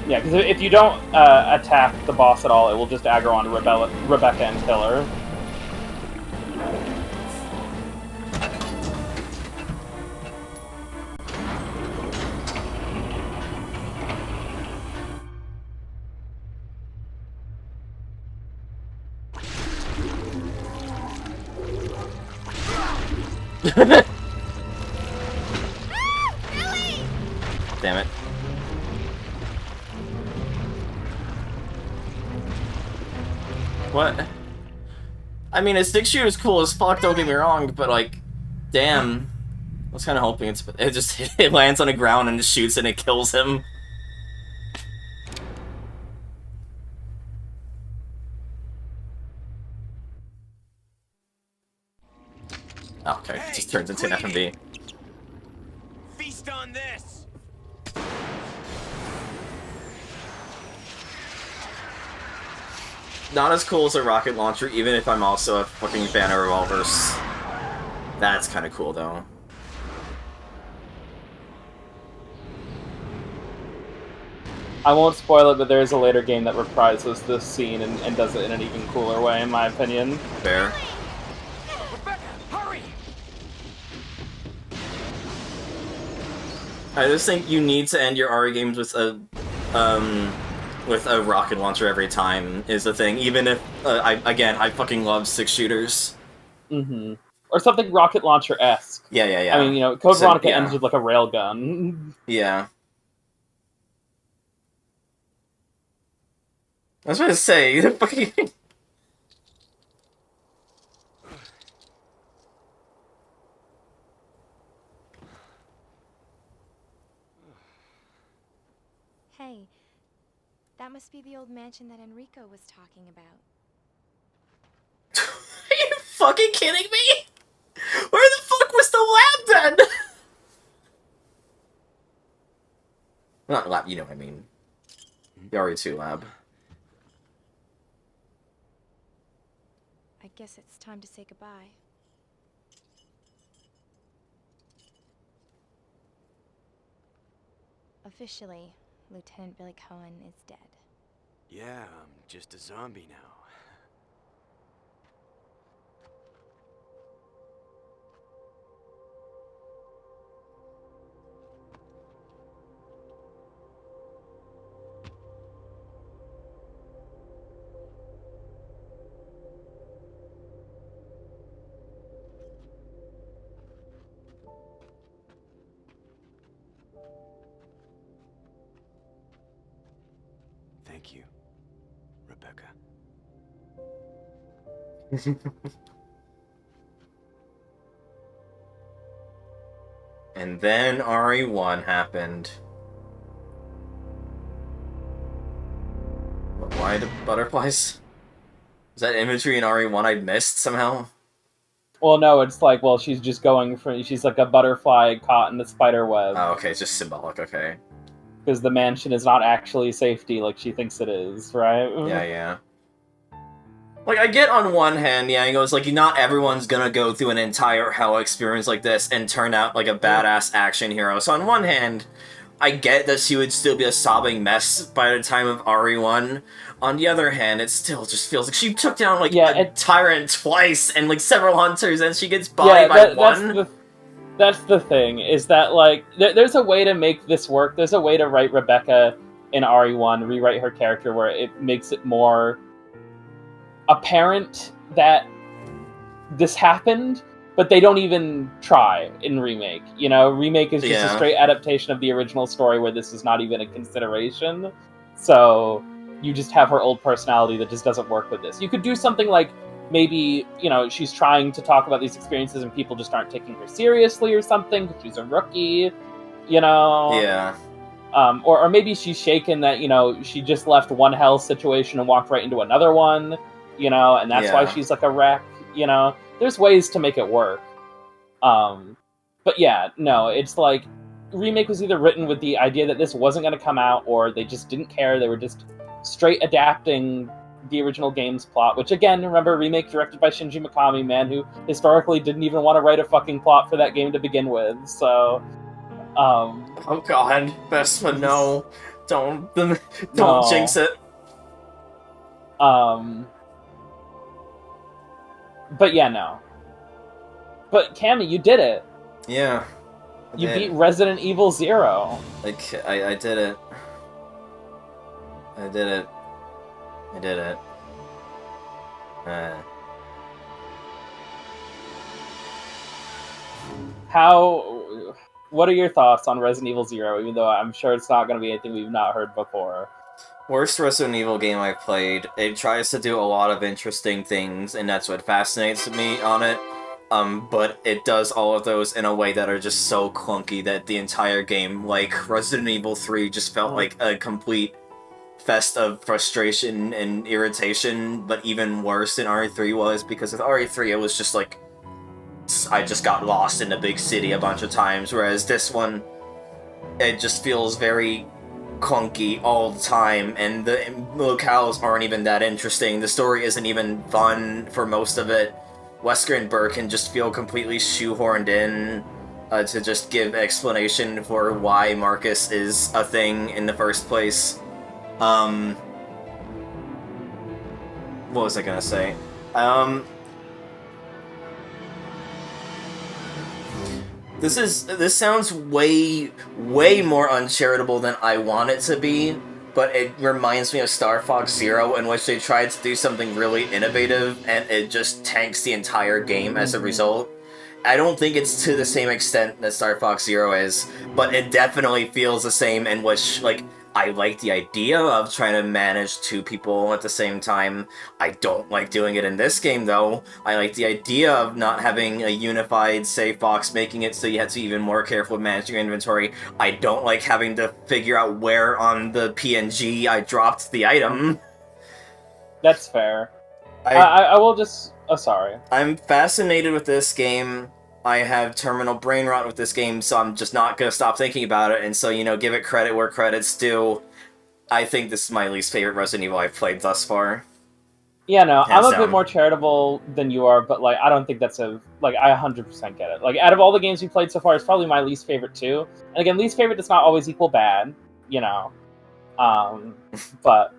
Yeah, because if you don't attack the boss at all, it will just aggro on Rebecca and kill her. Damn it. What? I mean, a stick shooter is cool as fuck, don't get me wrong, but like, damn. I was kind of hoping it just it lands on the ground and just shoots and it kills him. Okay, it just turns into an FMV. Feast on this. Not as cool as a rocket launcher, even if I'm also a fucking fan of revolvers. That's kind of cool, though. I won't spoil it, but there is a later game that reprises this scene and does it in an even cooler way, in my opinion. Fair. I just think you need to end your RE games with a rocket launcher every time is the thing. Even if I fucking love 6 shooters. Mm-hmm. Or something rocket launcher-esque. Yeah. I mean, you know, Code Veronica ends with like a railgun. Yeah. I was gonna say the fucking. Hey, that must be the old mansion that Enrico was talking about. Are you fucking kidding me? Where the fuck was the lab then? Not lab, you know what I mean. The RE2 lab. I guess it's time to say goodbye. Officially, Lieutenant Billy Cohen is dead. Yeah, I'm just a zombie now. Thank you, Rebecca. And then RE1 happened. Why the butterflies? Is that imagery in RE1 I missed somehow? Well, no, it's like, well, she's just going for... She's like a butterfly caught in the spider web. Oh, okay, it's just symbolic, okay. Because the mansion is not actually safety like she thinks it is, right? Yeah. Like, I get on one hand, yeah, he goes, like, not everyone's gonna go through an entire hell experience like this and turn out like a badass action hero. So on one hand, I get that she would still be a sobbing mess by the time of RE1. On the other hand, it still just feels like she took down, like, a tyrant twice and, like, several hunters, and she gets bodied by one. That's the thing, is that, like, there's a way to make this work. There's a way to write Rebecca in RE1, rewrite her character where it makes it more apparent that this happened, but they don't even try in Remake. You know, Remake is just a straight adaptation of the original story where this is not even a consideration. So you just have her old personality that just doesn't work with this. You could do something like, maybe, you know, she's trying to talk about these experiences and people just aren't taking her seriously or something because she's a rookie, you know? Yeah. Or maybe she's shaken that, you know, she just left one hell situation and walked right into another one, you know, and that's why she's like a wreck, you know? There's ways to make it work. But yeah, no, it's like, Remake was either written with the idea that this wasn't going to come out, or they just didn't care. They were just straight adapting the original game's plot, which again, remember, Remake directed by Shinji Mikami, man who historically didn't even want to write a fucking plot for that game to begin with, so... oh god, Vespa, no. Don't jinx it. But yeah, no. But Cammy, you did it! Yeah. You beat Resident Evil 0. Like, I did it. I did it. I did it. What are your thoughts on Resident Evil 0, even though I'm sure it's not going to be anything we've not heard before? Worst Resident Evil game I've played. It tries to do a lot of interesting things, and that's what fascinates me on it. But it does all of those in a way that are just so clunky that the entire game, like, Resident Evil 3 just felt like a complete fest of frustration and irritation, but even worse than RE3 was, because with RE3 it was just like, I just got lost in a big city a bunch of times, whereas this one, it just feels very clunky all the time, and the locales aren't even that interesting, the story isn't even fun for most of it. Wesker and Burke can just feel completely shoehorned in to just give explanation for why Marcus is a thing in the first place. What was I gonna say? This sounds way more uncharitable than I want it to be, but it reminds me of Star Fox Zero, in which they tried to do something really innovative, and it just tanks the entire game as a result. I don't think it's to the same extent that Star Fox Zero is, but it definitely feels the same, in which, like, I like the idea of trying to manage two people at the same time. I don't like doing it in this game, though. I like the idea of not having a unified save box, making it so you have to be even more careful with managing your inventory. I don't like having to figure out where on the PNG I dropped the item. That's fair. I will just... Oh, sorry. I'm fascinated with this game. I have terminal brain rot with this game, so I'm just not gonna stop thinking about it, and so, you know, give it credit where credit's due. I think this is my least favorite Resident Evil I've played thus far. Yeah, no, I'm Hands a bit down. more charitable than you are, but like I don't think that's I 100% get it. Like out of all the games we played so far, it's probably my least favorite too. And again, least favorite does not always equal bad, you know. But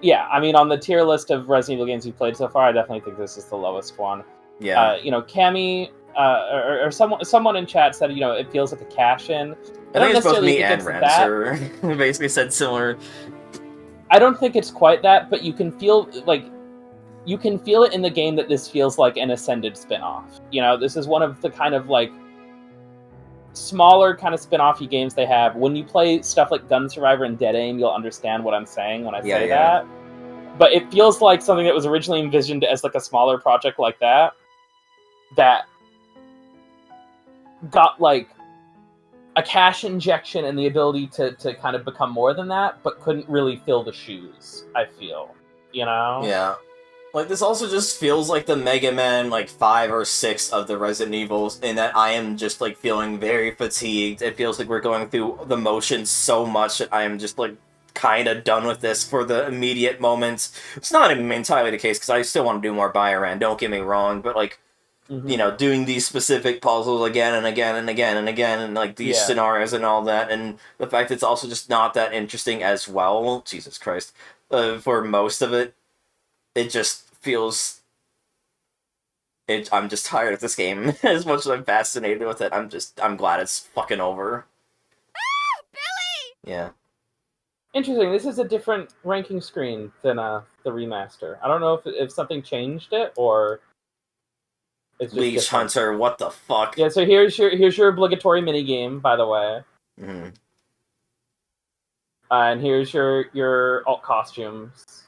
yeah, I mean, on the tier list of Resident Evil games we played so far, I definitely think this is the lowest one. Yeah. You know, Cammy or someone in chat said, you know, it feels like a cash in. I think it's both me and Rancer. Basically said similar. I don't think it's quite that, but you can feel it in the game that this feels like an Ascended spin-off. You know, this is one of the kind of like smaller kind of spin-offy games they have. When you play stuff like Gun Survivor and Dead Aim, you'll understand what I'm saying when I say that. But it feels like something that was originally envisioned as like a smaller project like that got like a cash injection and the ability to kind of become more than that, but couldn't really fill the shoes, I feel. You know? Yeah. Like, this also just feels like the Mega Man, like, 5 or 6 of the Resident Evils, in that I am just, like, feeling very fatigued. It feels like we're going through the motions so much that I am just, like, kind of done with this for the immediate moments. It's not even entirely the case, because I still want to do more Bioran, don't get me wrong, but, like, you know, doing these specific puzzles again and again and again and again, and, like, these scenarios and all that, and the fact that it's also just not that interesting as well, Jesus Christ, for most of it, it just feels... I'm just tired of this game. As much as I'm fascinated with it, I'm glad it's fucking over. Oh, Billy! Yeah. Interesting, this is a different ranking screen than the remaster. I don't know if something changed it, or... It's just Leech different. Hunter, what the fuck? Yeah, so here's your obligatory minigame, by the way. Mm-hmm. And here's your alt costumes.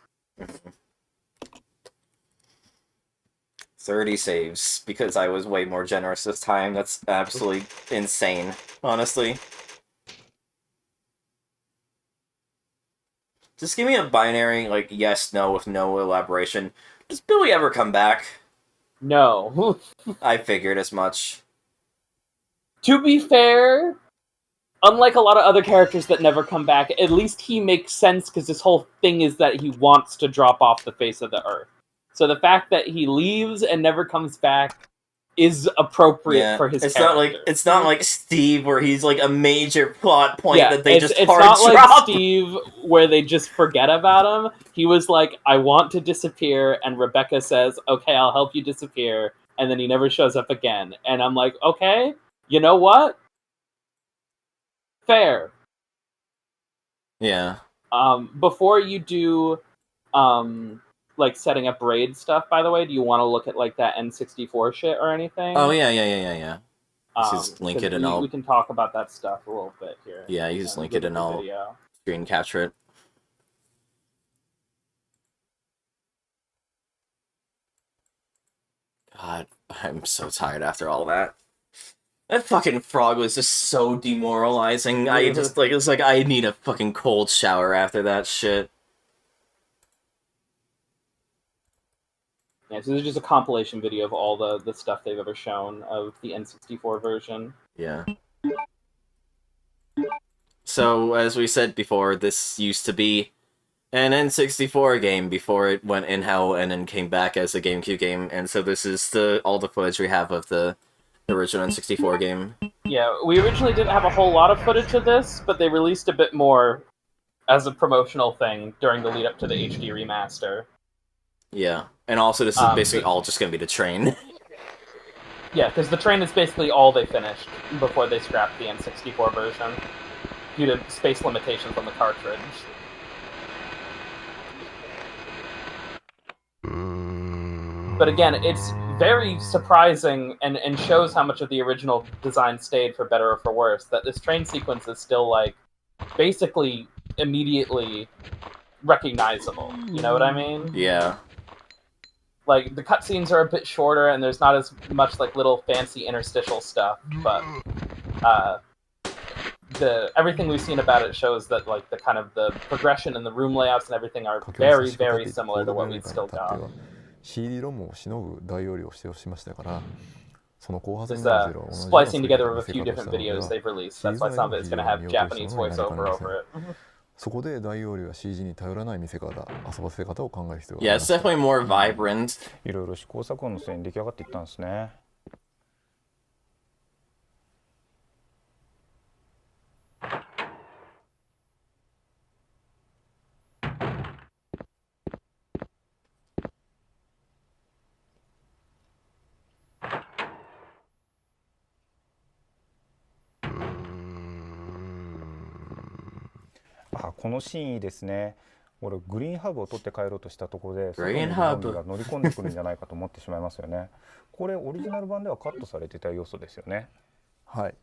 30 saves, because I was way more generous this time. That's absolutely insane, honestly. Just give me a binary, like, yes, no, with no elaboration. Does Billy ever come back? No. I figured as much. To be fair, unlike a lot of other characters that never come back, at least he makes sense because this whole thing is that he wants to drop off the face of the earth. So the fact that he leaves and never comes back is appropriate for his character. It's not like Steve, where he's like a major plot point that they just it's hard not drop. like Steve, where they just forget about him. He was like, I want to disappear, and Rebecca says, okay, I'll help you disappear, and then he never shows up again. And I'm like, okay, you know what? Fair. Yeah. Before you do, like, setting up raid stuff, by the way, do you want to look at, like, that N64 shit or anything? Oh, yeah. Just link it and we can talk about that stuff a little bit here. Yeah, you just link it and I'll screen capture it. God, I'm so tired after all that. That fucking frog was just so demoralizing. It's like I need a fucking cold shower after that shit. Yeah, so this is just a compilation video of all the stuff they've ever shown of the N64 version. Yeah. So, as we said before, this used to be an N64 game before it went in hell and then came back as a GameCube game, and so this is all the footage we have of the original N64 game. Yeah, we originally didn't have a whole lot of footage of this, but they released a bit more as a promotional thing during the lead up to the HD remaster. Yeah, and also this is basically all just going to be the train. Yeah, because the train is basically all they finished before they scrapped the N64 version due to space limitations on the cartridge. But again, it's very surprising and shows how much of the original design stayed, for better or for worse, that this train sequence is still, like, basically immediately recognizable. You know what I mean? Yeah. Like, the cutscenes are a bit shorter, and there's not as much, like, little fancy interstitial stuff, but everything we've seen about it shows that, like, the kind of the progression and the room layouts and everything are very, very similar to what we've still got. CD ロムをしのぐ大容量を使用しましたから、その後発に splicing together of a few different videos they've released. That's why some of it's going to have Japanese voiceover over it. そこで大容量や CG に頼らない見せ方、遊ばせ方を考える必要が Yeah, あり it's ました。 definitely more vibrant. いろいろ試行錯誤の末に出来上がっていったんですね。あ、このシーンいいですね。俺グリーンハブを取って帰ろうとしたところで外にいるゾンビが乗り込んでくるんじゃないかと思ってしまいますよね。これオリジナル版ではカットされてた要素ですよね。はい。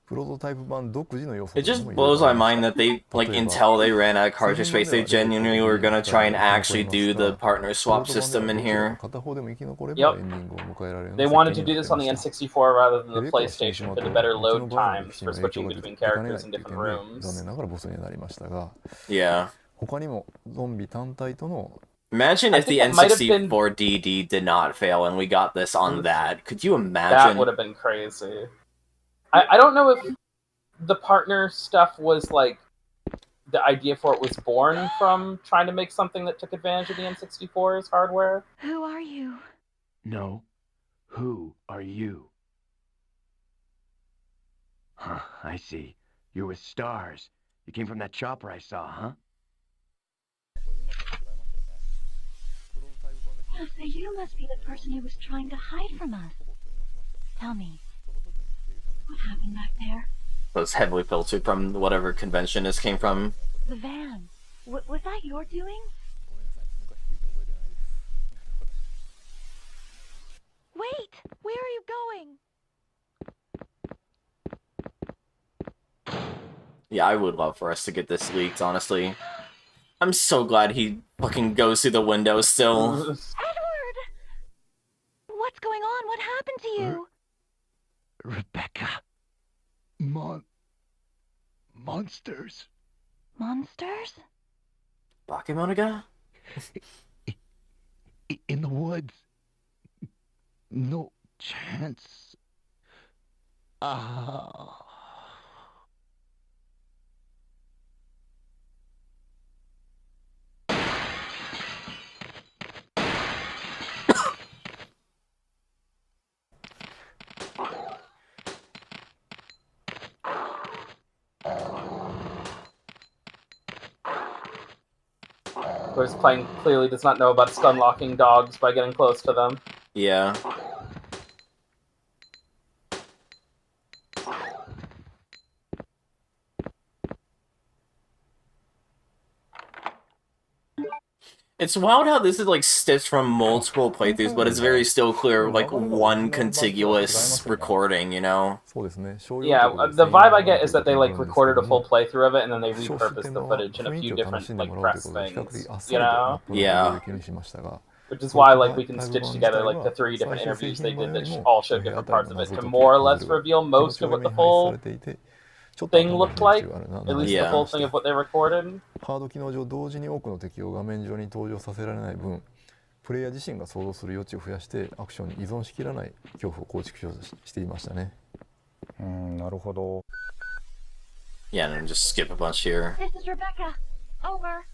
プロトタイプ版独自の要素 It just blows my mind that they, like, until they ran out of cartridge space, they genuinely were gonna try and actually do the partner swap system in here. Yep. They wanted to do this on the N64 rather than the PlayStation for the better load times for switching between characters in different rooms. Yeah. 他にもゾンビ単体との Imagine if the N64 DD did not fail and we got this on that. Could you imagine? That would have been crazy. I don't know if the partner stuff was like the idea for it was born from trying to make something that took advantage of the N64's hardware. Who are you? No. Who are you? Huh, I see. You're with Stars. You came from that chopper I saw, huh? So you must be the person who was trying to hide from us. Tell me, what happened back there? It was heavily filtered from whatever convention this came from. The van. Was that your doing? Wait! Where are you going? Yeah, I would love for us to get this leaked, honestly. I'm so glad he fucking goes through the window still. Edward! What's going on? What happened to you? Rebecca. Monsters. Monsters? Bakemonoga? In the woods. No chance. Ah. Of course, playing clearly does not know about stun-locking dogs by getting close to them. Yeah. It's wild how this is like stitched from multiple playthroughs, but it's very still clear, like one contiguous recording, you know? Yeah, the vibe I get is that they like recorded a full playthrough of it and then they repurposed the footage in a few different like press things, you know? Yeah. Which is why like we can stitch together like the 3 different interviews they did that all showed different parts of it to more or less reveal most of what the full thing looked like, at least the full thing of what they recorded. ハード機能上同時に多くの敵を画面上に登場させられない分、プレイヤー自身が想像する余地を増やしてアクションに依存しきらない恐怖を構築していましたね。なるほど。Yeah, and just skip a bunch here. This is Rebecca. Over.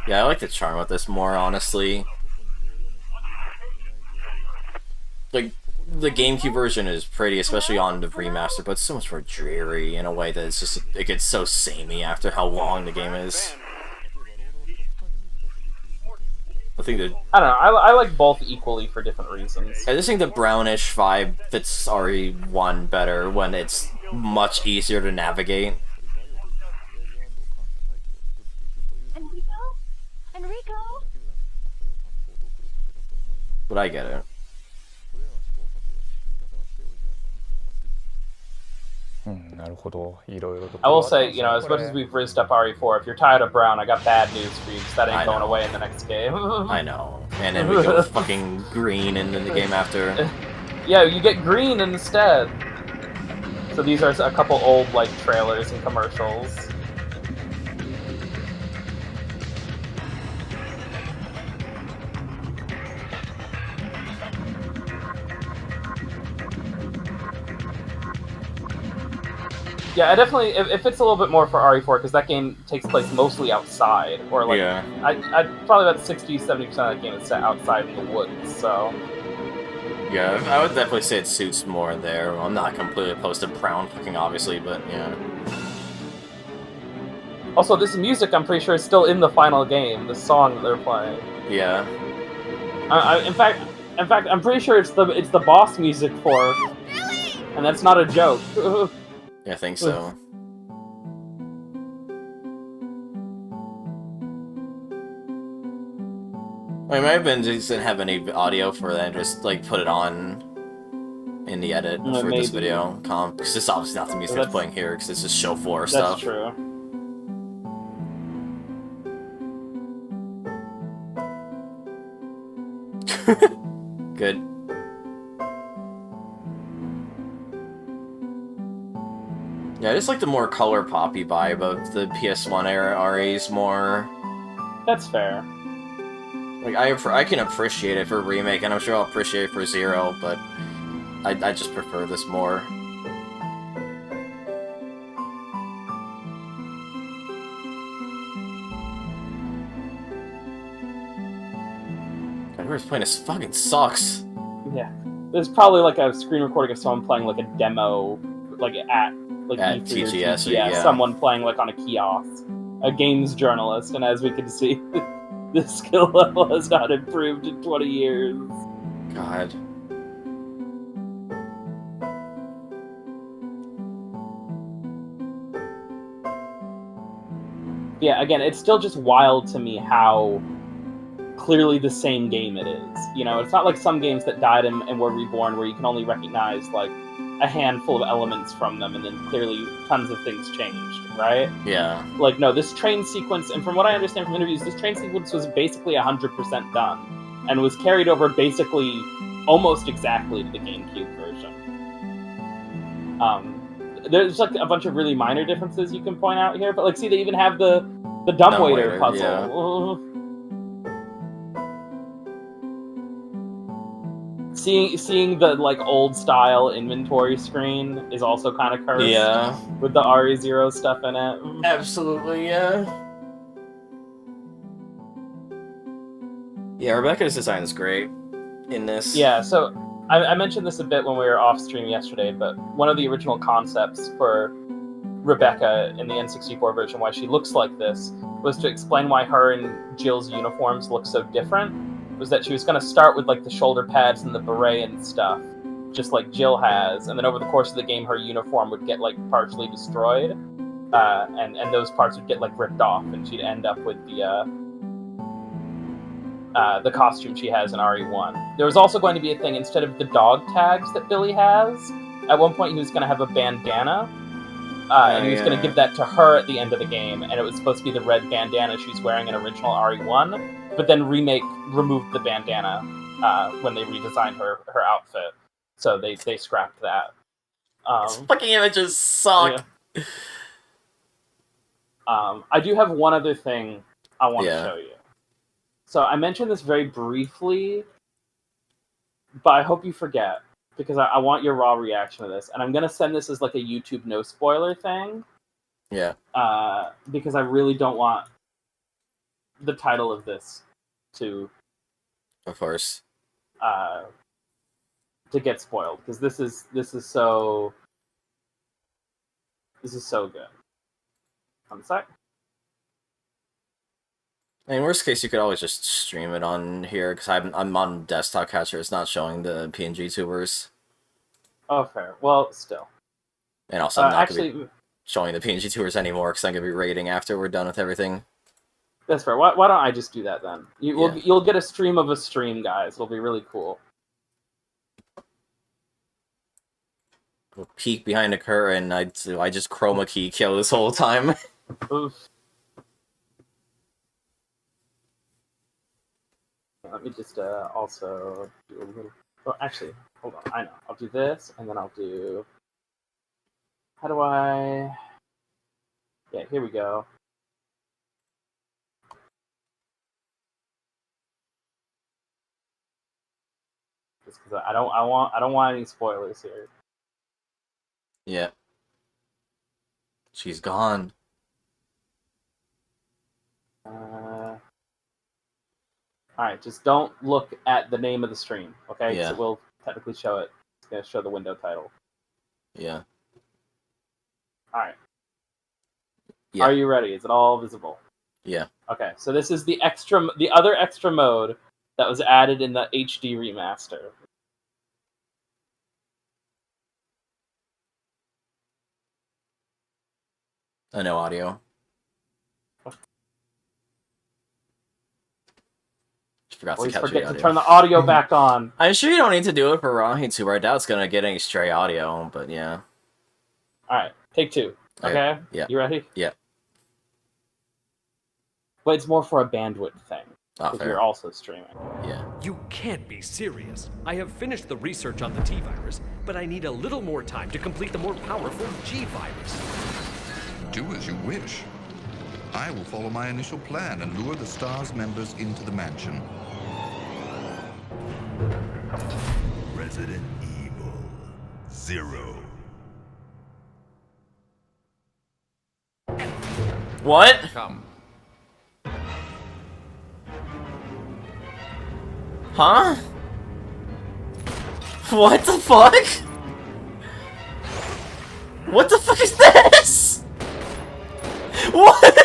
Yeah, I like the charm with this more, honestly. Like, the GameCube version is pretty, especially on the remaster, but it's so much more dreary in a way that it's just, it gets so samey after how long the game is. I think that... I don't know, I like both equally for different reasons. I just think the brownish vibe fits RE1 better when it's much easier to navigate. Enrico? But I get it. I will say, you know, as much as we've rizzed up RE4, if you're tired of brown, I got bad news for you, because that ain't going away in the next game. I know. And then we go fucking green in the game after. Yeah, you get green instead. So these are a couple old, like, trailers and commercials. Yeah, I definitely it fits a little bit more for RE4 because that game takes place mostly outside, or like Yeah. I probably about 60-70% of that game is set outside in the woods. So Yeah, I would definitely say it suits more there. I'm not completely opposed to brown cooking, obviously, but yeah. Also, this music I'm pretty sure is still in the final game. The song that they're playing. Yeah. In fact, I'm pretty sure it's the boss music for, and that's not a joke. Yeah, I think so. I might have been just didn't have any audio for that, and just like put it on in the edit for this video because it's obviously not the music that's playing here because it's just show floor stuff. That's true. Good. Yeah, I just like the more color poppy vibe of the PS1 era RAs more. That's fair. Like I can appreciate it for remake, and I'm sure I'll appreciate it for Zero, but I just prefer this more. God, whoever's playing this fucking sucks. Yeah, there's probably like a screen recording of someone playing like a demo, like at E3 TGS, or yeah. someone playing like on a kiosk, a games journalist, and as we can see, the skill level has not improved in 20 years. God. Yeah, again, it's still just wild to me how clearly the same game it is. You know, it's not like some games that died and were reborn where you can only recognize like a handful of elements from them and then clearly tons of things changed, right? Yeah. Like, no, this train sequence, and from what I understand from interviews, this train sequence was basically 100% done and was carried over basically almost exactly to the GameCube version. There's like a bunch of really minor differences you can point out here, but like, see, they even have the dumbwaiter puzzle. Yeah. Seeing the like old style inventory screen is also kind of cursed. Yeah. With the RE0 stuff in it. Absolutely, yeah. Yeah, Rebecca's design is great in this. Yeah, so I mentioned this a bit when we were off stream yesterday, but one of the original concepts for Rebecca in the N64 version, why she looks like this, was to explain why her and Jill's uniforms look so different. Was that she was going to start with like the shoulder pads and the beret and stuff, just like Jill has, and then over the course of the game, her uniform would get like partially destroyed, and those parts would get like ripped off, and she'd end up with the costume she has in RE1. There was also going to be a thing, instead of the dog tags that Billy has, at one point he was going to have a bandana, and he was going to give that to her at the end of the game, and it was supposed to be the red bandana she's wearing in original RE1, but then Remake removed the bandana when they redesigned her outfit, so they scrapped that. These fucking images suck. Yeah. I do have one other thing I want to show you. So I mentioned this very briefly, but I hope you forget, because I want your raw reaction to this, and I'm going to send this as like a YouTube no spoiler thing. Yeah. Because I really don't want the title of this to... Of course. To get spoiled, because this is so good. One sec. In worst case, you could always just stream it on here, because I'm on desktop catcher. It's not showing the PNG tubers. Oh, fair. Well, still. And also, I'm not going to be showing the PNG tubers anymore, because I'm going to be raiding after we're done with everything. That's fair. Why don't I just do that then? You'll get a stream of a stream, guys. It'll be really cool. We'll peek behind a curtain. I just chroma key kill this whole time. Oof. Let me just also do a little... Oh, actually, hold on. I know. I'll do this, and then I'll do... How do I... Yeah, here we go. Just because I don't want any spoilers here. Yeah. She's gone. Alright, just don't look at the name of the stream, okay? Because Yeah. it will technically show it. It's going to show the window title. Yeah. Alright. Yeah. Are you ready? Is it all visible? Yeah. Okay, so this is the other extra mode that was added in the HD remaster. No audio. Always forget to turn the audio back on. I'm sure you don't need to do it for Rahi too. I doubt it's gonna get any stray audio, but yeah. Alright, take 2. Okay? Yeah. You ready? Yeah. But it's more for a bandwidth thing. Oh, Because fair. you're also streaming. Yeah. You can't be serious. I have finished the research on the T-virus, but I need a little more time to complete the more powerful G-virus. Do as you wish. I will follow my initial plan and lure the STARS members into the mansion. Resident Evil 0. What? Come. Huh? What the fuck? What the fuck is this? What?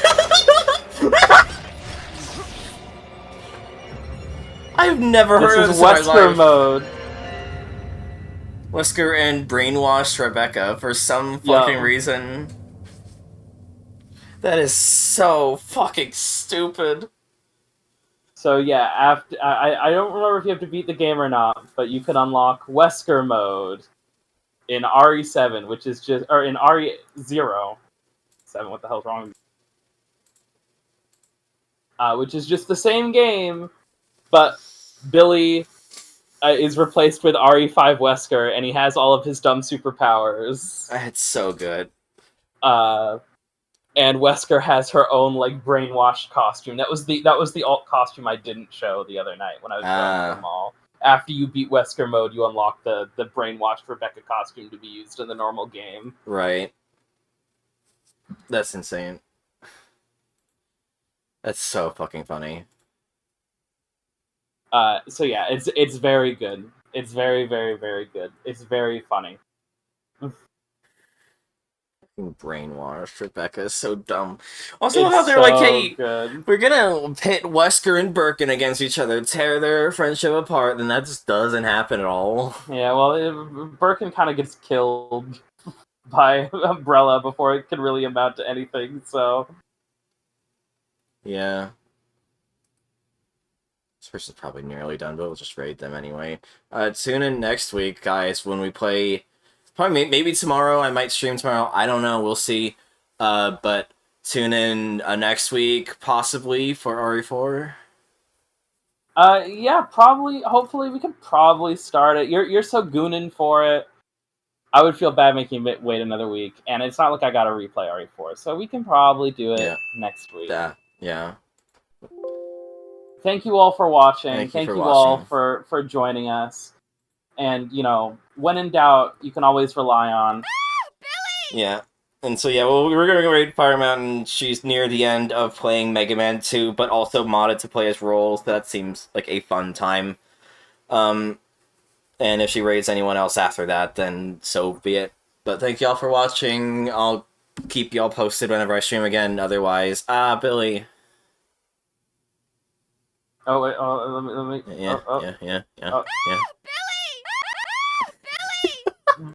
I've never heard of this in my Wesker life. mode. Wesker and brainwashed Rebecca for some fucking reason. That is so fucking stupid. So yeah, after I don't remember if you have to beat the game or not, but you can unlock Wesker mode in RE7, which is just in RE0. 7, what the hell's wrong? Which is just the same game, but Billy is replaced with RE5 Wesker, and he has all of his dumb superpowers. It's so good. And Wesker has her own like brainwashed costume. That was the alt costume I didn't show the other night when I was showing them all. After you beat Wesker mode, you unlock the brainwashed Rebecca costume to be used in the normal game. Right. That's insane. That's so fucking funny. So yeah, it's very good. It's very, very, very good. It's very funny. Brainwashed Rebecca is so dumb. Also, It's how they're like, so hey, good. we're gonna pit Wesker and Birkin against each other, tear their friendship apart, then that just doesn't happen at all. Yeah, well, Birkin kind of gets killed by Umbrella before it can really amount to anything, so... Yeah. This person's probably nearly done, but we'll just raid them anyway. Tune in next week, guys, when we play... Probably maybe tomorrow. I might stream tomorrow. I don't know. We'll see. But tune in next week, possibly, for RE4. Yeah, probably. Hopefully, we can probably start it. You're so gooning for it. I would feel bad making you wait another week, and it's not like I gotta replay RE4, so we can probably do it next week. Yeah. Thank you all for watching. Thank you for all watching. for joining us. And, you know, when in doubt, you can always rely on... Yeah. And so, yeah, well, we're going to go raid Fire Mountain. She's near the end of playing Mega Man 2, but also modded to play as roles. That seems like a fun time. And if she raids anyone else after that, then so be it. But thank y'all for watching. I'll keep y'all posted whenever I stream again. Otherwise, Billy. Oh, wait, let me... Yeah.